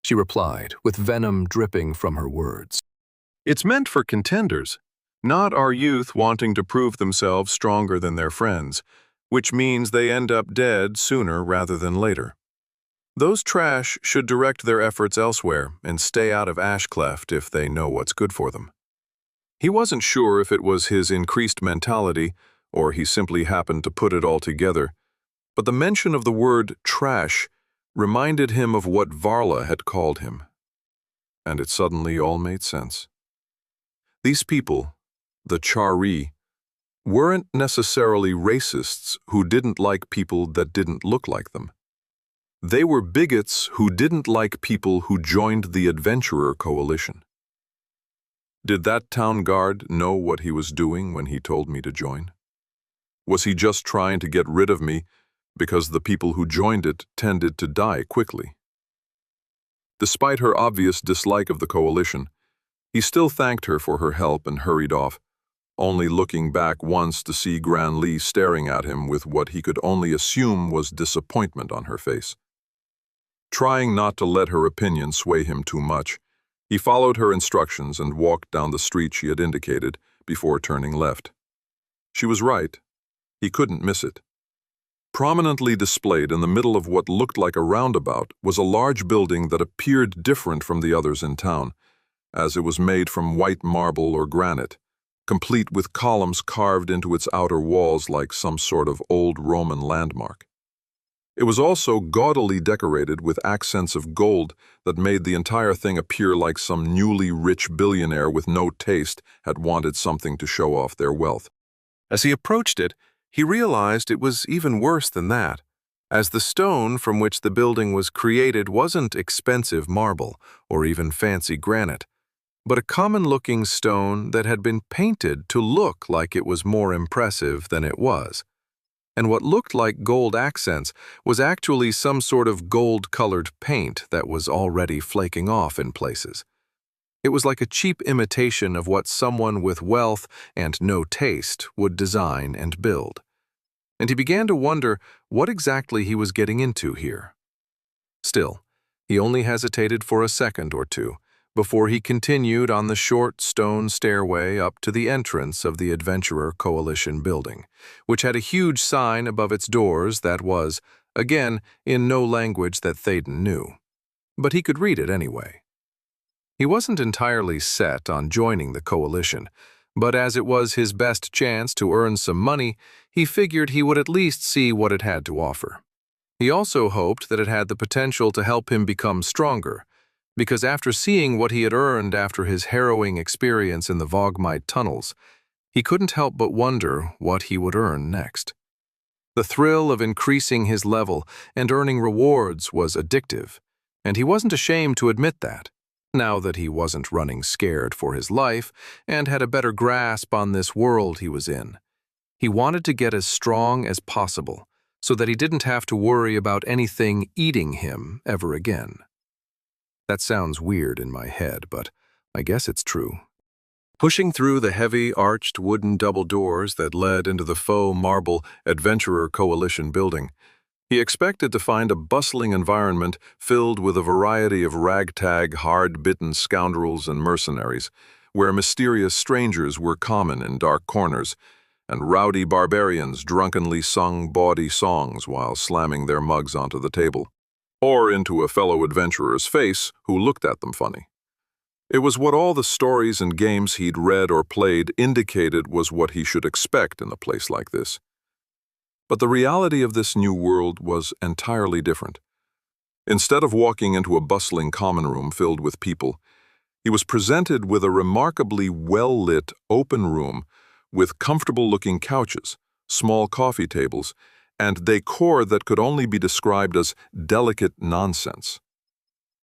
she replied, with venom dripping from her words. It's meant for contenders, not our youth wanting to prove themselves stronger than their friends, which means they end up dead sooner rather than later. Those trash should direct their efforts elsewhere and stay out of Ashcleft if they know what's good for them. He wasn't sure if it was his increased mentality or he simply happened to put it all together, but the mention of the word trash reminded him of what Varla had called him. And it suddenly all made sense. These people, the chari, weren't necessarily racists who didn't like people that didn't look like them. They were bigots who didn't like people who joined the Adventurer Coalition. Did that town guard know what he was doing when he told me to join? Was he just trying to get rid of me because the people who joined it tended to die quickly? Despite her obvious dislike of the coalition, he still thanked her for her help and hurried off, only looking back once to see Granley staring at him with what he could only assume was disappointment on her face. Trying not to let her opinion sway him too much, he followed her instructions and walked down the street she had indicated before turning left. She was right. He couldn't miss it. Prominently displayed in the middle of what looked like a roundabout was a large building that appeared different from the others in town, as it was made from white marble or granite, complete with columns carved into its outer walls like some sort of old Roman landmark. It was also gaudily decorated with accents of gold that made the entire thing appear like some newly rich billionaire with no taste had wanted something to show off their wealth. As he approached it, he realized it was even worse than that, as the stone from which the building was created wasn't expensive marble or even fancy granite, but a common-looking stone that had been painted to look like it was more impressive than it was. And what looked like gold accents was actually some sort of gold-colored paint that was already flaking off in places. It was like a cheap imitation of what someone with wealth and no taste would design and build. And he began to wonder what exactly he was getting into here. Still, he only hesitated for a second or two before he continued on the short stone stairway up to the entrance of the Adventurer Coalition building, which had a huge sign above its doors that was, again, in no language that Thaden knew. But he could read it anyway. He wasn't entirely set on joining the coalition, but as it was his best chance to earn some money, he figured he would at least see what it had to offer. He also hoped that it had the potential to help him become stronger, because after seeing what he had earned after his harrowing experience in the Vogmite tunnels, he couldn't help but wonder what he would earn next. The thrill of increasing his level and earning rewards was addictive, and he wasn't ashamed to admit that, now that he wasn't running scared for his life and had a better grasp on this world he was in. He wanted to get as strong as possible, so that he didn't have to worry about anything eating him ever again. That sounds weird in my head, but I guess it's true. Pushing through the heavy, arched wooden double doors that led into the faux marble Adventurer Coalition building, he expected to find a bustling environment filled with a variety of ragtag, hard-bitten scoundrels and mercenaries, where mysterious strangers were common in dark corners, and rowdy barbarians drunkenly sung bawdy songs while slamming their mugs onto the table, or into a fellow adventurer's face who looked at them funny. It was what all the stories and games he'd read or played indicated was what he should expect in a place like this. But the reality of this new world was entirely different. Instead of walking into a bustling common room filled with people, he was presented with a remarkably well-lit, open room with comfortable-looking couches, small coffee tables, and decor that could only be described as delicate nonsense.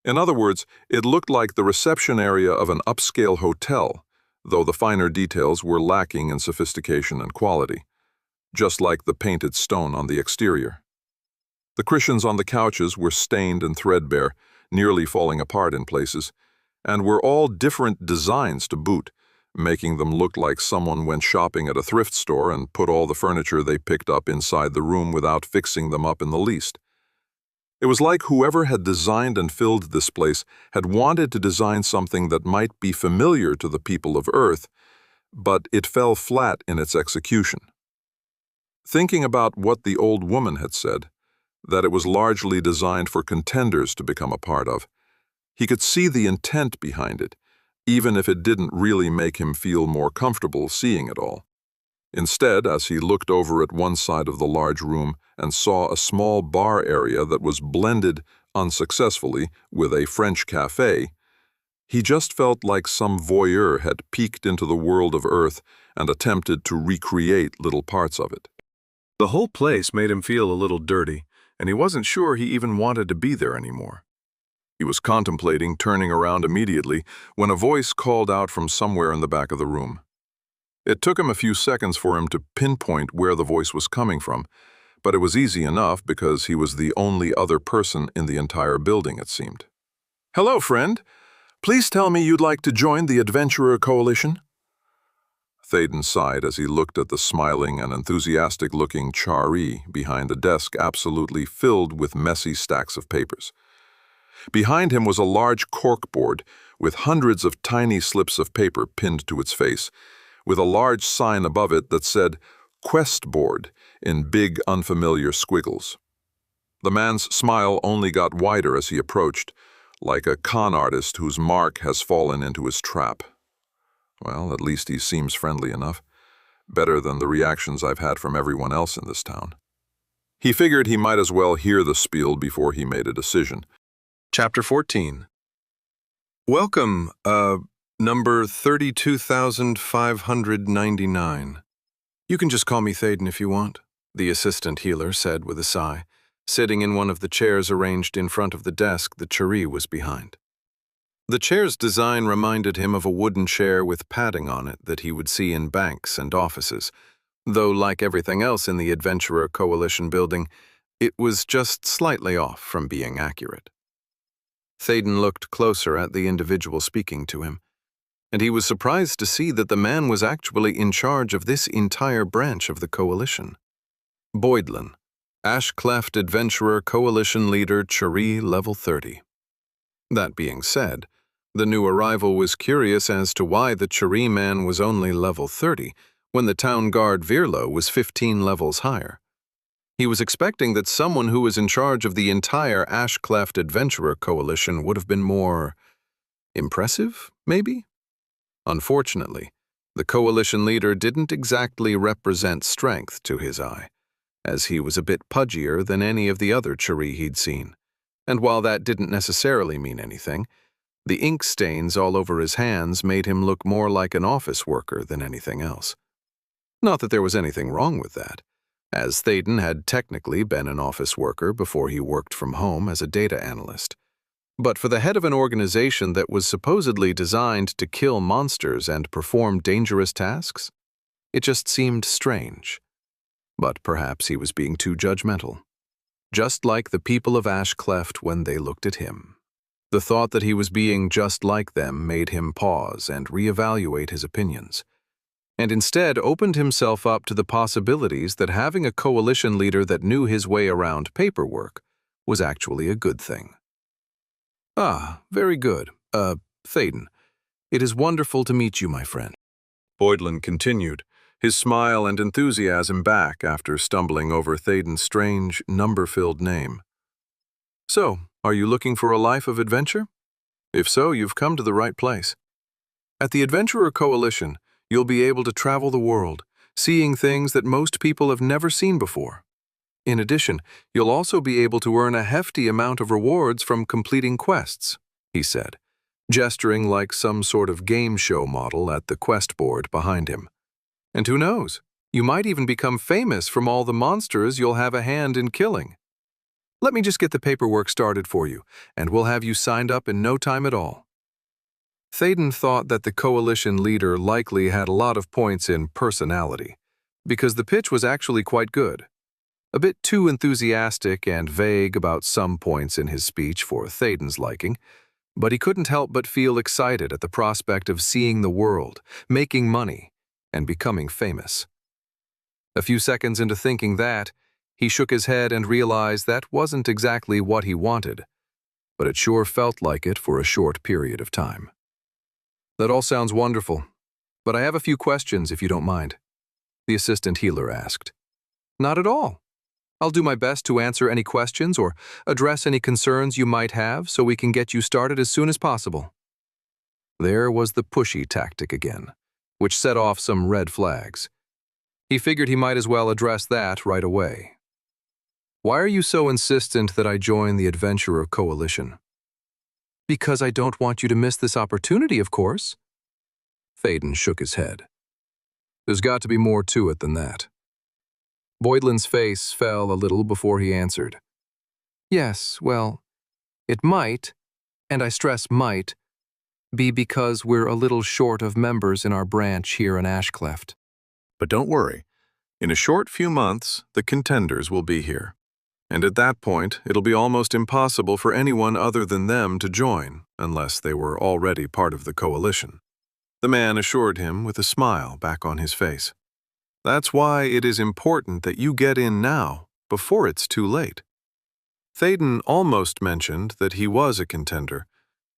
In other words, it looked like the reception area of an upscale hotel, though the finer details were lacking in sophistication and quality, just like the painted stone on the exterior. The cushions on the couches were stained and threadbare, nearly falling apart in places, and were all different designs to boot, making them look like someone went shopping at a thrift store and put all the furniture they picked up inside the room without fixing them up in the least. It was like whoever had designed and filled this place had wanted to design something that might be familiar to the people of Earth, but it fell flat in its execution. Thinking about what the old woman had said, that it was largely designed for contenders to become a part of, he could see the intent behind it, even if it didn't really make him feel more comfortable seeing it all. Instead, as he looked over at one side of the large room and saw a small bar area that was blended, unsuccessfully, with a French cafe, he just felt like some voyeur had peeked into the world of Earth and attempted to recreate little parts of it. The whole place made him feel a little dirty, and he wasn't sure he even wanted to be there anymore. He was contemplating turning around immediately when a voice called out from somewhere in the back of the room. It took him a few seconds for him to pinpoint where the voice was coming from, but it was easy enough because he was the only other person in the entire building, it seemed. "Hello, friend. Please tell me you'd like to join the Adventurer Coalition?" Thaden sighed as he looked at the smiling and enthusiastic-looking Chari behind a desk absolutely filled with messy stacks of papers. Behind him was a large corkboard with hundreds of tiny slips of paper pinned to its face, with a large sign above it that said "Quest Board" in big, unfamiliar squiggles. The man's smile only got wider as he approached, like a con artist whose mark has fallen into his trap. Well, at least he seems friendly enough. Better than the reactions I've had from everyone else in this town. He figured he might as well hear the spiel before he made a decision. Chapter 14. Welcome, number 32,599. You can just call me Thaden if you want, the assistant healer said with a sigh, sitting in one of the chairs arranged in front of the desk the Chari was behind. The chair's design reminded him of a wooden chair with padding on it that he would see in banks and offices, though like everything else in the Adventurer Coalition building, it was just slightly off from being accurate. Thaden looked closer at the individual speaking to him, and he was surprised to see that the man was actually in charge of this entire branch of the coalition. Boydlin, Ash-Cleft Adventurer Coalition Leader Churi Level 30. That being said, the new arrival was curious as to why the Churi man was only level 30 when the town guard Virlo was 15 levels higher. He was expecting that someone who was in charge of the entire Ash-Cleft Adventurer Coalition would have been more impressive, maybe? Unfortunately, the coalition leader didn't exactly represent strength to his eye, as he was a bit pudgier than any of the other Churi he'd seen. And while that didn't necessarily mean anything, the ink stains all over his hands made him look more like an office worker than anything else. Not that there was anything wrong with that, as Thaden had technically been an office worker before he worked from home as a data analyst. But for the head of an organization that was supposedly designed to kill monsters and perform dangerous tasks, it just seemed strange. But perhaps he was being too judgmental. Just like the people of Ash-Cleft when they looked at him. The thought that he was being just like them made him pause and reevaluate his opinions, and instead opened himself up to the possibilities that having a coalition leader that knew his way around paperwork was actually a good thing. Ah, very good. Thaden, it is wonderful to meet you, my friend. Boydlin continued, his smile and enthusiasm back after stumbling over Thaden's strange, number-filled name. So, are you looking for a life of adventure? If so, you've come to the right place. At the Adventurer Coalition, you'll be able to travel the world, seeing things that most people have never seen before. In addition, you'll also be able to earn a hefty amount of rewards from completing quests, he said, gesturing like some sort of game show model at the quest board behind him. And who knows, you might even become famous from all the monsters you'll have a hand in killing. Let me just get the paperwork started for you, and we'll have you signed up in no time at all. Thaden thought that the coalition leader likely had a lot of points in personality, because the pitch was actually quite good. A bit too enthusiastic and vague about some points in his speech for Thaden's liking, but he couldn't help but feel excited at the prospect of seeing the world, making money, and becoming famous. A few seconds into thinking that, he shook his head and realized that wasn't exactly what he wanted, but it sure felt like it for a short period of time. That all sounds wonderful, but I have a few questions if you don't mind, the assistant healer asked. Not at all. I'll do my best to answer any questions or address any concerns you might have so we can get you started as soon as possible. There was the pushy tactic again, which set off some red flags. He figured he might as well address that right away. Why are you so insistent that I join the Adventurer Coalition? Because I don't want you to miss this opportunity, of course. Thaden shook his head. There's got to be more to it than that. Boydlin's face fell a little before he answered. Yes, well, it might, and I stress might, be because we're a little short of members in our branch here in Ash-Cleft. But don't worry. In a short few months, the contenders will be here. And at that point, it'll be almost impossible for anyone other than them to join, unless they were already part of the coalition. The man assured him with a smile back on his face. That's why it is important that you get in now, before it's too late. Thaden almost mentioned that he was a contender,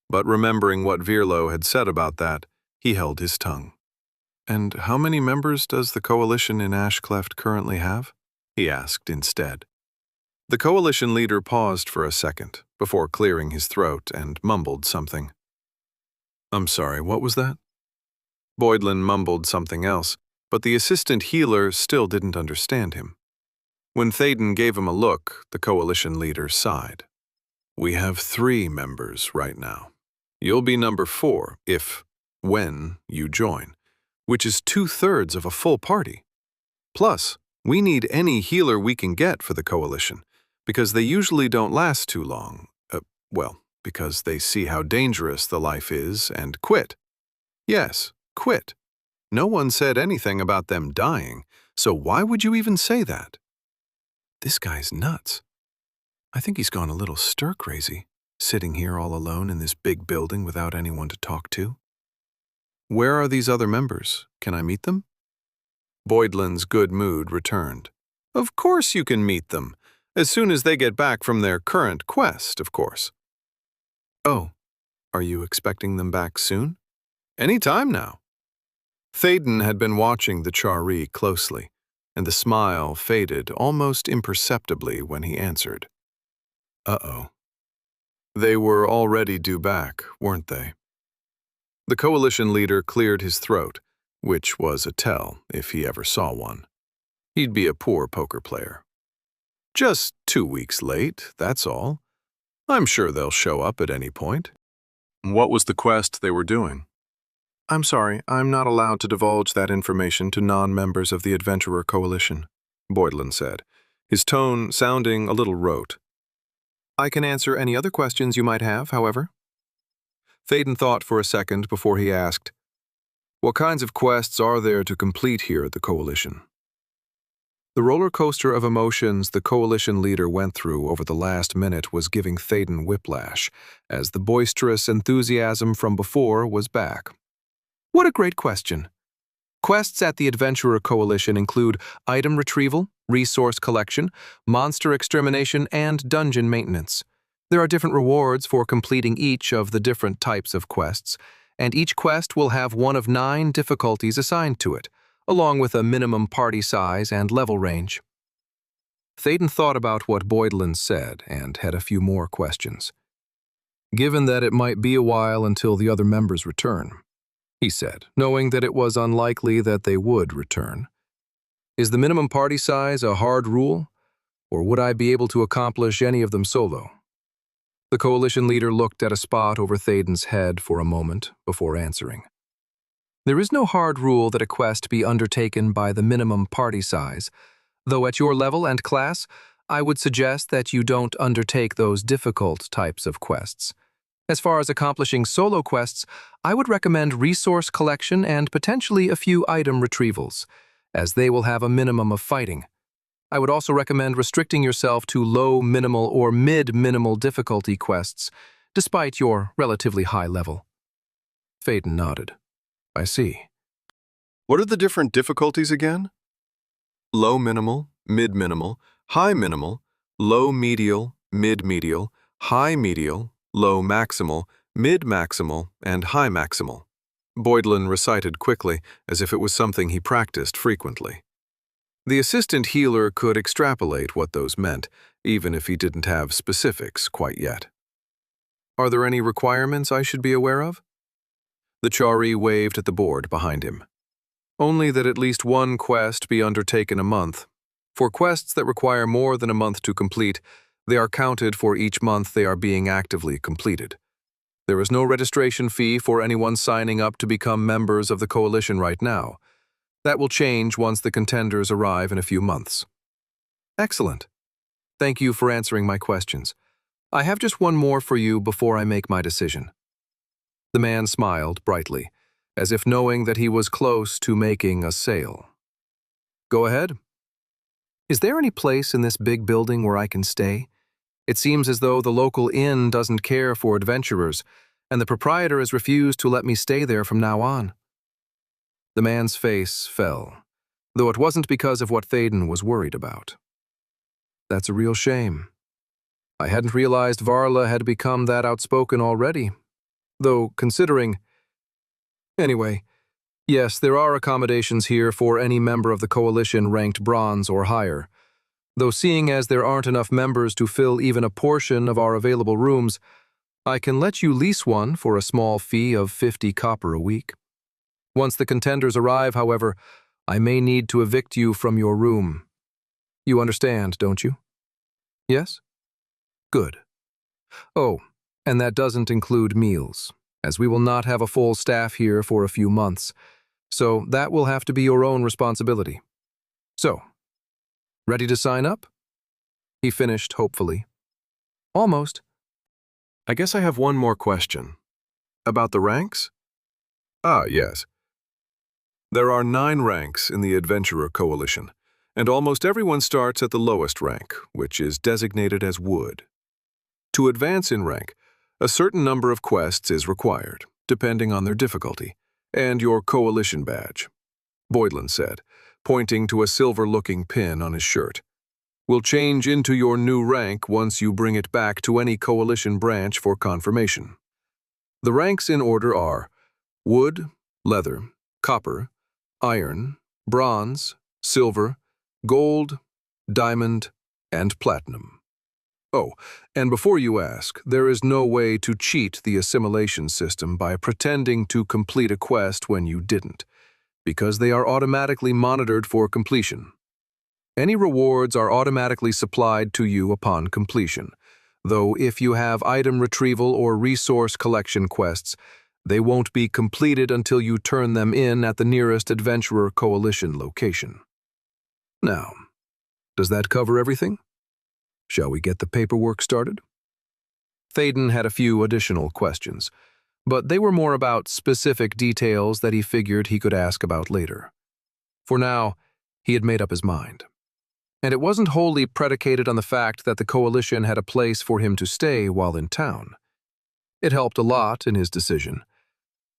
but remembering what Virlo had said about that, he held his tongue. And how many members does the coalition in Ash-Cleft currently have? He asked instead. The coalition leader paused for a second, before clearing his throat and mumbled something. I'm sorry, what was that? Boydlin mumbled something else, but the assistant healer still didn't understand him. When Thaden gave him a look, the coalition leader sighed. We have 3 members right now. You'll be number 4 when you join, which is 2/3 of a full party. Plus, we need any healer we can get for the coalition, because they usually don't last too long. Because they see how dangerous the life is and quit. Yes, quit. No one said anything about them dying, so why would you even say that? This guy's nuts. I think he's gone a little stir-crazy, sitting here all alone in this big building without anyone to talk to. Where are these other members? Can I meet them? Boydlin's good mood returned. Of course you can meet them, as soon as they get back from their current quest, of course. Oh, are you expecting them back soon? Any time now. Théden had been watching the Chari closely, and the smile faded almost imperceptibly when he answered. Uh-oh. They were already due back, weren't they? The coalition leader cleared his throat, which was a tell if he ever saw one. He'd be a poor poker player. Just 2 weeks late, that's all. I'm sure they'll show up at any point. What was the quest they were doing? I'm sorry, I'm not allowed to divulge that information to non-members of the Adventurer Coalition, Boydlin said, his tone sounding a little rote. I can answer any other questions you might have, however. Théden thought for a second before he asked, What kinds of quests are there to complete here at the Coalition? The roller coaster of emotions the Coalition leader went through over the last minute was giving Théden whiplash, as the boisterous enthusiasm from before was back. What a great question. Quests at the Adventurer Coalition include item retrieval, resource collection, monster extermination, and dungeon maintenance. There are different rewards for completing each of the different types of quests, and each quest will have one of 9 difficulties assigned to it, along with a minimum party size and level range. Théden thought about what Boydlin said and had a few more questions. Given that it might be a while until the other members return, he said, knowing that it was unlikely that they would return. Is the minimum party size a hard rule, or would I be able to accomplish any of them solo? The coalition leader looked at a spot over Théden's head for a moment before answering. There is no hard rule that a quest be undertaken by the minimum party size, though at your level and class, I would suggest that you don't undertake those difficult types of quests. As far as accomplishing solo quests, I would recommend resource collection and potentially a few item retrievals, as they will have a minimum of fighting. I would also recommend restricting yourself to low, minimal, or mid-minimal difficulty quests, despite your relatively high level. Théden nodded. I see. What are the different difficulties again? Low minimal, mid-minimal, high minimal, low medial, mid-medial, high medial, low maximal, mid-maximal, and high maximal. Boydlin recited quickly, as if it was something he practiced frequently. The assistant healer could extrapolate what those meant, even if he didn't have specifics quite yet. Are there any requirements I should be aware of? The Chari waved at the board behind him. Only that at least one quest be undertaken a month. For quests that require more than a month to complete, they are counted for each month they are being actively completed. There is no registration fee for anyone signing up to become members of the Coalition right now. That will change once the contenders arrive in a few months. Excellent. Thank you for answering my questions. I have just one more for you before I make my decision. The man smiled brightly, as if knowing that he was close to making a sale. Go ahead. Is there any place in this big building where I can stay? It seems as though the local inn doesn't care for adventurers, and the proprietor has refused to let me stay there from now on. The man's face fell, though it wasn't because of what Théden was worried about. That's a real shame. I hadn't realized Varla had become that outspoken already. Though, considering... Anyway, yes, there are accommodations here for any member of the Coalition ranked bronze or higher. Though seeing as there aren't enough members to fill even a portion of our available rooms, I can let you lease one for a small fee of 50 copper a week. Once the contenders arrive, however, I may need to evict you from your room. You understand, don't you? Yes? Good. Oh, and that doesn't include meals, as we will not have a full staff here for a few months, so that will have to be your own responsibility. So, ready to sign up? He finished hopefully. Almost. I guess I have one more question. About the ranks? Ah, yes. There are 9 ranks in the Adventurer Coalition, and almost everyone starts at the lowest rank, which is designated as Wood. To advance in rank, a certain number of quests is required, depending on their difficulty, and your coalition badge," Boydlin said, pointing to a silver-looking pin on his shirt. "Will change into your new rank once you bring it back to any coalition branch for confirmation. The ranks in order are wood, leather, copper, iron, bronze, silver, gold, diamond, and platinum. Oh, and before you ask, there is no way to cheat the assimilation system by pretending to complete a quest when you didn't, because they are automatically monitored for completion. Any rewards are automatically supplied to you upon completion, though if you have item retrieval or resource collection quests, they won't be completed until you turn them in at the nearest Adventurer Coalition location. Now, does that cover everything? Shall we get the paperwork started?" Thaden had a few additional questions, but they were more about specific details that he figured he could ask about later. For now, he had made up his mind. And it wasn't wholly predicated on the fact that the Coalition had a place for him to stay while in town. It helped a lot in his decision,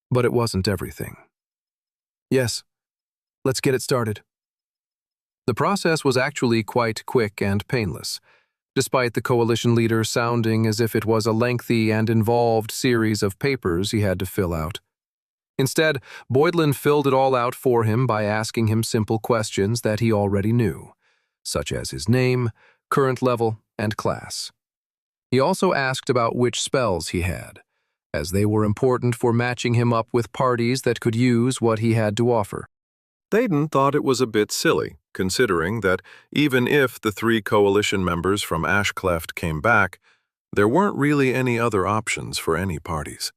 but it wasn't everything. "Yes, let's get it started." The process was actually quite quick and painless, despite the Coalition leader sounding as if it was a lengthy and involved series of papers he had to fill out. Instead, Boydlin filled it all out for him by asking him simple questions that he already knew, such as his name, current level, and class. He also asked about which spells he had, as they were important for matching him up with parties that could use what he had to offer. Thaden thought it was a bit silly, considering that even if the 3 coalition members from Ashcleft came back, there weren't really any other options for any parties.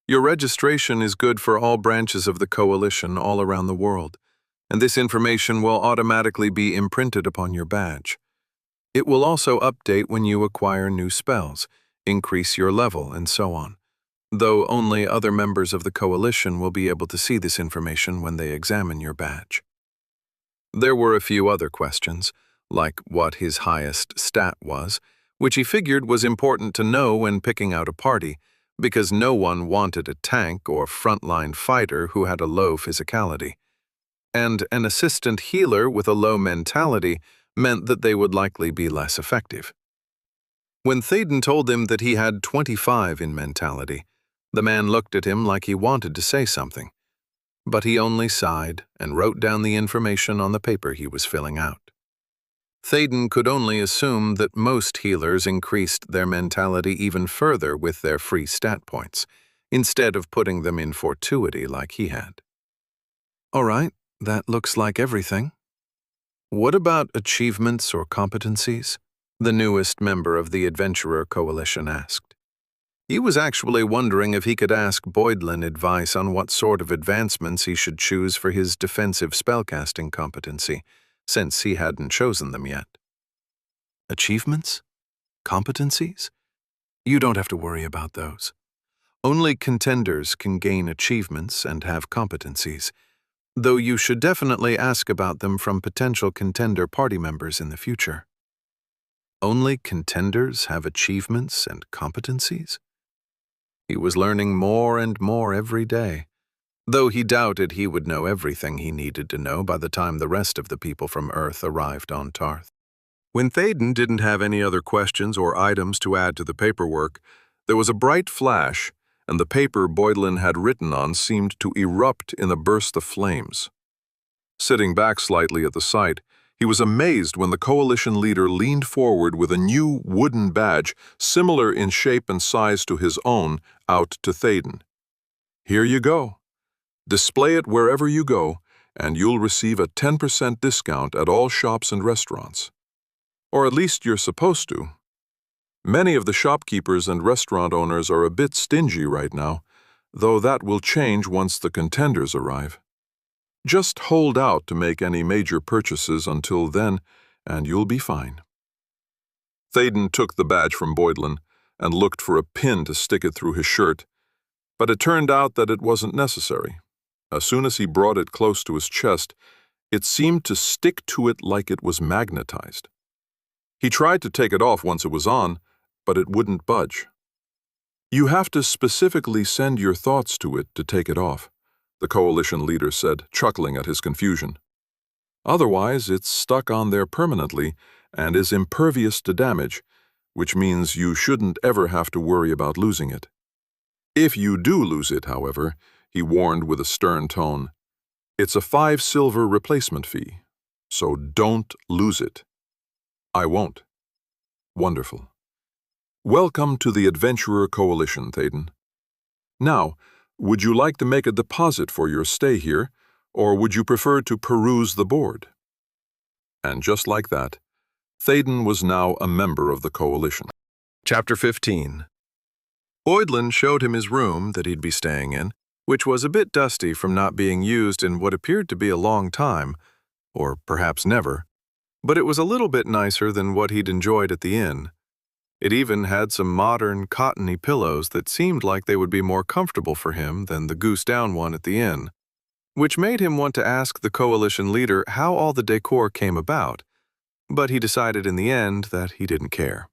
Your registration is good for all branches of the coalition all around the world, and this information will automatically be imprinted upon your badge. It will also update when you acquire new spells, increase your level, and so on, though only other members of the coalition will be able to see this information when they examine your badge. There were a few other questions, like what his highest stat was, which he figured was important to know when picking out a party, because no one wanted a tank or frontline fighter who had a low physicality. And an assistant healer with a low mentality meant that they would likely be less effective. When Thaden told him that he had 25 in mentality, the man looked at him like he wanted to say something, but he only sighed and wrote down the information on the paper he was filling out. Thaden could only assume that most healers increased their mentality even further with their free stat points, instead of putting them in fortuity like he had. "All right, that looks like everything. What about achievements or competencies?" the newest member of the Adventurer Coalition asked. He was actually wondering if he could ask Boydlin advice on what sort of advancements he should choose for his defensive spellcasting competency, since he hadn't chosen them yet. "Achievements? Competencies? You don't have to worry about those. Only contenders can gain achievements and have competencies, though you should definitely ask about them from potential contender party members in the future." Only contenders have achievements and competencies? He was learning more and more every day, though he doubted he would know everything he needed to know by the time the rest of the people from Earth arrived on Tarth. When Thaden didn't have any other questions or items to add to the paperwork, there was a bright flash, and the paper Boydlin had written on seemed to erupt in a burst of flames. Sitting back slightly at the sight, he was amazed when the coalition leader leaned forward with a new wooden badge, similar in shape and size to his own, out to Thaden. "Here you go. Display it wherever you go, and you'll receive a 10% discount at all shops and restaurants. Or at least you're supposed to. Many of the shopkeepers and restaurant owners are a bit stingy right now, though that will change once the contenders arrive. Just hold out to make any major purchases until then, and you'll be fine." Thaden took the badge from Boydlin and looked for a pin to stick it through his shirt, but it turned out that it wasn't necessary. As soon as he brought it close to his chest, it seemed to stick to it like it was magnetized. He tried to take it off once it was on, but it wouldn't budge. "You have to specifically send your thoughts to it to take it off. the coalition leader said, chuckling at his confusion. Otherwise, it's stuck on there permanently and is impervious to damage, which means you shouldn't ever have to worry about losing it. If you do lose it, however, he warned with a stern tone, it's a 5 silver replacement fee, so don't lose it. I won't. Wonderful. Welcome to the Adventurer Coalition, Thaden. Now, would you like to make a deposit for your stay here, or would you prefer to peruse the board? And just like that, Thaden was now a member of the coalition. Chapter 15. Oidlin showed him his room that he'd be staying in, which was a bit dusty from not being used in what appeared to be a long time, or perhaps never, but it was a little bit nicer than what he'd enjoyed at the inn. It even had some modern, cottony pillows that seemed like they would be more comfortable for him than the goose-down one at the inn, which made him want to ask the coalition leader how all the decor came about, but he decided in the end that he didn't care.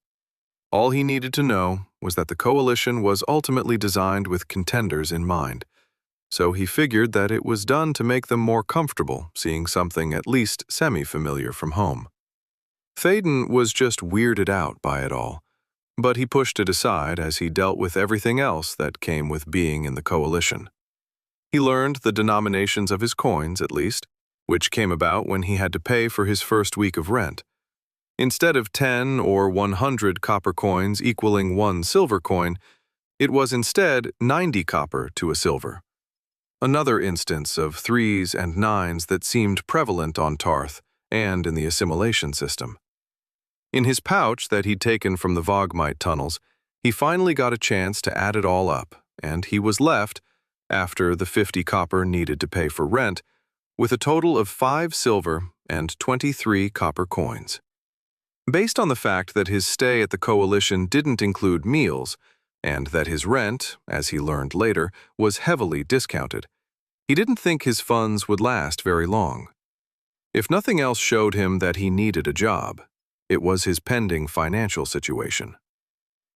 All he needed to know was that the coalition was ultimately designed with contenders in mind, so he figured that it was done to make them more comfortable seeing something at least semi-familiar from home. Thaden was just weirded out by it all, but he pushed it aside as he dealt with everything else that came with being in the coalition. He learned the denominations of his coins, at least, which came about when he had to pay for his first week of rent. Instead of 10 or 100 copper coins equaling 1 silver coin, it was instead 90 copper to a silver. Another instance of 3s and 9s that seemed prevalent on Tarth and in the assimilation system. In his pouch that he'd taken from the Vogmite tunnels, he finally got a chance to add it all up, and he was left, after the 50 copper needed to pay for rent, with a total of 5 silver and 23 copper coins. Based on the fact that his stay at the coalition didn't include meals, and that his rent, as he learned later, was heavily discounted, he didn't think his funds would last very long. If nothing else showed him that he needed a job, it was his pending financial situation.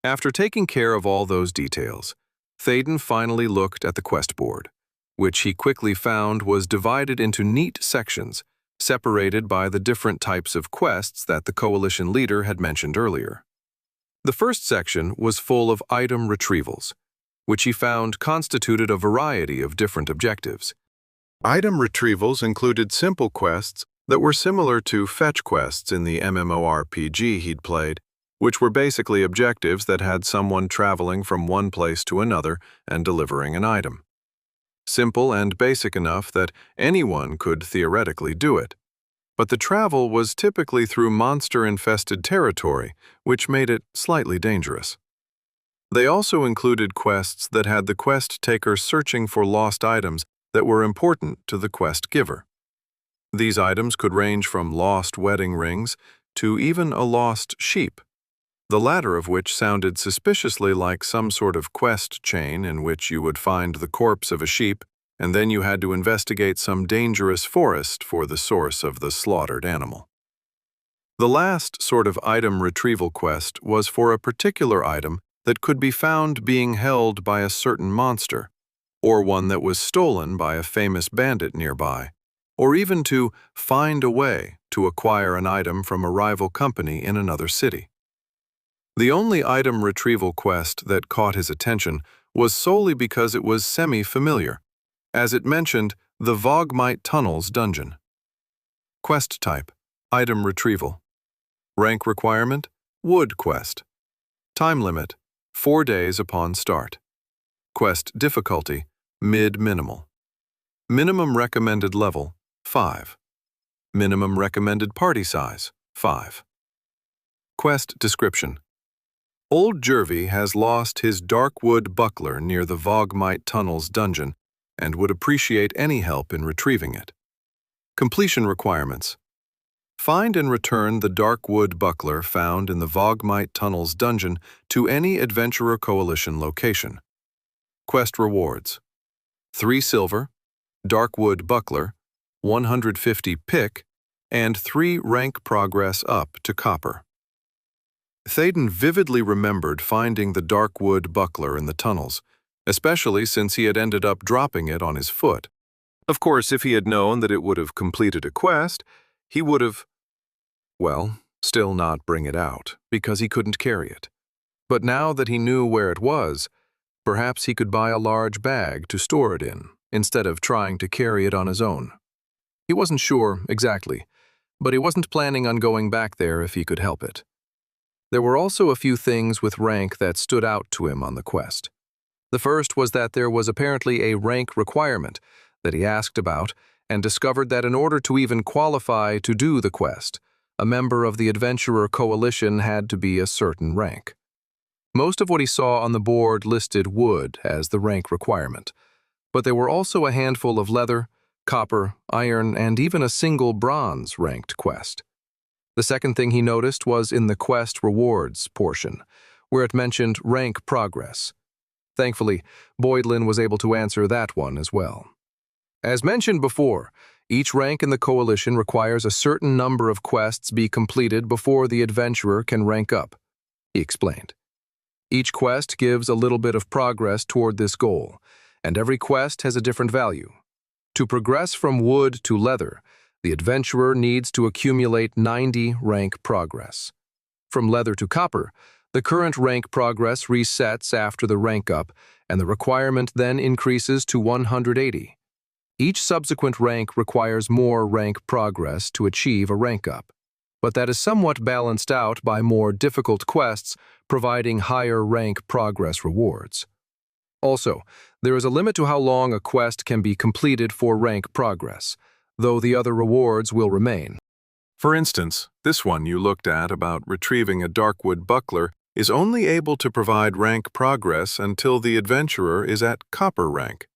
After taking care of all those details, Thaden finally looked at the quest board, which he quickly found was divided into neat sections, separated by the different types of quests that the coalition leader had mentioned earlier. The first section was full of item retrievals, which he found constituted a variety of different objectives. Item retrievals included simple quests that were similar to fetch quests in the MMORPG he'd played, which were basically objectives that had someone traveling from one place to another and delivering an item. Simple and basic enough that anyone could theoretically do it. But the travel was typically through monster-infested territory, which made it slightly dangerous. They also included quests that had the quest taker searching for lost items that were important to the quest giver. These items could range from lost wedding rings to even a lost sheep, the latter of which sounded suspiciously like some sort of quest chain in which you would find the corpse of a sheep and then you had to investigate some dangerous forest for the source of the slaughtered animal. The last sort of item retrieval quest was for a particular item that could be found being held by a certain monster, or one that was stolen by a famous bandit nearby, or even to find a way to acquire an item from a rival company in another city. The only item retrieval quest that caught his attention was solely because it was semi-familiar, as it mentioned the Vogmite Tunnels dungeon. Quest type: item retrieval. Rank requirement: wood quest. Time limit: 4 days upon start. Quest difficulty: mid-minimal. Minimum recommended level: 5. Minimum recommended party size: 5. Quest description: Old Jervy has lost his dark wood buckler near the Vogmite Tunnels dungeon and would appreciate any help in retrieving it. Completion requirements: find and return the dark wood buckler found in the Vogmite Tunnels dungeon to any Adventurer Coalition location. Quest rewards: 3 silver, dark wood buckler, 150 pick, and 3 rank progress up to copper. Thaden vividly remembered finding the dark wood buckler in the tunnels, especially since he had ended up dropping it on his foot, Of course, if he had known that it would have completed a quest, he would have, well, still not bring it out, because he couldn't carry it. But now that he knew where it was, perhaps he could buy a large bag to store it in, instead of trying to carry it on his own. He wasn't sure exactly, but he wasn't planning on going back there if he could help it. There were also a few things with rank that stood out to him on the quest. The first was that there was apparently a rank requirement that he asked about and discovered that in order to even qualify to do the quest, a member of the Adventurer Coalition had to be a certain rank. Most of what he saw on the board listed wood as the rank requirement, but there were also a handful of leather, copper, iron, and even a single bronze-ranked quest. The second thing he noticed was in the quest rewards portion, where it mentioned rank progress. Thankfully, Boydlin was able to answer that one as well. As mentioned before, each rank in the Coalition requires a certain number of quests be completed before the adventurer can rank up, he explained. Each quest gives a little bit of progress toward this goal, and every quest has a different value. To progress from wood to leather, the adventurer needs to accumulate 90 rank progress. From leather to copper, the current rank progress resets after the rank up, and the requirement then increases to 180. Each subsequent rank requires more rank progress to achieve a rank up, but that is somewhat balanced out by more difficult quests providing higher rank progress rewards. Also, there is a limit to how long a quest can be completed for rank progress, though the other rewards will remain. For instance, this one you looked at about retrieving a darkwood buckler is only able to provide rank progress until the adventurer is at copper rank.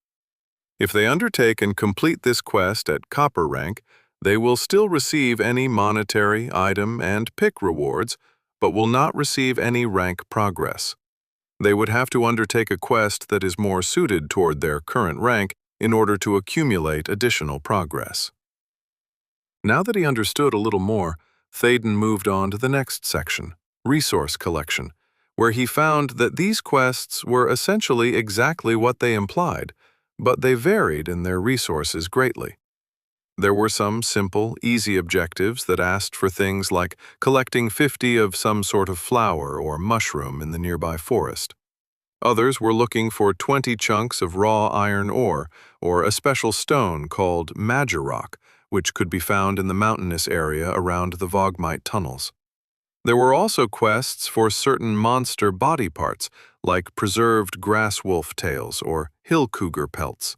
If they undertake and complete this quest at copper rank, they will still receive any monetary, item, and pick rewards, but will not receive any rank progress. They would have to undertake a quest that is more suited toward their current rank in order to accumulate additional progress. Now that he understood a little more, Théoden moved on to the next section, Resource Collection, where he found that these quests were essentially exactly what they implied, but they varied in their resources greatly. There were some simple, easy objectives that asked for things like collecting 50 of some sort of flower or mushroom in the nearby forest. Others were looking for 20 chunks of raw iron ore or a special stone called Magirock, which could be found in the mountainous area around the Vogmite tunnels. There were also quests for certain monster body parts, like preserved grass wolf tails or hill cougar pelts.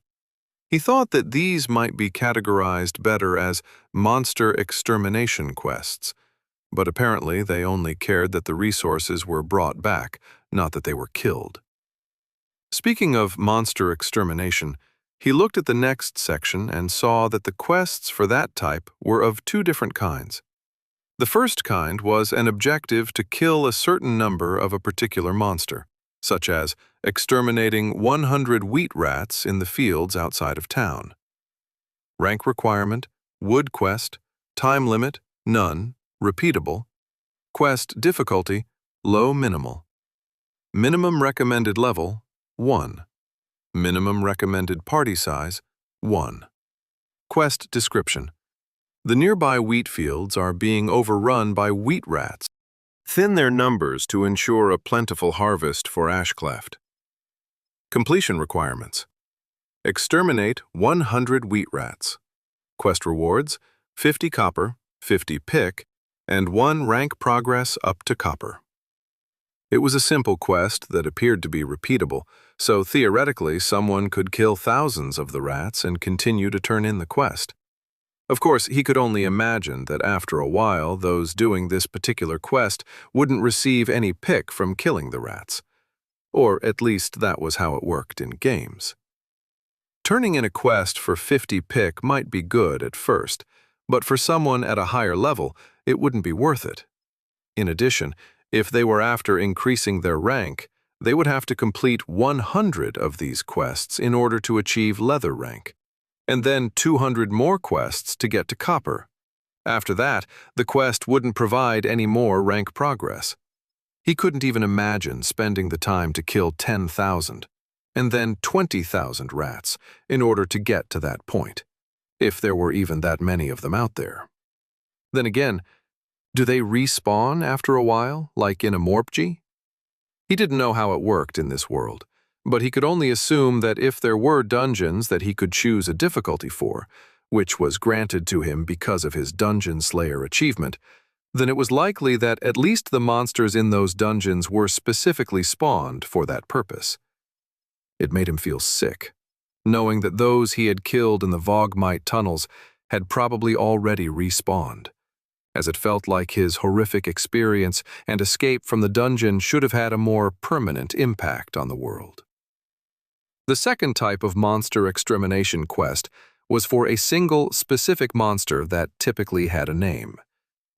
He thought that these might be categorized better as monster extermination quests, but apparently they only cared that the resources were brought back, not that they were killed. Speaking of monster extermination, he looked at the next section and saw that the quests for that type were of two different kinds. The first kind was an objective to kill a certain number of a particular monster, such as exterminating 100 wheat rats in the fields outside of town. Rank requirement, wood quest, time limit, none, repeatable. Quest difficulty, low minimal. Minimum recommended level, 1. Minimum recommended party size, 1. Quest description. The nearby wheat fields are being overrun by wheat rats. Thin their numbers to ensure a plentiful harvest for Ashcleft. Completion requirements. Exterminate 100 wheat rats. Quest rewards, 50 copper, 50 pick, and 1 rank progress up to copper. It was a simple quest that appeared to be repeatable, so theoretically someone could kill thousands of the rats and continue to turn in the quest. Of course, he could only imagine that after a while those doing this particular quest wouldn't receive any pick from killing the rats. Or at least that was how it worked in games. Turning in a quest for 50 pick might be good at first, but for someone at a higher level, it wouldn't be worth it. In addition, if they were after increasing their rank, they would have to complete 100 of these quests in order to achieve leather rank, and then 200 more quests to get to copper. After that, the quest wouldn't provide any more rank progress. He couldn't even imagine spending the time to kill 10,000, and then 20,000 rats in order to get to that point. if there were even that many of them out there. Then again, do they respawn after a while, like in a morpg? He didn't know how it worked in this world, but he could only assume that if there were dungeons that he could choose a difficulty for, which was granted to him because of his Dungeon Slayer achievement, then it was likely that at least the monsters in those dungeons were specifically spawned for that purpose. It made him feel sick, knowing that those he had killed in the Vogmite tunnels had probably already respawned, as it felt like his horrific experience and escape from the dungeon should have had a more permanent impact on the world. The second type of monster extermination quest was for a single, specific monster that typically had a name.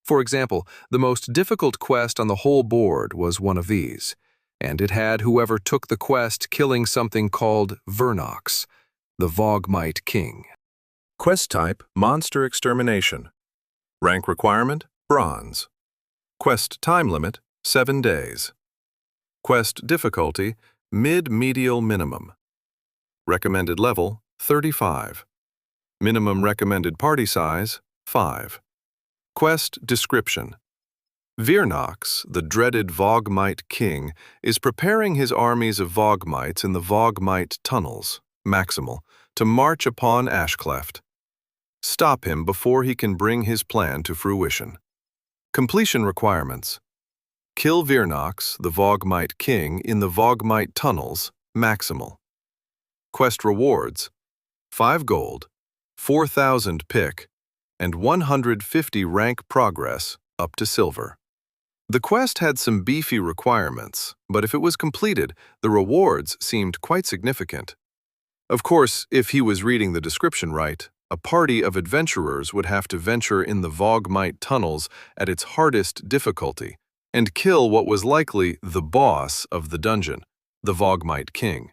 For example, the most difficult quest on the whole board was one of these, and it had whoever took the quest killing something called Vernox, the Vogmite King. Quest type, Monster Extermination. Rank requirement, Bronze. Quest time limit, 7 days. Quest difficulty, Mid-Medial Minimum. Recommended level, 35. Minimum recommended party size, 5. Quest description. Vernox, the dreaded Vogmite King, is preparing his armies of Vogmites in the Vogmite tunnels, maximal, to march upon Ashcleft. Stop him before he can bring his plan to fruition. Completion requirements. Kill Vernox, the Vogmite King, in the Vogmite tunnels, maximal. Quest rewards: 5 gold, 4,000 pick, and 150 rank progress up to silver. The quest had some beefy requirements, but if it was completed, the rewards seemed quite significant. Of course, if he was reading the description right, a party of adventurers would have to venture in the Vogmite tunnels at its hardest difficulty and kill what was likely the boss of the dungeon, the Vogmite King.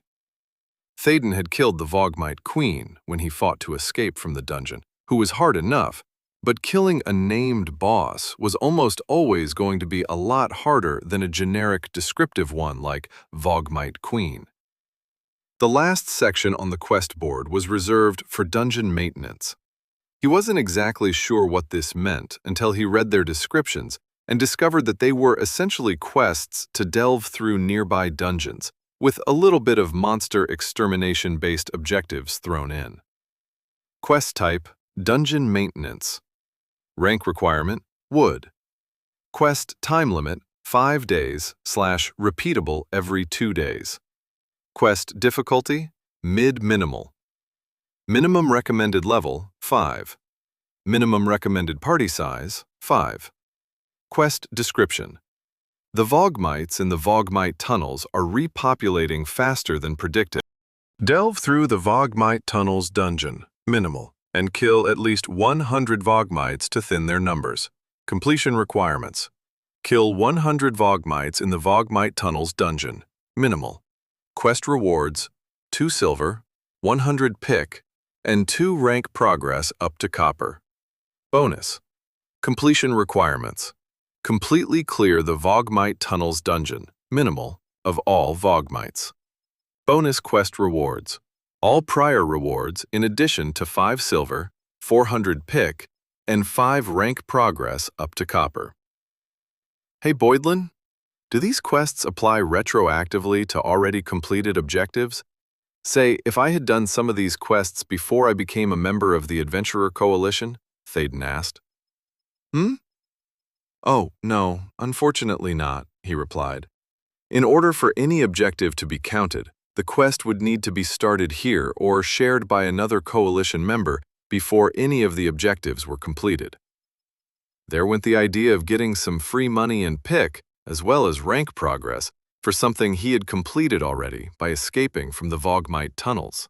Théden had killed the Vogmite Queen when he fought to escape from the dungeon, who was hard enough, but killing a named boss was almost always going to be a lot harder than a generic descriptive one like Vogmite Queen. The last section on the quest board was reserved for dungeon maintenance. He wasn't exactly sure what this meant until he read their descriptions and discovered that they were essentially quests to delve through nearby dungeons, with a little bit of monster extermination-based objectives thrown in. Quest type, Dungeon Maintenance. Rank requirement, Wood. Quest time limit, 5 days / repeatable every 2 days. Quest difficulty, Mid-Minimal. Minimum recommended level, 5. Minimum recommended party size, 5. Quest description. The Vogmites in the Vogmite tunnels are repopulating faster than predicted. Delve through the Vogmite tunnels dungeon, minimal, and kill at least 100 Vogmites to thin their numbers. Completion requirements. Kill 100 Vogmites in the Vogmite tunnels dungeon, minimal. Quest rewards, 2 silver, 100 pick, and 2 rank progress up to copper. Bonus. Completion requirements. Completely clear the Vogmite tunnels dungeon, minimal, of all Vogmites. Bonus quest rewards. All prior rewards in addition to 5 silver, 400 pick, and 5 rank progress up to copper. Hey Boydlin, do these quests apply retroactively to already completed objectives? Say, if I had done some of these quests before I became a member of the Adventurer Coalition? Théden asked. Oh, no, unfortunately not, he replied. In order for any objective to be counted, the quest would need to be started here or shared by another coalition member before any of the objectives were completed. There went the idea of getting some free money and pick, as well as rank progress, for something he had completed already by escaping from the Vogmite tunnels.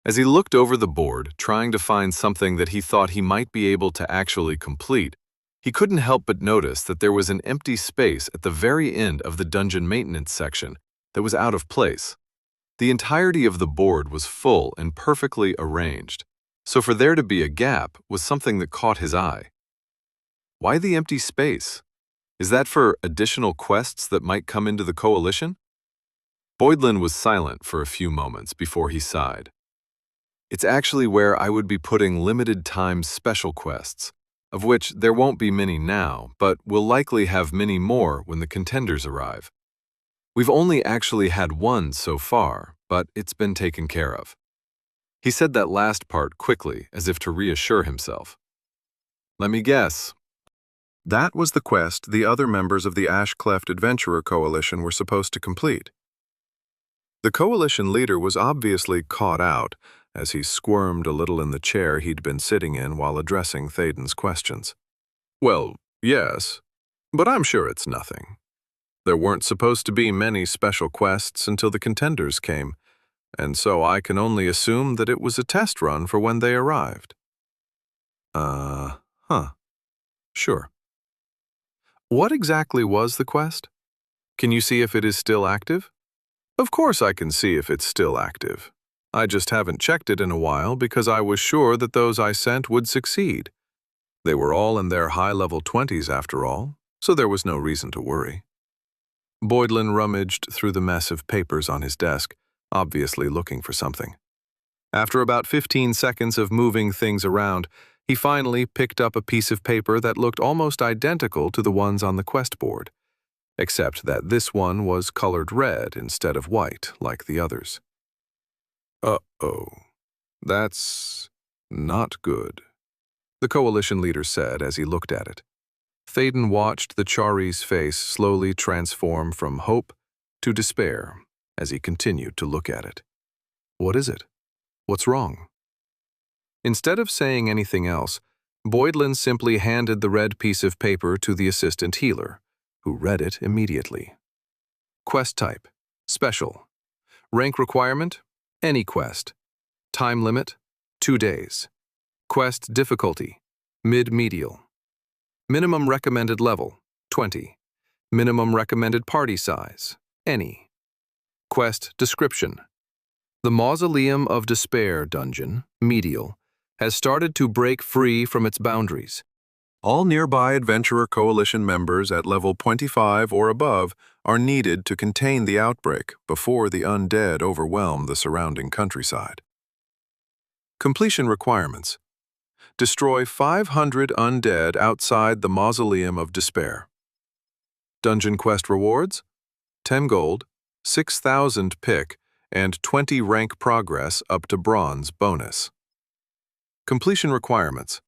As he looked over the board, trying to find something that he thought he might be able to actually complete, he couldn't help but notice that there was an empty space at the very end of the dungeon maintenance section that was out of place. The entirety of the board was full and perfectly arranged, so for there to be a gap was something that caught his eye. Why the empty space? Is that for additional quests that might come into the coalition? Boydlin was silent for a few moments before he sighed. It's actually where I would be putting limited-time special quests, of which there won't be many now, but we'll likely have many more when the contenders arrive. We've only actually had one so far, but it's been taken care of. He said that last part quickly, as if to reassure himself. Let me guess. That was the quest the other members of the Ashcleft Adventurer Coalition were supposed to complete. The coalition leader was obviously caught out, as he squirmed a little in the chair he'd been sitting in while addressing Thaden's questions. Well, yes, but I'm sure it's nothing. There weren't supposed to be many special quests until the contenders came, and so I can only assume that it was a test run for when they arrived. Sure. What exactly was the quest? Can you see if it is still active? Of course I can see if it's still active. I just haven't checked it in a while because I was sure that those I sent would succeed. They were all in their high-level 20s after all, so there was no reason to worry. Boydlin rummaged through the mess of papers on his desk, obviously looking for something. After about 15 seconds of moving things around, he finally picked up a piece of paper that looked almost identical to the ones on the quest board, except that this one was colored red instead of white like the others. Uh-oh, that's not good, the coalition leader said as he looked at it. Thaden watched the Chari's face slowly transform from hope to despair as he continued to look at it. What is it? What's wrong? Instead of saying anything else, Boydlin simply handed the red piece of paper to the assistant healer, who read it immediately. Quest type, special. Rank requirement, any quest. Time limit, 2 days. Quest difficulty, mid-medial. Minimum recommended level, 20. Minimum recommended party size, any. Quest description. The Mausoleum of Despair dungeon, medial, has started to break free from its boundaries. All nearby Adventurer Coalition members at level 25 or above are needed to contain the outbreak before the undead overwhelm the surrounding countryside. Completion requirements. Destroy 500 undead outside the Mausoleum of Despair. Dungeon quest rewards: 10 gold, 6,000 pick, and 20 rank progress up to bronze bonus. Completion requirements.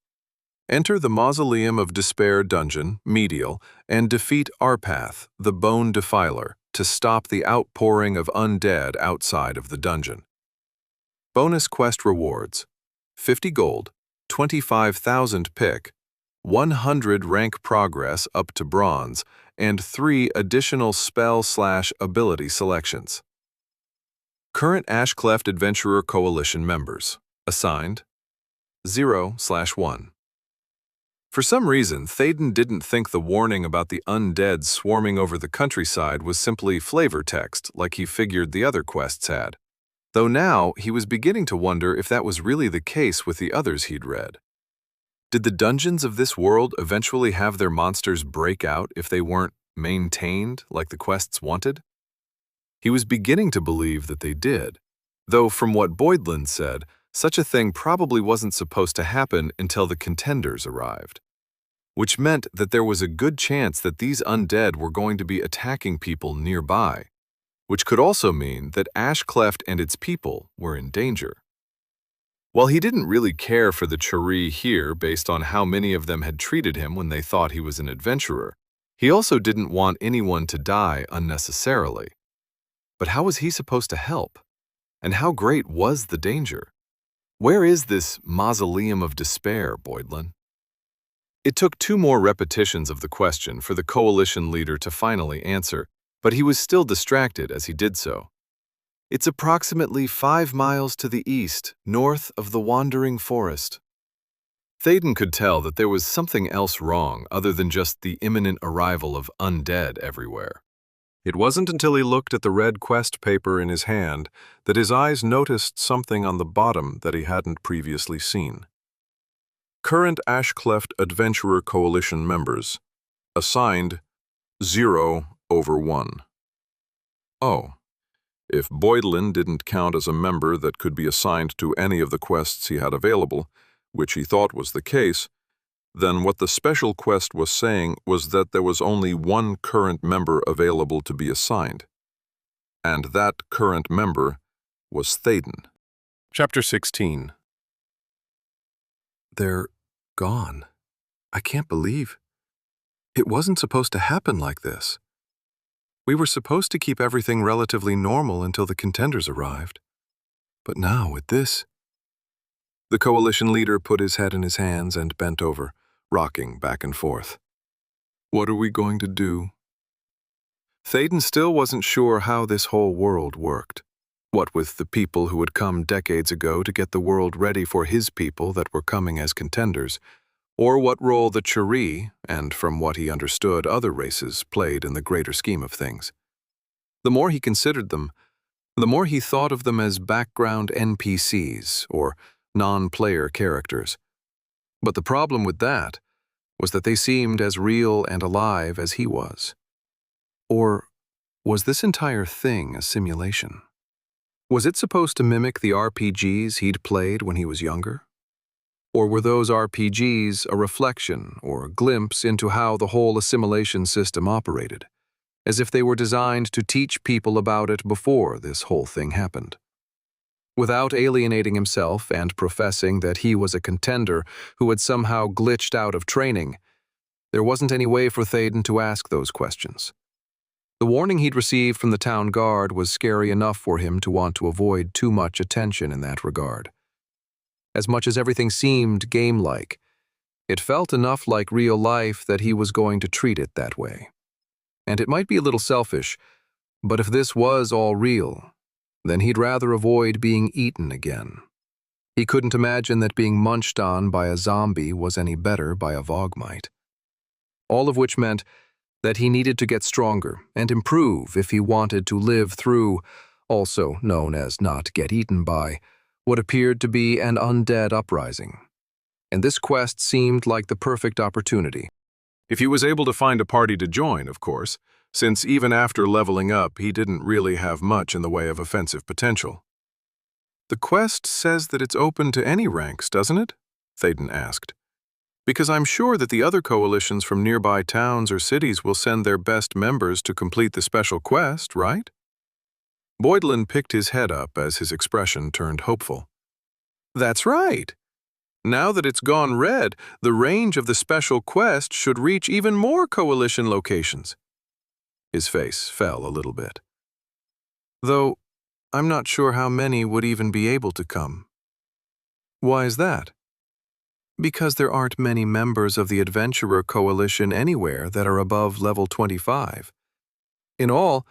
Enter the Mausoleum of Despair dungeon, medial, and defeat Arpath, the Bone Defiler, to stop the outpouring of undead outside of the dungeon. Bonus quest rewards: 50 gold, 25,000 pick, 100 rank progress up to bronze, and 3 additional spell/ability selections. Current Ashcleft Adventurer Coalition members. Assigned 0/1. For some reason, Thaden didn't think the warning about the undead swarming over the countryside was simply flavor text like he figured the other quests had, though now he was beginning to wonder if that was really the case with the others he'd read. Did the dungeons of this world eventually have their monsters break out if they weren't maintained like the quests wanted? He was beginning to believe that they did, though from what Boydlin said, such a thing probably wasn't supposed to happen until the contenders arrived, which meant that there was a good chance that these undead were going to be attacking people nearby, which could also mean that Ashcleft and its people were in danger. While he didn't really care for the Chari here based on how many of them had treated him when they thought he was an adventurer, he also didn't want anyone to die unnecessarily. But how was he supposed to help? And how great was the danger? Where is this Mausoleum of Despair, Boydlin? It took 2 more repetitions of the question for the coalition leader to finally answer, but he was still distracted as he did so. It's approximately 5 miles to the east, north of the Wandering Forest. Thaden could tell that there was something else wrong other than just the imminent arrival of undead everywhere. It wasn't until he looked at the red quest paper in his hand that his eyes noticed something on the bottom that he hadn't previously seen. Current Ashcleft Adventurer Coalition members. Assigned 0/1. Oh, If Boydlin didn't count as a member that could be assigned to any of the quests he had available, which he thought was the case, then what the special quest was saying was that there was only one current member available to be assigned. And that current member was Thaden. Chapter 16. They're gone. I can't believe. It wasn't supposed to happen like this. We were supposed to keep everything relatively normal until the contenders arrived. But now, with this... The coalition leader put his head in his hands and bent over, rocking back and forth. What are we going to do? Thaden still wasn't sure how this whole world worked. What with the people who had come decades ago to get the world ready for his people that were coming as contenders, or what role the Churi, and from what he understood other races, played in the greater scheme of things. The more he considered them, the more he thought of them as background NPCs, or non-player characters. But the problem with that was that they seemed as real and alive as he was. Or was this entire thing a simulation? Was it supposed to mimic the RPGs he'd played when he was younger? Or were those RPGs a reflection or a glimpse into how the whole assimilation system operated, as if they were designed to teach people about it before this whole thing happened? Without alienating himself and professing that he was a contender who had somehow glitched out of training, there wasn't any way for Thaden to ask those questions. The warning he'd received from the town guard was scary enough for him to want to avoid too much attention in that regard. As much as everything seemed game-like, it felt enough like real life that he was going to treat it that way. And it might be a little selfish, but if this was all real, then he'd rather avoid being eaten again. He couldn't imagine that being munched on by a zombie was any better by a Vogmite. All of which meant that he needed to get stronger and improve if he wanted to live through, also known as not get eaten by, what appeared to be an undead uprising. And this quest seemed like the perfect opportunity. If he was able to find a party to join, of course, since even after leveling up, he didn't really have much in the way of offensive potential. The quest says that it's open to any ranks, doesn't it? Thaden asked. Because I'm sure that the other coalitions from nearby towns or cities will send their best members to complete the special quest, right? Boydlin picked his head up as his expression turned hopeful. That's right. Now that it's gone red, the range of the special quest should reach even more coalition locations. His face fell a little bit. Though, I'm not sure how many would even be able to come. Why is that? Because there aren't many members of the Adventurer Coalition anywhere that are above level 25. In all,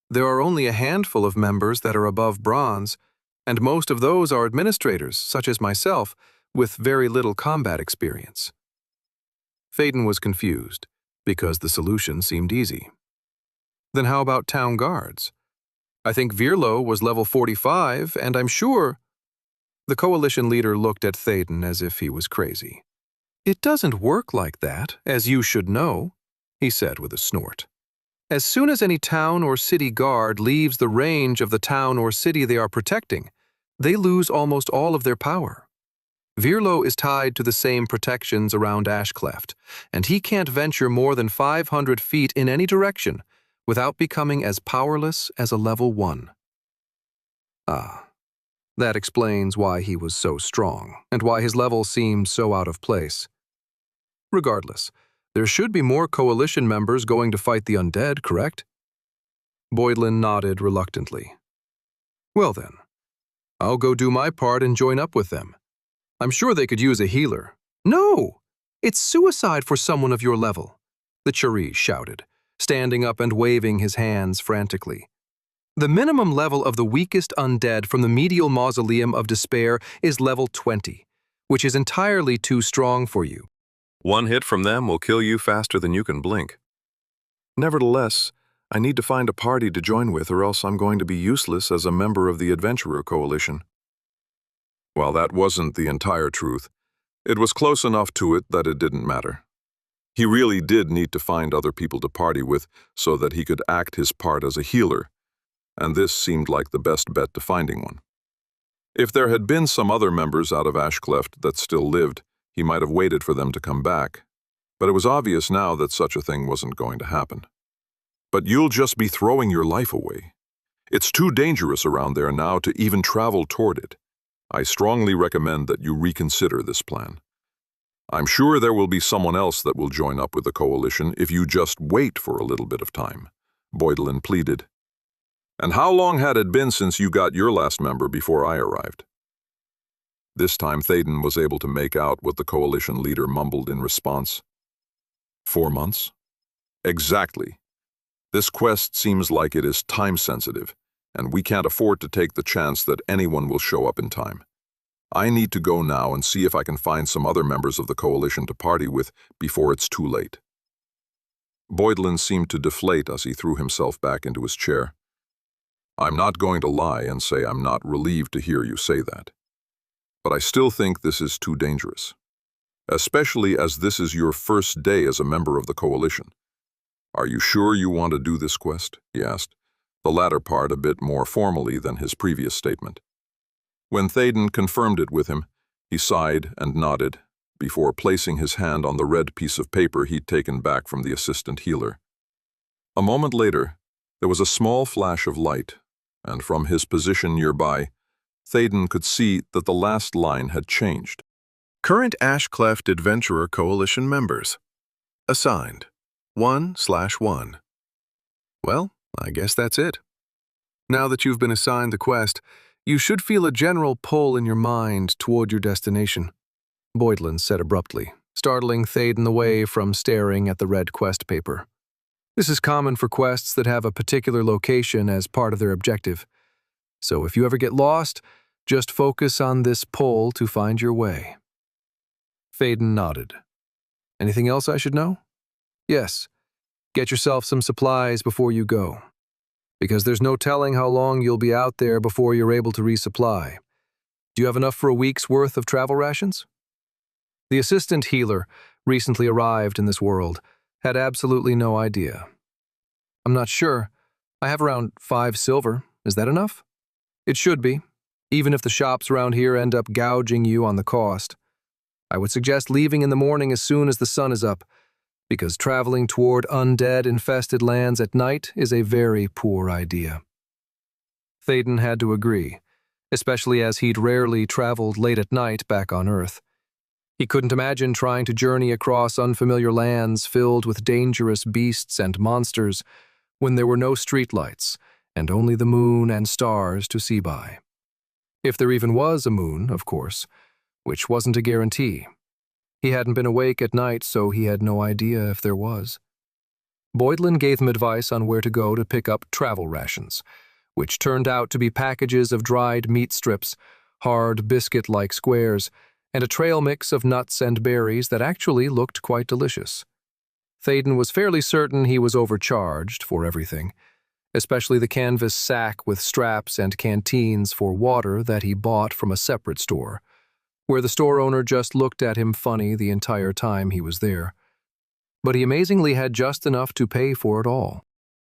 there are only a handful of members that are above bronze, and most of those are administrators, such as myself, with very little combat experience. Thaden was confused, because the solution seemed easy. Then how about town guards? I think Virlo was level 45, and I'm sure... The coalition leader looked at Thaden as if he was crazy. It doesn't work like that, as you should know, he said with a snort. As soon as any town or city guard leaves the range of the town or city they are protecting, they lose almost all of their power. Virlo is tied to the same protections around Ashcleft, and he can't venture more than 500 feet in any direction without becoming as powerless as a level 1. Ah. That explains why he was so strong, and why his level seemed so out of place. Regardless, there should be more coalition members going to fight the undead, correct? Boydlin nodded reluctantly. Well then, I'll go do my part and join up with them. I'm sure they could use a healer. No! It's suicide for someone of your level, the Churi shouted, standing up and waving his hands frantically. The minimum level of the weakest undead from the medial mausoleum of despair is level 20, which is entirely too strong for you. One hit from them will kill you faster than you can blink. Nevertheless, I need to find a party to join with, or else I'm going to be useless as a member of the Adventurer Coalition. While that wasn't the entire truth, it was close enough to it that it didn't matter. He really did need to find other people to party with so that he could act his part as a healer, and this seemed like the best bet to finding one. If there had been some other members out of Ashcleft that still lived, he might have waited for them to come back, but it was obvious now that such a thing wasn't going to happen. But you'll just be throwing your life away. It's too dangerous around there now to even travel toward it. I strongly recommend that you reconsider this plan. I'm sure there will be someone else that will join up with the coalition if you just wait for a little bit of time, Boydlin pleaded. And how long had it been since you got your last member before I arrived? This time Thaden was able to make out what the coalition leader mumbled in response. 4 months? Exactly. This quest seems like it is time-sensitive, and we can't afford to take the chance that anyone will show up in time. I need to go now and see if I can find some other members of the coalition to party with before it's too late. Boydlin seemed to deflate as he threw himself back into his chair. I'm not going to lie and say I'm not relieved to hear you say that. But I still think this is too dangerous, especially as this is your first day as a member of the coalition. Are you sure you want to do this quest? He asked, the latter part a bit more formally than his previous statement. When Thaden confirmed it with him, he sighed and nodded before placing his hand on the red piece of paper he'd taken back from the assistant healer. A moment later, there was a small flash of light, and from his position nearby, Thaden could see that the last line had changed. Current Ashcleft Adventurer Coalition members. Assigned 1/1. Well, I guess that's it. Now that you've been assigned the quest, you should feel a general pull in your mind toward your destination, Boydlin said abruptly, startling Thaden away from staring at the red quest paper. This is common for quests that have a particular location as part of their objective. So if you ever get lost, just focus on this pull to find your way. Thaden nodded. Anything else I should know? Yes. Get yourself some supplies before you go, because there's no telling how long you'll be out there before you're able to resupply. Do you have enough for a week's worth of travel rations? The assistant healer, recently arrived in this world, had absolutely no idea. I'm not sure. I have around 5 silver. Is that enough? It should be, even if the shops around here end up gouging you on the cost. I would suggest leaving in the morning as soon as the sun is up, because traveling toward undead-infested lands at night is a very poor idea. Thaden had to agree, especially as he'd rarely traveled late at night back on Earth. He couldn't imagine trying to journey across unfamiliar lands filled with dangerous beasts and monsters when there were no streetlights and only the moon and stars to see by. If there even was a moon, of course, which wasn't a guarantee. He hadn't been awake at night, so he had no idea if there was. Boydlin gave him advice on where to go to pick up travel rations, which turned out to be packages of dried meat strips, hard biscuit-like squares, and a trail mix of nuts and berries that actually looked quite delicious. Thaden was fairly certain he was overcharged for everything, especially the canvas sack with straps and canteens for water that he bought from a separate store, where the store owner just looked at him funny the entire time he was there. But he amazingly had just enough to pay for it all.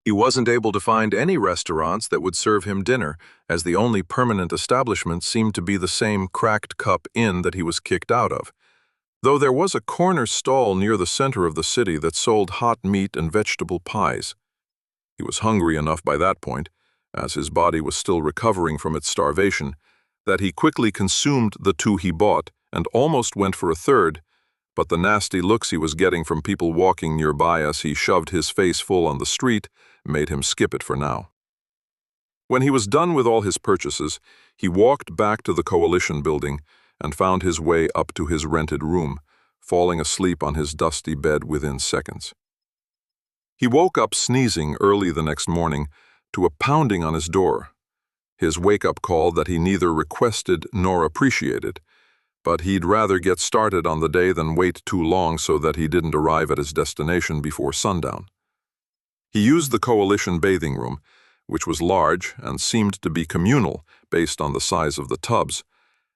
He wasn't able to find any restaurants that would serve him dinner, as the only permanent establishment seemed to be the same cracked cup inn that he was kicked out of, though there was a corner stall near the center of the city that sold hot meat and vegetable pies. He was hungry enough by that point, as his body was still recovering from its starvation, that he quickly consumed the 2 he bought and almost went for a third, but the nasty looks he was getting from people walking nearby as he shoved his face full on the street made him skip it for now. When he was done with all his purchases, he walked back to the coalition building and found his way up to his rented room, falling asleep on his dusty bed within seconds. He woke up sneezing early the next morning to a pounding on his door, his wake-up call that he neither requested nor appreciated, but he'd rather get started on the day than wait too long so that he didn't arrive at his destination before sundown. He used the coalition bathing room, which was large and seemed to be communal based on the size of the tubs,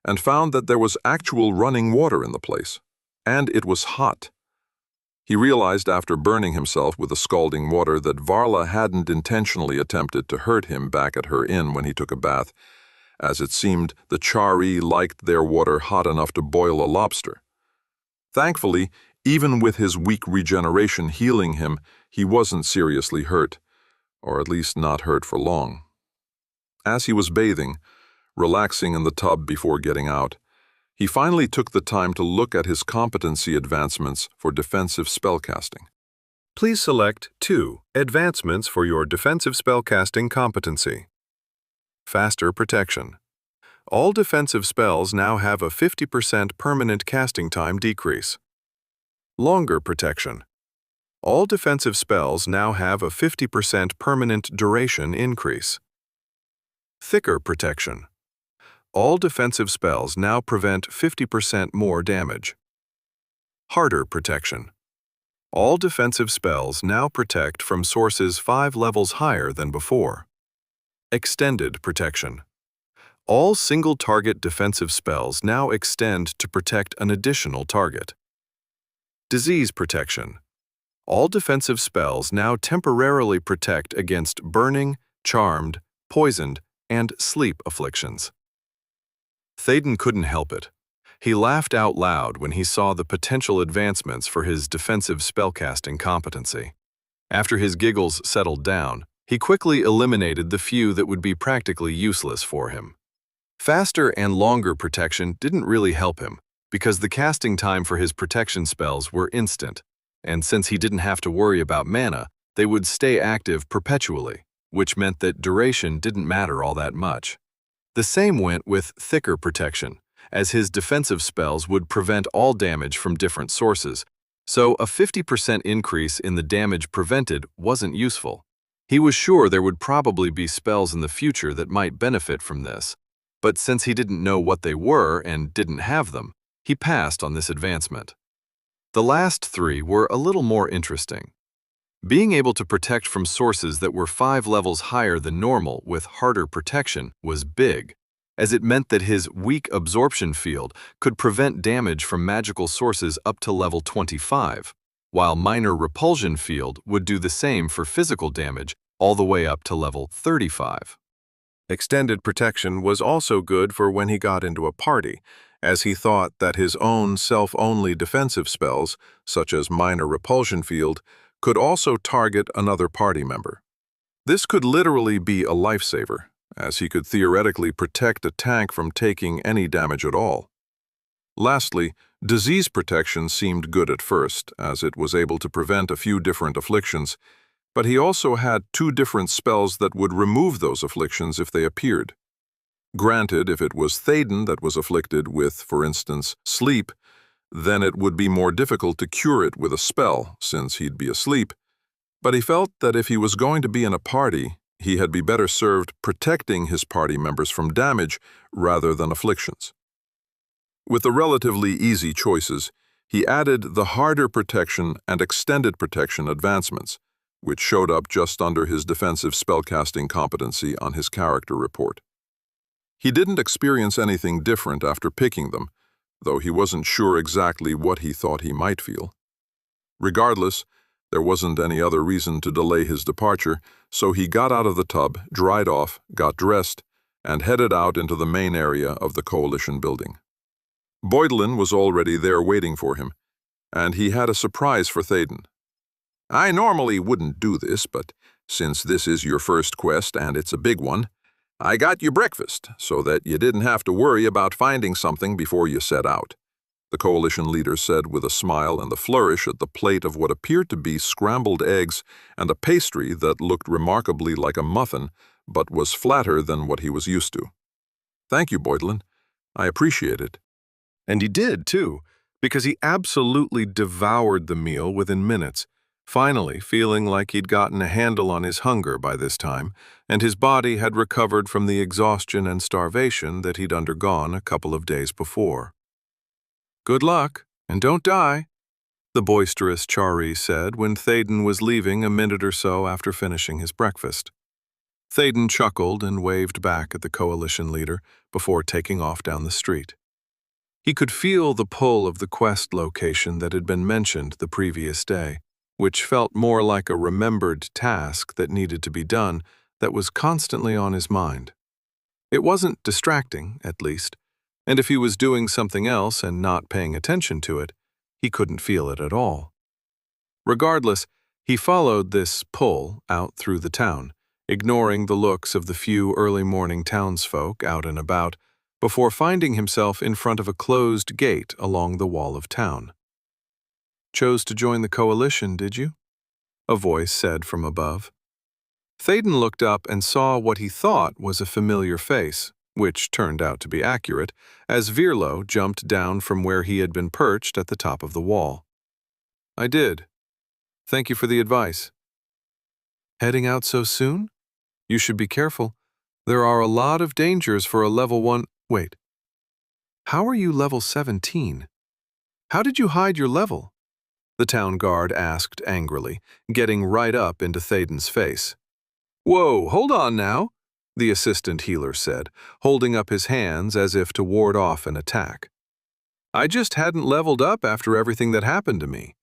and found that there was actual running water in the place, and it was hot. He realized after burning himself with the scalding water that Varla hadn't intentionally attempted to hurt him back at her inn when he took a bath, as it seemed the Chari liked their water hot enough to boil a lobster. Thankfully, even with his weak regeneration healing him, he wasn't seriously hurt, or at least not hurt for long. As he was bathing, relaxing in the tub before getting out, he finally took the time to look at his competency advancements for defensive spellcasting. Please select 2 advancements for your defensive spellcasting competency. Faster protection. All defensive spells now have a 50% permanent casting time decrease. Longer protection. All defensive spells now have a 50% permanent duration increase. Thicker protection. All defensive spells now prevent 50% more damage. Harder protection. All defensive spells now protect from sources 5 levels higher than before. Extended protection. All single-target defensive spells now extend to protect an additional target. Disease protection. All defensive spells now temporarily protect against burning, charmed, poisoned, and sleep afflictions. Théden couldn't help it. He laughed out loud when he saw the potential advancements for his defensive spellcasting competency. After his giggles settled down, he quickly eliminated the few that would be practically useless for him. Faster and longer protection didn't really help him, because the casting time for his protection spells were instant, and since he didn't have to worry about mana, they would stay active perpetually, which meant that duration didn't matter all that much. The same went with thicker protection, as his defensive spells would prevent all damage from different sources, so a 50% increase in the damage prevented wasn't useful. He was sure there would probably be spells in the future that might benefit from this, but since he didn't know what they were and didn't have them, he passed on this advancement. The last 3 were a little more interesting. Being able to protect from sources that were 5 levels higher than normal with harder protection was big, as it meant that his weak absorption field could prevent damage from magical sources up to level 25, while minor repulsion field would do the same for physical damage all the way up to level 35. Extended protection was also good for when he got into a party, as he thought that his own self-only defensive spells, such as minor repulsion field, could also target another party member. This could literally be a lifesaver, as he could theoretically protect a tank from taking any damage at all. Lastly, disease protection seemed good at first, as it was able to prevent a few different afflictions, but he also had 2 different spells that would remove those afflictions if they appeared. Granted, if it was Théden that was afflicted with, for instance, sleep, then it would be more difficult to cure it with a spell, since he'd be asleep, but he felt that if he was going to be in a party, he had be better served protecting his party members from damage rather than afflictions. With the relatively easy choices, he added the harder protection and extended protection advancements, which showed up just under his defensive spellcasting competency on his character report. He didn't experience anything different after picking them, though he wasn't sure exactly what he thought he might feel. Regardless, there wasn't any other reason to delay his departure, so he got out of the tub, dried off, got dressed, and headed out into the main area of the Coalition building. Boydlin was already there waiting for him, and he had a surprise for Théden. "I normally wouldn't do this, but since this is your first quest and it's a big one, I got you breakfast so that you didn't have to worry about finding something before you set out," the Coalition leader said with a smile and a flourish at the plate of what appeared to be scrambled eggs and a pastry that looked remarkably like a muffin, but was flatter than what he was used to. "Thank you, Boydlin. I appreciate it." And he did, too, because he absolutely devoured the meal within minutes, finally feeling like he'd gotten a handle on his hunger by this time, and his body had recovered from the exhaustion and starvation that he'd undergone a couple of days before. "Good luck, and don't die," the boisterous Chari said when Théden was leaving a minute or so after finishing his breakfast. Théden chuckled and waved back at the Coalition leader before taking off down the street. He could feel the pull of the quest location that had been mentioned the previous day, which felt more like a remembered task that needed to be done that was constantly on his mind. It wasn't distracting, at least, and if he was doing something else and not paying attention to it, he couldn't feel it at all. Regardless, he followed this pull out through the town, ignoring the looks of the few early-morning townsfolk out and about, before finding himself in front of a closed gate along the wall of town. "Chose to join the coalition, did you?" a voice said from above. Thaden looked up and saw what he thought was a familiar face, which turned out to be accurate, as Virlo jumped down from where he had been perched at the top of the wall. "I did. Thank you for the advice." "Heading out so soon? You should be careful. There are a lot of dangers for a level 1— Wait. How are you level 17? How did you hide your level?" the town guard asked angrily, getting right up into Thaden's face. "Whoa, hold on now," the assistant healer said, holding up his hands as if to ward off an attack. "I just hadn't leveled up after everything that happened to me.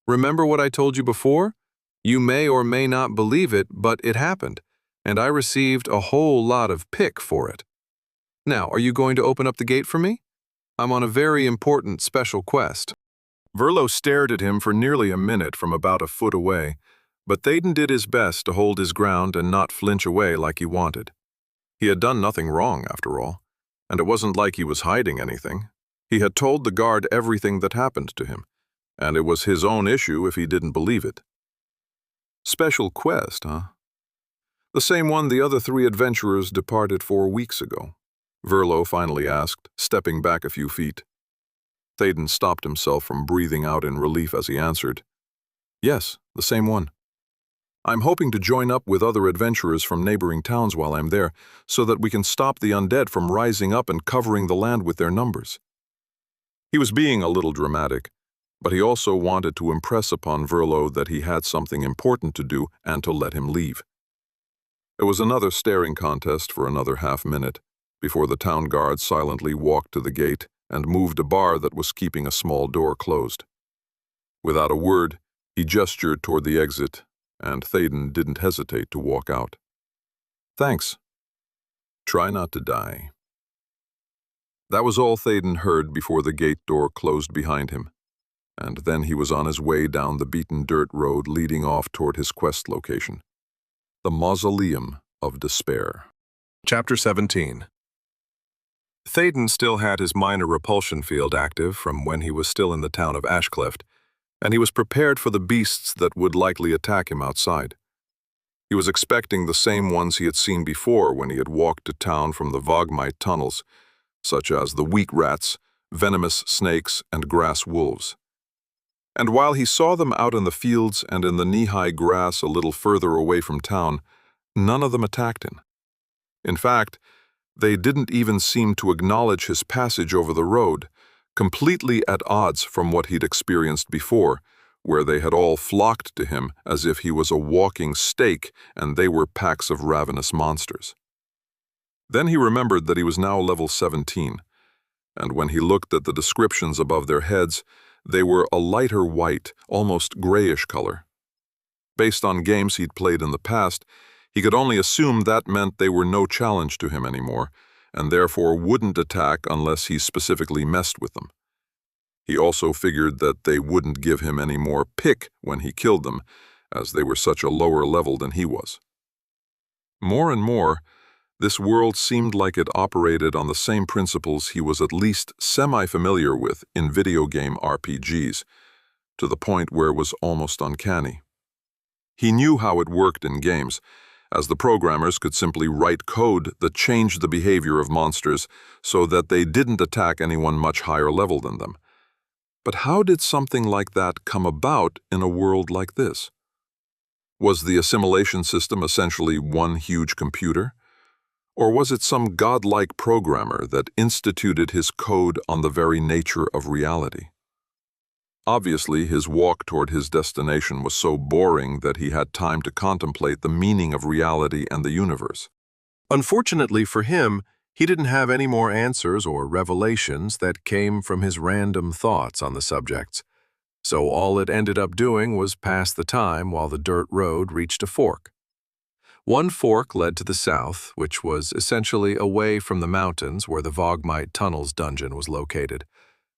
Remember what I told you before? You may or may not believe it, but it happened, and I received a whole lot of pick for it. Now, are you going to open up the gate for me? I'm on a very important special quest." Virlo stared at him for nearly a minute from about a foot away, but Thaden did his best to hold his ground and not flinch away like he wanted. He had done nothing wrong, after all, and it wasn't like he was hiding anything. He had told the guard everything that happened to him, and it was his own issue if he didn't believe it. "Special quest, huh? The same one the other 3 adventurers departed 4 weeks ago?" Virlo finally asked, stepping back a few feet. Thaden stopped himself from breathing out in relief as he answered, "Yes, the same one. I'm hoping to join up with other adventurers from neighboring towns while I'm there, so that we can stop the undead from rising up and covering the land with their numbers." He was being a little dramatic, but he also wanted to impress upon Virlo that he had something important to do and to let him leave. It was another staring contest for another half-minute, before the town guard silently walked to the gate and moved a bar that was keeping a small door closed. Without a word, he gestured toward the exit, and Thaden didn't hesitate to walk out. "Thanks. Try not to die." That was all Thaden heard before the gate door closed behind him, and then he was on his way down the beaten dirt road leading off toward his quest location, the Mausoleum of Despair. Chapter 17. Thaden still had his minor repulsion field active from when he was still in the town of Ashcliff, and he was prepared for the beasts that would likely attack him outside. He was expecting the same ones he had seen before when he had walked to town from the Vogmite tunnels, such as the wheat rats, venomous snakes, and grass wolves. And while he saw them out in the fields and in the knee-high grass a little further away from town, none of them attacked him. In fact, they didn't even seem to acknowledge his passage over the road, completely at odds from what he'd experienced before, where they had all flocked to him as if he was a walking steak and they were packs of ravenous monsters. Then he remembered that he was now level 17, and when he looked at the descriptions above their heads, they were a lighter white, almost grayish color. Based on games he'd played in the past, he could only assume that meant they were no challenge to him anymore, and therefore wouldn't attack unless he specifically messed with them. He also figured that they wouldn't give him any more pick when he killed them, as they were such a lower level than he was. More and more, this world seemed like it operated on the same principles he was at least semi-familiar with in video game RPGs, to the point where it was almost uncanny. He knew how it worked in games, as the programmers could simply write code that changed the behavior of monsters so that they didn't attack anyone much higher level than them. But how did something like that come about in a world like this? Was the assimilation system essentially one huge computer? Or was it some godlike programmer that instituted his code on the very nature of reality? Obviously, his walk toward his destination was so boring that he had time to contemplate the meaning of reality and the universe. Unfortunately for him, He didn't have any more answers or revelations that came from his random thoughts on the subjects, so all it ended up doing was pass the time while the dirt road reached a fork. One fork led to the south, which was essentially away from the mountains where the Vogmite Tunnels dungeon was located,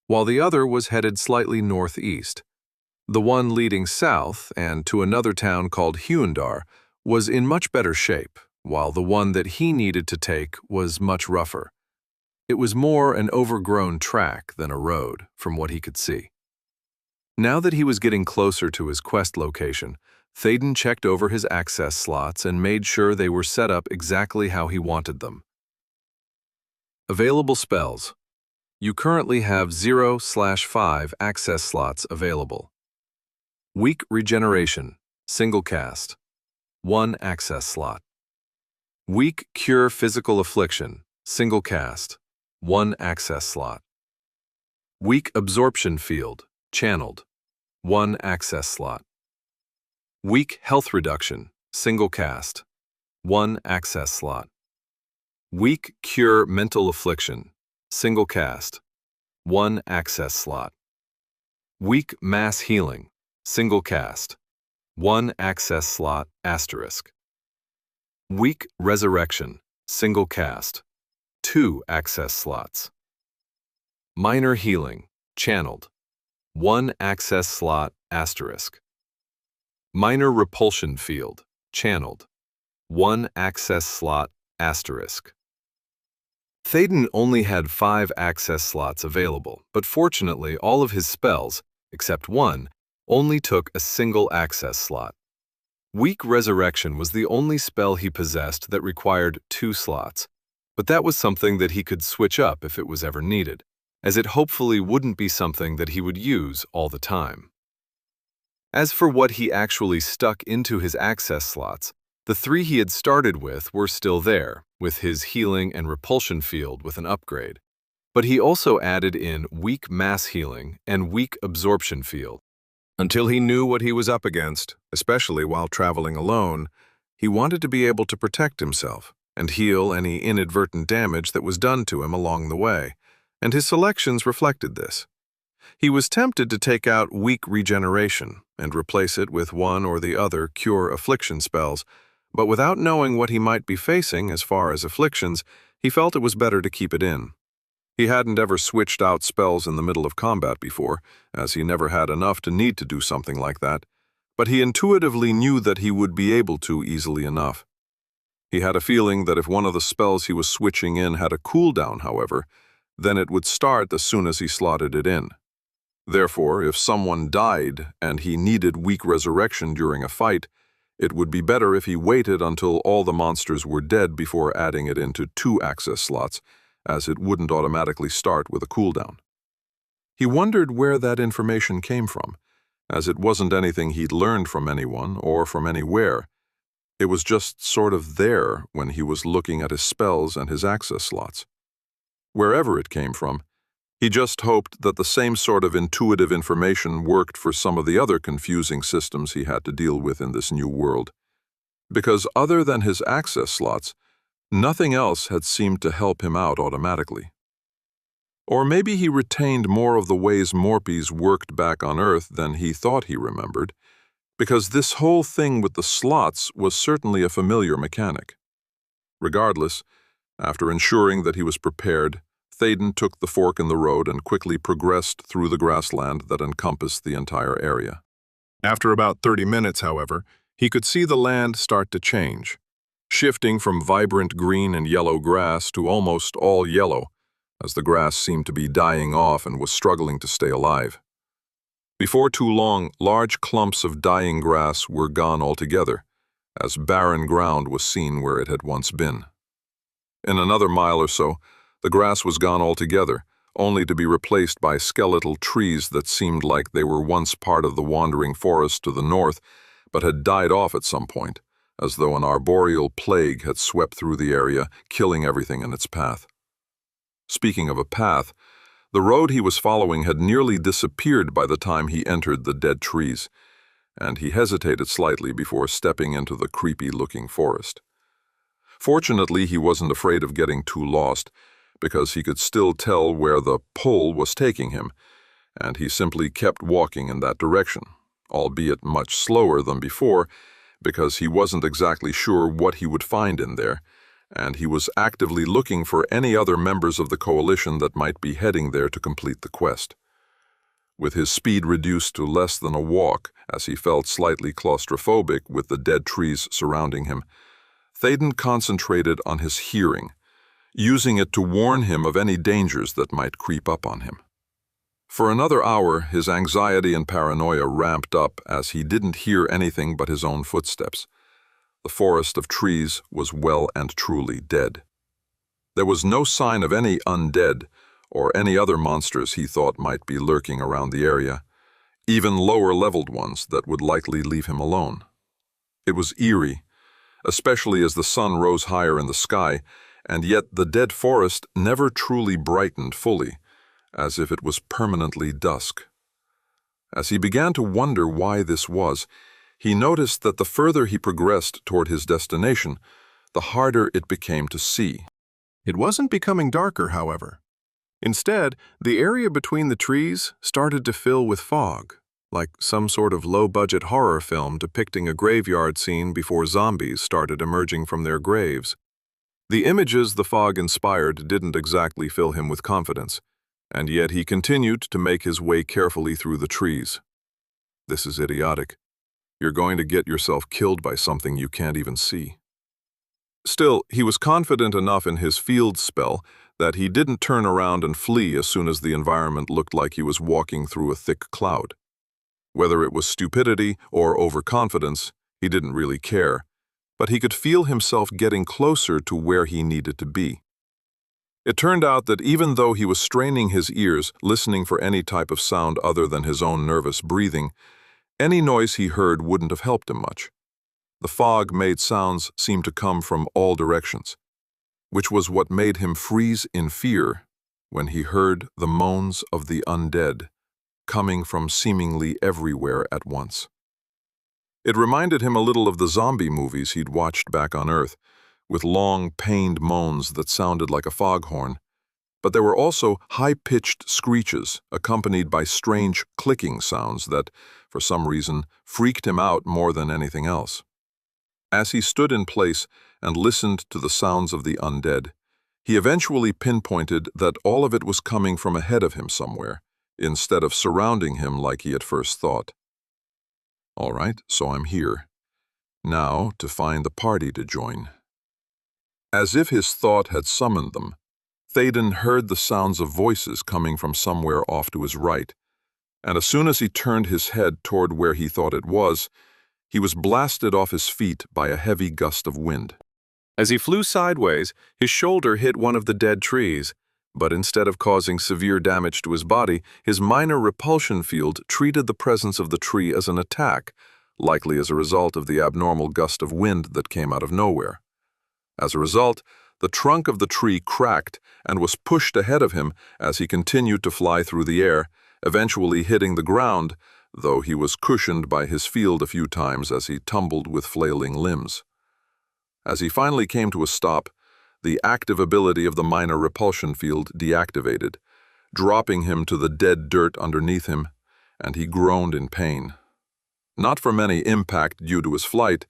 while the other was headed slightly northeast. The one leading south and to another town called Huendar was in much better shape, while the one that he needed to take was much rougher. It was more an overgrown track than a road, from what he could see. Now that he was getting closer to his quest location, Théden checked over his access slots and made sure they were set up exactly how he wanted them. Available spells. You currently have 0/5 access slots available. Weak Regeneration, single cast, 1 access slot. Weak Cure Physical Affliction, single cast, 1 access slot. Weak Absorption Field, channeled, 1 access slot. Weak Health Reduction, single cast, 1 access slot. Weak Cure Mental Affliction, single cast, 1 access slot. Weak Mass Healing, single cast, 1 access slot asterisk. Weak Resurrection, single cast, 2 access slots. Minor Healing, channeled, 1 access slot asterisk. Minor Repulsion Field, channeled, 1 access slot asterisk. Théden only had 5 access slots available, but fortunately all of his spells, except one, only took a single access slot. Weak Resurrection was the only spell he possessed that required 2 slots, but that was something that he could switch up if it was ever needed, as it hopefully wouldn't be something that he would use all the time. As for what he actually stuck into his access slots, the 3 he had started with were still there, with his healing and repulsion field with an upgrade. But he also added in weak mass healing and weak absorption field. Until he knew what he was up against, especially while traveling alone, he wanted to be able to protect himself and heal any inadvertent damage that was done to him along the way, and his selections reflected this. He was tempted to take out weak regeneration and replace it with one or the other cure affliction spells, but without knowing what he might be facing as far as afflictions, he felt it was better to keep it in. He hadn't ever switched out spells in the middle of combat before, as he never had enough to need to do something like that, but he intuitively knew that he would be able to easily enough. He had a feeling that if one of the spells he was switching in had a cooldown, however, then it would start as soon as he slotted it in. Therefore, if someone died and he needed weak resurrection during a fight, it would be better if he waited until all the monsters were dead before adding it into 2 access slots, as it wouldn't automatically start with a cooldown. He wondered where that information came from, as it wasn't anything he'd learned from anyone or from anywhere. It was just sort of there when he was looking at his spells and his access slots. Wherever it came from, he just hoped that the same sort of intuitive information worked for some of the other confusing systems he had to deal with in this new world. Because other than his access slots, nothing else had seemed to help him out automatically. Or maybe he retained more of the ways Morpies worked back on Earth than he thought he remembered, because this whole thing with the slots was certainly a familiar mechanic. Regardless, after ensuring that he was prepared, Théden took the fork in the road and quickly progressed through the grassland that encompassed the entire area. After about 30 minutes, however, he could see the land start to change, shifting from vibrant green and yellow grass to almost all yellow, as the grass seemed to be dying off and was struggling to stay alive. Before too long, large clumps of dying grass were gone altogether, as barren ground was seen where it had once been. In another mile or so, the grass was gone altogether, only to be replaced by skeletal trees that seemed like they were once part of the wandering forest to the north, but had died off at some point, as though an arboreal plague had swept through the area, killing everything in its path. Speaking of a path, the road he was following had nearly disappeared by the time he entered the dead trees, and he hesitated slightly before stepping into the creepy-looking forest. Fortunately, he wasn't afraid of getting too lost, because he could still tell where the pull was taking him, and he simply kept walking in that direction, albeit much slower than before, because he wasn't exactly sure what he would find in there, and he was actively looking for any other members of the coalition that might be heading there to complete the quest. With his speed reduced to less than a walk, as he felt slightly claustrophobic with the dead trees surrounding him, Théden concentrated on his hearing, using it to warn him of any dangers that might creep up on him. For another hour, his anxiety and paranoia ramped up as he didn't hear anything but his own footsteps. The forest of trees was well and truly dead. There was no sign of any undead or any other monsters he thought might be lurking around the area, even lower-leveled ones that would likely leave him alone. It was eerie, especially as the sun rose higher in the sky, and yet the dead forest never truly brightened fully, as if it was permanently dusk. As he began to wonder why this was, he noticed that the further he progressed toward his destination, the harder it became to see. It wasn't becoming darker, however. Instead, the area between the trees started to fill with fog, like some sort of low-budget horror film depicting a graveyard scene before zombies started emerging from their graves. The images the fog inspired didn't exactly fill him with confidence, and yet he continued to make his way carefully through the trees. This is idiotic. You're going to get yourself killed by something you can't even see. Still, he was confident enough in his field spell that he didn't turn around and flee as soon as the environment looked like he was walking through a thick cloud. Whether it was stupidity or overconfidence, he didn't really care, but he could feel himself getting closer to where he needed to be. It turned out that even though he was straining his ears, listening for any type of sound other than his own nervous breathing, any noise he heard wouldn't have helped him much. The fog made sounds seem to come from all directions, which was what made him freeze in fear when he heard the moans of the undead coming from seemingly everywhere at once. It reminded him a little of the zombie movies he'd watched back on Earth, with long, pained moans that sounded like a foghorn, but there were also high-pitched screeches accompanied by strange clicking sounds that, for some reason, freaked him out more than anything else. As he stood in place and listened to the sounds of the undead, he eventually pinpointed that all of it was coming from ahead of him somewhere, instead of surrounding him like he at first thought. All right, so I'm here. Now to find the party to join. As if his thought had summoned them, Théden heard the sounds of voices coming from somewhere off to his right, and as soon as he turned his head toward where he thought it was, he was blasted off his feet by a heavy gust of wind. As he flew sideways, his shoulder hit one of the dead trees, but instead of causing severe damage to his body, his minor repulsion field treated the presence of the tree as an attack, likely as a result of the abnormal gust of wind that came out of nowhere. As a result, the trunk of the tree cracked and was pushed ahead of him as he continued to fly through the air, eventually hitting the ground, though he was cushioned by his field a few times as he tumbled with flailing limbs. As he finally came to a stop, the active ability of the minor repulsion field deactivated, dropping him to the dead dirt underneath him, and he groaned in pain. Not from any impact due to his flight,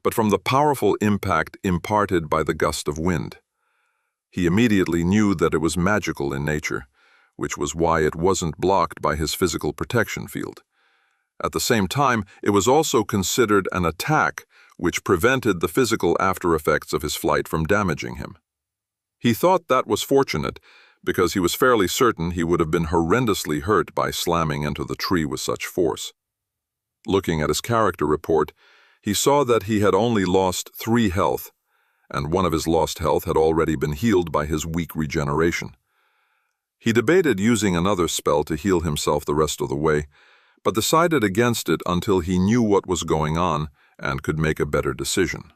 but from the powerful impact imparted by the gust of wind. He immediately knew that it was magical in nature, which was why it wasn't blocked by his physical protection field. At the same time, it was also considered an attack, which prevented the physical after-effects of his flight from damaging him. He thought that was fortunate, because he was fairly certain he would have been horrendously hurt by slamming into the tree with such force. Looking at his character report, he saw that he had only lost 3 health, and one of his lost health had already been healed by his weak regeneration. He debated using another spell to heal himself the rest of the way, but decided against it until he knew what was going on and could make a better decision.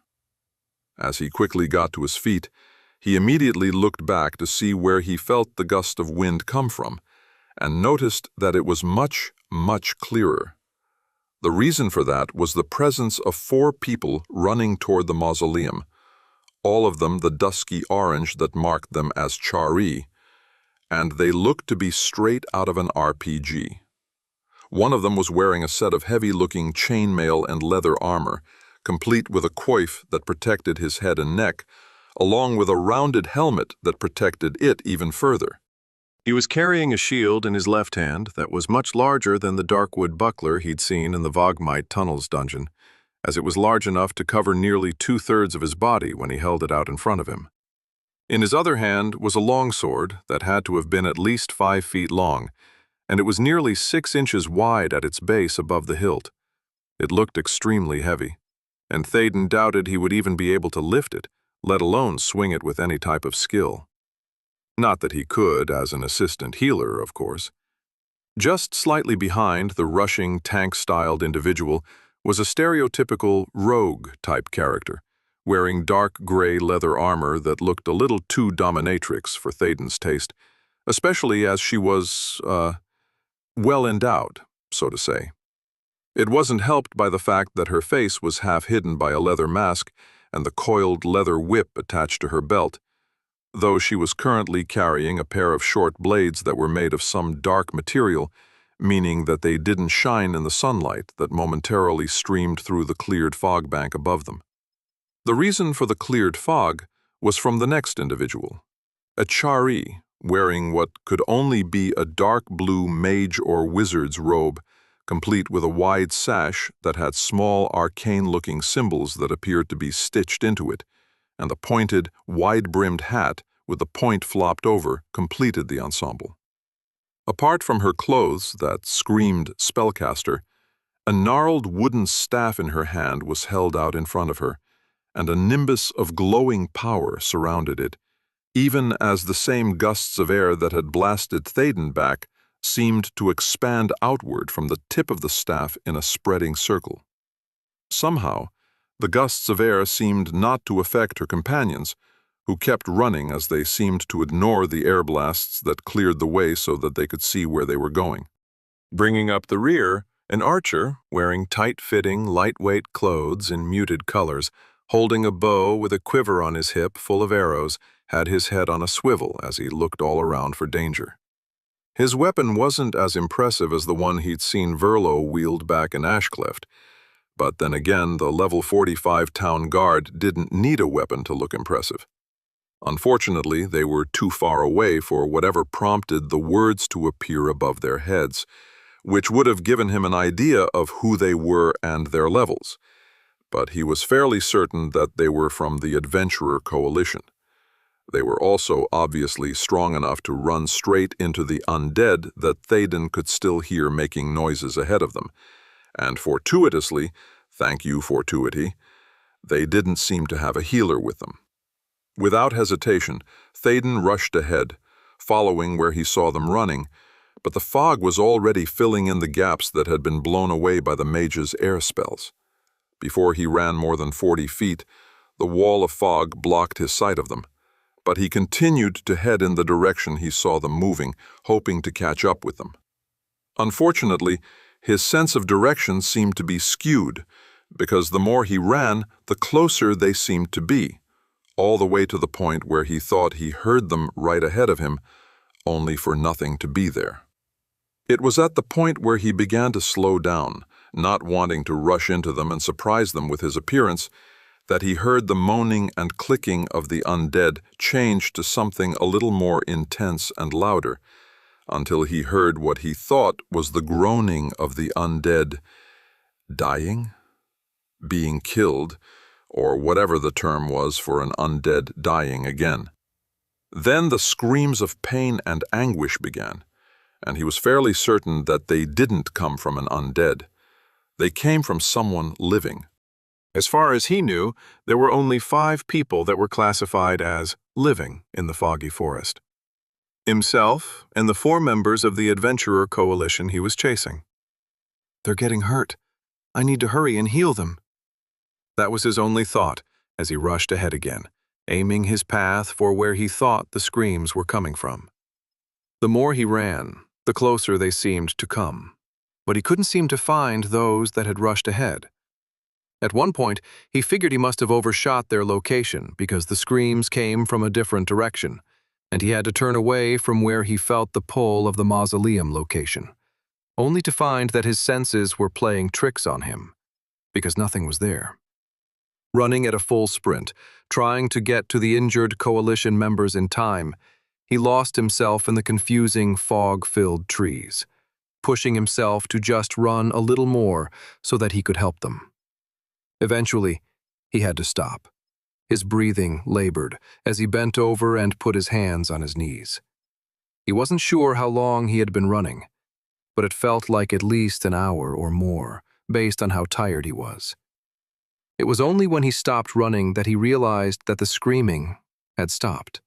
As he quickly got to his feet, he immediately looked back to see where he felt the gust of wind come from, and noticed that it was much, much clearer. The reason for that was the presence of 4 people running toward the mausoleum, all of them the dusky orange that marked them as Chari, and they looked to be straight out of an RPG. One of them was wearing a set of heavy-looking chainmail and leather armor, complete with a coif that protected his head and neck, along with a rounded helmet that protected it even further. He was carrying a shield in his left hand that was much larger than the darkwood buckler he'd seen in the Vogmite Tunnels dungeon, as it was large enough to cover nearly 2/3 of his body when he held it out in front of him. In his other hand was a longsword that had to have been at least 5 feet long, and it was nearly 6 inches wide at its base above the hilt. It looked extremely heavy, and Théoden doubted he would even be able to lift it, let alone swing it with any type of skill. Not that he could, as an assistant healer, of course. Just slightly behind the rushing, tank-styled individual was a stereotypical rogue-type character, wearing dark gray leather armor that looked a little too dominatrix for Théoden's taste, especially as she was, well endowed, so to say. It wasn't helped by the fact that her face was half hidden by a leather mask and the coiled leather whip attached to her belt, though she was currently carrying a pair of short blades that were made of some dark material, meaning that they didn't shine in the sunlight that momentarily streamed through the cleared fog bank above them. The reason for the cleared fog was from the next individual, a Chari, wearing what could only be a dark blue mage or wizard's robe, complete with a wide sash that had small arcane-looking symbols that appeared to be stitched into it, and the pointed, wide-brimmed hat with the point flopped over completed the ensemble. Apart from her clothes that screamed spellcaster, a gnarled wooden staff in her hand was held out in front of her, and a nimbus of glowing power surrounded it, even as the same gusts of air that had blasted Théoden back seemed to expand outward from the tip of the staff in a spreading circle. Somehow, the gusts of air seemed not to affect her companions, who kept running as they seemed to ignore the air blasts that cleared the way so that they could see where they were going. Bringing up the rear, an archer, wearing tight-fitting, lightweight clothes in muted colors, holding a bow with a quiver on his hip full of arrows, had his head on a swivel as he looked all around for danger. His weapon wasn't as impressive as the one he'd seen Verlo wield back in Ashcleft, but then again, the level 45 town guard didn't need a weapon to look impressive. Unfortunately, they were too far away for whatever prompted the words to appear above their heads, which would have given him an idea of who they were and their levels. But he was fairly certain that they were from the Adventurer Coalition. They were also obviously strong enough to run straight into the undead that Théoden could still hear making noises ahead of them, and fortuitously, thank you fortuity, they didn't seem to have a healer with them. Without hesitation, Théoden rushed ahead, following where he saw them running, but the fog was already filling in the gaps that had been blown away by the mage's air spells. Before he ran more than 40 feet, the wall of fog blocked his sight of them, but he continued to head in the direction he saw them moving, hoping to catch up with them. Unfortunately, his sense of direction seemed to be skewed, because the more he ran, the closer they seemed to be, all the way to the point where he thought he heard them right ahead of him, only for nothing to be there. It was at the point where he began to slow down, not wanting to rush into them and surprise them with his appearance, that he heard the moaning and clicking of the undead change to something a little more intense and louder, until he heard what he thought was the groaning of the undead dying, being killed, or whatever the term was for an undead dying again. Then the screams of pain and anguish began, and he was fairly certain that they didn't come from an undead. They came from someone living. As far as he knew, there were only 5 people that were classified as living in the foggy forest. Himself and the 4 members of the Adventurer Coalition he was chasing. They're getting hurt. I need to hurry and heal them. That was his only thought as he rushed ahead again, aiming his path for where he thought the screams were coming from. The more he ran, the closer they seemed to come, but he couldn't seem to find those that had rushed ahead. At one point, he figured he must have overshot their location because the screams came from a different direction, and he had to turn away from where he felt the pull of the mausoleum location, only to find that his senses were playing tricks on him, because nothing was there. Running at a full sprint, trying to get to the injured coalition members in time, he lost himself in the confusing fog-filled trees, pushing himself to just run a little more so that he could help them. Eventually, he had to stop. His breathing labored as he bent over and put his hands on his knees. He wasn't sure how long he had been running, but it felt like at least an hour or more, based on how tired he was. It was only when he stopped running that he realized that the screaming had stopped.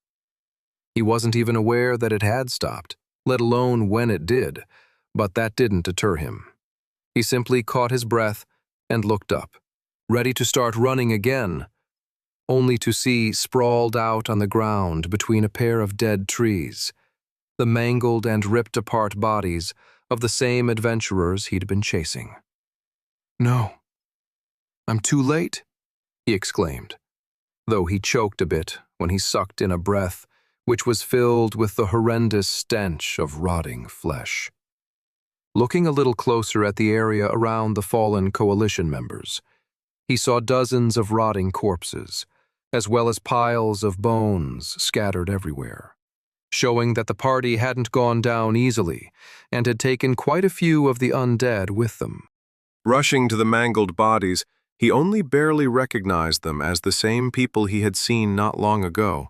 He wasn't even aware that it had stopped, let alone when it did, but that didn't deter him. He simply caught his breath and looked up, ready to start running again, only to see sprawled out on the ground between a pair of dead trees, the mangled and ripped-apart bodies of the same adventurers he'd been chasing. "No, I'm too late," he exclaimed, though he choked a bit when he sucked in a breath which was filled with the horrendous stench of rotting flesh. Looking a little closer at the area around the fallen coalition members, he saw dozens of rotting corpses, as well as piles of bones scattered everywhere, showing that the party hadn't gone down easily and had taken quite a few of the undead with them. Rushing to the mangled bodies, he only barely recognized them as the same people he had seen not long ago,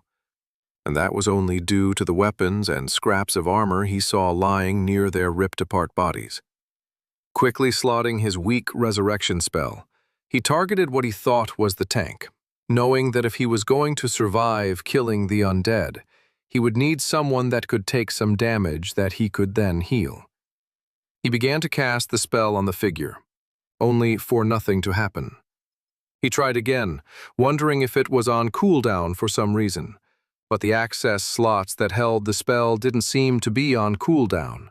and that was only due to the weapons and scraps of armor he saw lying near their ripped-apart bodies. Quickly slotting his weak resurrection spell, he targeted what he thought was the tank, knowing that if he was going to survive killing the undead, he would need someone that could take some damage that he could then heal. He began to cast the spell on the figure, only for nothing to happen. He tried again, wondering if it was on cooldown for some reason, but the access slots that held the spell didn't seem to be on cooldown.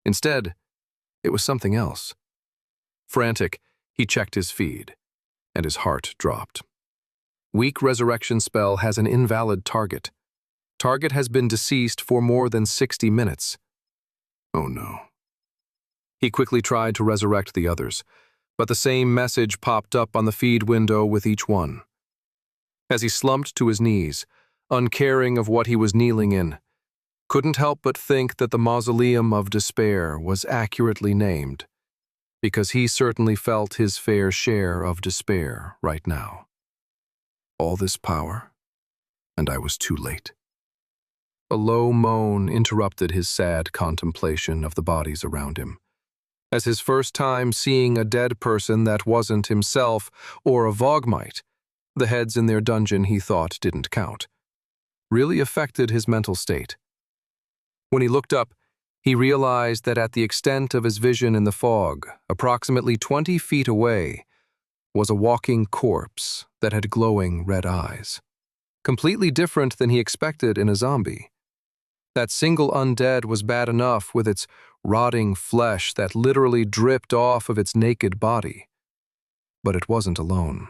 Instead, it was something else. Frantic, he checked his feed, and his heart dropped. Weak resurrection spell has an invalid target. Target has been deceased for more than 60 minutes. Oh no. He quickly tried to resurrect the others, but the same message popped up on the feed window with each one. As he slumped to his knees, uncaring of what he was kneeling in, couldn't help but think that the Mausoleum of Despair was accurately named, because he certainly felt his fair share of despair right now. All this power, and I was too late. A low moan interrupted his sad contemplation of the bodies around him, as his first time seeing a dead person that wasn't himself or a Vogmite, the heads in their dungeon he thought didn't count, really affected his mental state. When he looked up, he realized that at the extent of his vision in the fog, approximately 20 feet away, was a walking corpse that had glowing red eyes, completely different than he expected in a zombie. That single undead was bad enough with its rotting flesh that literally dripped off of its naked body. But it wasn't alone.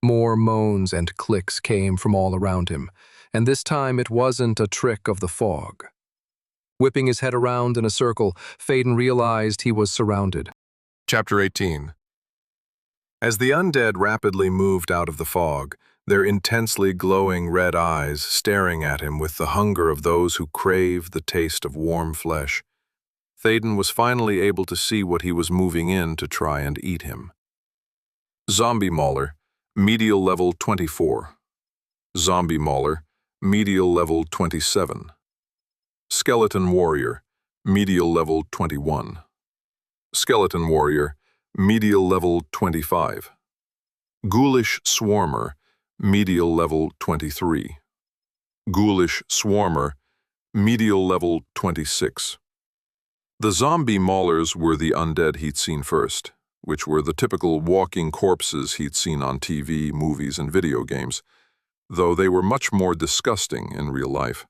More moans and clicks came from all around him, and this time it wasn't a trick of the fog. Whipping his head around in a circle, Faden realized he was surrounded. Chapter 18. As the undead rapidly moved out of the fog, their intensely glowing red eyes staring at him with the hunger of those who crave the taste of warm flesh, Thaden was finally able to see what he was moving in to try and eat him. Zombie Mauler, medial level 24. Zombie Mauler, medial level 27. Skeleton Warrior, medial level 21. Skeleton Warrior, medial level 25. Ghoulish Swarmer, medial level 23. Ghoulish Swarmer, medial level 26. The zombie maulers were the undead he'd seen first, which were the typical walking corpses he'd seen on TV, movies, and video games, though they were much more disgusting in real life.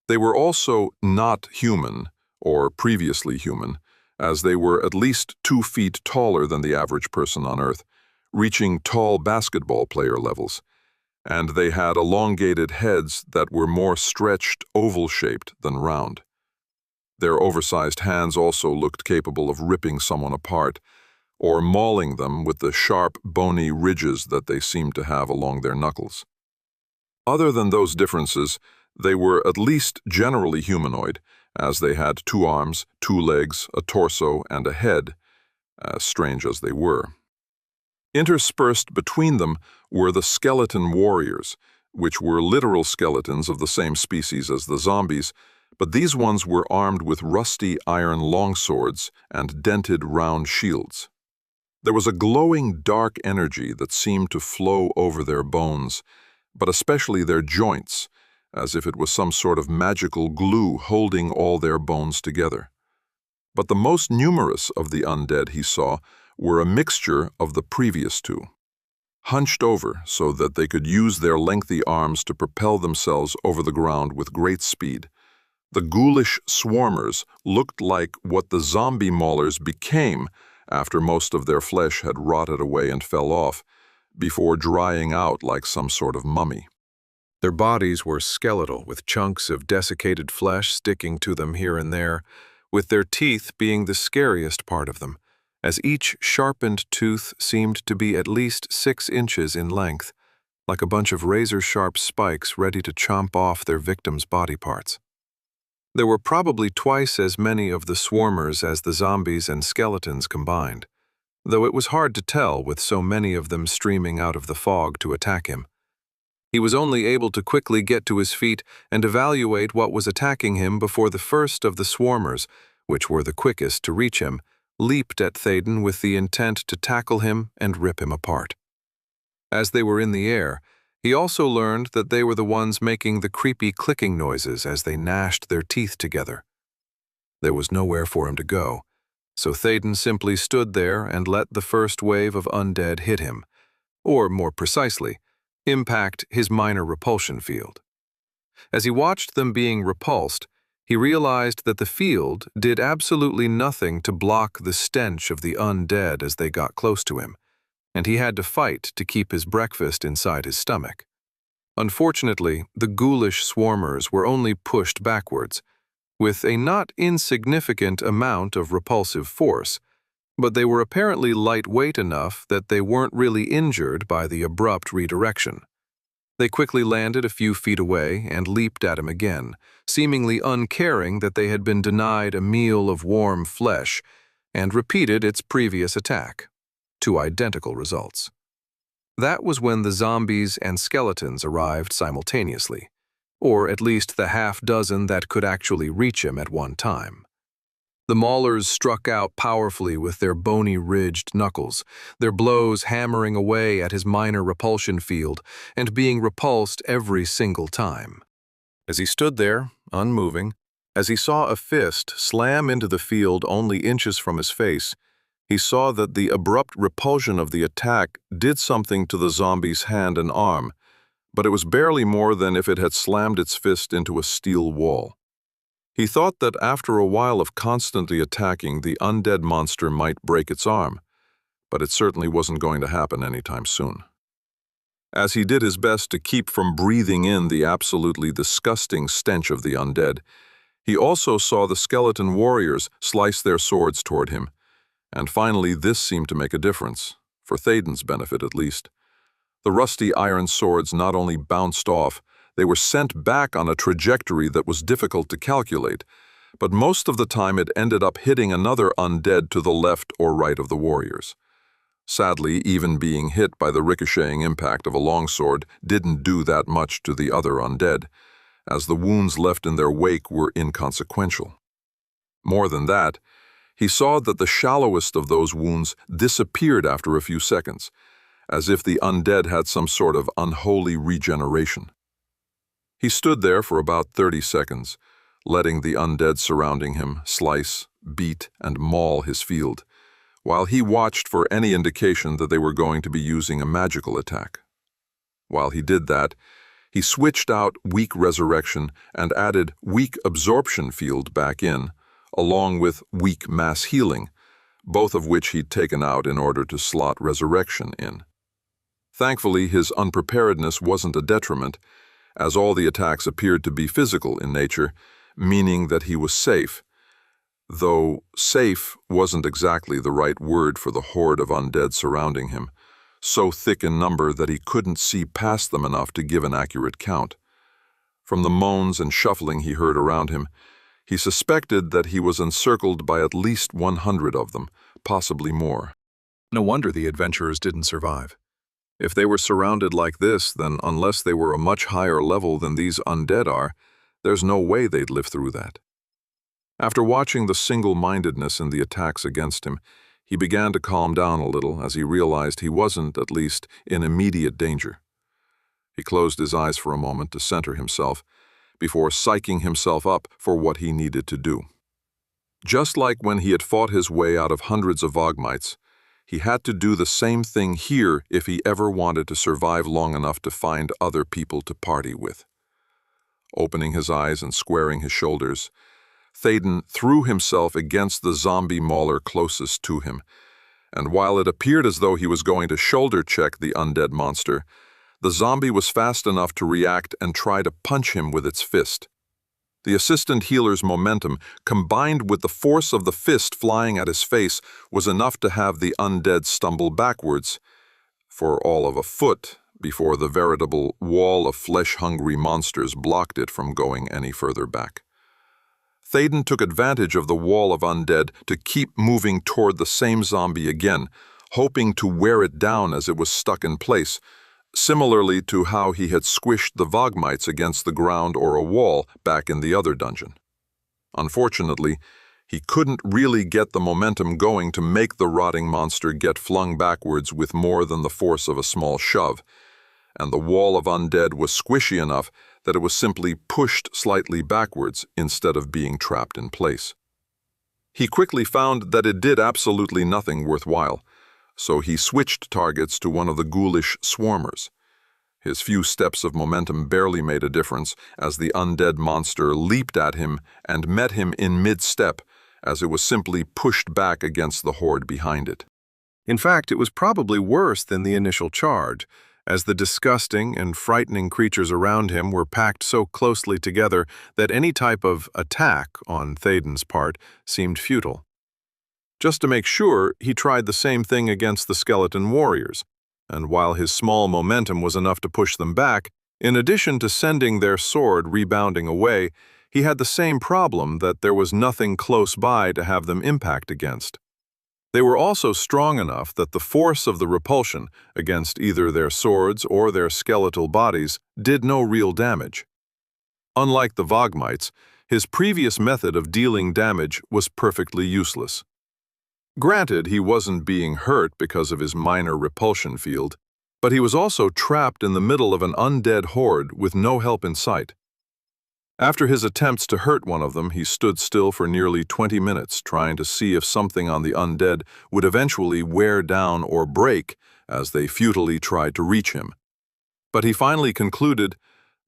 They were also not human, or previously human, as they were at least 2 feet taller than the average person on Earth, reaching tall basketball player levels, and they had elongated heads that were more stretched oval-shaped than round. Their oversized hands also looked capable of ripping someone apart, or mauling them with the sharp, bony ridges that they seemed to have along their knuckles. Other than those differences, they were at least generally humanoid, as they had 2 arms, 2 legs, a torso, and a head, as strange as they were. Interspersed between them were the skeleton warriors, which were literal skeletons of the same species as the zombies, but these ones were armed with rusty iron longswords and dented round shields. There was a glowing dark energy that seemed to flow over their bones, but especially their joints, as if it was some sort of magical glue holding all their bones together. But the most numerous of the undead he saw were a mixture of the previous 2. Hunched over so that they could use their lengthy arms to propel themselves over the ground with great speed, the ghoulish swarmers looked like what the zombie maulers became after most of their flesh had rotted away and fell off, before drying out like some sort of mummy. Their bodies were skeletal, with chunks of desiccated flesh sticking to them here and there, with their teeth being the scariest part of them, as each sharpened tooth seemed to be at least 6 inches in length, like a bunch of razor-sharp spikes ready to chomp off their victims' body parts. There were probably twice as many of the swarmers as the zombies and skeletons combined, though it was hard to tell with so many of them streaming out of the fog to attack him. He was only able to quickly get to his feet and evaluate what was attacking him before the first of the swarmers, which were the quickest to reach him, leaped at Théden with the intent to tackle him and rip him apart. As they were in the air, he also learned that they were the ones making the creepy clicking noises as they gnashed their teeth together. There was nowhere for him to go, so Théden simply stood there and let the first wave of undead hit him, or more precisely, impact his minor repulsion field. As he watched them being repulsed, he realized that the field did absolutely nothing to block the stench of the undead as they got close to him, and he had to fight to keep his breakfast inside his stomach. Unfortunately, the ghoulish swarmers were only pushed backwards, with a not insignificant amount of repulsive force, but they were apparently lightweight enough that they weren't really injured by the abrupt redirection. They quickly landed a few feet away and leaped at him again, seemingly uncaring that they had been denied a meal of warm flesh, and repeated its previous attack. 2 identical results. That was when the zombies and skeletons arrived simultaneously, or at least the half-dozen that could actually reach him at one time. The maulers struck out powerfully with their bony-ridged knuckles, their blows hammering away at his minor repulsion field and being repulsed every single time. As he stood there, unmoving, as he saw a fist slam into the field only inches from his face, he saw that the abrupt repulsion of the attack did something to the zombie's hand and arm, but it was barely more than if it had slammed its fist into a steel wall. He thought that after a while of constantly attacking, the undead monster might break its arm, but it certainly wasn't going to happen anytime soon. As he did his best to keep from breathing in the absolutely disgusting stench of the undead, he also saw the skeleton warriors slice their swords toward him, and finally this seemed to make a difference, for Théden's benefit at least. The rusty iron swords not only bounced off, they were sent back on a trajectory that was difficult to calculate, but most of the time it ended up hitting another undead to the left or right of the warriors. Sadly, even being hit by the ricocheting impact of a longsword didn't do that much to the other undead, as the wounds left in their wake were inconsequential. More than that, he saw that the shallowest of those wounds disappeared after a few seconds, as if the undead had some sort of unholy regeneration. He stood there for about 30 seconds, letting the undead surrounding him slice, beat, and maul his field, while he watched for any indication that they were going to be using a magical attack. While he did that, he switched out weak resurrection and added weak absorption field back in, along with weak mass healing, both of which he'd taken out in order to slot resurrection in. Thankfully, his unpreparedness wasn't a detriment, as all the attacks appeared to be physical in nature, meaning that he was safe. Though safe wasn't exactly the right word for the horde of undead surrounding him, so thick in number that he couldn't see past them enough to give an accurate count. From the moans and shuffling he heard around him, he suspected that he was encircled by at least 100 of them, possibly more. No wonder the adventurers didn't survive. If they were surrounded like this, then unless they were a much higher level than these undead are, there's no way they'd live through that. After watching the single-mindedness in the attacks against him, he began to calm down a little as he realized he wasn't, at least, in immediate danger. He closed his eyes for a moment to center himself, before psyching himself up for what he needed to do. Just like when he had fought his way out of hundreds of Vogmites, he had to do the same thing here if he ever wanted to survive long enough to find other people to party with. Opening his eyes and squaring his shoulders, Théoden threw himself against the zombie mauler closest to him, and while it appeared as though he was going to shoulder-check the undead monster, the zombie was fast enough to react and try to punch him with its fist. The assistant healer's momentum, combined with the force of the fist flying at his face, was enough to have the undead stumble backwards, for all of a foot, before the veritable wall of flesh-hungry monsters blocked it from going any further back. Théoden took advantage of the wall of undead to keep moving toward the same zombie again, hoping to wear it down as it was stuck in place, similarly to how he had squished the Vogmites against the ground or a wall back in the other dungeon. Unfortunately, he couldn't really get the momentum going to make the rotting monster get flung backwards with more than the force of a small shove, and the wall of undead was squishy enough that it was simply pushed slightly backwards instead of being trapped in place. He quickly found that it did absolutely nothing worthwhile, so he switched targets to one of the ghoulish swarmers. His few steps of momentum barely made a difference as the undead monster leaped at him and met him in mid-step as it was simply pushed back against the horde behind it. In fact, it was probably worse than the initial charge, as the disgusting and frightening creatures around him were packed so closely together that any type of attack on Théoden's part seemed futile. Just to make sure, he tried the same thing against the skeleton warriors, and while his small momentum was enough to push them back, in addition to sending their sword rebounding away, he had the same problem that there was nothing close by to have them impact against. They were also strong enough that the force of the repulsion against either their swords or their skeletal bodies did no real damage. Unlike the Vogmites, his previous method of dealing damage was perfectly useless. Granted, he wasn't being hurt because of his minor repulsion field, but he was also trapped in the middle of an undead horde with no help in sight. After his attempts to hurt one of them, he stood still for nearly 20 minutes trying to see if something on the undead would eventually wear down or break as they futilely tried to reach him. But he finally concluded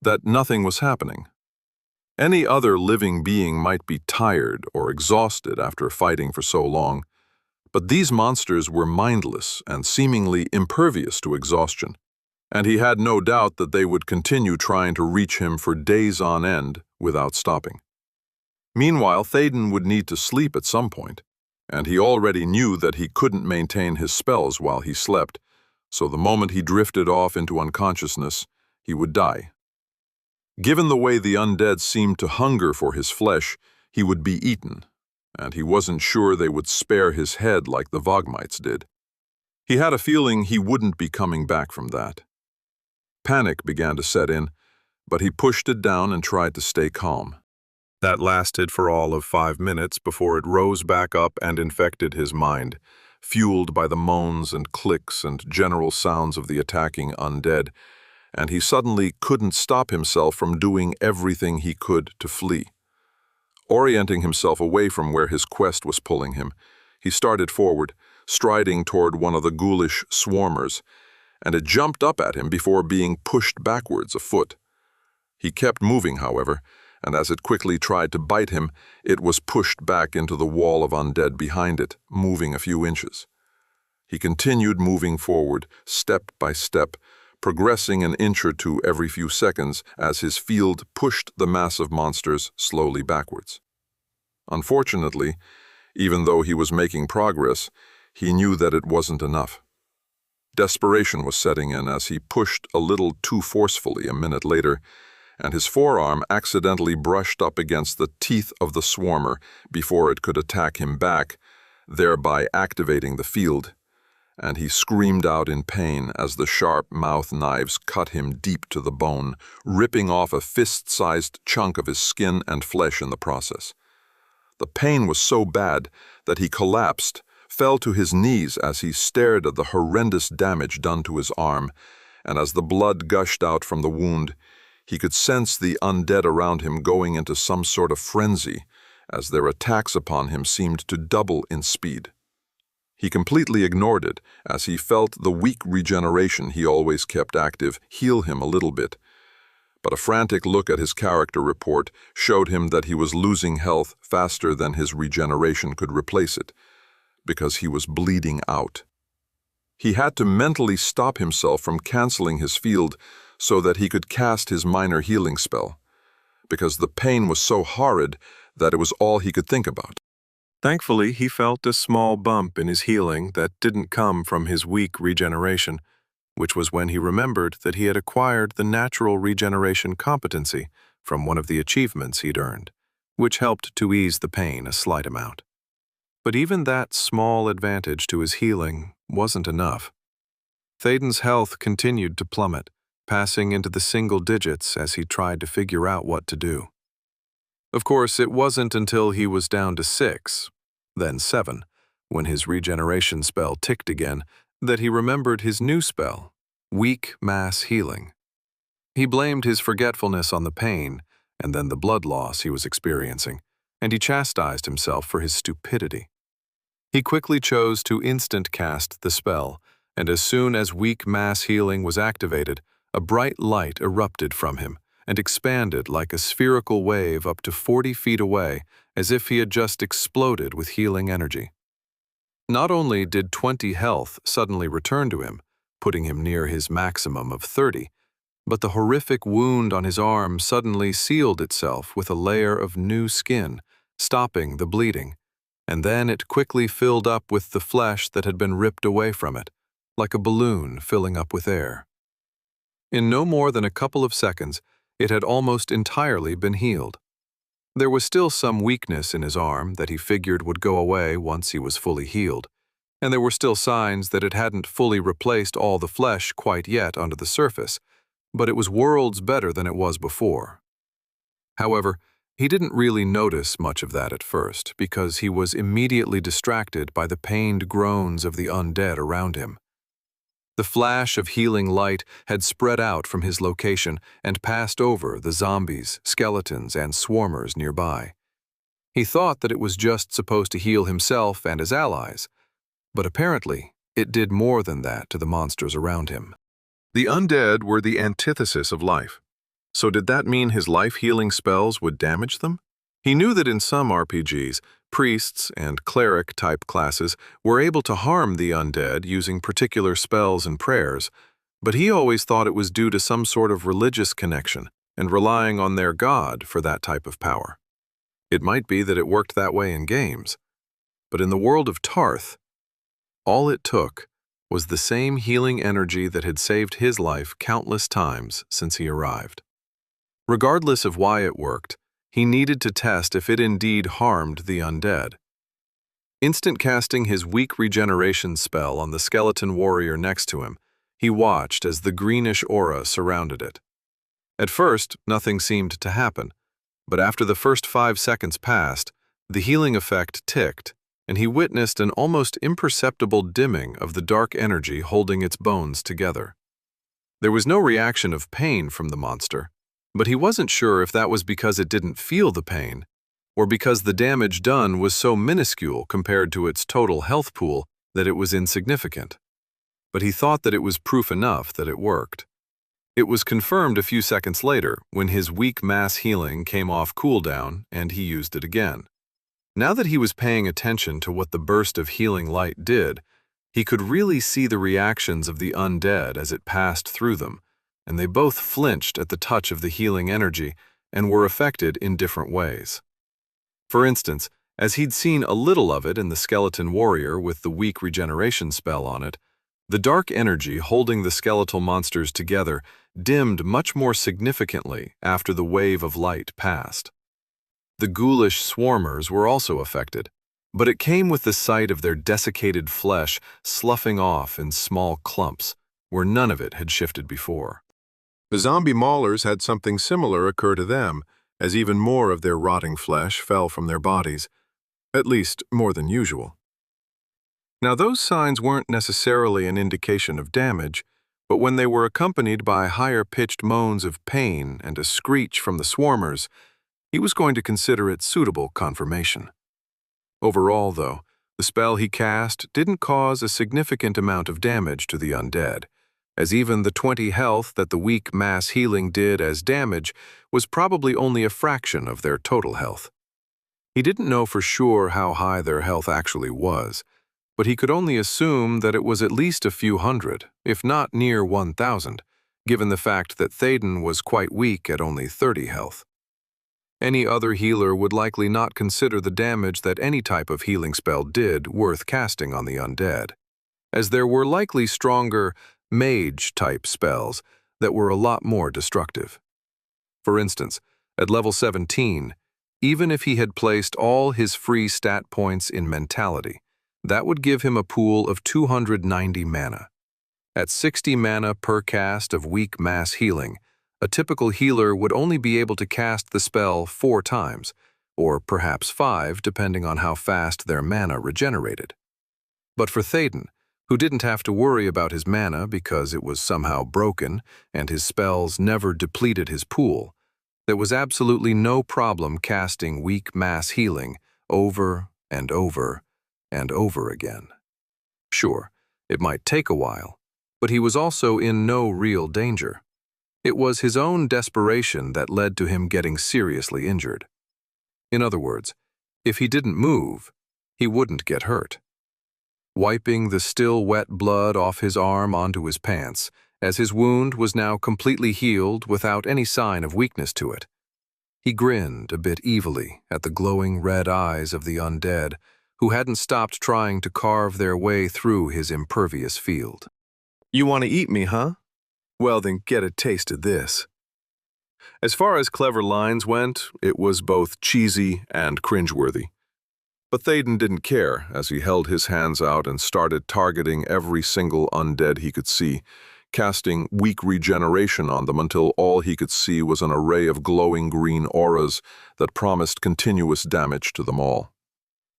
that nothing was happening. Any other living being might be tired or exhausted after fighting for so long, but these monsters were mindless and seemingly impervious to exhaustion, and he had no doubt that they would continue trying to reach him for days on end without stopping. Meanwhile, Théoden would need to sleep at some point, and he already knew that he couldn't maintain his spells while he slept, so the moment he drifted off into unconsciousness, he would die. Given the way the undead seemed to hunger for his flesh, he would be eaten, and he wasn't sure they would spare his head like the Vogmites did. He had a feeling he wouldn't be coming back from that. Panic began to set in, but he pushed it down and tried to stay calm. That lasted for all of 5 minutes before it rose back up and infected his mind, fueled by the moans and clicks and general sounds of the attacking undead, and he suddenly couldn't stop himself from doing everything he could to flee. Orienting himself away from where his quest was pulling him, he started forward, striding toward one of the ghoulish swarmers, and it jumped up at him before being pushed backwards a foot. He kept moving, however, and as it quickly tried to bite him, it was pushed back into the wall of undead behind it, moving a few inches. He continued moving forward, step by step, progressing an inch or two every few seconds as his field pushed the massive monsters slowly backwards. Unfortunately, even though he was making progress, he knew that it wasn't enough. Desperation was setting in as he pushed a little too forcefully a minute later, and his forearm accidentally brushed up against the teeth of the swarmer before it could attack him back, thereby activating the field, and he screamed out in pain as the sharp mouth knives cut him deep to the bone, ripping off a fist-sized chunk of his skin and flesh in the process. The pain was so bad that he collapsed, fell to his knees as he stared at the horrendous damage done to his arm, and as the blood gushed out from the wound, he could sense the undead around him going into some sort of frenzy, as their attacks upon him seemed to double in speed. He completely ignored it, as he felt the weak regeneration he always kept active heal him a little bit. But a frantic look at his character report showed him that he was losing health faster than his regeneration could replace it, because he was bleeding out. He had to mentally stop himself from canceling his field so that he could cast his minor healing spell, because the pain was so horrid that it was all he could think about. Thankfully, he felt a small bump in his healing that didn't come from his weak regeneration, which was when he remembered that he had acquired the natural regeneration competency from one of the achievements he'd earned, which helped to ease the pain a slight amount. But even that small advantage to his healing wasn't enough. Thaden's health continued to plummet, passing into the single digits as he tried to figure out what to do. Of course, it wasn't until he was down to 6, then 7, when his regeneration spell ticked again, that he remembered his new spell, weak mass healing. He blamed his forgetfulness on the pain and then the blood loss he was experiencing, and he chastised himself for his stupidity. He quickly chose to instant cast the spell, and as soon as weak mass healing was activated, a bright light erupted from him and expanded like a spherical wave up to 40 feet away, as if he had just exploded with healing energy. Not only did 20 health suddenly return to him, putting him near his maximum of 30, but the horrific wound on his arm suddenly sealed itself with a layer of new skin, stopping the bleeding, and then it quickly filled up with the flesh that had been ripped away from it, like a balloon filling up with air. In no more than a couple of seconds, it had almost entirely been healed. There was still some weakness in his arm that he figured would go away once he was fully healed, and there were still signs that it hadn't fully replaced all the flesh quite yet under the surface, but it was worlds better than it was before. However, he didn't really notice much of that at first, because he was immediately distracted by the pained groans of the undead around him. The flash of healing light had spread out from his location and passed over the zombies, skeletons, and swarmers nearby. He thought that it was just supposed to heal himself and his allies, but apparently it did more than that to the monsters around him. The undead were the antithesis of life. So did that mean his life-healing spells would damage them? He knew that in some RPGs, priests and cleric-type classes were able to harm the undead using particular spells and prayers, but he always thought it was due to some sort of religious connection and relying on their god for that type of power. It might be that it worked that way in games, but in the world of Tarth, all it took was the same healing energy that had saved his life countless times since he arrived. Regardless of why it worked, he needed to test if it indeed harmed the undead. Instant casting his weak regeneration spell on the skeleton warrior next to him, he watched as the greenish aura surrounded it. At first, nothing seemed to happen, but after the first 5 seconds passed, the healing effect ticked, and he witnessed an almost imperceptible dimming of the dark energy holding its bones together. There was no reaction of pain from the monster, but he wasn't sure if that was because it didn't feel the pain, or because the damage done was so minuscule compared to its total health pool that it was insignificant. But he thought that it was proof enough that it worked. It was confirmed a few seconds later when his weak mass healing came off cooldown and he used it again. Now that he was paying attention to what the burst of healing light did, he could really see the reactions of the undead as it passed through them, and they both flinched at the touch of the healing energy and were affected in different ways. For instance, as he'd seen a little of it in the skeleton warrior with the weak regeneration spell on it, the dark energy holding the skeletal monsters together dimmed much more significantly after the wave of light passed. The ghoulish swarmers were also affected, but it came with the sight of their desiccated flesh sloughing off in small clumps, where none of it had shifted before. The zombie maulers had something similar occur to them, as even more of their rotting flesh fell from their bodies, at least more than usual. Now, those signs weren't necessarily an indication of damage, but when they were accompanied by higher-pitched moans of pain and a screech from the swarmers, he was going to consider it suitable confirmation. Overall, though, the spell he cast didn't cause a significant amount of damage to the undead, as even the 20 health that the weak mass healing did as damage was probably only a fraction of their total health. He didn't know for sure how high their health actually was, but he could only assume that it was at least a few hundred, if not near 1,000, given the fact that Théden was quite weak at only 30 health. Any other healer would likely not consider the damage that any type of healing spell did worth casting on the undead, as there were likely stronger mage-type spells that were a lot more destructive. For instance, at level 17, even if he had placed all his free stat points in mentality, that would give him a pool of 290 mana. At 60 mana per cast of weak mass healing, a typical healer would only be able to cast the spell 4 times, or perhaps 5 depending on how fast their mana regenerated. But for Théden, who didn't have to worry about his mana because it was somehow broken and his spells never depleted his pool, there was absolutely no problem casting weak mass healing over and over and over again. Sure, it might take a while, but he was also in no real danger. It was his own desperation that led to him getting seriously injured. In other words, if he didn't move, he wouldn't get hurt. Wiping the still wet blood off his arm onto his pants, as his wound was now completely healed without any sign of weakness to it, he grinned a bit evilly at the glowing red eyes of the undead, who hadn't stopped trying to carve their way through his impervious field. You want to eat me, huh? Well, then get a taste of this. As far as clever lines went, it was both cheesy and cringeworthy. But Théden didn't care as he held his hands out and started targeting every single undead he could see, casting weak regeneration on them until all he could see was an array of glowing green auras that promised continuous damage to them all.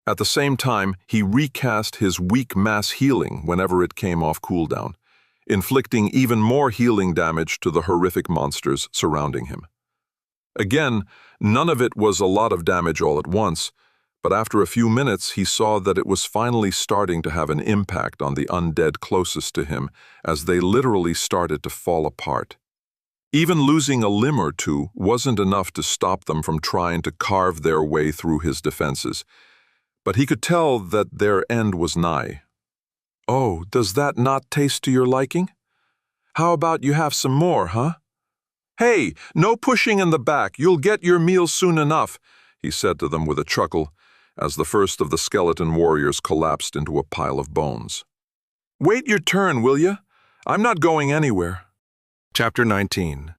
At the same time, he recast his weak mass healing whenever it came off cooldown, inflicting even more healing damage to the horrific monsters surrounding him. Again, none of it was a lot of damage all at once, but after a few minutes he saw that it was finally starting to have an impact on the undead closest to him as they literally started to fall apart. Even losing a limb or two wasn't enough to stop them from trying to carve their way through his defenses, but he could tell that their end was nigh. Oh, does that not taste to your liking? How about you have some more, huh? Hey, no pushing in the back, you'll get your meal soon enough, he said to them with a chuckle, as the first of the skeleton warriors collapsed into a pile of bones. Wait your turn, will you? I'm not going anywhere. Chapter 19.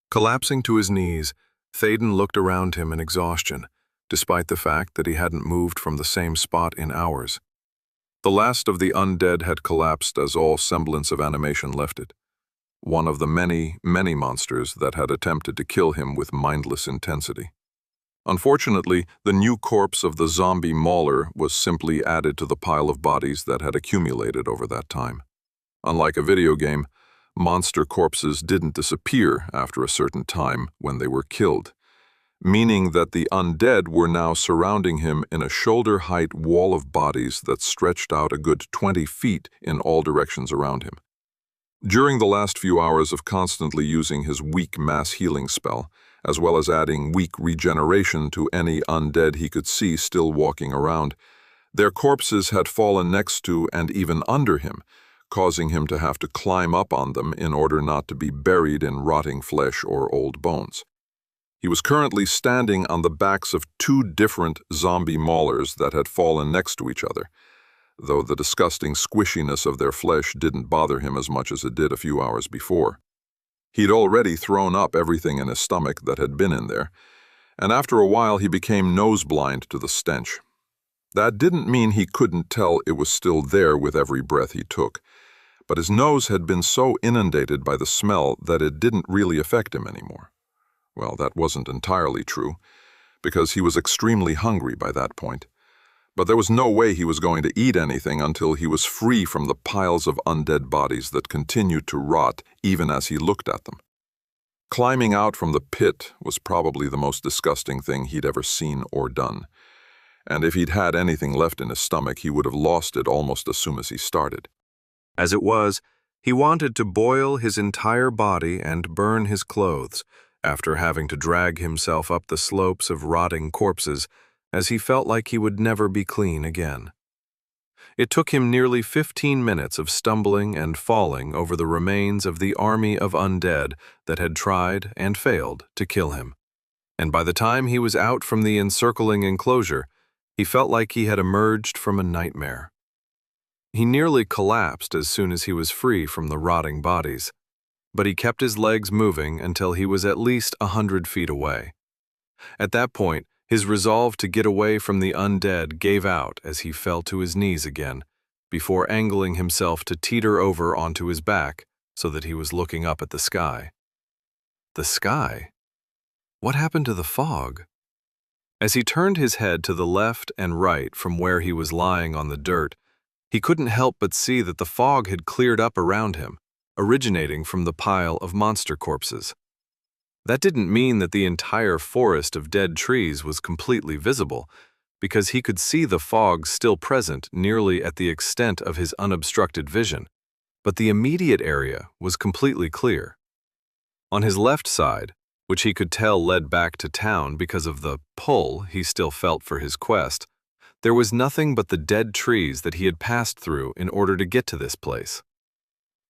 Collapsing to his knees, Théden looked around him in exhaustion, despite the fact that he hadn't moved from the same spot in hours. The last of the undead had collapsed as all semblance of animation left it, one of the many, many monsters that had attempted to kill him with mindless intensity. Unfortunately, the new corpse of the zombie mauler was simply added to the pile of bodies that had accumulated over that time. Unlike a video game, monster corpses didn't disappear after a certain time when they were killed, meaning that the undead were now surrounding him in a shoulder-height wall of bodies that stretched out a good 20 feet in all directions around him. During the last few hours of constantly using his weak mass healing spell, as well as adding weak regeneration to any undead he could see still walking around, their corpses had fallen next to and even under him, causing him to have to climb up on them in order not to be buried in rotting flesh or old bones. He was currently standing on the backs of two different zombie maulers that had fallen next to each other, though the disgusting squishiness of their flesh didn't bother him as much as it did a few hours before. He'd already thrown up everything in his stomach that had been in there, and after a while he became nose-blind to the stench. That didn't mean he couldn't tell it was still there with every breath he took, but his nose had been so inundated by the smell that it didn't really affect him anymore. Well, that wasn't entirely true, because he was extremely hungry by that point. But there was no way he was going to eat anything until he was free from the piles of undead bodies that continued to rot even as he looked at them. Climbing out from the pit was probably the most disgusting thing he'd ever seen or done, and if he'd had anything left in his stomach, he would have lost it almost as soon as he started. As it was, he wanted to boil his entire body and burn his clothes, after having to drag himself up the slopes of rotting corpses, as he felt like he would never be clean again. It took him nearly 15 minutes of stumbling and falling over the remains of the army of undead that had tried and failed to kill him. And by the time he was out from the encircling enclosure, he felt like he had emerged from a nightmare. He nearly collapsed as soon as he was free from the rotting bodies, but he kept his legs moving until he was at least 100 feet away. At that point, his resolve to get away from the undead gave out as he fell to his knees again, before angling himself to teeter over onto his back so that he was looking up at the sky. The sky? What happened to the fog? As he turned his head to the left and right from where he was lying on the dirt, he couldn't help but see that the fog had cleared up around him, originating from the pile of monster corpses. That didn't mean that the entire forest of dead trees was completely visible, because he could see the fog still present nearly at the extent of his unobstructed vision, but the immediate area was completely clear. On his left side, which he could tell led back to town because of the pull he still felt for his quest, there was nothing but the dead trees that he had passed through in order to get to this place.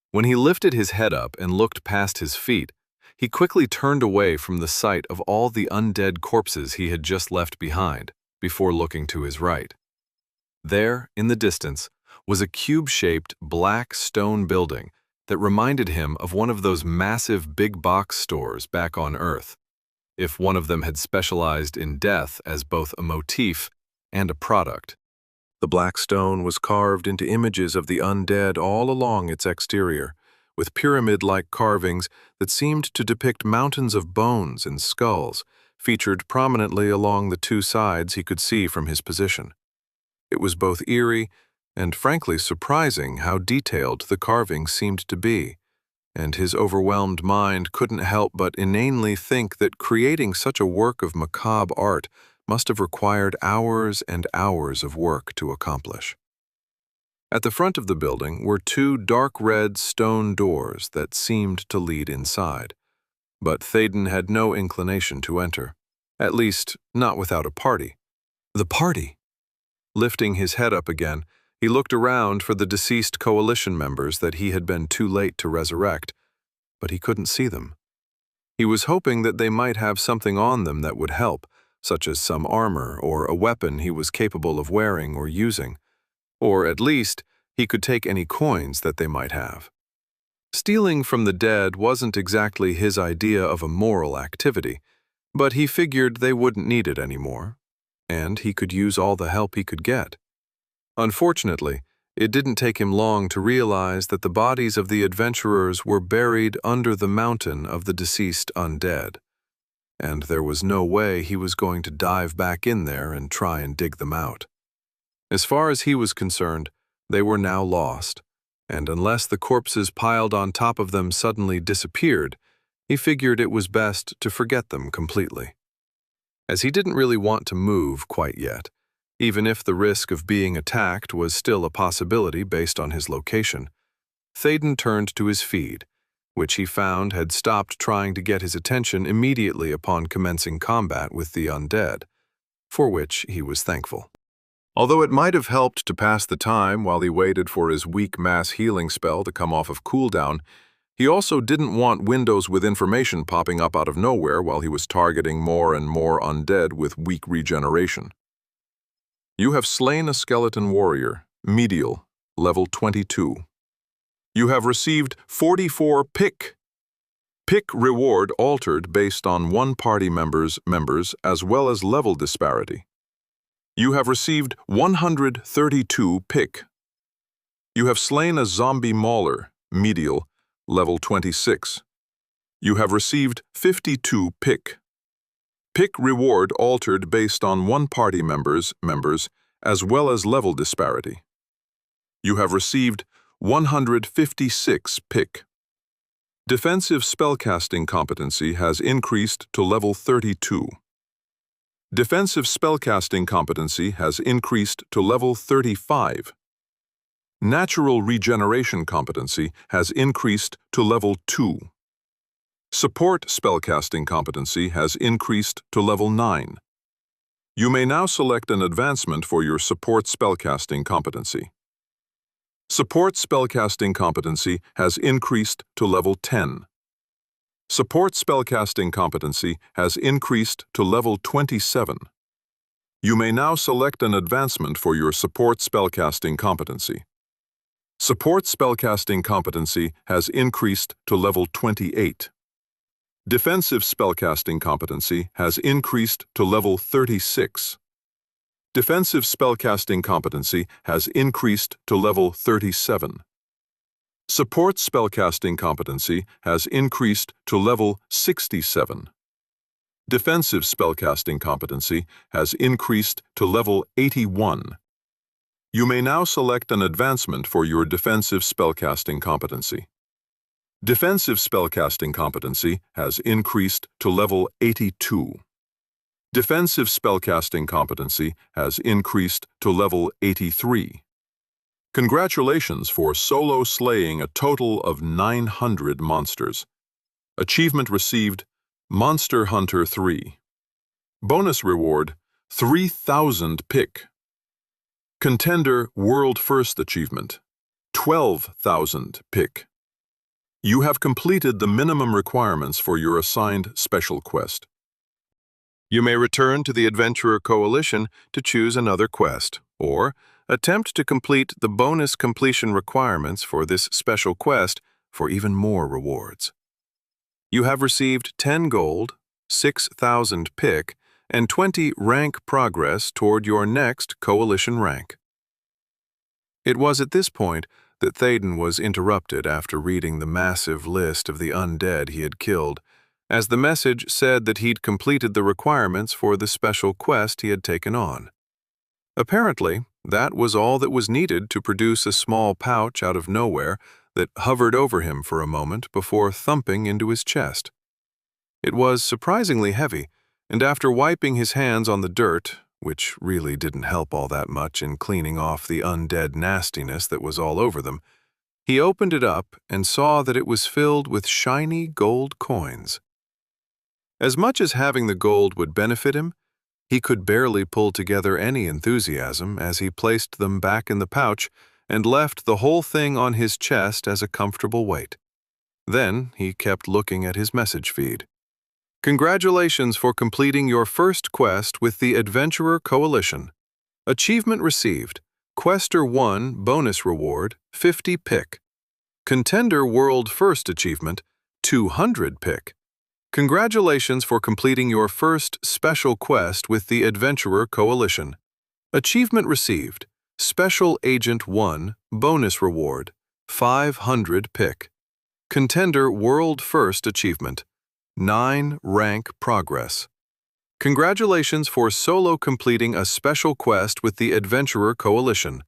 When he lifted his head up and looked past his feet, he quickly turned away from the sight of all the undead corpses he had just left behind, before looking to his right. There, in the distance, was a cube-shaped black stone building that reminded him of one of those massive big-box stores back on Earth, if one of them had specialized in death as both a motif and a product. The black stone was carved into images of the undead all along its exterior, with pyramid-like carvings that seemed to depict mountains of bones and skulls, featured prominently along the two sides he could see from his position. It was both eerie and frankly surprising how detailed the carvings seemed to be, and his overwhelmed mind couldn't help but inanely think that creating such a work of macabre art must have required hours and hours of work to accomplish. At the front of the building were two dark red stone doors that seemed to lead inside, but Théden had no inclination to enter, at least not without a party. The party! Lifting his head up again, he looked around for the deceased coalition members that he had been too late to resurrect, but he couldn't see them. He was hoping that they might have something on them that would help, such as some armor or a weapon he was capable of wearing or using, or at least he could take any coins that they might have. Stealing from the dead wasn't exactly his idea of a moral activity, but he figured they wouldn't need it anymore, and he could use all the help he could get. Unfortunately, it didn't take him long to realize that the bodies of the adventurers were buried under the mountain of the deceased undead, and there was no way he was going to dive back in there and try and dig them out. As far as he was concerned, they were now lost, and unless the corpses piled on top of them suddenly disappeared, he figured it was best to forget them completely. As he didn't really want to move quite yet, even if the risk of being attacked was still a possibility based on his location, Thaden turned to his feed, which he found had stopped trying to get his attention immediately upon commencing combat with the undead, for which he was thankful. Although it might have helped to pass the time while he waited for his weak mass healing spell to come off of cooldown, he also didn't want windows with information popping up out of nowhere while he was targeting more and more undead with weak regeneration. You have slain a skeleton warrior, medial, level 22. You have received 44 pick. Pick reward altered based on one party members as well as level disparity. You have received 132 pick. You have slain a zombie mauler, medial, level 26. You have received 52 pick. Pick reward altered based on one party members as well as level disparity. You have received 156 pick. Defensive spellcasting competency has increased to level 32. Defensive spellcasting competency has increased to level 35. Natural regeneration competency has increased to level 2. Support spellcasting competency has increased to level 9. You may now select an advancement for your support spellcasting competency. Support spellcasting competency has increased to level 10. Support spellcasting competency has increased to level 27. You may now select an advancement for your support spellcasting competency. Support spellcasting competency has increased to level 28. Defensive spellcasting competency has increased to level 36. Defensive spellcasting competency has increased to level 37. Support spellcasting competency has increased to level 67. Defensive spellcasting competency has increased to level 81. You may now select an advancement for your defensive spellcasting competency. Defensive spellcasting competency has increased to level 82. Defensive spellcasting competency has increased to level 83. Congratulations for solo slaying a total of 900 monsters. Achievement received, Monster Hunter 3. Bonus reward, 3,000 pick. Contender World First Achievement, 12,000 pick. You have completed the minimum requirements for your assigned special quest. You may return to the Adventurer Coalition to choose another quest, or attempt to complete the bonus completion requirements for this special quest for even more rewards. You have received 10 gold, 6,000 pick, and 20 rank progress toward your next coalition rank. It was at this point that Thaden was interrupted after reading the massive list of the undead he had killed, as the message said that he'd completed the requirements for the special quest he had taken on. Apparently, that was all that was needed to produce a small pouch out of nowhere that hovered over him for a moment before thumping into his chest. It was surprisingly heavy, and after wiping his hands on the dirt, which really didn't help all that much in cleaning off the undead nastiness that was all over them, he opened it up and saw that it was filled with shiny gold coins. As much as having the gold would benefit him, he could barely pull together any enthusiasm as he placed them back in the pouch and left the whole thing on his chest as a comfortable weight. Then he kept looking at his message feed. Congratulations for completing your first quest with the Adventurer Coalition. Achievement received. Quester 1 bonus reward, 50 pick. Contender World First Achievement, 200 pick. Congratulations for completing your first special quest with the Adventurer Coalition. Achievement received. Special Agent 1 bonus reward, 500 pick. Contender World First Achievement, 9 rank progress. Congratulations for solo completing a special quest with the Adventurer Coalition.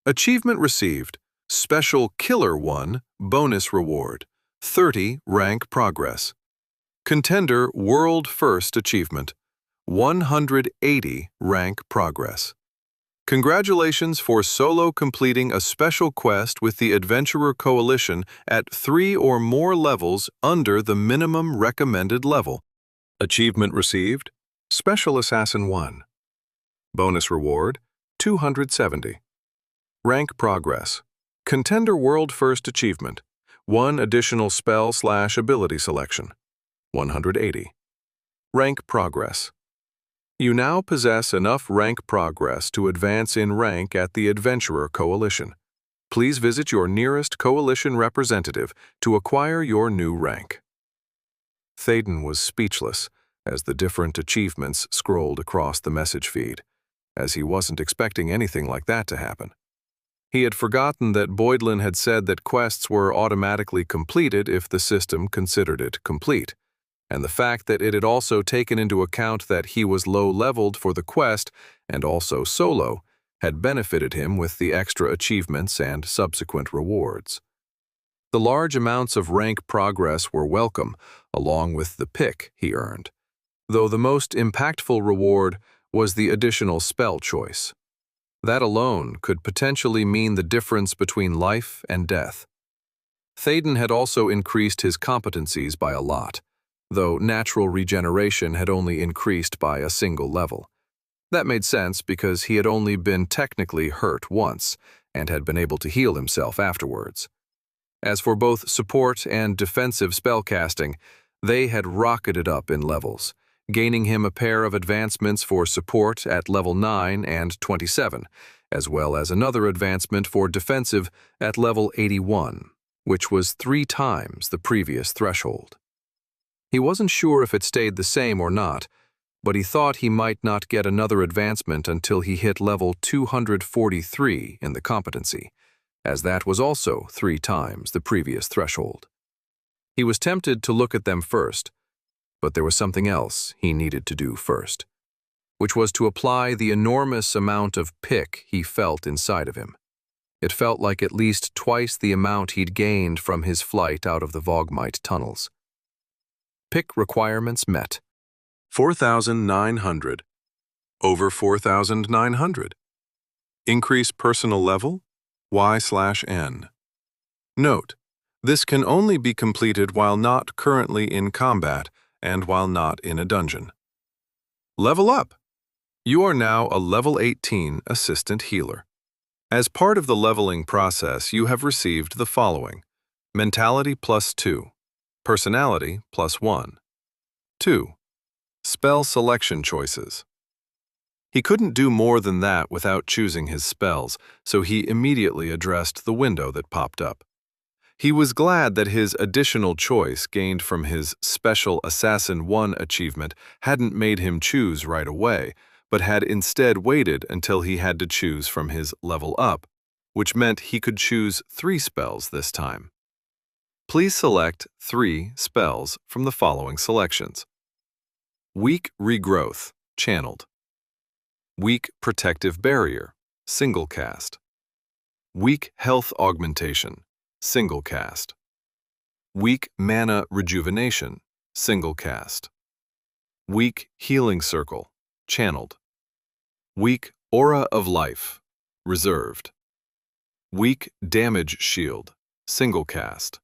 Achievement received. Special Killer 1 bonus reward, 30 rank progress. Contender World First Achievement, 180 rank progress. Congratulations for solo completing a special quest with the Adventurer Coalition at 3 or more levels under the minimum recommended level. Achievement received, Special Assassin 1. Bonus reward, 270. Rank progress. Contender World First Achievement. 1 additional spell/ability selection. 180. Rank progress. You now possess enough rank progress to advance in rank at the Adventurer Coalition. Please visit your nearest Coalition representative to acquire your new rank. Thaden was speechless as the different achievements scrolled across the message feed, as he wasn't expecting anything like that to happen. He had forgotten that Boydlin had said that quests were automatically completed if the system considered it complete, and the fact that it had also taken into account that he was low-leveled for the quest and also solo had benefited him with the extra achievements and subsequent rewards. The large amounts of rank progress were welcome, along with the pick he earned, though the most impactful reward was the additional spell choice. That alone could potentially mean the difference between life and death. Thaden had also increased his competencies by a lot, though natural regeneration had only increased by a single level. That made sense because he had only been technically hurt once and had been able to heal himself afterwards. As for both support and defensive spellcasting, they had rocketed up in levels, gaining him a pair of advancements for support at level 9 and 27, as well as another advancement for defensive at level 81, which was 3 times the previous threshold. He wasn't sure if it stayed the same or not, but he thought he might not get another advancement until he hit level 243 in the competency, as that was also 3 times the previous threshold. He was tempted to look at them first, but there was something else he needed to do first, which was to apply the enormous amount of pick he felt inside of him. It felt like at least twice the amount he'd gained from his flight out of the Vogmite tunnels. Pick requirements met. 4,900. Over 4,900. Increase personal level, Y/N. Note, this can only be completed while not currently in combat and while not in a dungeon. Level up. You are now a level 18 assistant healer. As part of the leveling process, you have received the following: Mentality +2, Personality +1. 2. Spell selection choices. He couldn't do more than that without choosing his spells, so he immediately addressed the window that popped up. He was glad that his additional choice gained from his Special Assassin 1 achievement hadn't made him choose right away, but had instead waited until he had to choose from his level up, which meant he could choose 3 spells this time. Please select 3 spells from the following selections: Weak Regrowth, channeled. Weak Protective Barrier, single cast. Weak Health Augmentation, single cast. Weak Mana Rejuvenation, single cast. Weak Healing Circle, channeled. Weak Aura of Life, reserved. Weak Damage Shield, single cast.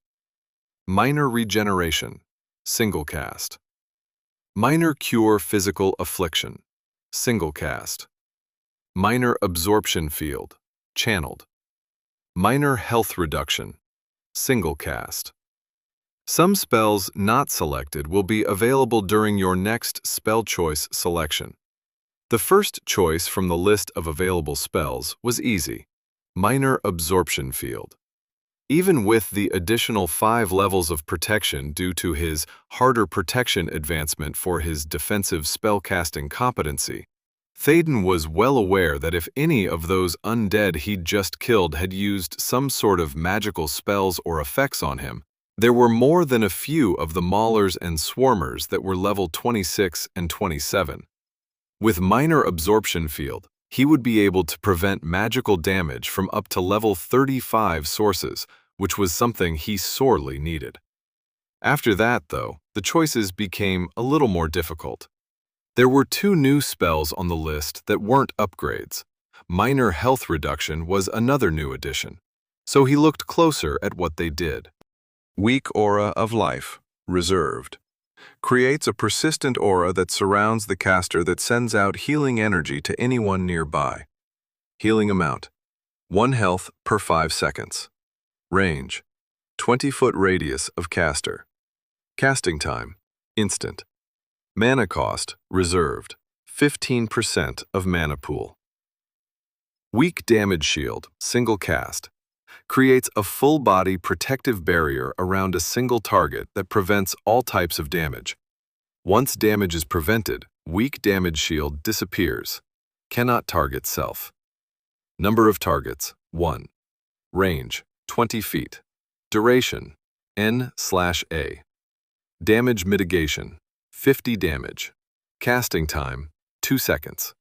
Minor Regeneration, single cast. Minor Cure Physical Affliction, single cast. Minor Absorption Field, channeled. Minor Health Reduction, single cast. Some spells not selected will be available during your next spell choice selection. The first choice from the list of available spells was easy: Minor Absorption Field. Even with the additional 5 levels of protection due to his harder protection advancement for his defensive spellcasting competency, Thaden was well aware that if any of those undead he'd just killed had used some sort of magical spells or effects on him, there were more than a few of the Maulers and Swarmers that were level 26 and 27. With Minor Absorption Field, he would be able to prevent magical damage from up to level 35 sources, which was something he sorely needed. After that, though, the choices became a little more difficult. There were 2 new spells on the list that weren't upgrades. Minor health reduction was another new addition, so he looked closer at what they did. Weak aura of life, reserved. Creates a persistent aura that surrounds the caster that sends out healing energy to anyone nearby. Healing amount: 1 health per 5 seconds. Range: 20-foot radius of caster. Casting time: instant. Mana cost: reserved, 15% of mana pool. Weak damage shield, single cast. Creates a full-body protective barrier around a single target that prevents all types of damage. Once damage is prevented, weak damage shield disappears. Cannot target self. Number of targets: 1. Range: 20 feet. Duration: N/A. Damage mitigation: 50 damage. Casting time: 2 seconds.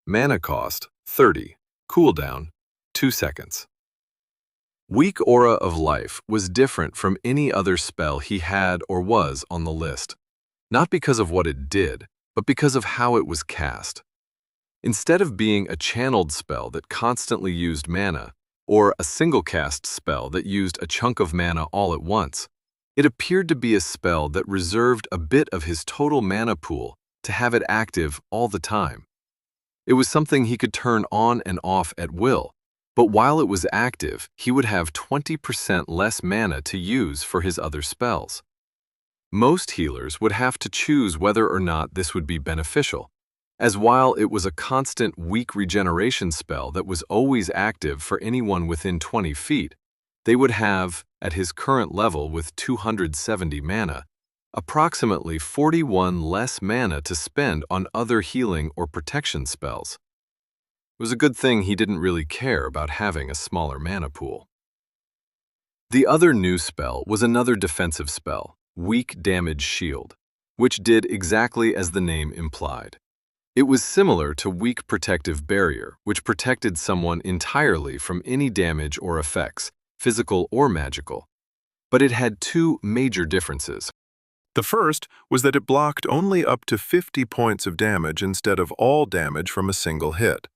Mana cost: 30. Cooldown: 2 seconds. Weak Aura of Life was different from any other spell he had or was on the list, not because of what it did, but because of how it was cast. Instead of being a channeled spell that constantly used mana, or a single-cast spell that used a chunk of mana all at once, it appeared to be a spell that reserved a bit of his total mana pool to have it active all the time. It was something he could turn on and off at will, but while it was active, he would have 20% less mana to use for his other spells. Most healers would have to choose whether or not this would be beneficial, as while it was a constant weak regeneration spell that was always active for anyone within 20 feet, they would have, at his current level with 270 mana, approximately 41 less mana to spend on other healing or protection spells. It was a good thing he didn't really care about having a smaller mana pool. The other new spell was another defensive spell, Weak Damage Shield, which did exactly as the name implied. It was similar to Weak Protective Barrier, which protected someone entirely from any damage or effects, physical or magical. But it had two major differences. The first was that it blocked only up to 50 points of damage instead of all damage from a single hit.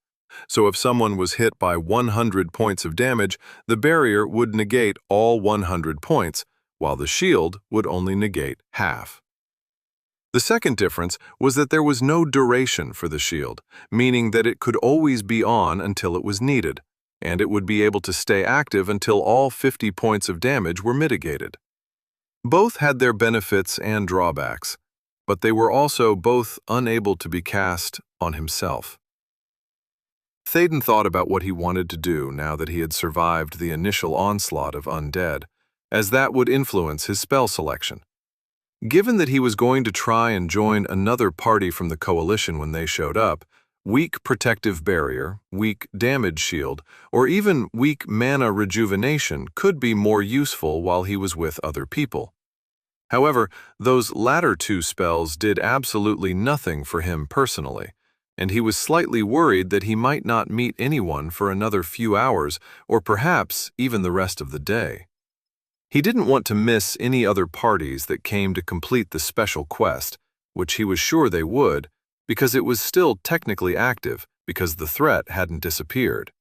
So if someone was hit by 100 points of damage, the barrier would negate all 100 points, while the shield would only negate half. The second difference was that there was no duration for the shield, meaning that it could always be on until it was needed, and it would be able to stay active until all 50 points of damage were mitigated. Both had their benefits and drawbacks, but they were also both unable to be cast on himself. Théoden thought about what he wanted to do now that he had survived the initial onslaught of undead, as that would influence his spell selection. Given that he was going to try and join another party from the coalition when they showed up, Weak Protective Barrier, Weak Damage Shield, or even Weak Mana Rejuvenation could be more useful while he was with other people. However, those latter two spells did absolutely nothing for him personally, and he was slightly worried that he might not meet anyone for another few hours or perhaps even the rest of the day. He didn't want to miss any other parties that came to complete the special quest, which he was sure they would, because it was still technically active because the threat hadn't disappeared.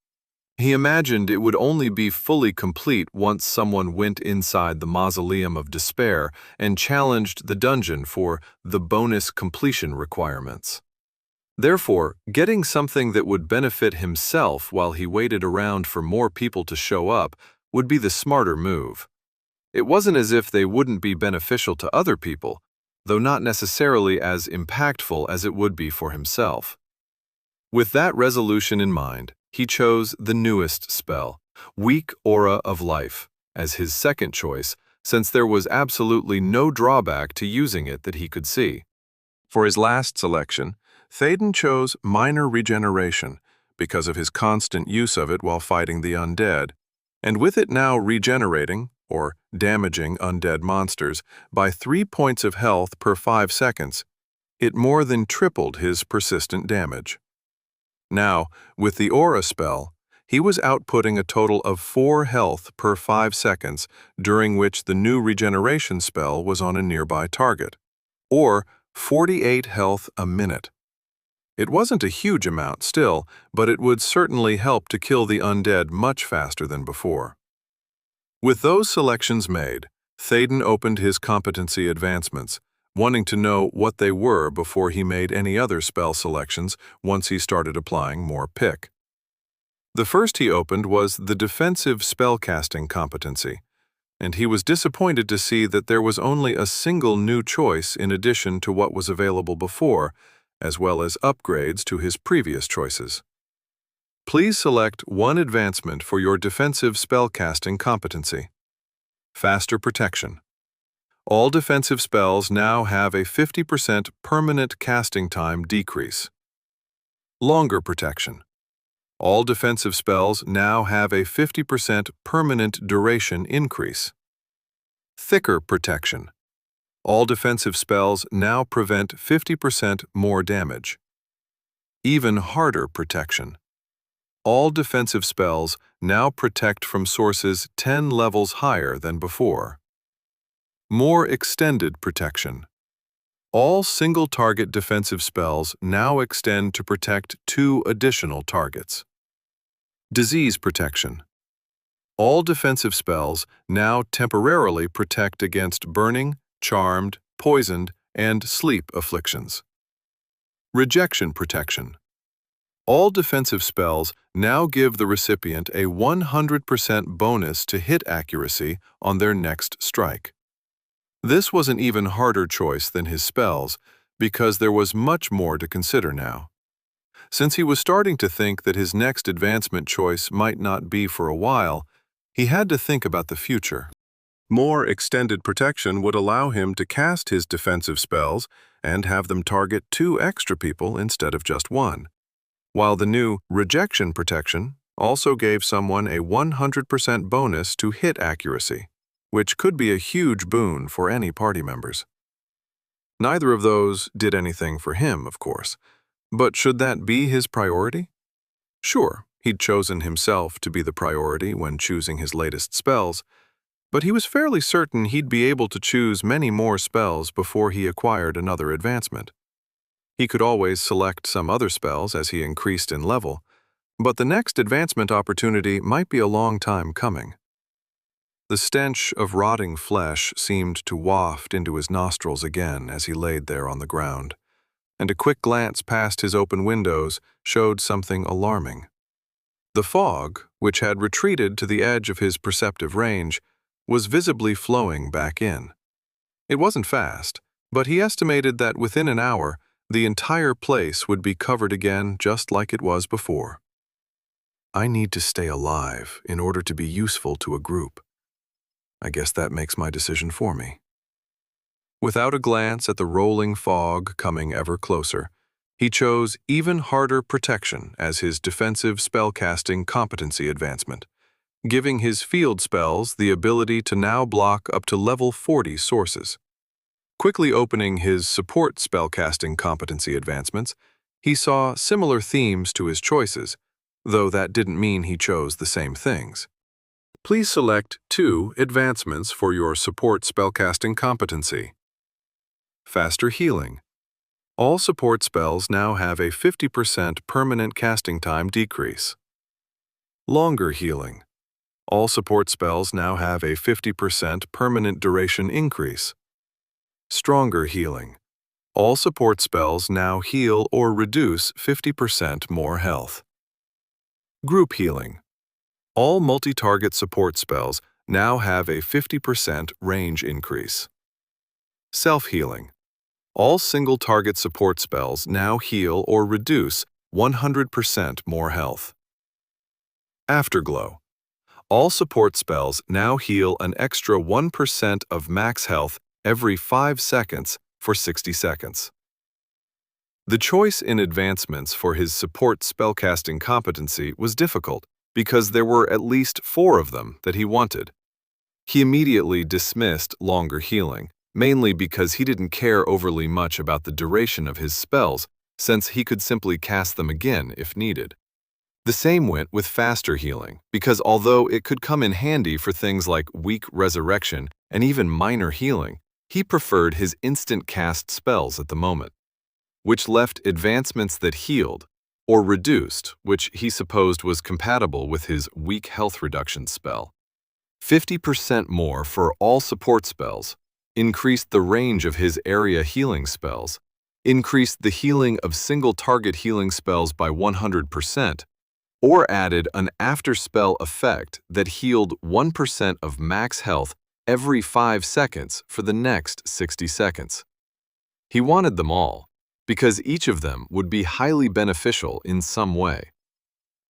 He imagined it would only be fully complete once someone went inside the Mausoleum of Despair and challenged the dungeon for the bonus completion requirements. Therefore, getting something that would benefit himself while he waited around for more people to show up would be the smarter move. It wasn't as if they wouldn't be beneficial to other people, though not necessarily as impactful as it would be for himself. With that resolution in mind, he chose the newest spell, Weak Aura of Life, as his second choice, since there was absolutely no drawback to using it that he could see. For his last selection, Théoden chose Minor Regeneration because of his constant use of it while fighting the undead, and with it now regenerating, or damaging undead monsters, by 3 points of health per 5 seconds, it more than tripled his persistent damage. Now, with the Aura spell, he was outputting a total of 4 health per 5 seconds, during which the new regeneration spell was on a nearby target, or 48 health a minute. It wasn't a huge amount still, but it would certainly help to kill the undead much faster than before. With those selections made, Théden opened his competency advancements, wanting to know what they were before he made any other spell selections once he started applying more pick. The first he opened was the defensive spellcasting competency, and he was disappointed to see that there was only a single new choice in addition to what was available before, as well as upgrades to his previous choices. Please select one advancement for your defensive spellcasting competency. Faster protection. All defensive spells now have a 50% permanent casting time decrease. Longer protection. All defensive spells now have a 50% permanent duration increase. Thicker protection. All defensive spells now prevent 50% more damage. Even harder protection. All defensive spells now protect from sources 10 levels higher than before. More extended protection. All single-target defensive spells now extend to protect 2 additional targets. Disease protection. All defensive spells now temporarily protect against burning, charmed, poisoned, and sleep afflictions. Rejection protection. All defensive spells now give the recipient a 100% bonus to hit accuracy on their next strike. This was an even harder choice than his spells because there was much more to consider now. Since he was starting to think that his next advancement choice might not be for a while, he had to think about the future. More extended protection would allow him to cast his defensive spells and have them target 2 extra people instead of just 1, while the new rejection protection also gave someone a 100% bonus to hit accuracy, which could be a huge boon for any party members. Neither of those did anything for him, of course. But should that be his priority? Sure, he'd chosen himself to be the priority when choosing his latest spells, but he was fairly certain he'd be able to choose many more spells before he acquired another advancement. He could always select some other spells as he increased in level, but the next advancement opportunity might be a long time coming. The stench of rotting flesh seemed to waft into his nostrils again as he laid there on the ground, and a quick glance past his open windows showed something alarming. The fog, which had retreated to the edge of his perceptive range, was visibly flowing back in. It wasn't fast, but he estimated that within an hour, the entire place would be covered again just like it was before. I need to stay alive in order to be useful to a group. I guess that makes my decision for me. Without a glance at the rolling fog coming ever closer, he chose even harder protection as his defensive spellcasting competency advancement, giving his field spells the ability to now block up to level 40 sources. Quickly opening his support spellcasting competency advancements, he saw similar themes to his choices, though that didn't mean he chose the same things. Please select 2 advancements for your support spellcasting competency. Faster healing. All support spells now have a 50% permanent casting time decrease. Longer healing. All support spells now have a 50% permanent duration increase. Stronger healing. All support spells now heal or reduce 50% more health. Group healing. All multi-target support spells now have a 50% range increase. Self-healing. All single-target support spells now heal or reduce 100% more health. Afterglow. All support spells now heal an extra 1% of max health every 5 seconds for 60 seconds. The choice in advancements for his support spellcasting competency was difficult because there were at least 4 of them that he wanted. He immediately dismissed longer healing, mainly because he didn't care overly much about the duration of his spells, since he could simply cast them again if needed. The same went with faster healing, because although it could come in handy for things like weak resurrection and even minor healing, he preferred his instant cast spells at the moment. which left advancements that healed, or reduced, which he supposed was compatible with his weak health reduction spell. 50% more for all support spells, increased the range of his area healing spells, increased the healing of single-target healing spells by 100%, or added an after-spell effect that healed 1% of max health every 5 seconds for the next 60 seconds. He wanted them all, because each of them would be highly beneficial in some way.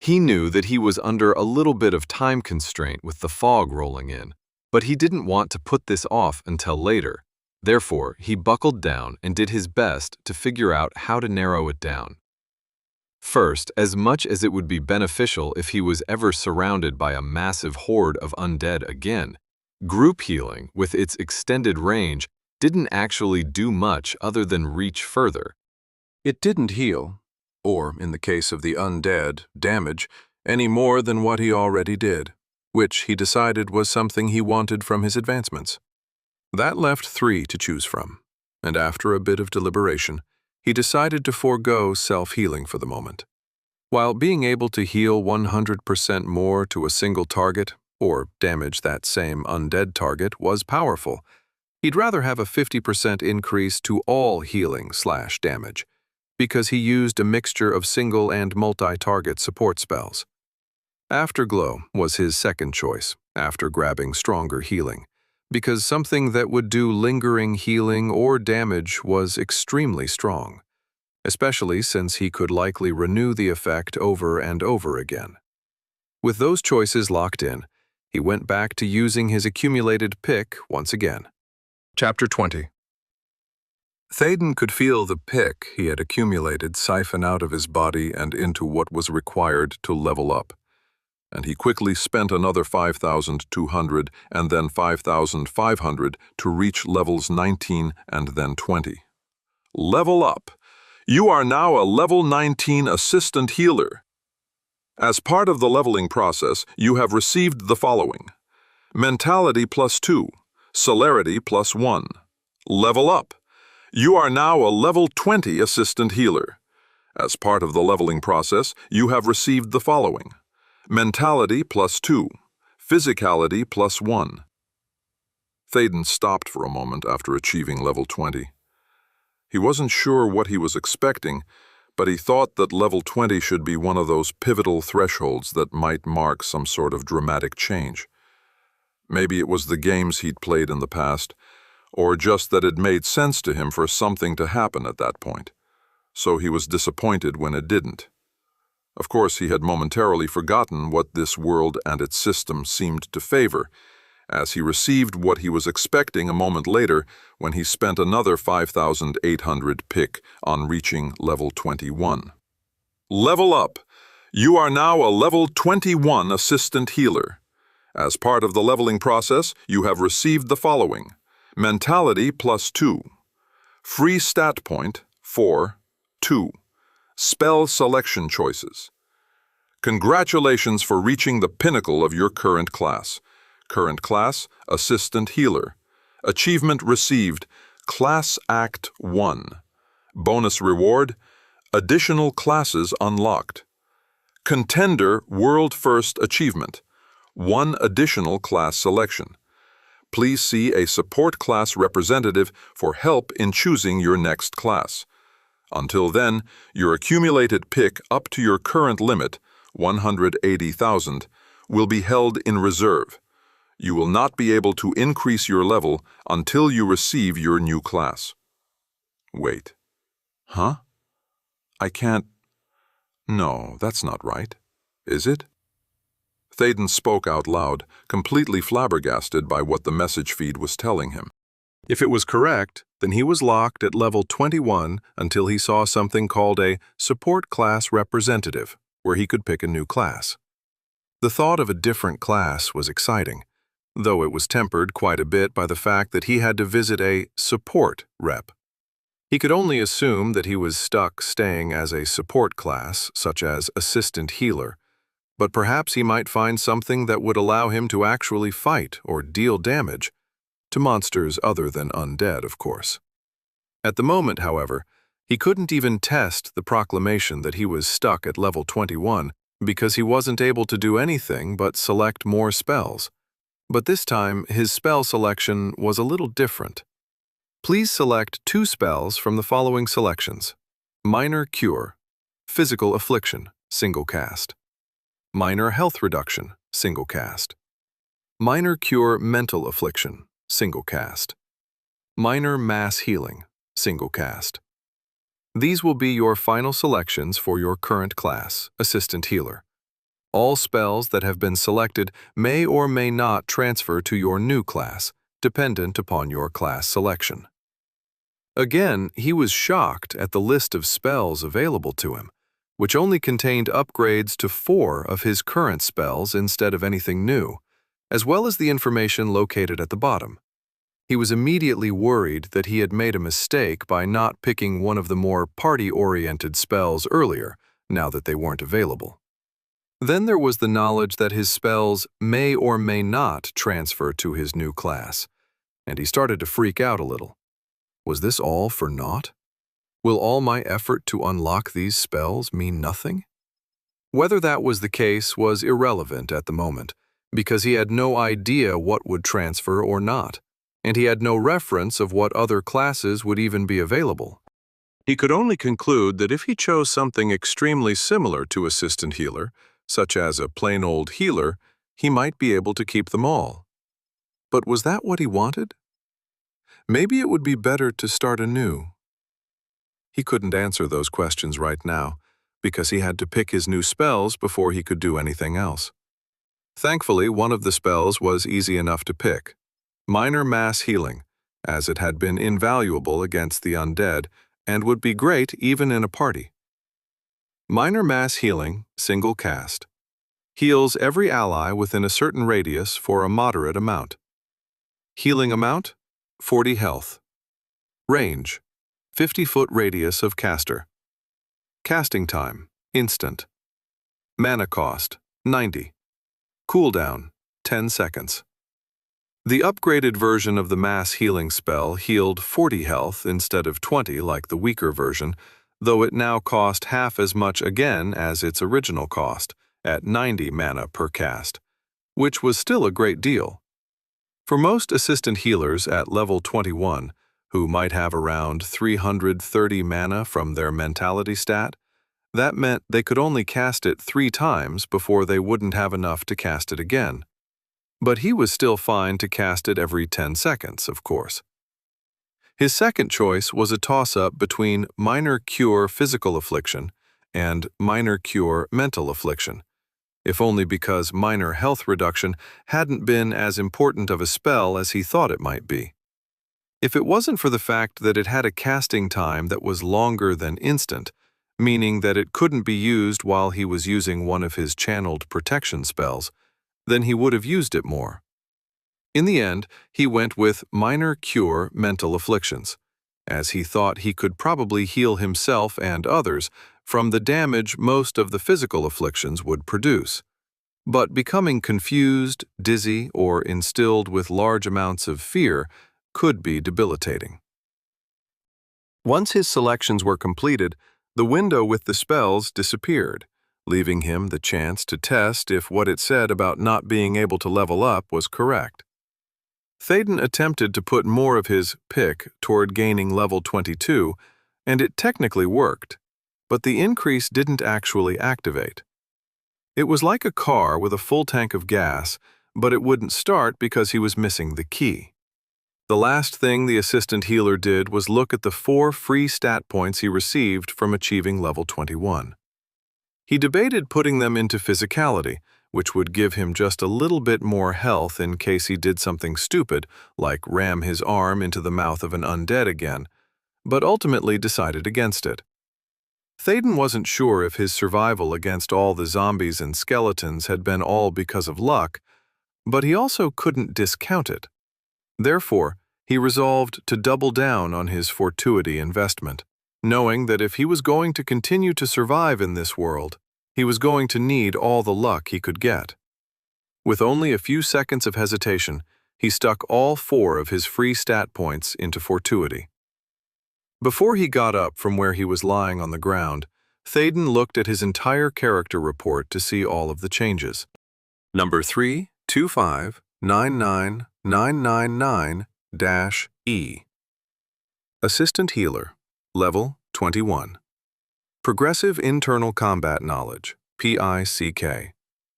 He knew that he was under a little bit of time constraint with the fog rolling in, but he didn't want to put this off until later. Therefore, he buckled down and did his best to figure out how to narrow it down. First, as much as it would be beneficial if he was ever surrounded by a massive horde of undead again, group healing, with its extended range, didn't actually do much other than reach further. It didn't heal, or, in the case of the undead, damage, any more than what he already did, which he decided was something he wanted from his advancements. That left 3 to choose from, and after a bit of deliberation, he decided to forego self-healing for the moment. While being able to heal 100% more to a single target, or damage that same undead target, was powerful, he'd rather have a 50% increase to all healing/damage, because he used a mixture of single and multi-target support spells. Afterglow was his second choice, after grabbing stronger healing, because something that would do lingering healing or damage was extremely strong, especially since he could likely renew the effect over and over again. With those choices locked in, he went back to using his accumulated pick once again. Chapter 20. Thaden could feel the pick he had accumulated siphon out of his body and into what was required to level up, and he quickly spent another 5,200 and then 5,500 to reach levels 19 and then 20. Level up! You are now a level 19 assistant healer. As part of the leveling process, you have received the following: Mentality +2, Celerity +1. Level up! You are now a level 20 assistant healer. As part of the leveling process, you have received the following: Mentality +2, Physicality +1. Thaden stopped for a moment after achieving level 20. He wasn't sure what he was expecting, but he thought that level 20 should be one of those pivotal thresholds that might mark some sort of dramatic change. Maybe it was the games he'd played in the past, or just that it made sense to him for something to happen at that point. So he was disappointed when it didn't. Of course, he had momentarily forgotten what this world and its system seemed to favor, as he received what he was expecting a moment later when he spent another 5,800 pick on reaching level 21. Level up! You are now a level 21 assistant healer. As part of the leveling process, you have received the following: Mentality +2. Free stat point 4, 2. Spell selection choices. Congratulations for reaching the pinnacle of your current class. Current class, Assistant Healer. Achievement received, Class Act 1. Bonus reward, additional classes unlocked. Contender World First Achievement. 1 additional class selection. Please see a support class representative for help in choosing your next class. Until then, your accumulated pick up to your current limit, 180,000, will be held in reserve. You will not be able to increase your level until you receive your new class. Wait. Huh? I can't... No, that's not right. Is it? Thaden spoke out loud, completely flabbergasted by what the message feed was telling him. If it was correct, then he was locked at level 21 until he saw something called a support class representative, where he could pick a new class. The thought of a different class was exciting, though it was tempered quite a bit by the fact that he had to visit a support rep. He could only assume that he was stuck staying as a support class, such as assistant healer, but perhaps he might find something that would allow him to actually fight or deal damage, to monsters other than undead, of course. At the moment, however, He couldn't even test the proclamation that he was stuck at level 21 because he wasn't able to do anything but select more spells. But this time, his spell selection was a little different. Please select 2 spells from the following selections: Minor Cure, Physical Affliction, single cast; Minor Health Reduction, single cast; Minor Cure Mental Affliction, single cast; Minor Mass Healing, single cast. These will be your final selections for your current class, Assistant Healer. All spells that have been selected may or may not transfer to your new class, dependent upon your class selection. Again, he was shocked at the list of spells available to him, which only contained upgrades to 4 of his current spells instead of anything new, as well as the information located at the bottom. He was immediately worried that he had made a mistake by not picking one of the more party-oriented spells earlier, now that they weren't available. Then there was the knowledge that his spells may or may not transfer to his new class, and he started to freak out a little. Was this all for naught? Will all my effort to unlock these spells mean nothing? Whether that was the case was irrelevant at the moment, because he had no idea what would transfer or not, and he had no reference of what other classes would even be available. He could only conclude that if he chose something extremely similar to Assistant Healer, such as a plain old healer, he might be able to keep them all. But was that what he wanted? Maybe it would be better to start anew. He couldn't answer those questions right now, because he had to pick his new spells before he could do anything else. Thankfully, one of the spells was easy enough to pick: Minor Mass Healing, as it had been invaluable against the undead and would be great even in a party. Minor Mass Healing, single cast. Heals every ally within a certain radius for a moderate amount. Healing amount: 40 health. Range: 50-foot radius of caster. Casting time: instant. Mana cost: 90. Cooldown: 10 seconds. The upgraded version of the mass healing spell healed 40 health instead of 20 like the weaker version, though it now cost half as much again as its original cost, at 90 mana per cast, which was still a great deal. For most assistant healers at level 21, who might have around 330 mana from their mentality stat, that meant they could only cast it 3 times before they wouldn't have enough to cast it again. But he was still fine to cast it every 10 seconds, of course. His second choice was a toss-up between Minor Cure Physical Affliction and Minor Cure Mental Affliction, if only because Minor Health Reduction hadn't been as important of a spell as he thought it might be. If it wasn't for the fact that it had a casting time that was longer than instant, meaning that it couldn't be used while he was using one of his channeled protection spells, then he would have used it more. In the end, he went with Minor Cure Mental Afflictions, as he thought he could probably heal himself and others from the damage most of the physical afflictions would produce. But becoming confused, dizzy, or instilled with large amounts of fear could be debilitating. Once his selections were completed, the window with the spells disappeared, leaving him the chance to test if what it said about not being able to level up was correct. Thaden attempted to put more of his pick toward gaining level 22, and it technically worked, but the increase didn't actually activate. It was like a car with a full tank of gas, but it wouldn't start because he was missing the key. The last thing the assistant healer did was look at the 4 free stat points he received from achieving level 21. He debated putting them into physicality, which would give him just a little bit more health in case he did something stupid, like ram his arm into the mouth of an undead again, but ultimately decided against it. Thaden wasn't sure if his survival against all the zombies and skeletons had been all because of luck, but he also couldn't discount it. Therefore, he resolved to double down on his fortuity investment, knowing that if he was going to continue to survive in this world, he was going to need all the luck he could get. With only a few seconds of hesitation, he stuck all 4 of his free stat points into fortuity. Before he got up from where he was lying on the ground, Thaden looked at his entire character report to see all of the changes. Number 3259999-E. Assistant Healer, Level 21. Progressive Internal Combat Knowledge, PICK,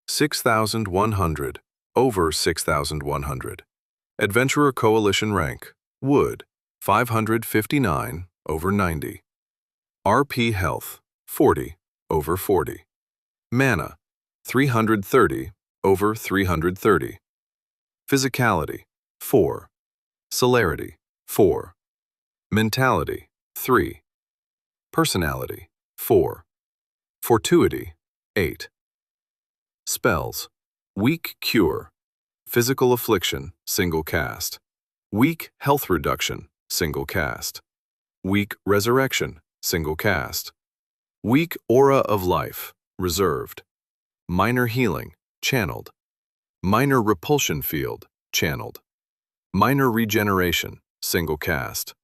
6,100, over 6,100. Adventurer Coalition Rank, Wood, 559, over 90. RP Health, 40, over 40. Mana, 330, over 330. Physicality, 4. Celerity, 4. Mentality, 3. Personality, 4. Fortuity, 8. Spells: Weak Cure, Physical Affliction, single cast. Weak Health Reduction, single cast. Weak Resurrection, single cast. Weak Aura of Life, reserved. Minor Healing, channeled. Minor Repulsion Field, channeled. Minor Regeneration, single cast.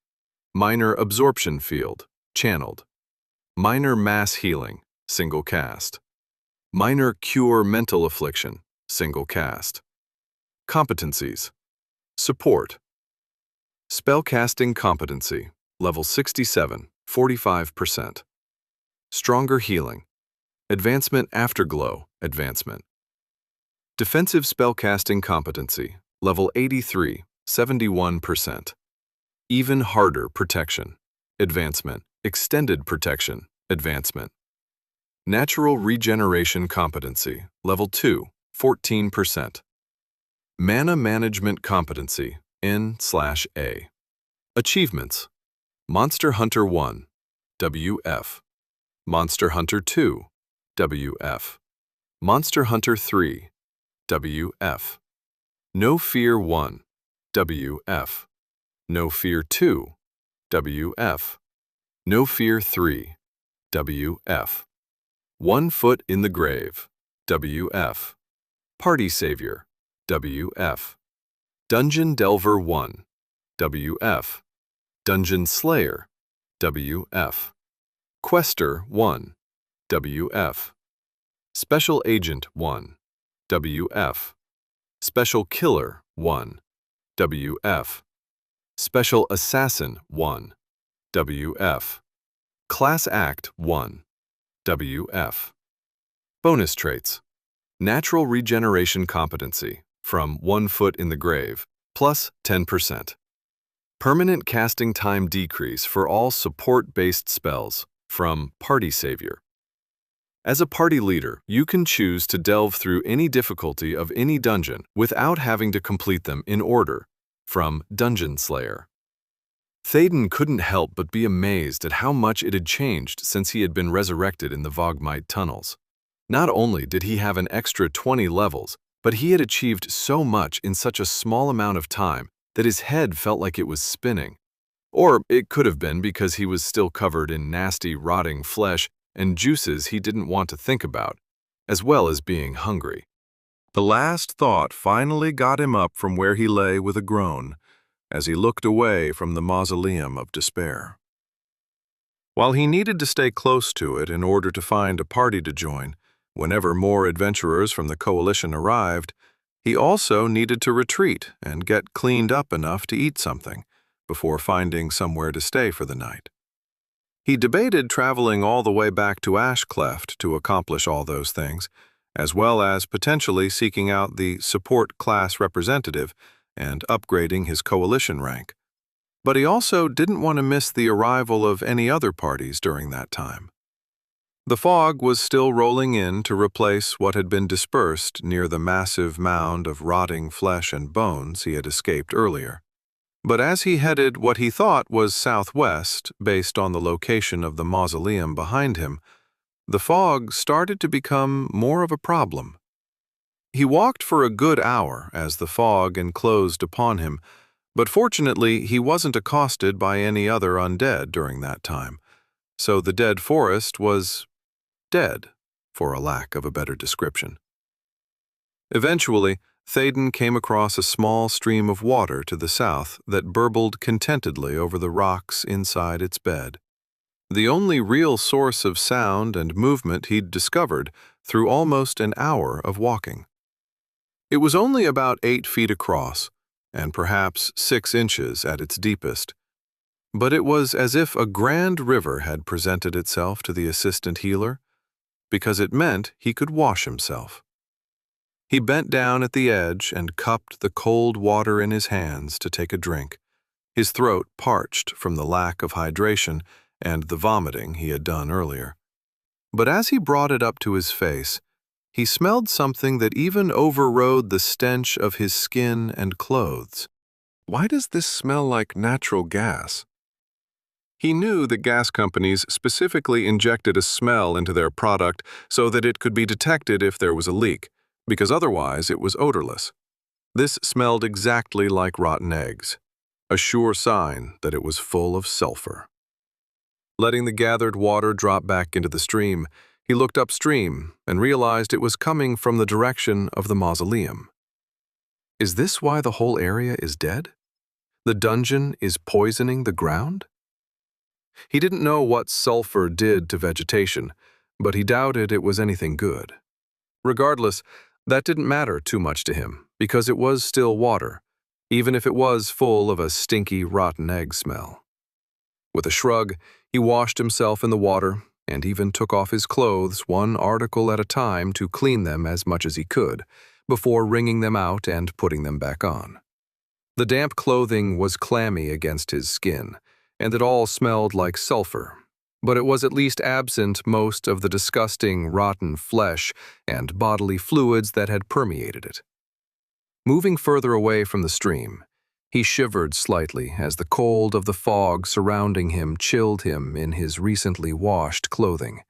Minor Absorption Field, channeled. Minor Mass Healing, single cast. Minor Cure Mental Affliction, single cast. Competencies: Support. Spellcasting Competency, Level 67, 45%. Stronger Healing. Advancement Afterglow, Advancement. Defensive Spellcasting Competency, Level 83, 71%. Even Harder Protection, Advancement. Extended Protection, Advancement. Natural Regeneration Competency, Level 2, 14%. Mana Management Competency, N/A. Achievements: Monster Hunter 1, WF. Monster Hunter 2, WF. Monster Hunter 3, WF. No Fear 1, WF. No Fear 2, WF. No Fear 3, WF. 1 Foot in the Grave, WF. Party Savior, WF. Dungeon Delver 1, WF. Dungeon Slayer, WF. Quester 1, WF. Special Agent 1, WF. Special Killer 1, WF. Special Assassin 1, WF. Class Act 1, WF. Bonus traits: Natural Regeneration Competency, from 1 Foot in the Grave, plus 10%. Permanent Casting Time Decrease for all support-based spells, from Party Savior. As a party leader, you can choose to delve through any difficulty of any dungeon without having to complete them in order, from Dungeon Slayer. Thaden couldn't help but be amazed at how much it had changed since he had been resurrected in the Vogmite tunnels. Not only did he have an extra 20 levels, but he had achieved so much in such a small amount of time that his head felt like it was spinning. Or it could have been because he was still covered in nasty, rotting flesh and juices he didn't want to think about, as well as being hungry. The last thought finally got him up from where he lay with a groan, as he looked away from the mausoleum of despair. While he needed to stay close to it in order to find a party to join, whenever more adventurers from the Coalition arrived, he also needed to retreat and get cleaned up enough to eat something before finding somewhere to stay for the night. He debated traveling all the way back to Ashcleft to accomplish all those things, as well as potentially seeking out the support class representative and upgrading his coalition rank. But he also didn't want to miss the arrival of any other parties during that time. The fog was still rolling in to replace what had been dispersed near the massive mound of rotting flesh and bones he had escaped earlier. But as he headed what he thought was southwest, based on the location of the mausoleum behind him, the fog started to become more of a problem. He walked for a good hour as the fog enclosed upon him, but fortunately he wasn't accosted by any other undead during that time, so the dead forest was dead, for a lack of a better description. Eventually, Thaden came across a small stream of water to the south that burbled contentedly over the rocks inside its bed. The only real source of sound and movement he'd discovered through almost an hour of walking. It was only about 8 feet across, and perhaps 6 inches at its deepest. But it was as if a grand river had presented itself to the assistant healer, because it meant he could wash himself. He bent down at the edge and cupped the cold water in his hands to take a drink, his throat parched from the lack of hydration and the vomiting he had done earlier. But as he brought it up to his face, he smelled something that even overrode the stench of his skin and clothes. Why does this smell like natural gas? He knew that gas companies specifically injected a smell into their product so that it could be detected if there was a leak, because otherwise it was odorless. This smelled exactly like rotten eggs, a sure sign that it was full of sulfur. Letting the gathered water drop back into the stream, he looked upstream and realized it was coming from the direction of the mausoleum. Is this why the whole area is dead? The dungeon is poisoning the ground? He didn't know what sulfur did to vegetation, but he doubted it was anything good. Regardless, that didn't matter too much to him, because it was still water, even if it was full of a stinky, rotten egg smell. With a shrug, he washed himself in the water and even took off his clothes one article at a time to clean them as much as he could, before wringing them out and putting them back on. The damp clothing was clammy against his skin, and it all smelled like sulfur, but it was at least absent most of the disgusting, rotten flesh and bodily fluids that had permeated it. Moving further away from the stream, he shivered slightly as the cold of the fog surrounding him chilled him in his recently washed clothing.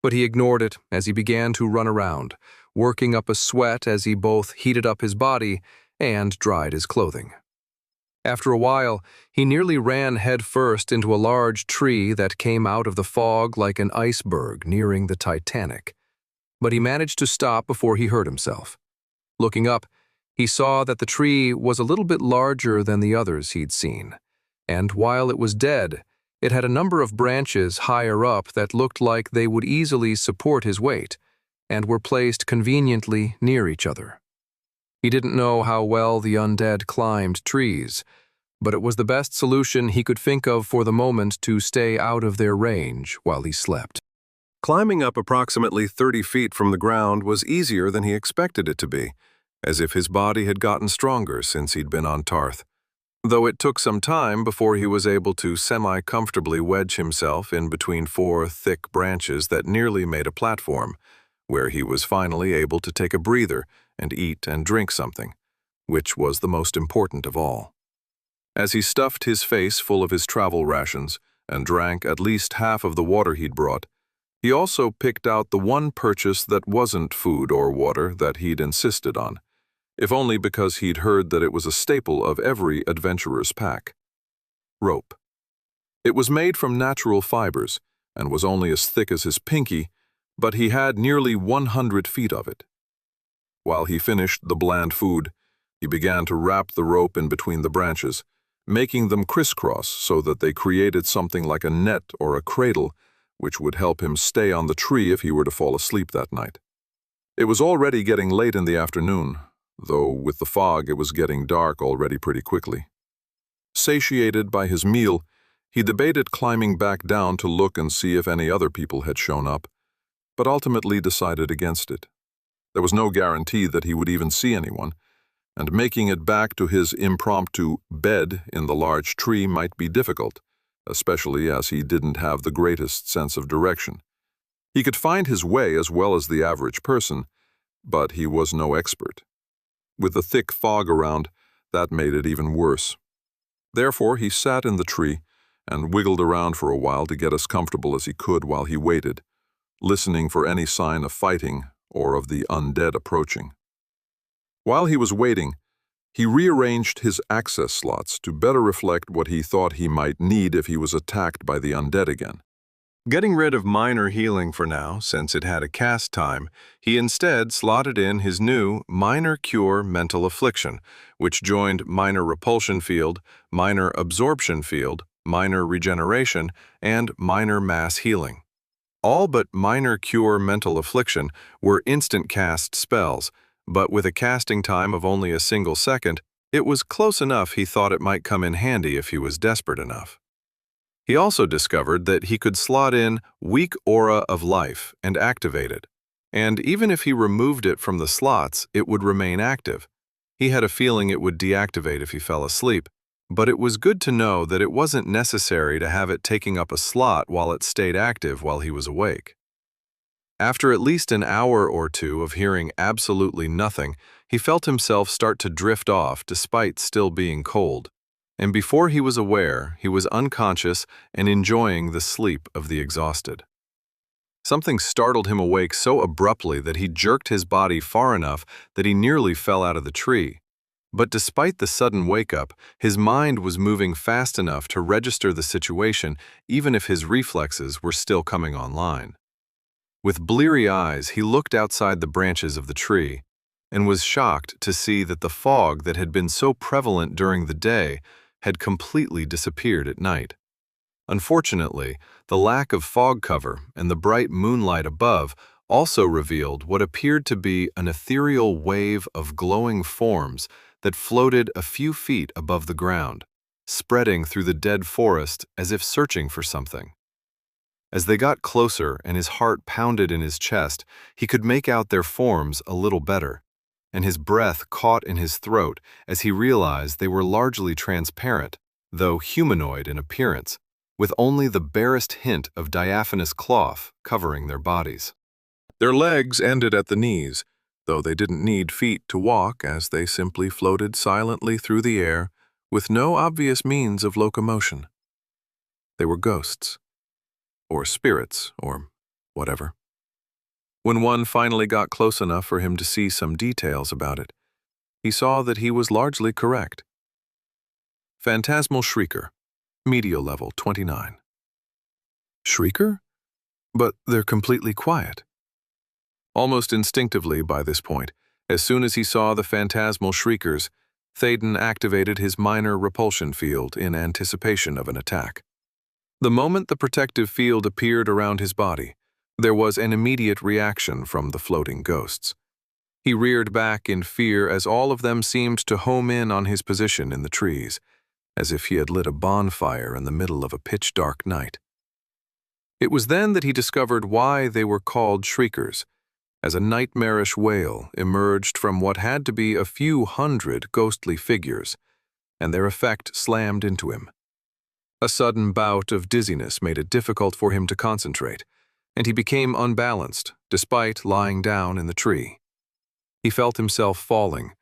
But he ignored it as he began to run around, working up a sweat as he both heated up his body and dried his clothing. After a while, he nearly ran headfirst into a large tree that came out of the fog like an iceberg nearing the Titanic. But he managed to stop before he hurt himself. Looking up, he saw that the tree was a little bit larger than the others he'd seen, and while it was dead, it had a number of branches higher up that looked like they would easily support his weight, and were placed conveniently near each other. He didn't know how well the undead climbed trees, but it was the best solution he could think of for the moment to stay out of their range while he slept. Climbing up approximately 30 feet from the ground was easier than he expected it to be, as if his body had gotten stronger since he'd been on Tarth, though it took some time before he was able to semi-comfortably wedge himself in between 4 thick branches that nearly made a platform, where he was finally able to take a breather and eat and drink something, which was the most important of all. As he stuffed his face full of his travel rations and drank at least half of the water he'd brought, he also picked out the one purchase that wasn't food or water that he'd insisted on, if only because he'd heard that it was a staple of every adventurer's pack. Rope. It was made from natural fibers and was only as thick as his pinky, but he had nearly 100 feet of it. While he finished the bland food, he began to wrap the rope in between the branches, making them crisscross so that they created something like a net or a cradle, which would help him stay on the tree if he were to fall asleep that night. It was already getting late in the afternoon, though with the fog it was getting dark already pretty quickly. Satiated by his meal, he debated climbing back down to look and see if any other people had shown up, but ultimately decided against it. There was no guarantee that he would even see anyone, and making it back to his impromptu bed in the large tree might be difficult, especially as he didn't have the greatest sense of direction. He could find his way as well as the average person, but he was no expert. With the thick fog around, that made it even worse. Therefore, he sat in the tree and wiggled around for a while to get as comfortable as he could while he waited, listening for any sign of fighting or of the undead approaching. While he was waiting, he rearranged his access slots to better reflect what he thought he might need if he was attacked by the undead again. Getting rid of minor healing for now, since it had a cast time, he instead slotted in his new minor cure mental affliction, which joined minor repulsion field, minor absorption field, minor regeneration, and minor mass healing. All but minor cure mental affliction were instant cast spells, but with a casting time of only a single second, it was close enough he thought it might come in handy if he was desperate enough. He also discovered that he could slot in Weak Aura of Life and activate it, and even if he removed it from the slots, it would remain active. He had a feeling it would deactivate if he fell asleep, but it was good to know that it wasn't necessary to have it taking up a slot while it stayed active while he was awake. After at least an hour or two of hearing absolutely nothing, he felt himself start to drift off despite still being cold. And before he was aware, he was unconscious and enjoying the sleep of the exhausted. Something startled him awake so abruptly that he jerked his body far enough that he nearly fell out of the tree. But despite the sudden wake-up, his mind was moving fast enough to register the situation even if his reflexes were still coming online. With bleary eyes, he looked outside the branches of the tree and was shocked to see that the fog that had been so prevalent during the day had completely disappeared at night. Unfortunately, the lack of fog cover and the bright moonlight above also revealed what appeared to be an ethereal wave of glowing forms that floated a few feet above the ground, spreading through the dead forest as if searching for something. As they got closer and his heart pounded in his chest, he could make out their forms a little better, and his breath caught in his throat as he realized they were largely transparent, though humanoid in appearance, with only the barest hint of diaphanous cloth covering their bodies. Their legs ended at the knees, though they didn't need feet to walk as they simply floated silently through the air with no obvious means of locomotion. They were ghosts, or spirits, or whatever. When one finally got close enough for him to see some details about it, he saw that he was largely correct. Phantasmal Shrieker, medial level 29. Shrieker? But they're completely quiet. Almost instinctively by this point, as soon as he saw the phantasmal shriekers, Théden activated his minor repulsion field in anticipation of an attack. The moment the protective field appeared around his body, there was an immediate reaction from the floating ghosts. He reared back in fear as all of them seemed to home in on his position in the trees, as if he had lit a bonfire in the middle of a pitch-dark night. It was then that he discovered why they were called shriekers, as a nightmarish wail emerged from what had to be a few hundred ghostly figures, and their effect slammed into him. A sudden bout of dizziness made it difficult for him to concentrate, and he became unbalanced despite lying down in the tree. He felt himself falling,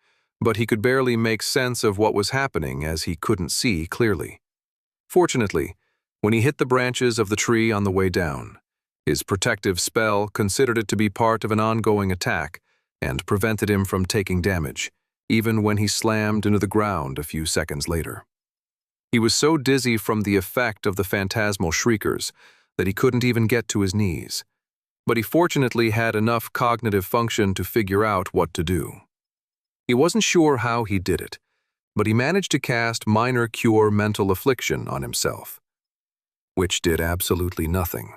but he could barely make sense of what was happening as he couldn't see clearly. Fortunately, when he hit the branches of the tree on the way down, his protective spell considered it to be part of an ongoing attack and prevented him from taking damage, even when he slammed into the ground a few seconds later. He was so dizzy from the effect of the phantasmal shriekers that he couldn't even get to his knees, but he fortunately had enough cognitive function to figure out what to do. He wasn't sure how he did it, but he managed to cast Minor Cure Mental Affliction on himself, which did absolutely nothing.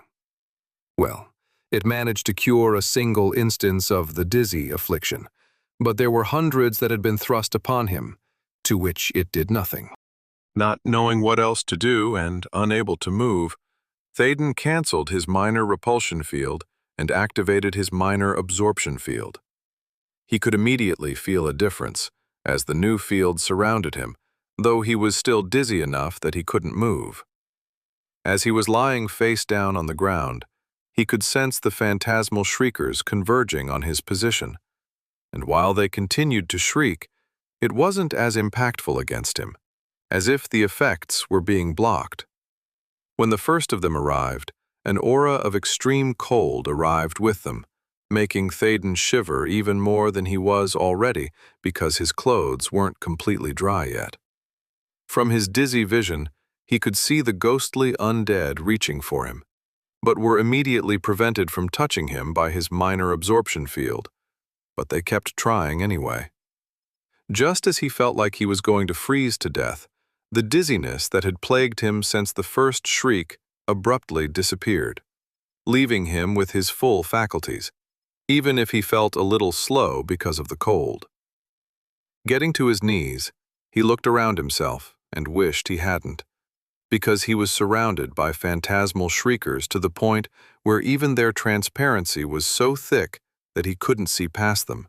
Well, it managed to cure a single instance of the dizzy affliction, but there were hundreds that had been thrust upon him, to which it did nothing. Not knowing what else to do and unable to move, Théden canceled his minor repulsion field and activated his minor absorption field. He could immediately feel a difference as the new field surrounded him, though he was still dizzy enough that he couldn't move. As he was lying face down on the ground, he could sense the phantasmal shriekers converging on his position, and while they continued to shriek, it wasn't as impactful against him, as if the effects were being blocked. When the first of them arrived, an aura of extreme cold arrived with them, making Théden shiver even more than he was already because his clothes weren't completely dry yet. From his dizzy vision, he could see the ghostly undead reaching for him, but were immediately prevented from touching him by his minor absorption field. But they kept trying anyway. Just as he felt like he was going to freeze to death, the dizziness that had plagued him since the first shriek abruptly disappeared, leaving him with his full faculties, even if he felt a little slow because of the cold. Getting to his knees, he looked around himself and wished he hadn't, because he was surrounded by phantasmal shriekers to the point where even their transparency was so thick that he couldn't see past them.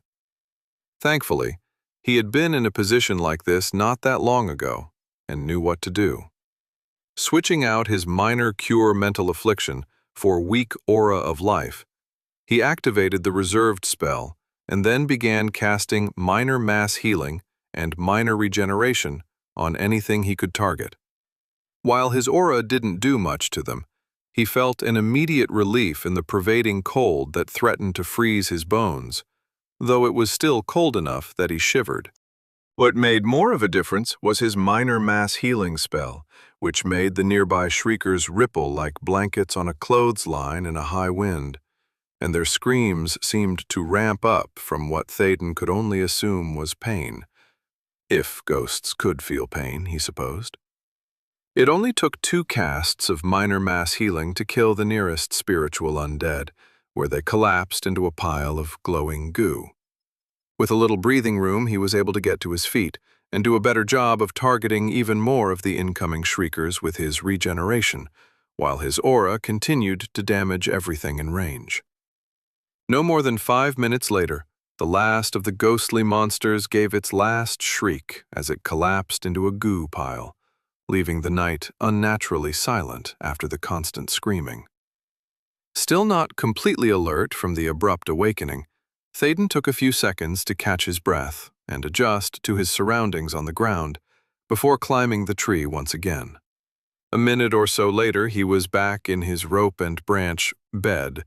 Thankfully, he had been in a position like this not that long ago and knew what to do. Switching out his minor cure mental affliction for weak aura of life, he activated the reserved spell and then began casting minor mass healing and minor regeneration on anything he could target. While his aura didn't do much to them, he felt an immediate relief in the pervading cold that threatened to freeze his bones, though it was still cold enough that he shivered. What made more of a difference was his minor mass healing spell, which made the nearby shriekers ripple like blankets on a clothesline in a high wind, and their screams seemed to ramp up from what Théoden could only assume was pain. If ghosts could feel pain, he supposed. It only took 2 casts of minor mass healing to kill the nearest spiritual undead, where they collapsed into a pile of glowing goo. With a little breathing room, he was able to get to his feet and do a better job of targeting even more of the incoming shriekers with his regeneration, while his aura continued to damage everything in range. No more than 5 minutes later, the last of the ghostly monsters gave its last shriek as it collapsed into a goo pile, leaving the night unnaturally silent after the constant screaming. Still not completely alert from the abrupt awakening, Théoden took a few seconds to catch his breath and adjust to his surroundings on the ground before climbing the tree once again. A minute or so later, he was back in his rope and branch bed,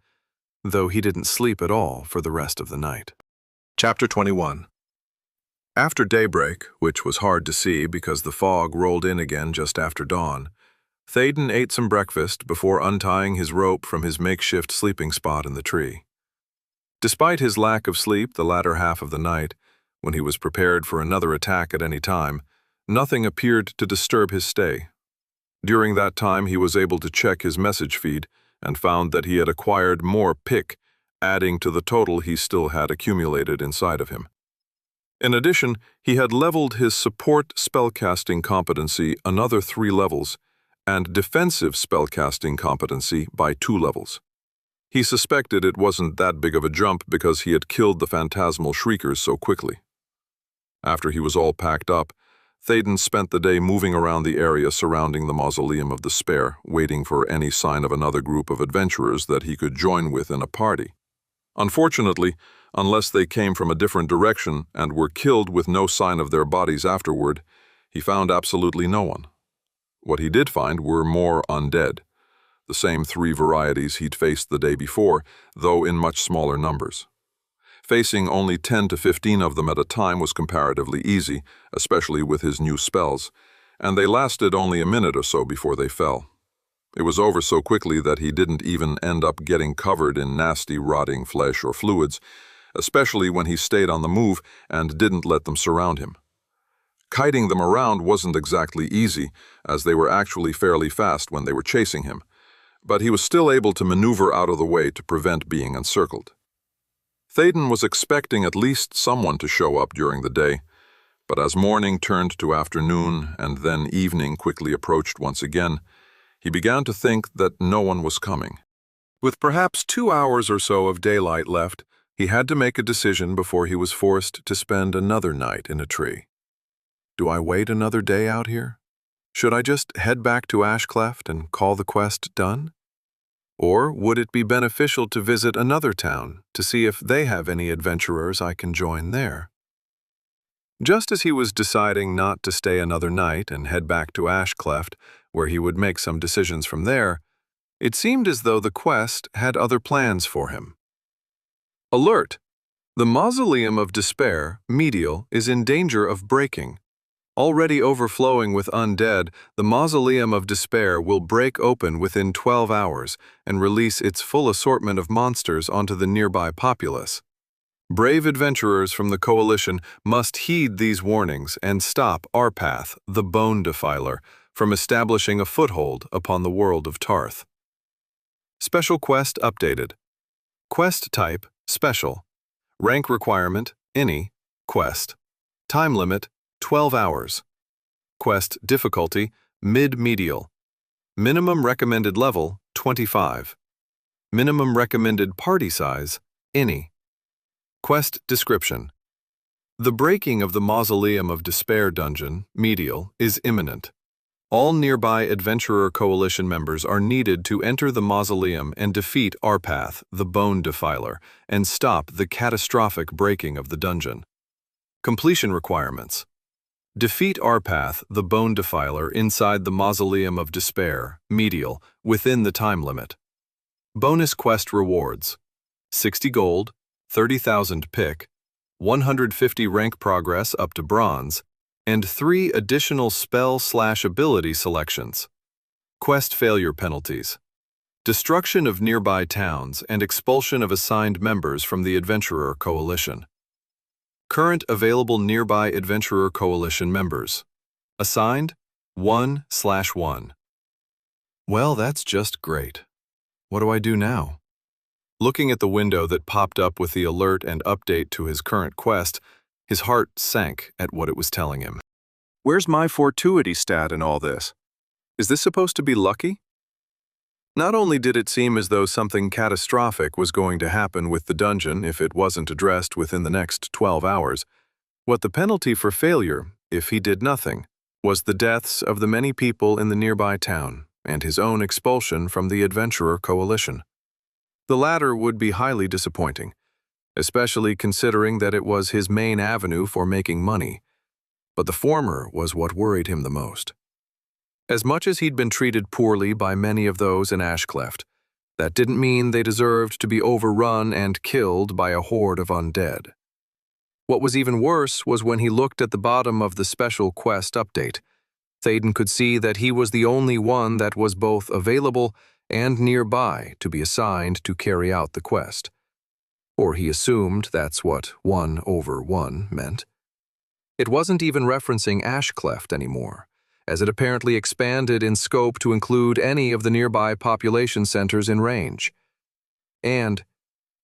though he didn't sleep at all for the rest of the night. Chapter 21. After daybreak, which was hard to see because the fog rolled in again just after dawn, Théoden ate some breakfast before untying his rope from his makeshift sleeping spot in the tree. Despite his lack of sleep the latter half of the night, when he was prepared for another attack at any time, nothing appeared to disturb his stay. During that time, he was able to check his message feed and found that he had acquired more pick, adding to the total he still had accumulated inside of him. In addition, he had leveled his support spellcasting competency another 3 levels and defensive spellcasting competency by 2 levels. He suspected it wasn't that big of a jump because he had killed the phantasmal shriekers so quickly. After he was all packed up, Théoden spent the day moving around the area surrounding the Mausoleum of Despair, waiting for any sign of another group of adventurers that he could join with in a party. Unfortunately, unless they came from a different direction and were killed with no sign of their bodies afterward, he found absolutely no one. What he did find were more undead, the same 3 varieties he'd faced the day before, though in much smaller numbers. Facing only 10 to 15 of them at a time was comparatively easy, especially with his new spells, and they lasted only a minute or so before they fell. It was over so quickly that he didn't even end up getting covered in nasty rotting flesh or fluids, especially when he stayed on the move and didn't let them surround him. Kiting them around wasn't exactly easy, as they were actually fairly fast when they were chasing him, but he was still able to maneuver out of the way to prevent being encircled. Théoden was expecting at least someone to show up during the day, but as morning turned to afternoon and then evening quickly approached once again, he began to think that no one was coming. With perhaps 2 hours or so of daylight left, he had to make a decision before he was forced to spend another night in a tree. Do I wait another day out here? Should I just head back to Ashcleft and call the quest done? Or would it be beneficial to visit another town to see if they have any adventurers I can join there? Just as he was deciding not to stay another night and head back to Ashcleft, where he would make some decisions from there, it seemed as though the quest had other plans for him. Alert! The Mausoleum of Despair, medial, is in danger of breaking. Already overflowing with undead, the Mausoleum of Despair will break open within 12 hours and release its full assortment of monsters onto the nearby populace. Brave adventurers from the Coalition must heed these warnings and stop Arpath, the Bone Defiler, from establishing a foothold upon the world of Tarth. Special Quest updated. Quest type, Special. Rank requirement, Any. Quest. Time limit, 12 hours. Quest difficulty, Mid-Medial. Minimum recommended level, 25. Minimum recommended party size, Any. Quest description. The breaking of the Mausoleum of Despair dungeon, Medial, is imminent. All nearby Adventurer Coalition members are needed to enter the mausoleum and defeat Arpath, the Bone Defiler, and stop the catastrophic breaking of the dungeon. Completion requirements. Defeat Arpath, the Bone Defiler, inside the Mausoleum of Despair, Medial, within the time limit. Bonus quest rewards: 60 gold, 30,000 pick, 150 rank progress up to bronze, and 3 additional spell/ability selections. Quest failure penalties: destruction of nearby towns and expulsion of assigned members from the Adventurer Coalition. Current available nearby Adventurer Coalition members. Assigned, 1/1. Well, that's just great. What do I do now? Looking at the window that popped up with the alert and update to his current quest, his heart sank at what it was telling him. Where's my fortuity stat in all this? Is this supposed to be lucky? Not only did it seem as though something catastrophic was going to happen with the dungeon if it wasn't addressed within the next 12 hours, what the penalty for failure, if he did nothing, was the deaths of the many people in the nearby town and his own expulsion from the Adventurer Coalition. The latter would be highly disappointing, especially considering that it was his main avenue for making money, but the former was what worried him the most. As much as he'd been treated poorly by many of those in Ashcleft, that didn't mean they deserved to be overrun and killed by a horde of undead. What was even worse was when he looked at the bottom of the special quest update. Théoden could see that he was the only one that was both available and nearby to be assigned to carry out the quest. Or he assumed that's what 1/1 meant. It wasn't even referencing Ashcleft anymore, as it apparently expanded in scope to include any of the nearby population centers in range. And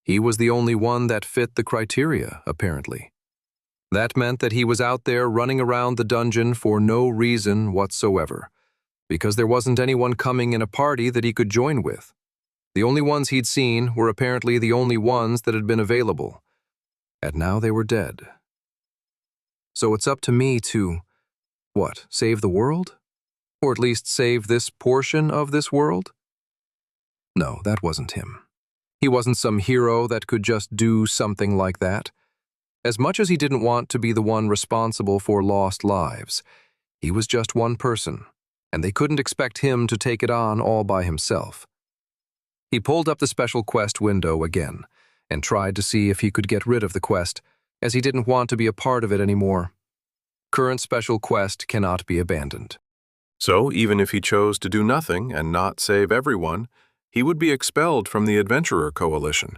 he was the only one that fit the criteria, apparently. That meant that he was out there running around the dungeon for no reason whatsoever, because there wasn't anyone coming in a party that he could join with. The only ones he'd seen were apparently the only ones that had been available, and now they were dead. So it's up to me to, what, save the world? Or at least save this portion of this world? No, that wasn't him. He wasn't some hero that could just do something like that. As much as he didn't want to be the one responsible for lost lives, he was just one person, and they couldn't expect him to take it on all by himself. He pulled up the special quest window again and tried to see if he could get rid of the quest, as he didn't want to be a part of it anymore. Current special quest cannot be abandoned. So, even if he chose to do nothing and not save everyone, he would be expelled from the Adventurer Coalition.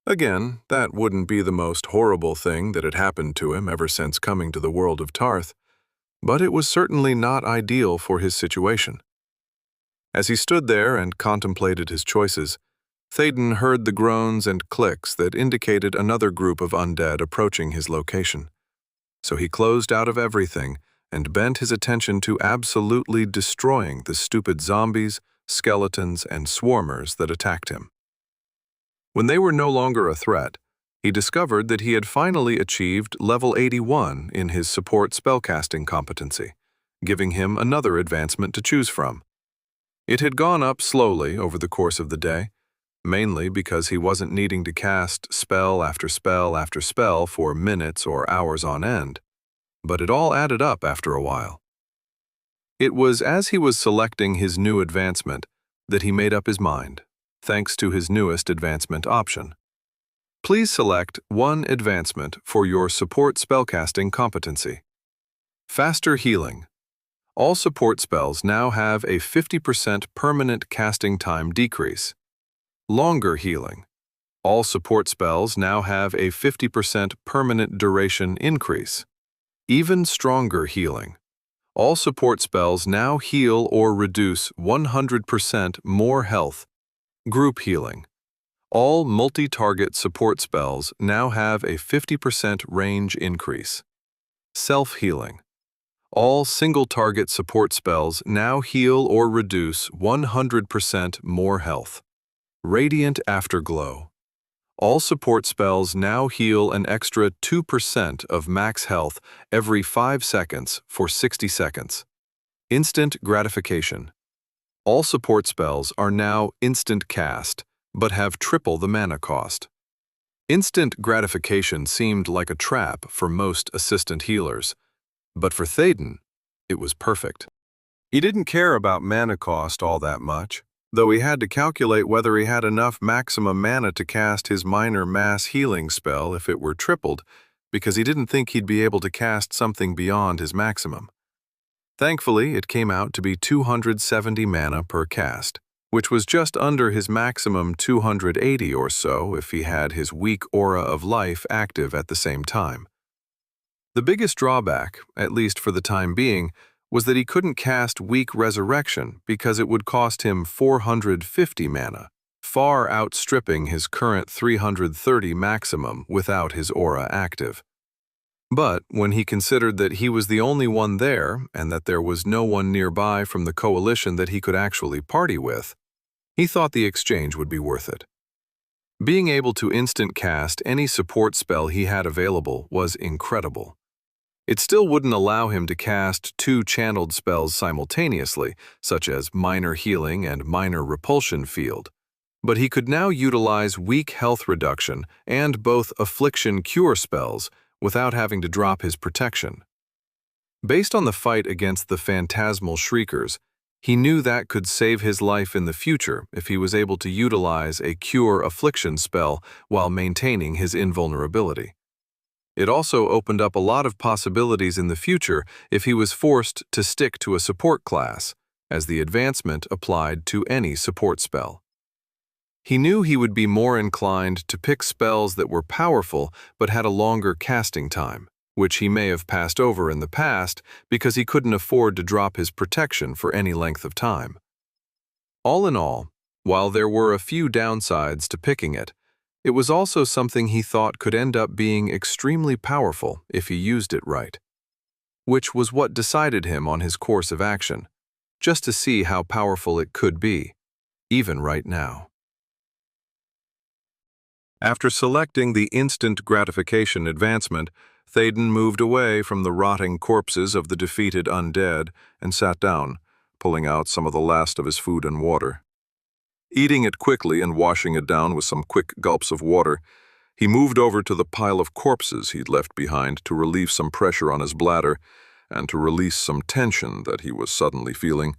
Again, that wouldn't be the most horrible thing that had happened to him ever since coming to the world of Tarth, but it was certainly not ideal for his situation. As he stood there and contemplated his choices, Théoden heard the groans and clicks that indicated another group of undead approaching his location. So he closed out of everything and bent his attention to absolutely destroying the stupid zombies, skeletons, and swarmers that attacked him. When they were no longer a threat, he discovered that he had finally achieved level 81 in his support spellcasting competency, giving him another advancement to choose from. It had gone up slowly over the course of the day, mainly because he wasn't needing to cast spell after spell after spell for minutes or hours on end, but it all added up after a while. It was as he was selecting his new advancement that he made up his mind, thanks to his newest advancement option. Please select one advancement for your support spellcasting competency. Faster healing. All support spells now have a 50% permanent casting time decrease. Longer healing. All support spells now have a 50% permanent duration increase. Even stronger healing. All support spells now heal or reduce 100% more health. Group healing. All multi-target support spells now have a 50% range increase. Self-healing. All single-target support spells now heal or reduce 100% more health. Radiant Afterglow. All support spells now heal an extra 2% of max health every 5 seconds for 60 seconds. Instant Gratification. All support spells are now instant cast, but have triple the mana cost. Instant Gratification seemed like a trap for most assistant healers, but for Théden, it was perfect. He didn't care about mana cost all that much, though he had to calculate whether he had enough maximum mana to cast his minor mass healing spell if it were tripled, because he didn't think he'd be able to cast something beyond his maximum. Thankfully, it came out to be 270 mana per cast, which was just under his maximum 280 or so if he had his weak Aura of Life active at the same time. The biggest drawback, at least for the time being, was that he couldn't cast Weak Resurrection because it would cost him 450 mana, far outstripping his current 330 maximum without his aura active. But when he considered that he was the only one there and that there was no one nearby from the coalition that he could actually party with, he thought the exchange would be worth it. Being able to instant cast any support spell he had available was incredible. It still wouldn't allow him to cast 2 channeled spells simultaneously, such as Minor Healing and Minor Repulsion Field, but he could now utilize weak health reduction and both Affliction Cure spells without having to drop his protection. Based on the fight against the Phantasmal Shriekers, he knew that could save his life in the future if he was able to utilize a Cure Affliction spell while maintaining his invulnerability. It also opened up a lot of possibilities in the future if he was forced to stick to a support class, as the advancement applied to any support spell. He knew he would be more inclined to pick spells that were powerful but had a longer casting time, which he may have passed over in the past because he couldn't afford to drop his protection for any length of time. All in all, while there were a few downsides to picking it, it was also something he thought could end up being extremely powerful if he used it right, which was what decided him on his course of action, just to see how powerful it could be, even right now. After selecting the instant gratification advancement, Théden moved away from the rotting corpses of the defeated undead and sat down, pulling out some of the last of his food and water. Eating it quickly and washing it down with some quick gulps of water, he moved over to the pile of corpses he'd left behind to relieve some pressure on his bladder and to release some tension that he was suddenly feeling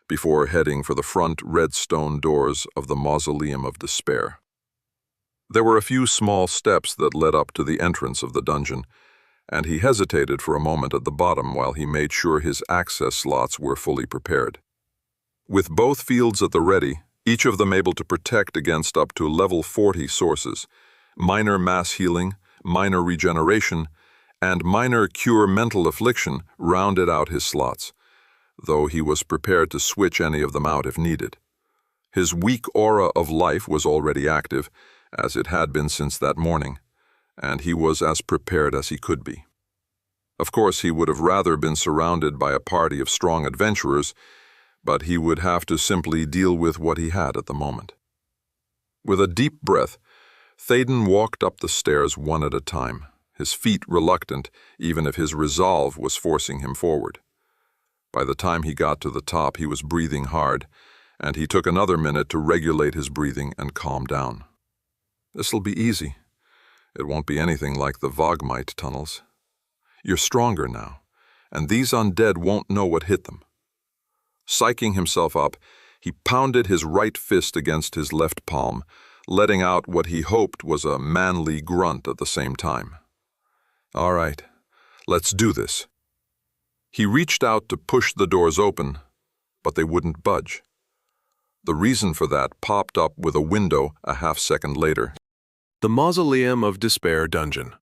before heading for the front red stone doors of the Mausoleum of Despair. There were a few small steps that led up to the entrance of the dungeon, and he hesitated for a moment at the bottom while he made sure his access slots were fully prepared. With both fields at the ready, each of them able to protect against up to level 40 sources, minor mass healing, minor regeneration, and minor cure mental affliction rounded out his slots, though he was prepared to switch any of them out if needed. His weak aura of life was already active, as it had been since that morning, and he was as prepared as he could be. Of course, he would have rather been surrounded by a party of strong adventurers, but he would have to simply deal with what he had at the moment. With a deep breath, Théden walked up the stairs one at a time, his feet reluctant, even if his resolve was forcing him forward. By the time he got to the top, he was breathing hard, and he took another minute to regulate his breathing and calm down. This'll be easy. It won't be anything like the Vogmite tunnels. You're stronger now, and these undead won't know what hit them. Psyching himself up, he pounded his right fist against his left palm, letting out what he hoped was a manly grunt at the same time. All right, let's do this. He reached out to push the doors open, but they wouldn't budge. The reason for that popped up with a window a half-second later. The Mausoleum of Despair Dungeon.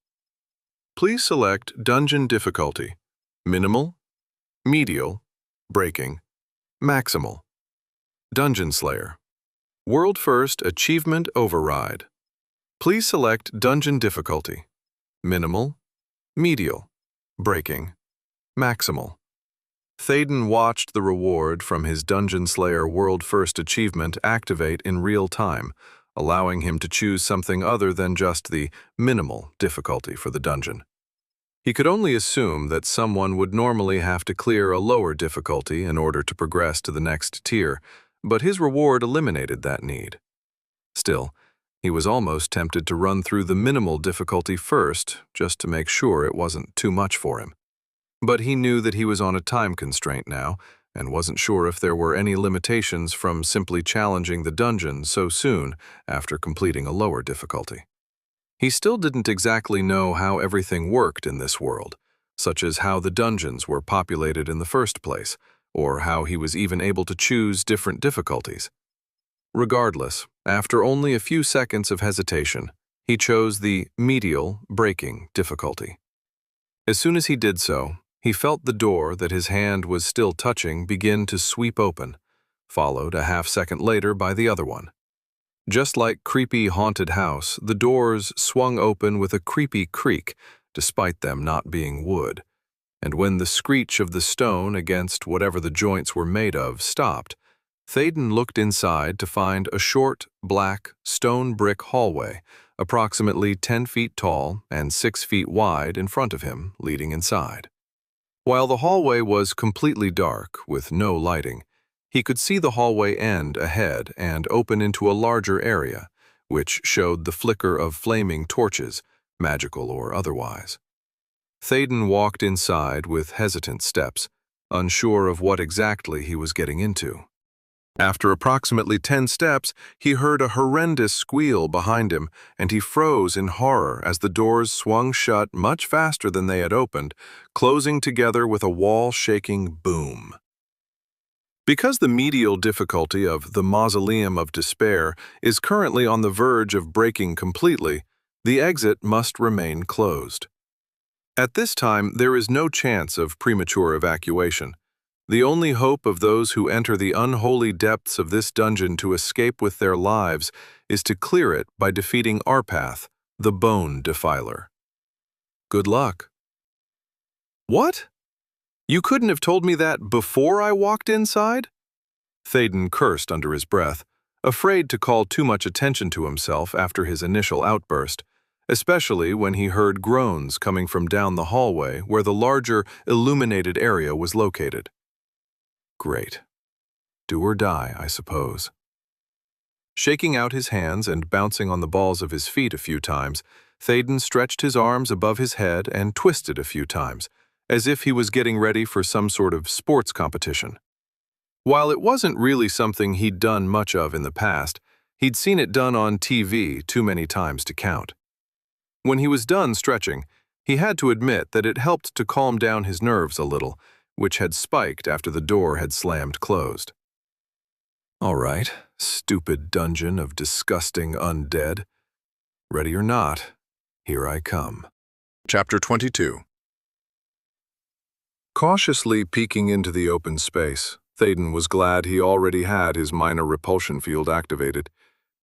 Please select Dungeon Difficulty: Minimal, Medial, Breaking, Maximal. Dungeon Slayer. World First Achievement Override. Please select Dungeon Difficulty: Minimal, Medial, Breaking, Maximal. Thaden watched the reward from his Dungeon Slayer World First achievement activate in real time, allowing him to choose something other than just the minimal difficulty for the dungeon. He could only assume that someone would normally have to clear a lower difficulty in order to progress to the next tier, but his reward eliminated that need. Still, he was almost tempted to run through the minimal difficulty first, just to make sure it wasn't too much for him. But he knew that he was on a time constraint now, and wasn't sure if there were any limitations from simply challenging the dungeon so soon after completing a lower difficulty. He still didn't exactly know how everything worked in this world, such as how the dungeons were populated in the first place, or how he was even able to choose different difficulties. Regardless, after only a few seconds of hesitation, he chose the medial breaking difficulty. As soon as he did so, he felt the door that his hand was still touching begin to sweep open, followed a half-second later by the other one. Just like creepy haunted house, the doors swung open with a creepy creak, despite them not being wood. And when the screech of the stone against whatever the joints were made of stopped, Thaden looked inside to find a short, black, stone brick hallway, approximately 10 feet tall and 6 feet wide in front of him, leading inside. While the hallway was completely dark, with no lighting, he could see the hallway end ahead and open into a larger area, which showed the flicker of flaming torches, magical or otherwise. Thaden walked inside with hesitant steps, unsure of what exactly he was getting into. After approximately 10 steps, he heard a horrendous squeal behind him, and he froze in horror as the doors swung shut much faster than they had opened, closing together with a wall-shaking boom. Because the medial difficulty of the Mausoleum of Despair is currently on the verge of breaking completely, the exit must remain closed. At this time, there is no chance of premature evacuation. The only hope of those who enter the unholy depths of this dungeon to escape with their lives is to clear it by defeating Arpath, the Bone Defiler. Good luck. What? You couldn't have told me that before I walked inside? Thaden cursed under his breath, afraid to call too much attention to himself after his initial outburst, especially when he heard groans coming from down the hallway where the larger, illuminated area was located. Great. Do or die, I suppose. Shaking out his hands and bouncing on the balls of his feet a few times, Thaden stretched his arms above his head and twisted a few times, as if he was getting ready for some sort of sports competition. While it wasn't really something he'd done much of in the past, he'd seen it done on TV too many times to count. When he was done stretching, he had to admit that it helped to calm down his nerves a little, which had spiked after the door had slammed closed. All right, stupid dungeon of disgusting undead. Ready or not, here I come. Chapter 22. Cautiously peeking into the open space, Thaden was glad he already had his minor repulsion field activated,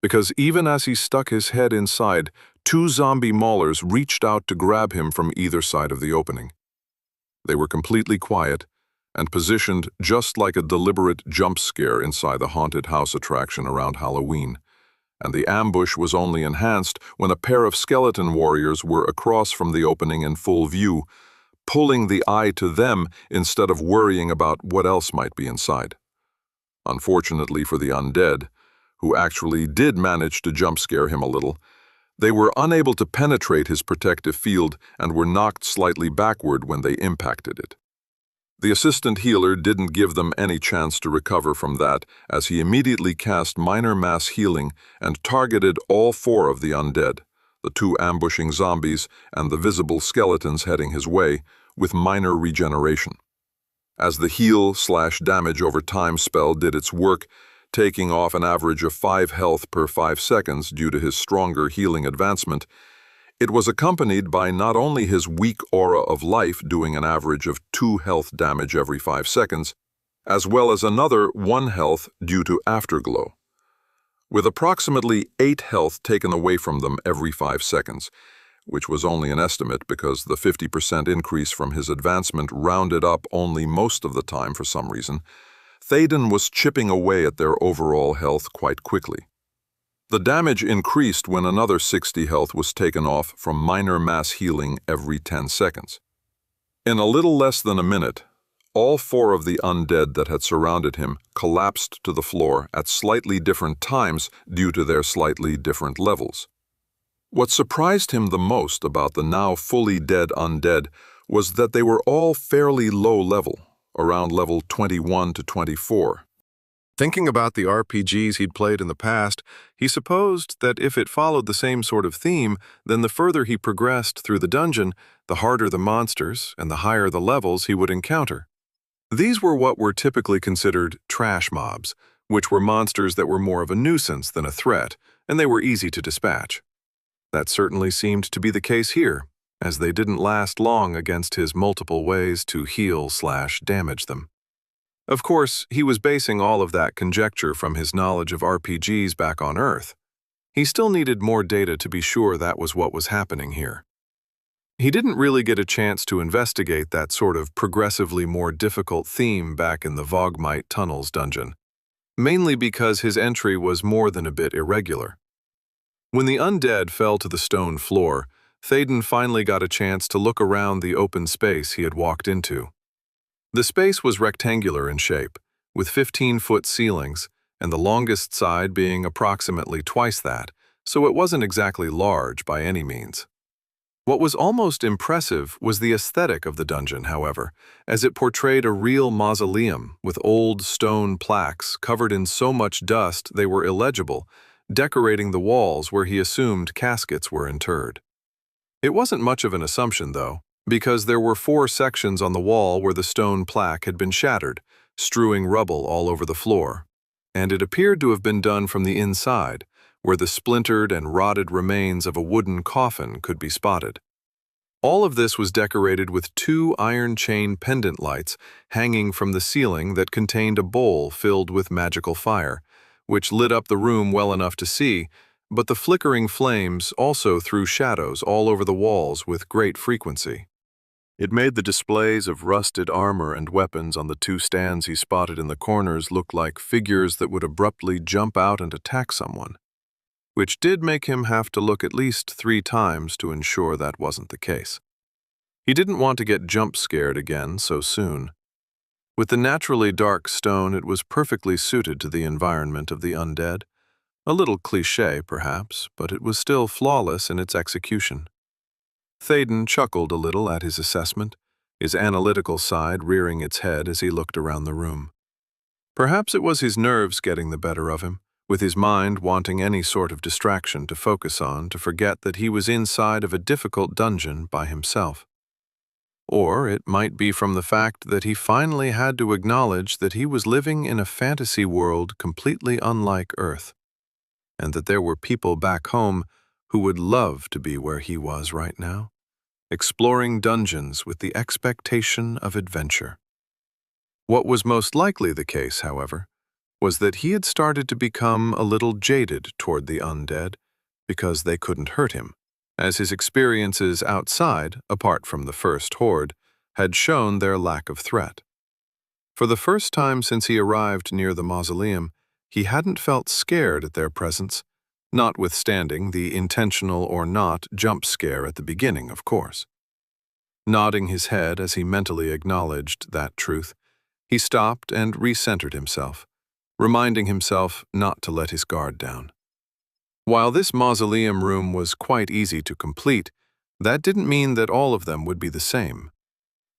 because even as he stuck his head inside, 2 zombie maulers reached out to grab him from either side of the opening. They were completely quiet and positioned just like a deliberate jump scare inside the haunted house attraction around Halloween, and the ambush was only enhanced when a pair of skeleton warriors were across from the opening in full view, pulling the eye to them instead of worrying about what else might be inside. Unfortunately for the undead, who actually did manage to jump scare him a little, they were unable to penetrate his protective field and were knocked slightly backward when they impacted it. The assistant healer didn't give them any chance to recover from that, as he immediately cast minor mass healing and targeted all 4 of the undead, the 2 ambushing zombies and the visible skeletons heading his way, with minor regeneration. As the heal/damage over time spell did its work, taking off an average of 5 health per 5 seconds due to his stronger healing advancement, it was accompanied by not only his weak aura of life doing an average of 2 health damage every 5 seconds, as well as another 1 health due to afterglow. With approximately 8 health taken away from them every 5 seconds, which was only an estimate because the 50% increase from his advancement rounded up only most of the time for some reason, Théoden was chipping away at their overall health quite quickly. The damage increased when another 60 health was taken off from minor mass healing every 10 seconds. In a little less than a minute, all 4 of the undead that had surrounded him collapsed to the floor at slightly different times due to their slightly different levels. What surprised him the most about the now fully dead undead was that they were all fairly low level, around level 21 to 24. Thinking about the RPGs he'd played in the past, he supposed that if it followed the same sort of theme, then the further he progressed through the dungeon, the harder the monsters and the higher the levels he would encounter. These were what were typically considered trash mobs, which were monsters that were more of a nuisance than a threat, and they were easy to dispatch. That certainly seemed to be the case here, as they didn't last long against his multiple ways to heal/damage them. Of course, he was basing all of that conjecture from his knowledge of RPGs back on Earth. He still needed more data to be sure that was what was happening here. He didn't really get a chance to investigate that sort of progressively more difficult theme back in the Vogmite Tunnels dungeon, mainly because his entry was more than a bit irregular. When the undead fell to the stone floor, Théoden finally got a chance to look around the open space he had walked into. The space was rectangular in shape, with 15-foot ceilings, and the longest side being approximately twice that, so it wasn't exactly large by any means. What was almost impressive was the aesthetic of the dungeon, however, as it portrayed a real mausoleum with old stone plaques covered in so much dust they were illegible, decorating the walls where he assumed caskets were interred. It wasn't much of an assumption, though, because there were 4 sections on the wall where the stone plaque had been shattered, strewing rubble all over the floor, and it appeared to have been done from the inside, where the splintered and rotted remains of a wooden coffin could be spotted. All of this was decorated with 2 iron chain pendant lights hanging from the ceiling that contained a bowl filled with magical fire, which lit up the room well enough to see, but the flickering flames also threw shadows all over the walls with great frequency. It made the displays of rusted armor and weapons on the 2 stands he spotted in the corners look like figures that would abruptly jump out and attack someone, which did make him have to look at least 3 times to ensure that wasn't the case. He didn't want to get jump-scared again so soon. With the naturally dark stone, it was perfectly suited to the environment of the undead. A little cliché, perhaps, but it was still flawless in its execution. Théoden chuckled a little at his assessment, his analytical side rearing its head as he looked around the room. Perhaps it was his nerves getting the better of him, with his mind wanting any sort of distraction to focus on to forget that he was inside of a difficult dungeon by himself. Or it might be from the fact that he finally had to acknowledge that he was living in a fantasy world completely unlike Earth, and that there were people back home who would love to be where he was right now, exploring dungeons with the expectation of adventure. What was most likely the case, however, was that he had started to become a little jaded toward the undead because they couldn't hurt him, as his experiences outside, apart from the first horde, had shown their lack of threat. For the first time since he arrived near the mausoleum, he hadn't felt scared at their presence, notwithstanding the intentional or not jump scare at the beginning, of course. Nodding his head as he mentally acknowledged that truth, he stopped and recentered himself, reminding himself not to let his guard down. While this mausoleum room was quite easy to complete, that didn't mean that all of them would be the same.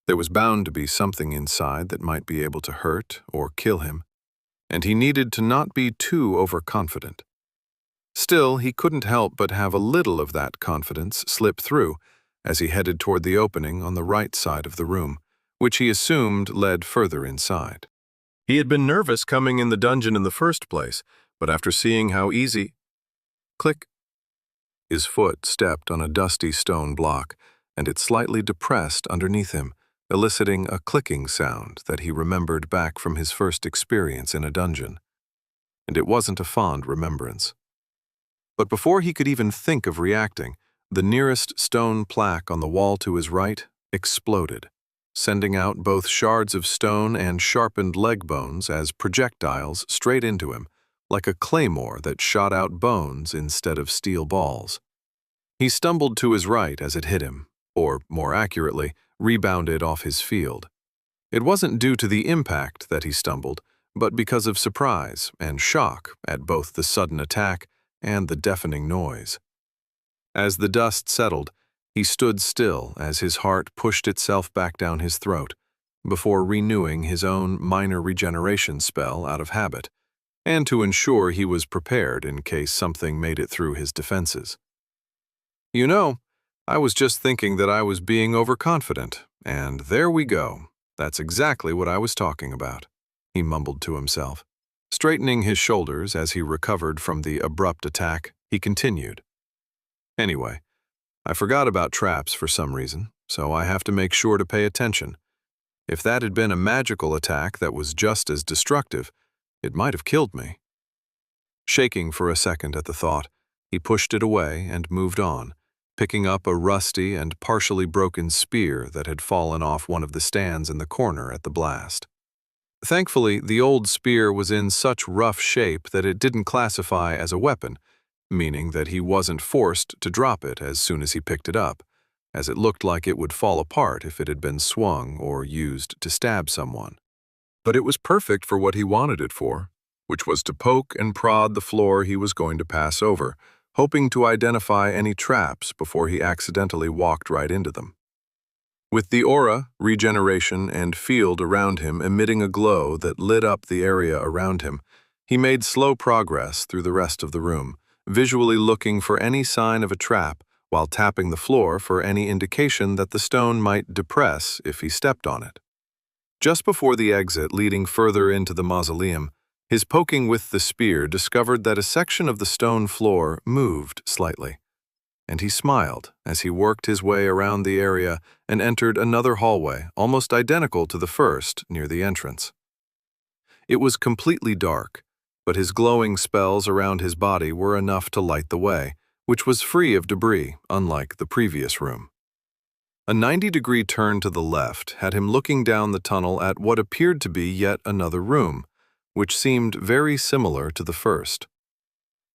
There was bound to be something inside that might be able to hurt or kill him, and he needed to not be too overconfident. Still, he couldn't help but have a little of that confidence slip through as he headed toward the opening on the right side of the room, which he assumed led further inside. He had been nervous coming in the dungeon in the first place, but after seeing how easy— Click. His foot stepped on a dusty stone block, and it slightly depressed underneath him, eliciting a clicking sound that he remembered back from his first experience in a dungeon. And it wasn't a fond remembrance. But before he could even think of reacting, the nearest stone plaque on the wall to his right exploded, sending out both shards of stone and sharpened leg bones as projectiles straight into him, like a claymore that shot out bones instead of steel balls. He stumbled to his right as it hit him, or, more accurately, rebounded off his field. It wasn't due to the impact that he stumbled, but because of surprise and shock at both the sudden attack and the deafening noise. As the dust settled, he stood still as his heart pushed itself back down his throat, before renewing his own minor regeneration spell out of habit, and to ensure he was prepared in case something made it through his defenses. "You know, I was just thinking that I was being overconfident, and there we go. That's exactly what I was talking about," he mumbled to himself. Straightening his shoulders as he recovered from the abrupt attack, he continued. "Anyway, I forgot about traps for some reason, so I have to make sure to pay attention. If that had been a magical attack that was just as destructive, it might have killed me." Shaking for a second at the thought, he pushed it away and moved on, picking up a rusty and partially broken spear that had fallen off one of the stands in the corner at the blast. Thankfully, the old spear was in such rough shape that it didn't classify as a weapon, meaning that he wasn't forced to drop it as soon as he picked it up, as it looked like it would fall apart if it had been swung or used to stab someone. But it was perfect for what he wanted it for, which was to poke and prod the floor he was going to pass over, hoping to identify any traps before he accidentally walked right into them. With the aura, regeneration, and field around him emitting a glow that lit up the area around him, he made slow progress through the rest of the room, visually looking for any sign of a trap while tapping the floor for any indication that the stone might depress if he stepped on it. Just before the exit leading further into the mausoleum, his poking with the spear discovered that a section of the stone floor moved slightly, and he smiled as he worked his way around the area and entered another hallway almost identical to the first near the entrance. It was completely dark, but his glowing spells around his body were enough to light the way, which was free of debris, unlike the previous room. A 90-degree turn to the left had him looking down the tunnel at what appeared to be yet another room, which seemed very similar to the first.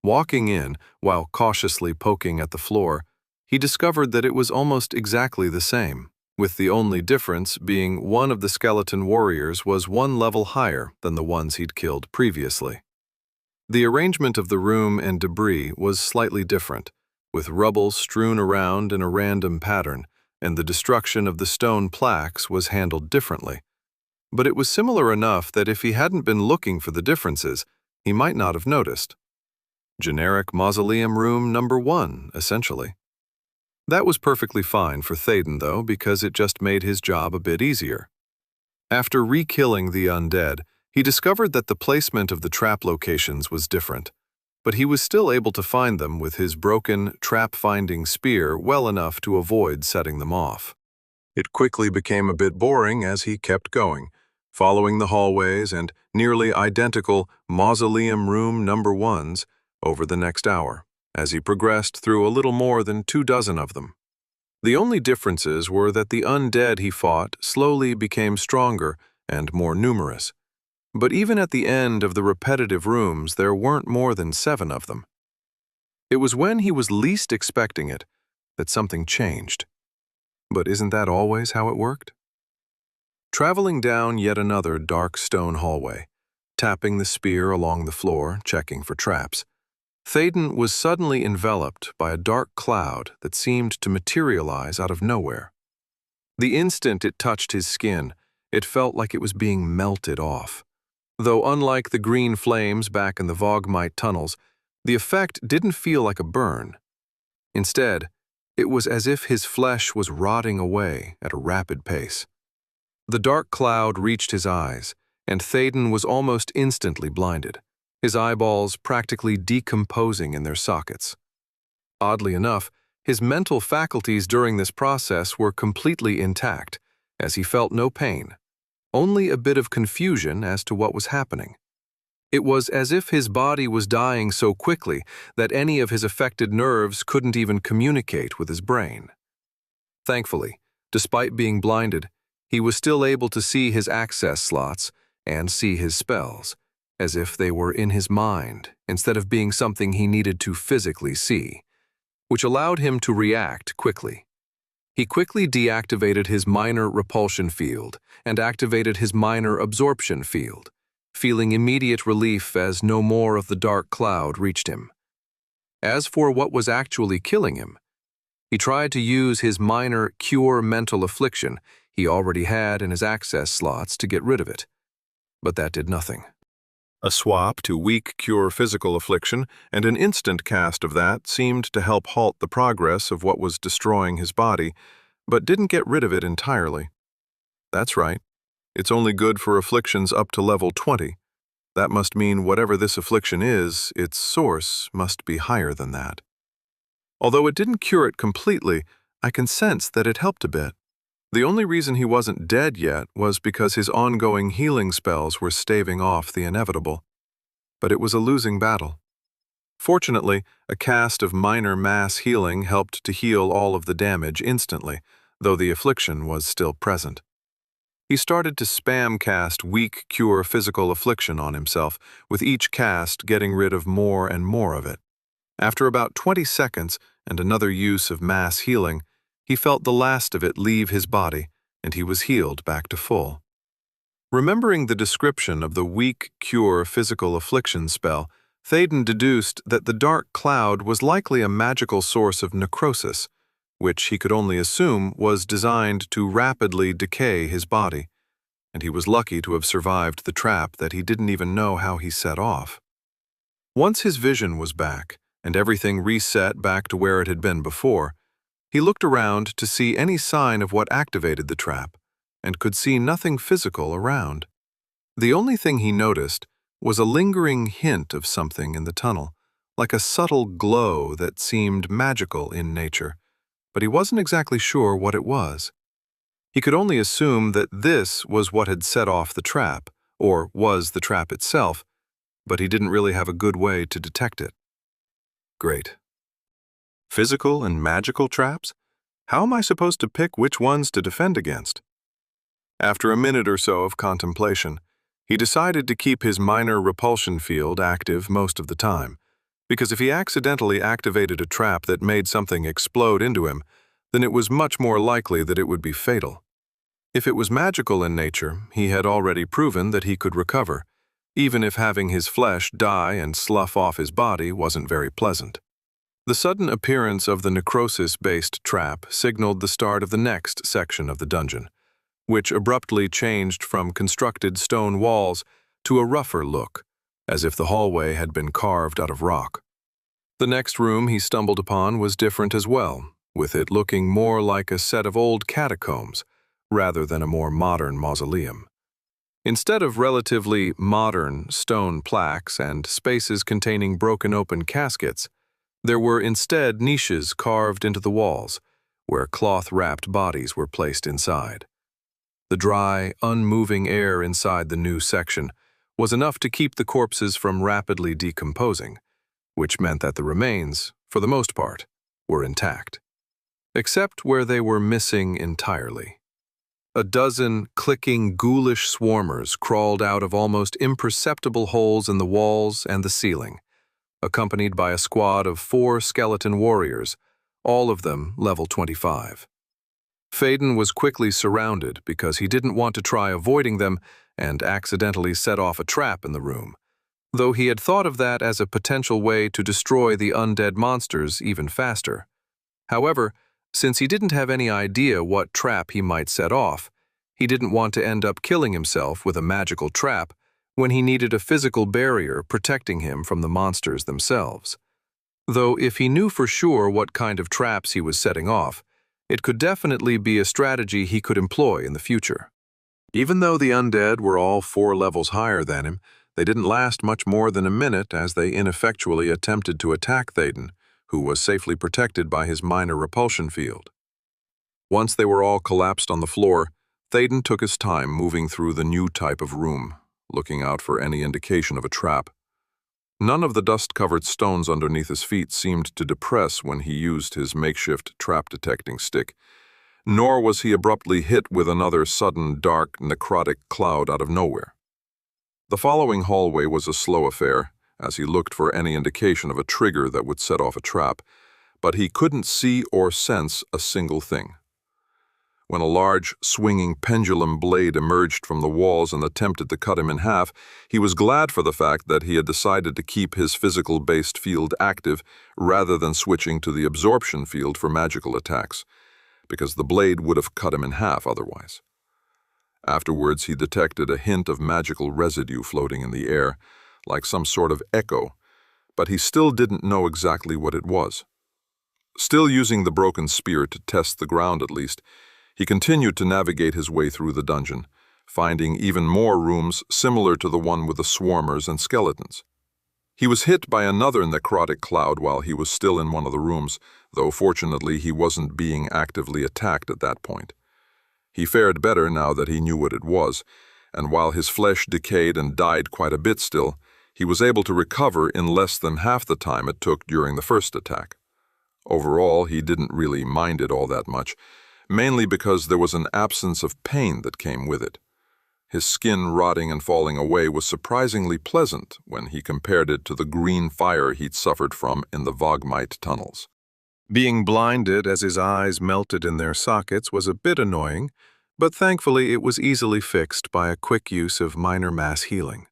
Walking in, while cautiously poking at the floor, he discovered that it was almost exactly the same, with the only difference being one of the skeleton warriors was one level higher than the ones he'd killed previously. The arrangement of the room and debris was slightly different, with rubble strewn around in a random pattern, and the destruction of the stone plaques was handled differently. But it was similar enough that if he hadn't been looking for the differences, he might not have noticed. Generic mausoleum room number 1, essentially. That was perfectly fine for Théoden, though, because it just made his job a bit easier. After re-killing the undead, he discovered that the placement of the trap locations was different, but he was still able to find them with his broken, trap-finding spear well enough to avoid setting them off. It quickly became a bit boring as he kept going, following the hallways and nearly identical mausoleum room number 1s over the next hour, as he progressed through a little more than 24 of them. The only differences were that the undead he fought slowly became stronger and more numerous, but even at the end of the repetitive rooms there weren't more than 7 of them. It was when he was least expecting it that something changed. But isn't that always how it worked? Traveling down yet another dark stone hallway, tapping the spear along the floor, checking for traps, Théoden was suddenly enveloped by a dark cloud that seemed to materialize out of nowhere. The instant it touched his skin, it felt like it was being melted off. Though unlike the green flames back in the Vogmite tunnels, the effect didn't feel like a burn. Instead, it was as if his flesh was rotting away at a rapid pace. The dark cloud reached his eyes, and Thaden was almost instantly blinded, his eyeballs practically decomposing in their sockets. Oddly enough, his mental faculties during this process were completely intact, as he felt no pain, only a bit of confusion as to what was happening. It was as if his body was dying so quickly that any of his affected nerves couldn't even communicate with his brain. Thankfully, despite being blinded, he was still able to see his access slots and see his spells, as if they were in his mind instead of being something he needed to physically see, which allowed him to react quickly. He quickly deactivated his minor repulsion field and activated his minor absorption field, feeling immediate relief as no more of the dark cloud reached him. As for what was actually killing him, he tried to use his minor cure mental affliction he already had in his access slots to get rid of it, but that did nothing. A swap to weak cure physical affliction and an instant cast of that seemed to help halt the progress of what was destroying his body, but didn't get rid of it entirely. That's right. It's only good for afflictions up to level 20. That must mean whatever this affliction is, its source must be higher than that. Although it didn't cure it completely, I can sense that it helped a bit. The only reason he wasn't dead yet was because his ongoing healing spells were staving off the inevitable. But it was a losing battle. Fortunately, a cast of minor mass healing helped to heal all of the damage instantly, though the affliction was still present. He started to spam cast weak cure physical affliction on himself, with each cast getting rid of more and more of it. After about 20 seconds and another use of mass healing, he felt the last of it leave his body, and he was healed back to full. Remembering the description of the weak cure physical affliction spell, Thaden deduced that the dark cloud was likely a magical source of necrosis, which he could only assume was designed to rapidly decay his body, and he was lucky to have survived the trap that he didn't even know how he set off. Once his vision was back, and everything reset back to where it had been before, he looked around to see any sign of what activated the trap, and could see nothing physical around. The only thing he noticed was a lingering hint of something in the tunnel, like a subtle glow that seemed magical in nature, but he wasn't exactly sure what it was. He could only assume that this was what had set off the trap, or was the trap itself, but he didn't really have a good way to detect it. Great. Physical and magical traps? How am I supposed to pick which ones to defend against? After a minute or so of contemplation, he decided to keep his minor repulsion field active most of the time, because if he accidentally activated a trap that made something explode into him, then it was much more likely that it would be fatal. If it was magical in nature, he had already proven that he could recover, even if having his flesh die and slough off his body wasn't very pleasant. The sudden appearance of the necrosis-based trap signaled the start of the next section of the dungeon, which abruptly changed from constructed stone walls to a rougher look, as if the hallway had been carved out of rock. The next room he stumbled upon was different as well, with it looking more like a set of old catacombs, rather than a more modern mausoleum. Instead of relatively modern stone plaques and spaces containing broken open caskets, there were instead niches carved into the walls, where cloth-wrapped bodies were placed inside. The dry, unmoving air inside the new section was enough to keep the corpses from rapidly decomposing, which meant that the remains, for the most part, were intact, except where they were missing entirely. A dozen clicking, ghoulish swarmers crawled out of almost imperceptible holes in the walls and the ceiling, accompanied by a squad of 4 skeleton warriors, all of them level 25. Thaden was quickly surrounded because he didn't want to try avoiding them and accidentally set off a trap in the room, though he had thought of that as a potential way to destroy the undead monsters even faster. However, since he didn't have any idea what trap he might set off, he didn't want to end up killing himself with a magical trap when he needed a physical barrier protecting him from the monsters themselves. Though if he knew for sure what kind of traps he was setting off, it could definitely be a strategy he could employ in the future. Even though the undead were all 4 levels higher than him, they didn't last much more than a minute as they ineffectually attempted to attack Thaden, who was safely protected by his minor repulsion field. Once they were all collapsed on the floor, Thaden took his time moving through the new type of room, looking out for any indication of a trap. None of the dust-covered stones underneath his feet seemed to depress when he used his makeshift trap-detecting stick, nor was he abruptly hit with another sudden, dark, necrotic cloud out of nowhere. The following hallway was a slow affair, as he looked for any indication of a trigger that would set off a trap, but he couldn't see or sense a single thing. When a large, swinging pendulum blade emerged from the walls and attempted to cut him in half, he was glad for the fact that he had decided to keep his physical-based field active rather than switching to the absorption field for magical attacks, because the blade would have cut him in half otherwise. Afterwards, he detected a hint of magical residue floating in the air, like some sort of echo, but he still didn't know exactly what it was. Still using the broken spear to test the ground at least, he continued to navigate his way through the dungeon, finding even more rooms similar to the one with the swarmers and skeletons. He was hit by another necrotic cloud while he was still in one of the rooms, though fortunately he wasn't being actively attacked at that point. He fared better now that he knew what it was, and while his flesh decayed and died quite a bit still, he was able to recover in less than half the time it took during the first attack. Overall, he didn't really mind it all that much, mainly because there was an absence of pain that came with it. His skin rotting and falling away was surprisingly pleasant when he compared it to the green fire he'd suffered from in the Vogmite tunnels. Being blinded as his eyes melted in their sockets was a bit annoying, but thankfully it was easily fixed by a quick use of minor mass healing.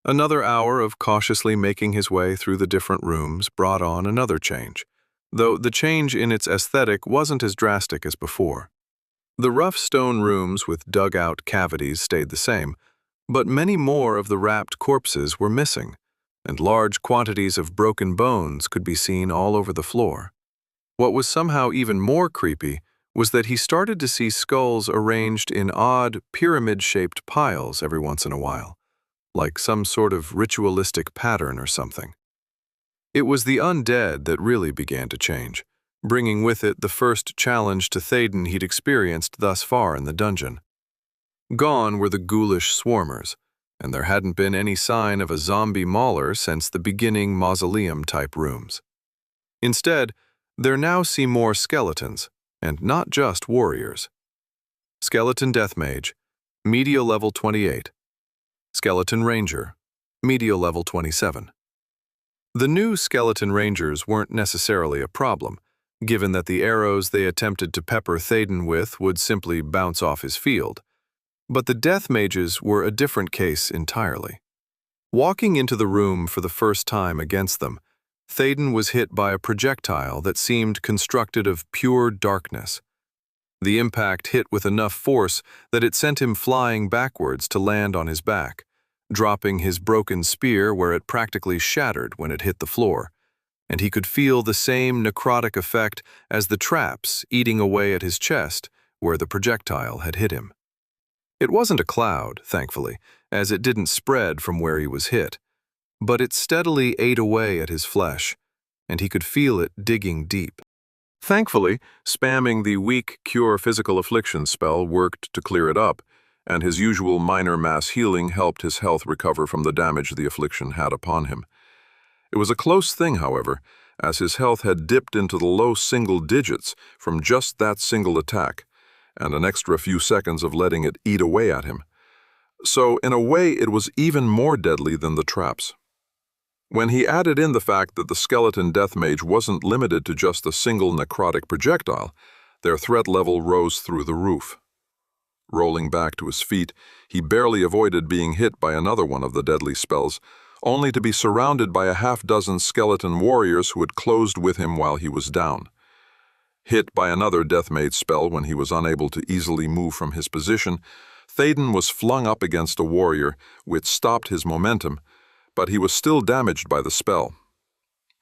Another hour of cautiously making his way through the different rooms brought on another change, though the change in its aesthetic wasn't as drastic as before. The rough stone rooms with dug-out cavities stayed the same, but many more of the wrapped corpses were missing, and large quantities of broken bones could be seen all over the floor. What was somehow even more creepy was that he started to see skulls arranged in odd, pyramid-shaped piles every once in a while, like some sort of ritualistic pattern or something. It was the undead that really began to change, bringing with it the first challenge to Thaden he'd experienced thus far in the dungeon. Gone were the ghoulish swarmers, and there hadn't been any sign of a zombie mauler since the beginning mausoleum-type rooms. Instead, there now seemed more skeletons, and not just warriors. Skeleton Death Mage, Medial Level 28. Skeleton Ranger, Medial Level 27. The new Skeleton Rangers weren't necessarily a problem, given that the arrows they attempted to pepper Thaden with would simply bounce off his field. But the Death Mages were a different case entirely. Walking into the room for the first time against them, Thaden was hit by a projectile that seemed constructed of pure darkness. The impact hit with enough force that it sent him flying backwards to land on his back, dropping his broken spear where it practically shattered when it hit the floor, and he could feel the same necrotic effect as the traps eating away at his chest where the projectile had hit him. It wasn't a cloud, thankfully, as it didn't spread from where he was hit, but it steadily ate away at his flesh, and he could feel it digging deep. Thankfully, spamming the weak Cure Physical Affliction spell worked to clear it up, and his usual minor mass healing helped his health recover from the damage the affliction had upon him. It was a close thing, however, as his health had dipped into the low single digits from just that single attack, and an extra few seconds of letting it eat away at him. So, in a way, it was even more deadly than the traps. When he added in the fact that the Skeleton Death Mage wasn't limited to just a single necrotic projectile, their threat level rose through the roof. Rolling back to his feet, he barely avoided being hit by another one of the deadly spells, only to be surrounded by a half-dozen skeleton warriors who had closed with him while he was down. Hit by another Death Mage spell when he was unable to easily move from his position, Thaden was flung up against a warrior, which stopped his momentum, but he was still damaged by the spell.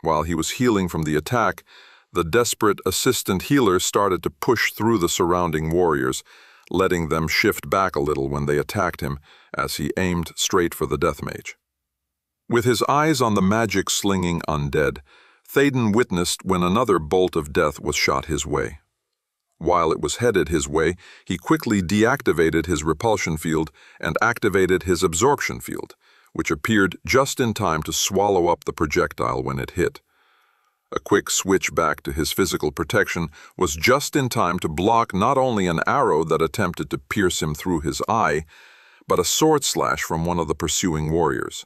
While he was healing from the attack, the desperate assistant healer started to push through the surrounding warriors, letting them shift back a little when they attacked him as he aimed straight for the death mage. With his eyes on the magic-slinging undead, Théden witnessed when another bolt of death was shot his way. While it was headed his way, he quickly deactivated his repulsion field and activated his absorption field, which appeared just in time to swallow up the projectile when it hit. A quick switch back to his physical protection was just in time to block not only an arrow that attempted to pierce him through his eye, but a sword slash from one of the pursuing warriors.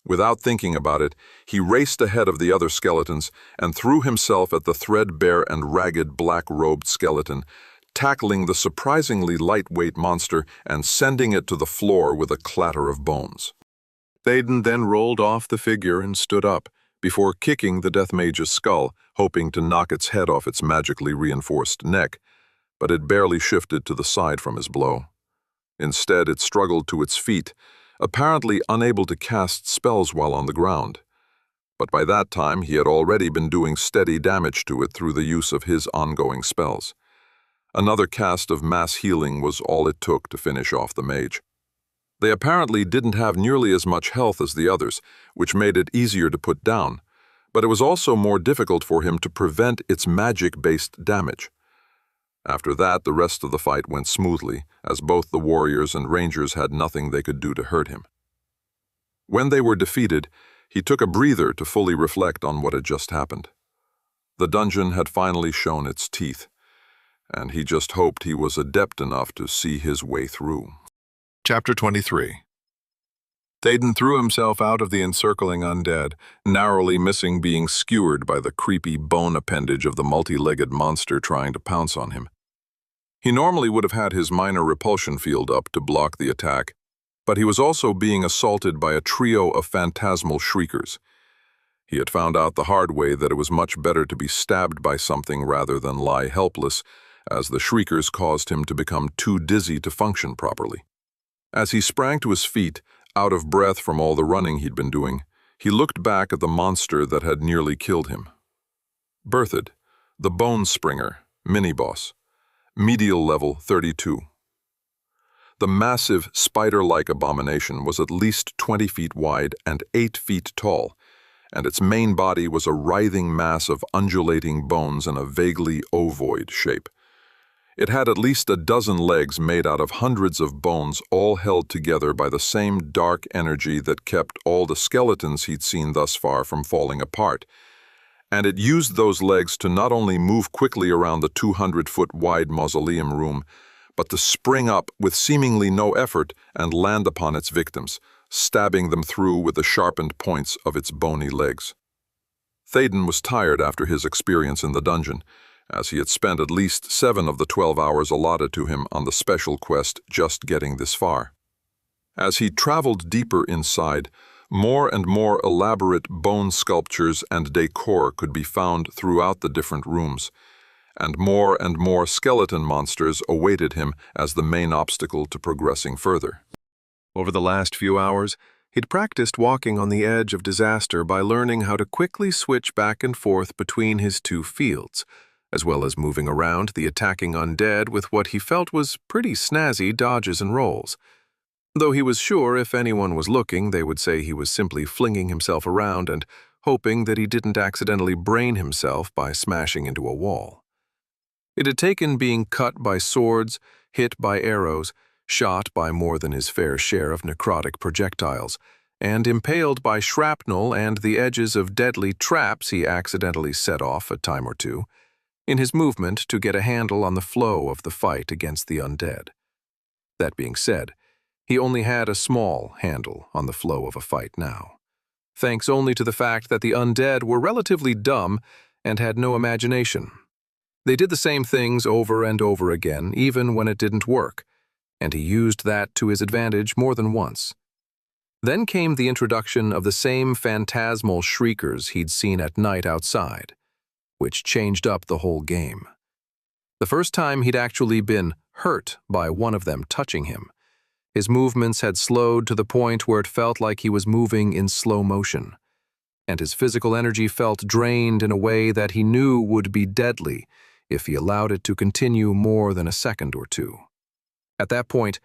Without thinking about it, he raced ahead of the other skeletons and threw himself at the threadbare and ragged black-robed skeleton, tackling the surprisingly lightweight monster and sending it to the floor with a clatter of bones. Théden then rolled off the figure and stood up, before kicking the death mage's skull, hoping to knock its head off its magically reinforced neck, but it barely shifted to the side from his blow. Instead, it struggled to its feet, apparently unable to cast spells while on the ground. But by that time, he had already been doing steady damage to it through the use of his ongoing spells. Another cast of mass healing was all it took to finish off the mage. They apparently didn't have nearly as much health as the others, which made it easier to put down, but it was also more difficult for him to prevent its magic-based damage. After that, the rest of the fight went smoothly, as both the warriors and rangers had nothing they could do to hurt him. When they were defeated, he took a breather to fully reflect on what had just happened. The dungeon had finally shown its teeth, and he just hoped he was adept enough to see his way through. Chapter 23. Théden threw himself out of the encircling undead, narrowly missing being skewered by the creepy bone appendage of the multi-legged monster trying to pounce on him. He normally would have had his minor repulsion field up to block the attack, but he was also being assaulted by a trio of phantasmal shriekers. He had found out the hard way that it was much better to be stabbed by something rather than lie helpless, as the shriekers caused him to become too dizzy to function properly. As he sprang to his feet, out of breath from all the running he'd been doing, he looked back at the monster that had nearly killed him. Berthid, the Bone Springer, mini-boss, medial level 32. The massive, spider-like abomination was at least 20 feet wide and 8 feet tall, and its main body was a writhing mass of undulating bones in a vaguely ovoid shape. It had at least a dozen legs made out of hundreds of bones, all held together by the same dark energy that kept all the skeletons he'd seen thus far from falling apart. And it used those legs to not only move quickly around the 200-foot-wide mausoleum room, but to spring up with seemingly no effort and land upon its victims, stabbing them through with the sharpened points of its bony legs. Théden was tired after his experience in the dungeon, as he had spent at least 7 of the 12 hours allotted to him on the special quest just getting this far. As he traveled deeper inside, more and more elaborate bone sculptures and decor could be found throughout the different rooms, and more skeleton monsters awaited him as the main obstacle to progressing further. Over the last few hours, he'd practiced walking on the edge of disaster by learning how to quickly switch back and forth between his two fields, as well as moving around the attacking undead with what he felt was pretty snazzy dodges and rolls. Though he was sure if anyone was looking, they would say he was simply flinging himself around and hoping that he didn't accidentally brain himself by smashing into a wall. It had taken being cut by swords, hit by arrows, shot by more than his fair share of necrotic projectiles, and impaled by shrapnel and the edges of deadly traps he accidentally set off a time or two, in his movement to get a handle on the flow of the fight against the undead. That being said, he only had a small handle on the flow of a fight now, thanks only to the fact that the undead were relatively dumb and had no imagination. They did the same things over and over again, even when it didn't work, and he used that to his advantage more than once. Then came the introduction of the same phantasmal shriekers he'd seen at night outside, which changed up the whole game. The first time he'd actually been hurt by one of them touching him, his movements had slowed to the point where it felt like he was moving in slow motion, and his physical energy felt drained in a way that he knew would be deadly if he allowed it to continue more than a second or two. At that point,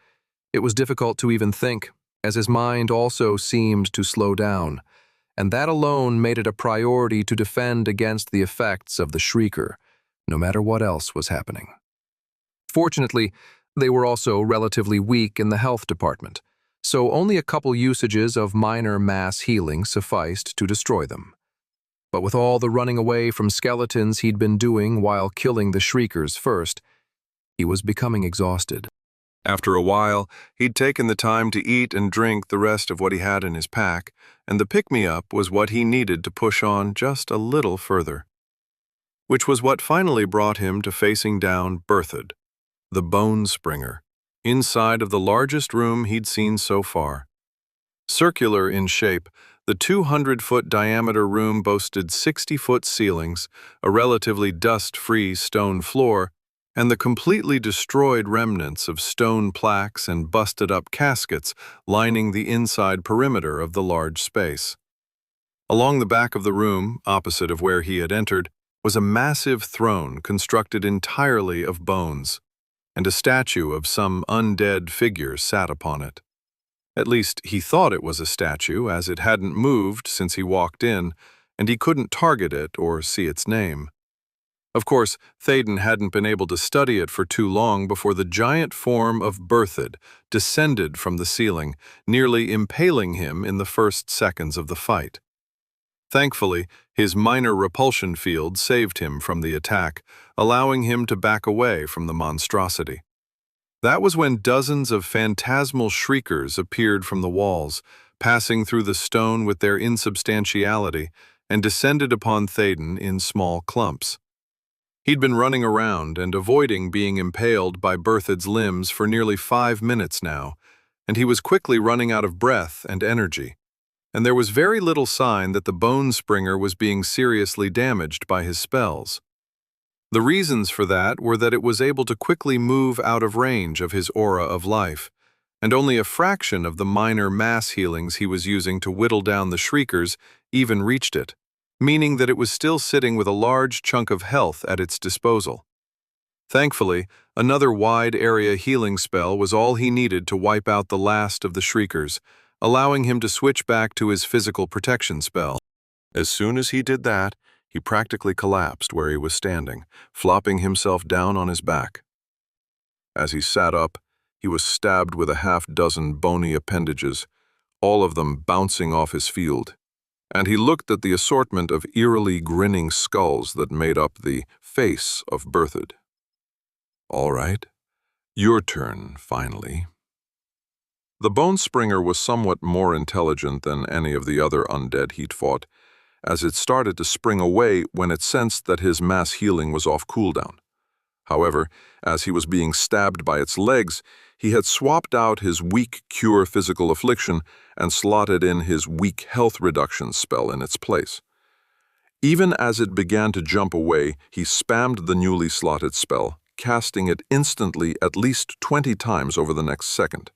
it was difficult to even think, as his mind also seemed to slow down, and that alone made it a priority to defend against the effects of the shrieker, no matter what else was happening. Fortunately, they were also relatively weak in the health department, so only a couple usages of minor mass healing sufficed to destroy them. But with all the running away from skeletons he'd been doing while killing the shriekers first, he was becoming exhausted. After a while, he'd taken the time to eat and drink the rest of what he had in his pack, and the pick-me-up was what he needed to push on just a little further. Which was what finally brought him to facing down Berthud, the Bone Springer, inside of the largest room he'd seen so far. Circular in shape, the 200-foot diameter room boasted 60-foot ceilings, a relatively dust-free stone floor, and the completely destroyed remnants of stone plaques and busted-up caskets lining the inside perimeter of the large space. Along the back of the room, opposite of where he had entered, was a massive throne constructed entirely of bones, and a statue of some undead figure sat upon it. At least he thought it was a statue, as it hadn't moved since he walked in, and he couldn't target it or see its name. Of course, Théoden hadn't been able to study it for too long before the giant form of Berthud descended from the ceiling, nearly impaling him in the first seconds of the fight. Thankfully, his minor repulsion field saved him from the attack, allowing him to back away from the monstrosity. That was when dozens of phantasmal shriekers appeared from the walls, passing through the stone with their insubstantiality, and descended upon Théoden in small clumps. He'd been running around and avoiding being impaled by Berthud's limbs for nearly 5 minutes now, and he was quickly running out of breath and energy. And there was very little sign that the Bone Springer was being seriously damaged by his spells. The reasons for that were that it was able to quickly move out of range of his aura of life, and only a fraction of the minor mass healings he was using to whittle down the shriekers even reached it, meaning that it was still sitting with a large chunk of health at its disposal. Thankfully, another wide-area healing spell was all he needed to wipe out the last of the shriekers, allowing him to switch back to his physical protection spell. As soon as he did that, he practically collapsed where he was standing, flopping himself down on his back. As he sat up, he was stabbed with a half-dozen bony appendages, all of them bouncing off his field, and he looked at the assortment of eerily grinning skulls that made up the face of Berthud. "All right, your turn, finally." The Bone Springer was somewhat more intelligent than any of the other undead he'd fought, as it started to spring away when it sensed that his mass healing was off cooldown. However, as he was being stabbed by its legs, he had swapped out his weak cure physical affliction and slotted in his weak health reduction spell in its place. Even as it began to jump away, he spammed the newly slotted spell, casting it instantly at least 20 times over the next second.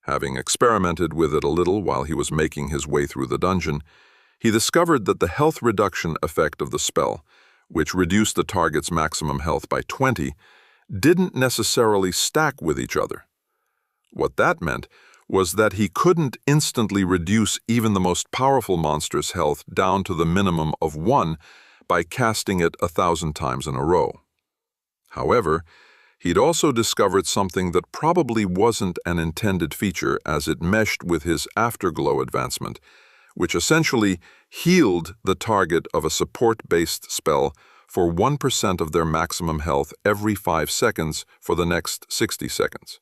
Having experimented with it a little while he was making his way through the dungeon, he discovered that the health reduction effect of the spell, which reduced the target's maximum health by 20, didn't necessarily stack with each other. What that meant was that he couldn't instantly reduce even the most powerful monster's health down to the minimum of 1 by casting it 1,000 times in a row. However, he'd also discovered something that probably wasn't an intended feature as it meshed with his Afterglow advancement, which essentially healed the target of a support-based spell for 1% of their maximum health every 5 seconds for the next 60 seconds.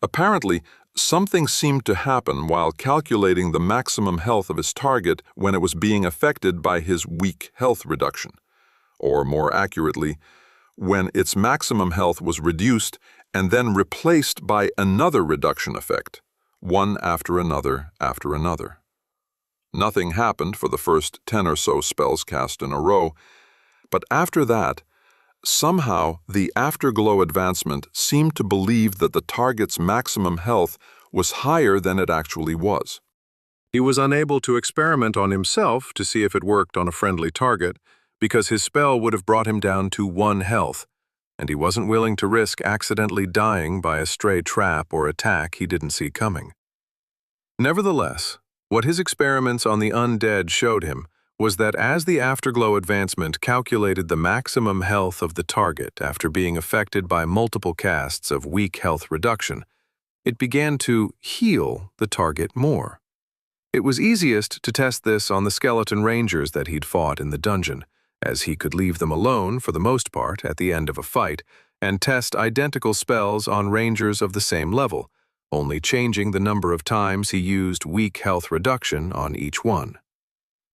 Apparently, something seemed to happen while calculating the maximum health of his target when it was being affected by his weak health reduction, or more accurately, when its maximum health was reduced and then replaced by another reduction effect, one after another after another. Nothing happened for the first 10 or so spells cast in a row, but after that, somehow the Afterglow advancement seemed to believe that the target's maximum health was higher than it actually was. He was unable to experiment on himself to see if it worked on a friendly target, because his spell would have brought him down to 1 health, and he wasn't willing to risk accidentally dying by a stray trap or attack he didn't see coming. Nevertheless, what his experiments on the undead showed him was that as the Afterglow advancement calculated the maximum health of the target after being affected by multiple casts of weak health reduction, it began to heal the target more. It was easiest to test this on the skeleton rangers that he'd fought in the dungeon, as he could leave them alone for the most part at the end of a fight and test identical spells on rangers of the same level, only changing the number of times he used weak health reduction on each one.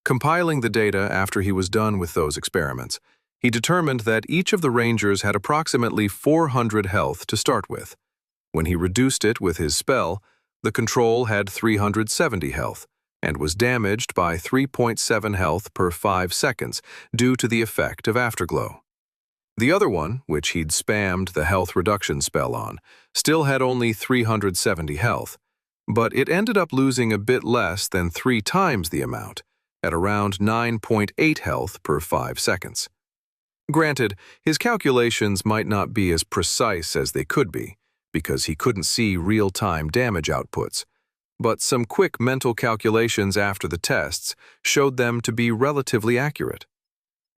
Compiling the data after he was done with those experiments, he determined that each of the rangers had approximately 400 health to start with. When he reduced it with his spell, the control had 370 health and was damaged by 3.7 health per 5 seconds due to the effect of Afterglow. The other one, which he'd spammed the health reduction spell on, still had only 370 health, but it ended up losing a bit less than 3 times the amount, at around 9.8 health per 5 seconds. Granted, his calculations might not be as precise as they could be, because he couldn't see real-time damage outputs, but some quick mental calculations after the tests showed them to be relatively accurate.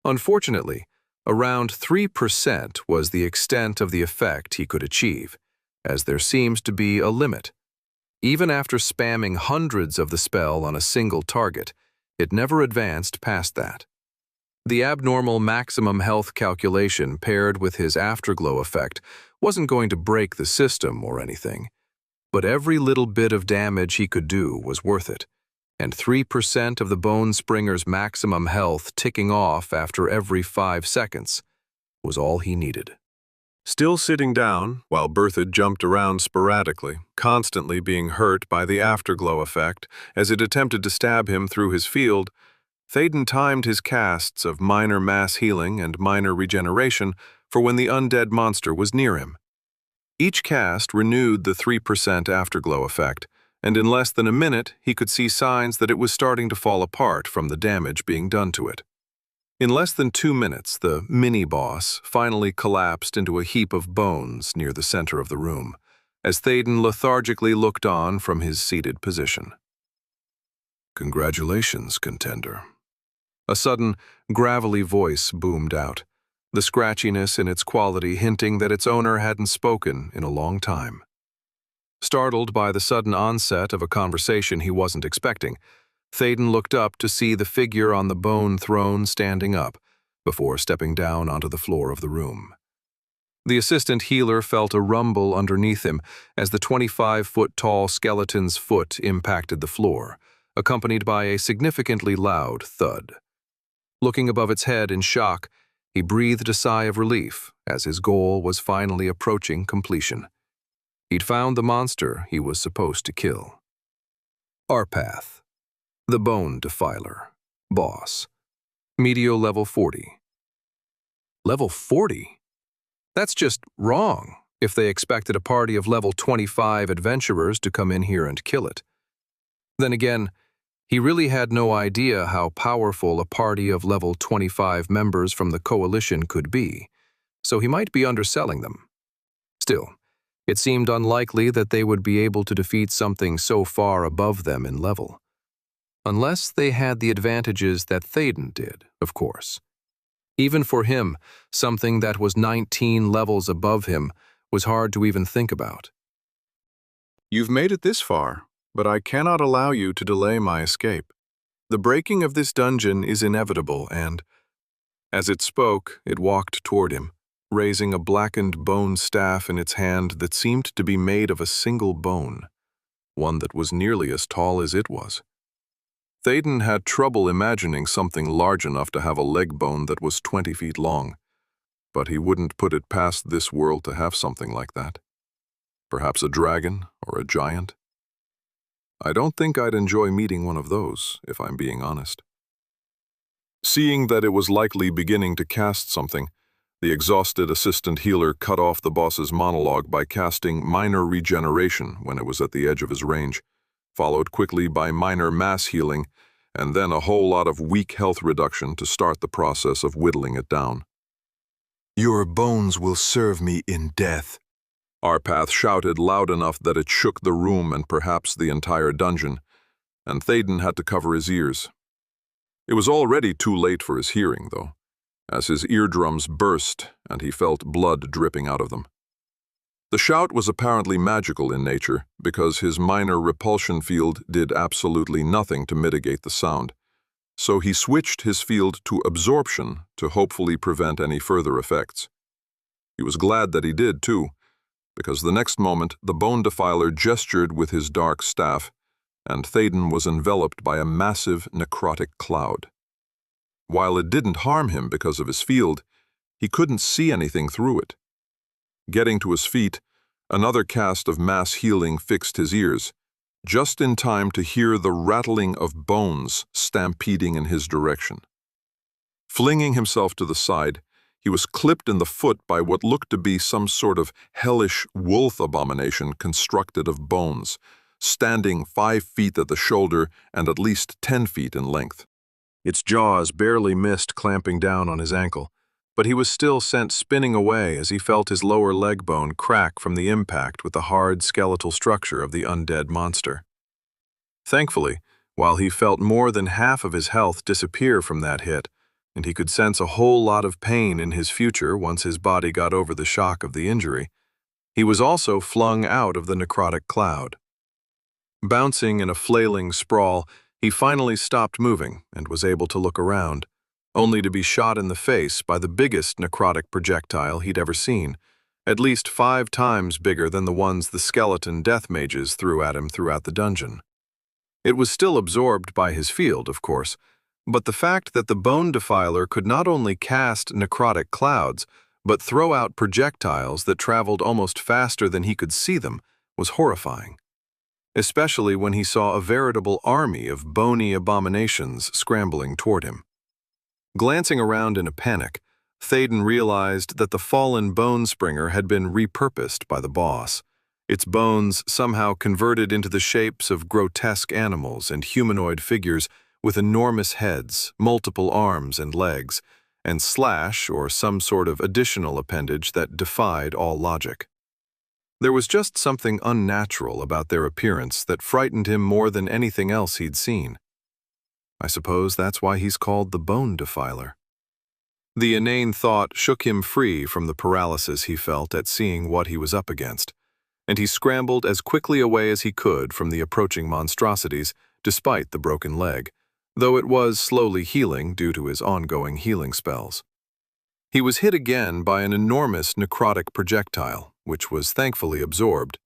Unfortunately, around 3% was the extent of the effect he could achieve, as there seems to be a limit. Even after spamming hundreds of the spell on a single target, it never advanced past that. The abnormal maximum health calculation paired with his Afterglow effect wasn't going to break the system or anything, but every little bit of damage he could do was worth it, and 3% of the Bone Springer's maximum health ticking off after every 5 seconds was all he needed. Still sitting down, while Berthad jumped around sporadically, constantly being hurt by the Afterglow effect as it attempted to stab him through his field, Théden timed his casts of minor mass healing and minor regeneration for when the undead monster was near him. Each cast renewed the 3% Afterglow effect, and in less than a minute he could see signs that it was starting to fall apart from the damage being done to it. In less than 2 minutes, the mini-boss finally collapsed into a heap of bones near the center of the room, as Théden lethargically looked on from his seated position. "Congratulations, contender." A sudden, gravelly voice boomed out, the scratchiness in its quality hinting that its owner hadn't spoken in a long time. Startled by the sudden onset of a conversation he wasn't expecting, Théden looked up to see the figure on the bone throne standing up, before stepping down onto the floor of the room. The assistant healer felt a rumble underneath him as the 25-foot-tall skeleton's foot impacted the floor, accompanied by a significantly loud thud. Looking above its head in shock, he breathed a sigh of relief as his goal was finally approaching completion. He'd found the monster he was supposed to kill. Arpath, the Bone Defiler, boss. Meteo level 40. Level 40? That's just wrong if they expected a party of level 25 adventurers to come in here and kill it. Then again, he really had no idea how powerful a party of level 25 members from the Coalition could be, so he might be underselling them. Still, it seemed unlikely that they would be able to defeat something so far above them in level. Unless they had the advantages that Théden did, of course. Even for him, something that was 19 levels above him was hard to even think about. You've made it this far, but I cannot allow you to delay my escape. The breaking of this dungeon is inevitable and—" As it spoke, it walked toward him, raising a blackened bone staff in its hand that seemed to be made of a single bone, one that was nearly as tall as it was. Théden had trouble imagining something large enough to have a leg bone that was 20 feet long, but he wouldn't put it past this world to have something like that. Perhaps a dragon or a giant. I don't think I'd enjoy meeting one of those, if I'm being honest. Seeing that it was likely beginning to cast something, the exhausted assistant healer cut off the boss's monologue by casting minor regeneration when it was at the edge of his range, followed quickly by minor mass healing, and then a whole lot of weak health reduction to start the process of whittling it down. Your bones will serve me in death. Arpath shouted loud enough that it shook the room and perhaps the entire dungeon, and Théoden had to cover his ears. It was already too late for his hearing, though, as his eardrums burst and he felt blood dripping out of them. The shout was apparently magical in nature because his minor repulsion field did absolutely nothing to mitigate the sound, so he switched his field to absorption to hopefully prevent any further effects. He was glad that he did, too, because the next moment the Bone Defiler gestured with his dark staff, and Théoden was enveloped by a massive necrotic cloud. While it didn't harm him because of his field, he couldn't see anything through it. Getting to his feet, another cast of mass healing fixed his ears, just in time to hear the rattling of bones stampeding in his direction. Flinging himself to the side, he was clipped in the foot by what looked to be some sort of hellish wolf abomination constructed of bones, standing 5 feet at the shoulder and at least 10 feet in length. Its jaws barely missed clamping down on his ankle, but he was still sent spinning away as he felt his lower leg bone crack from the impact with the hard skeletal structure of the undead monster. Thankfully, while he felt more than half of his health disappear from that hit, and he could sense a whole lot of pain in his future once his body got over the shock of the injury, he was also flung out of the necrotic cloud. Bouncing in a flailing sprawl, he finally stopped moving and was able to look around, only to be shot in the face by the biggest necrotic projectile he'd ever seen, at least 5 times bigger than the ones the skeleton death mages threw at him throughout the dungeon. It was still absorbed by his field, of course, but the fact that the Bone Defiler could not only cast necrotic clouds, but throw out projectiles that traveled almost faster than he could see them was horrifying, especially when he saw a veritable army of bony abominations scrambling toward him. Glancing around in a panic, Théoden realized that the fallen Bone Springer had been repurposed by the boss, its bones somehow converted into the shapes of grotesque animals and humanoid figures with enormous heads, multiple arms and legs, and slash or some sort of additional appendage that defied all logic. There was just something unnatural about their appearance that frightened him more than anything else he'd seen. I suppose that's why he's called the Bone Defiler. The inane thought shook him free from the paralysis he felt at seeing what he was up against, and he scrambled as quickly away as he could from the approaching monstrosities, despite the broken leg, though it was slowly healing due to his ongoing healing spells. He was hit again by an enormous necrotic projectile, which was thankfully absorbed,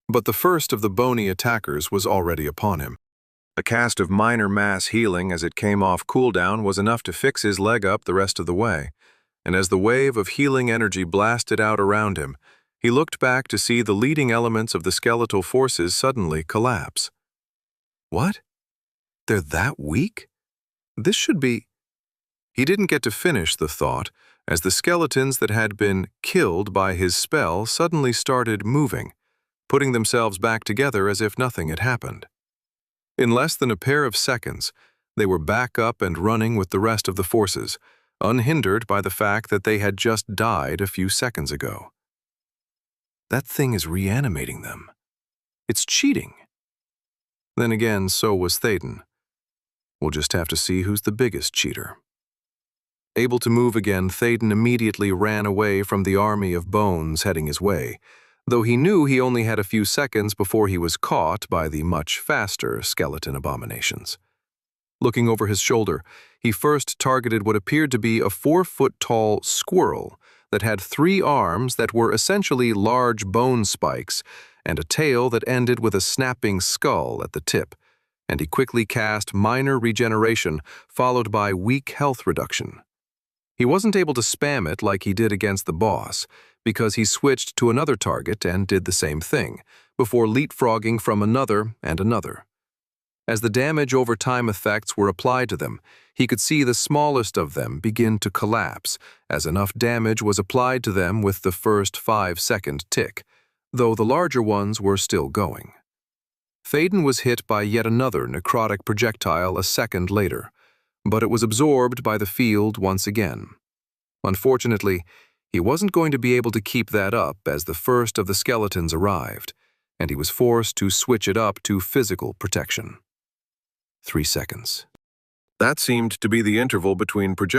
but the first of the bony attackers was already upon him. A cast of minor mass healing as it came off cooldown was enough to fix his leg up the rest of the way, and as the wave of healing energy blasted out around him, he looked back to see the leading elements of the skeletal forces suddenly collapse. What? They're that weak? This should be... He didn't get to finish the thought, as the skeletons that had been killed by his spell suddenly started moving, putting themselves back together as if nothing had happened. In less than a pair of seconds, they were back up and running with the rest of the forces, unhindered by the fact that they had just died a few seconds ago. That thing is reanimating them. It's cheating. Then again, so was Théoden. We'll just have to see who's the biggest cheater. Able to move again, Théoden immediately ran away from the army of bones heading his way, though he knew he only had a few seconds before he was caught by the much faster skeleton abominations. Looking over his shoulder, he first targeted what appeared to be a 4-foot-tall squirrel that had 3 arms that were essentially large bone spikes and a tail that ended with a snapping skull at the tip, and he quickly cast minor regeneration followed by weak health reduction. He wasn't able to spam it like he did against the boss, because he switched to another target and did the same thing, before leapfrogging from another and another. As the damage over time effects were applied to them, he could see the smallest of them begin to collapse, as enough damage was applied to them with the first 5-second tick, though the larger ones were still going. Théoden was hit by yet another necrotic projectile a second later, but it was absorbed by the field once again. Unfortunately, He wasn't going to be able to keep that up as the first of the skeletons arrived, and he was forced to switch it up to physical protection. 3 seconds. That seemed to be the interval between projections.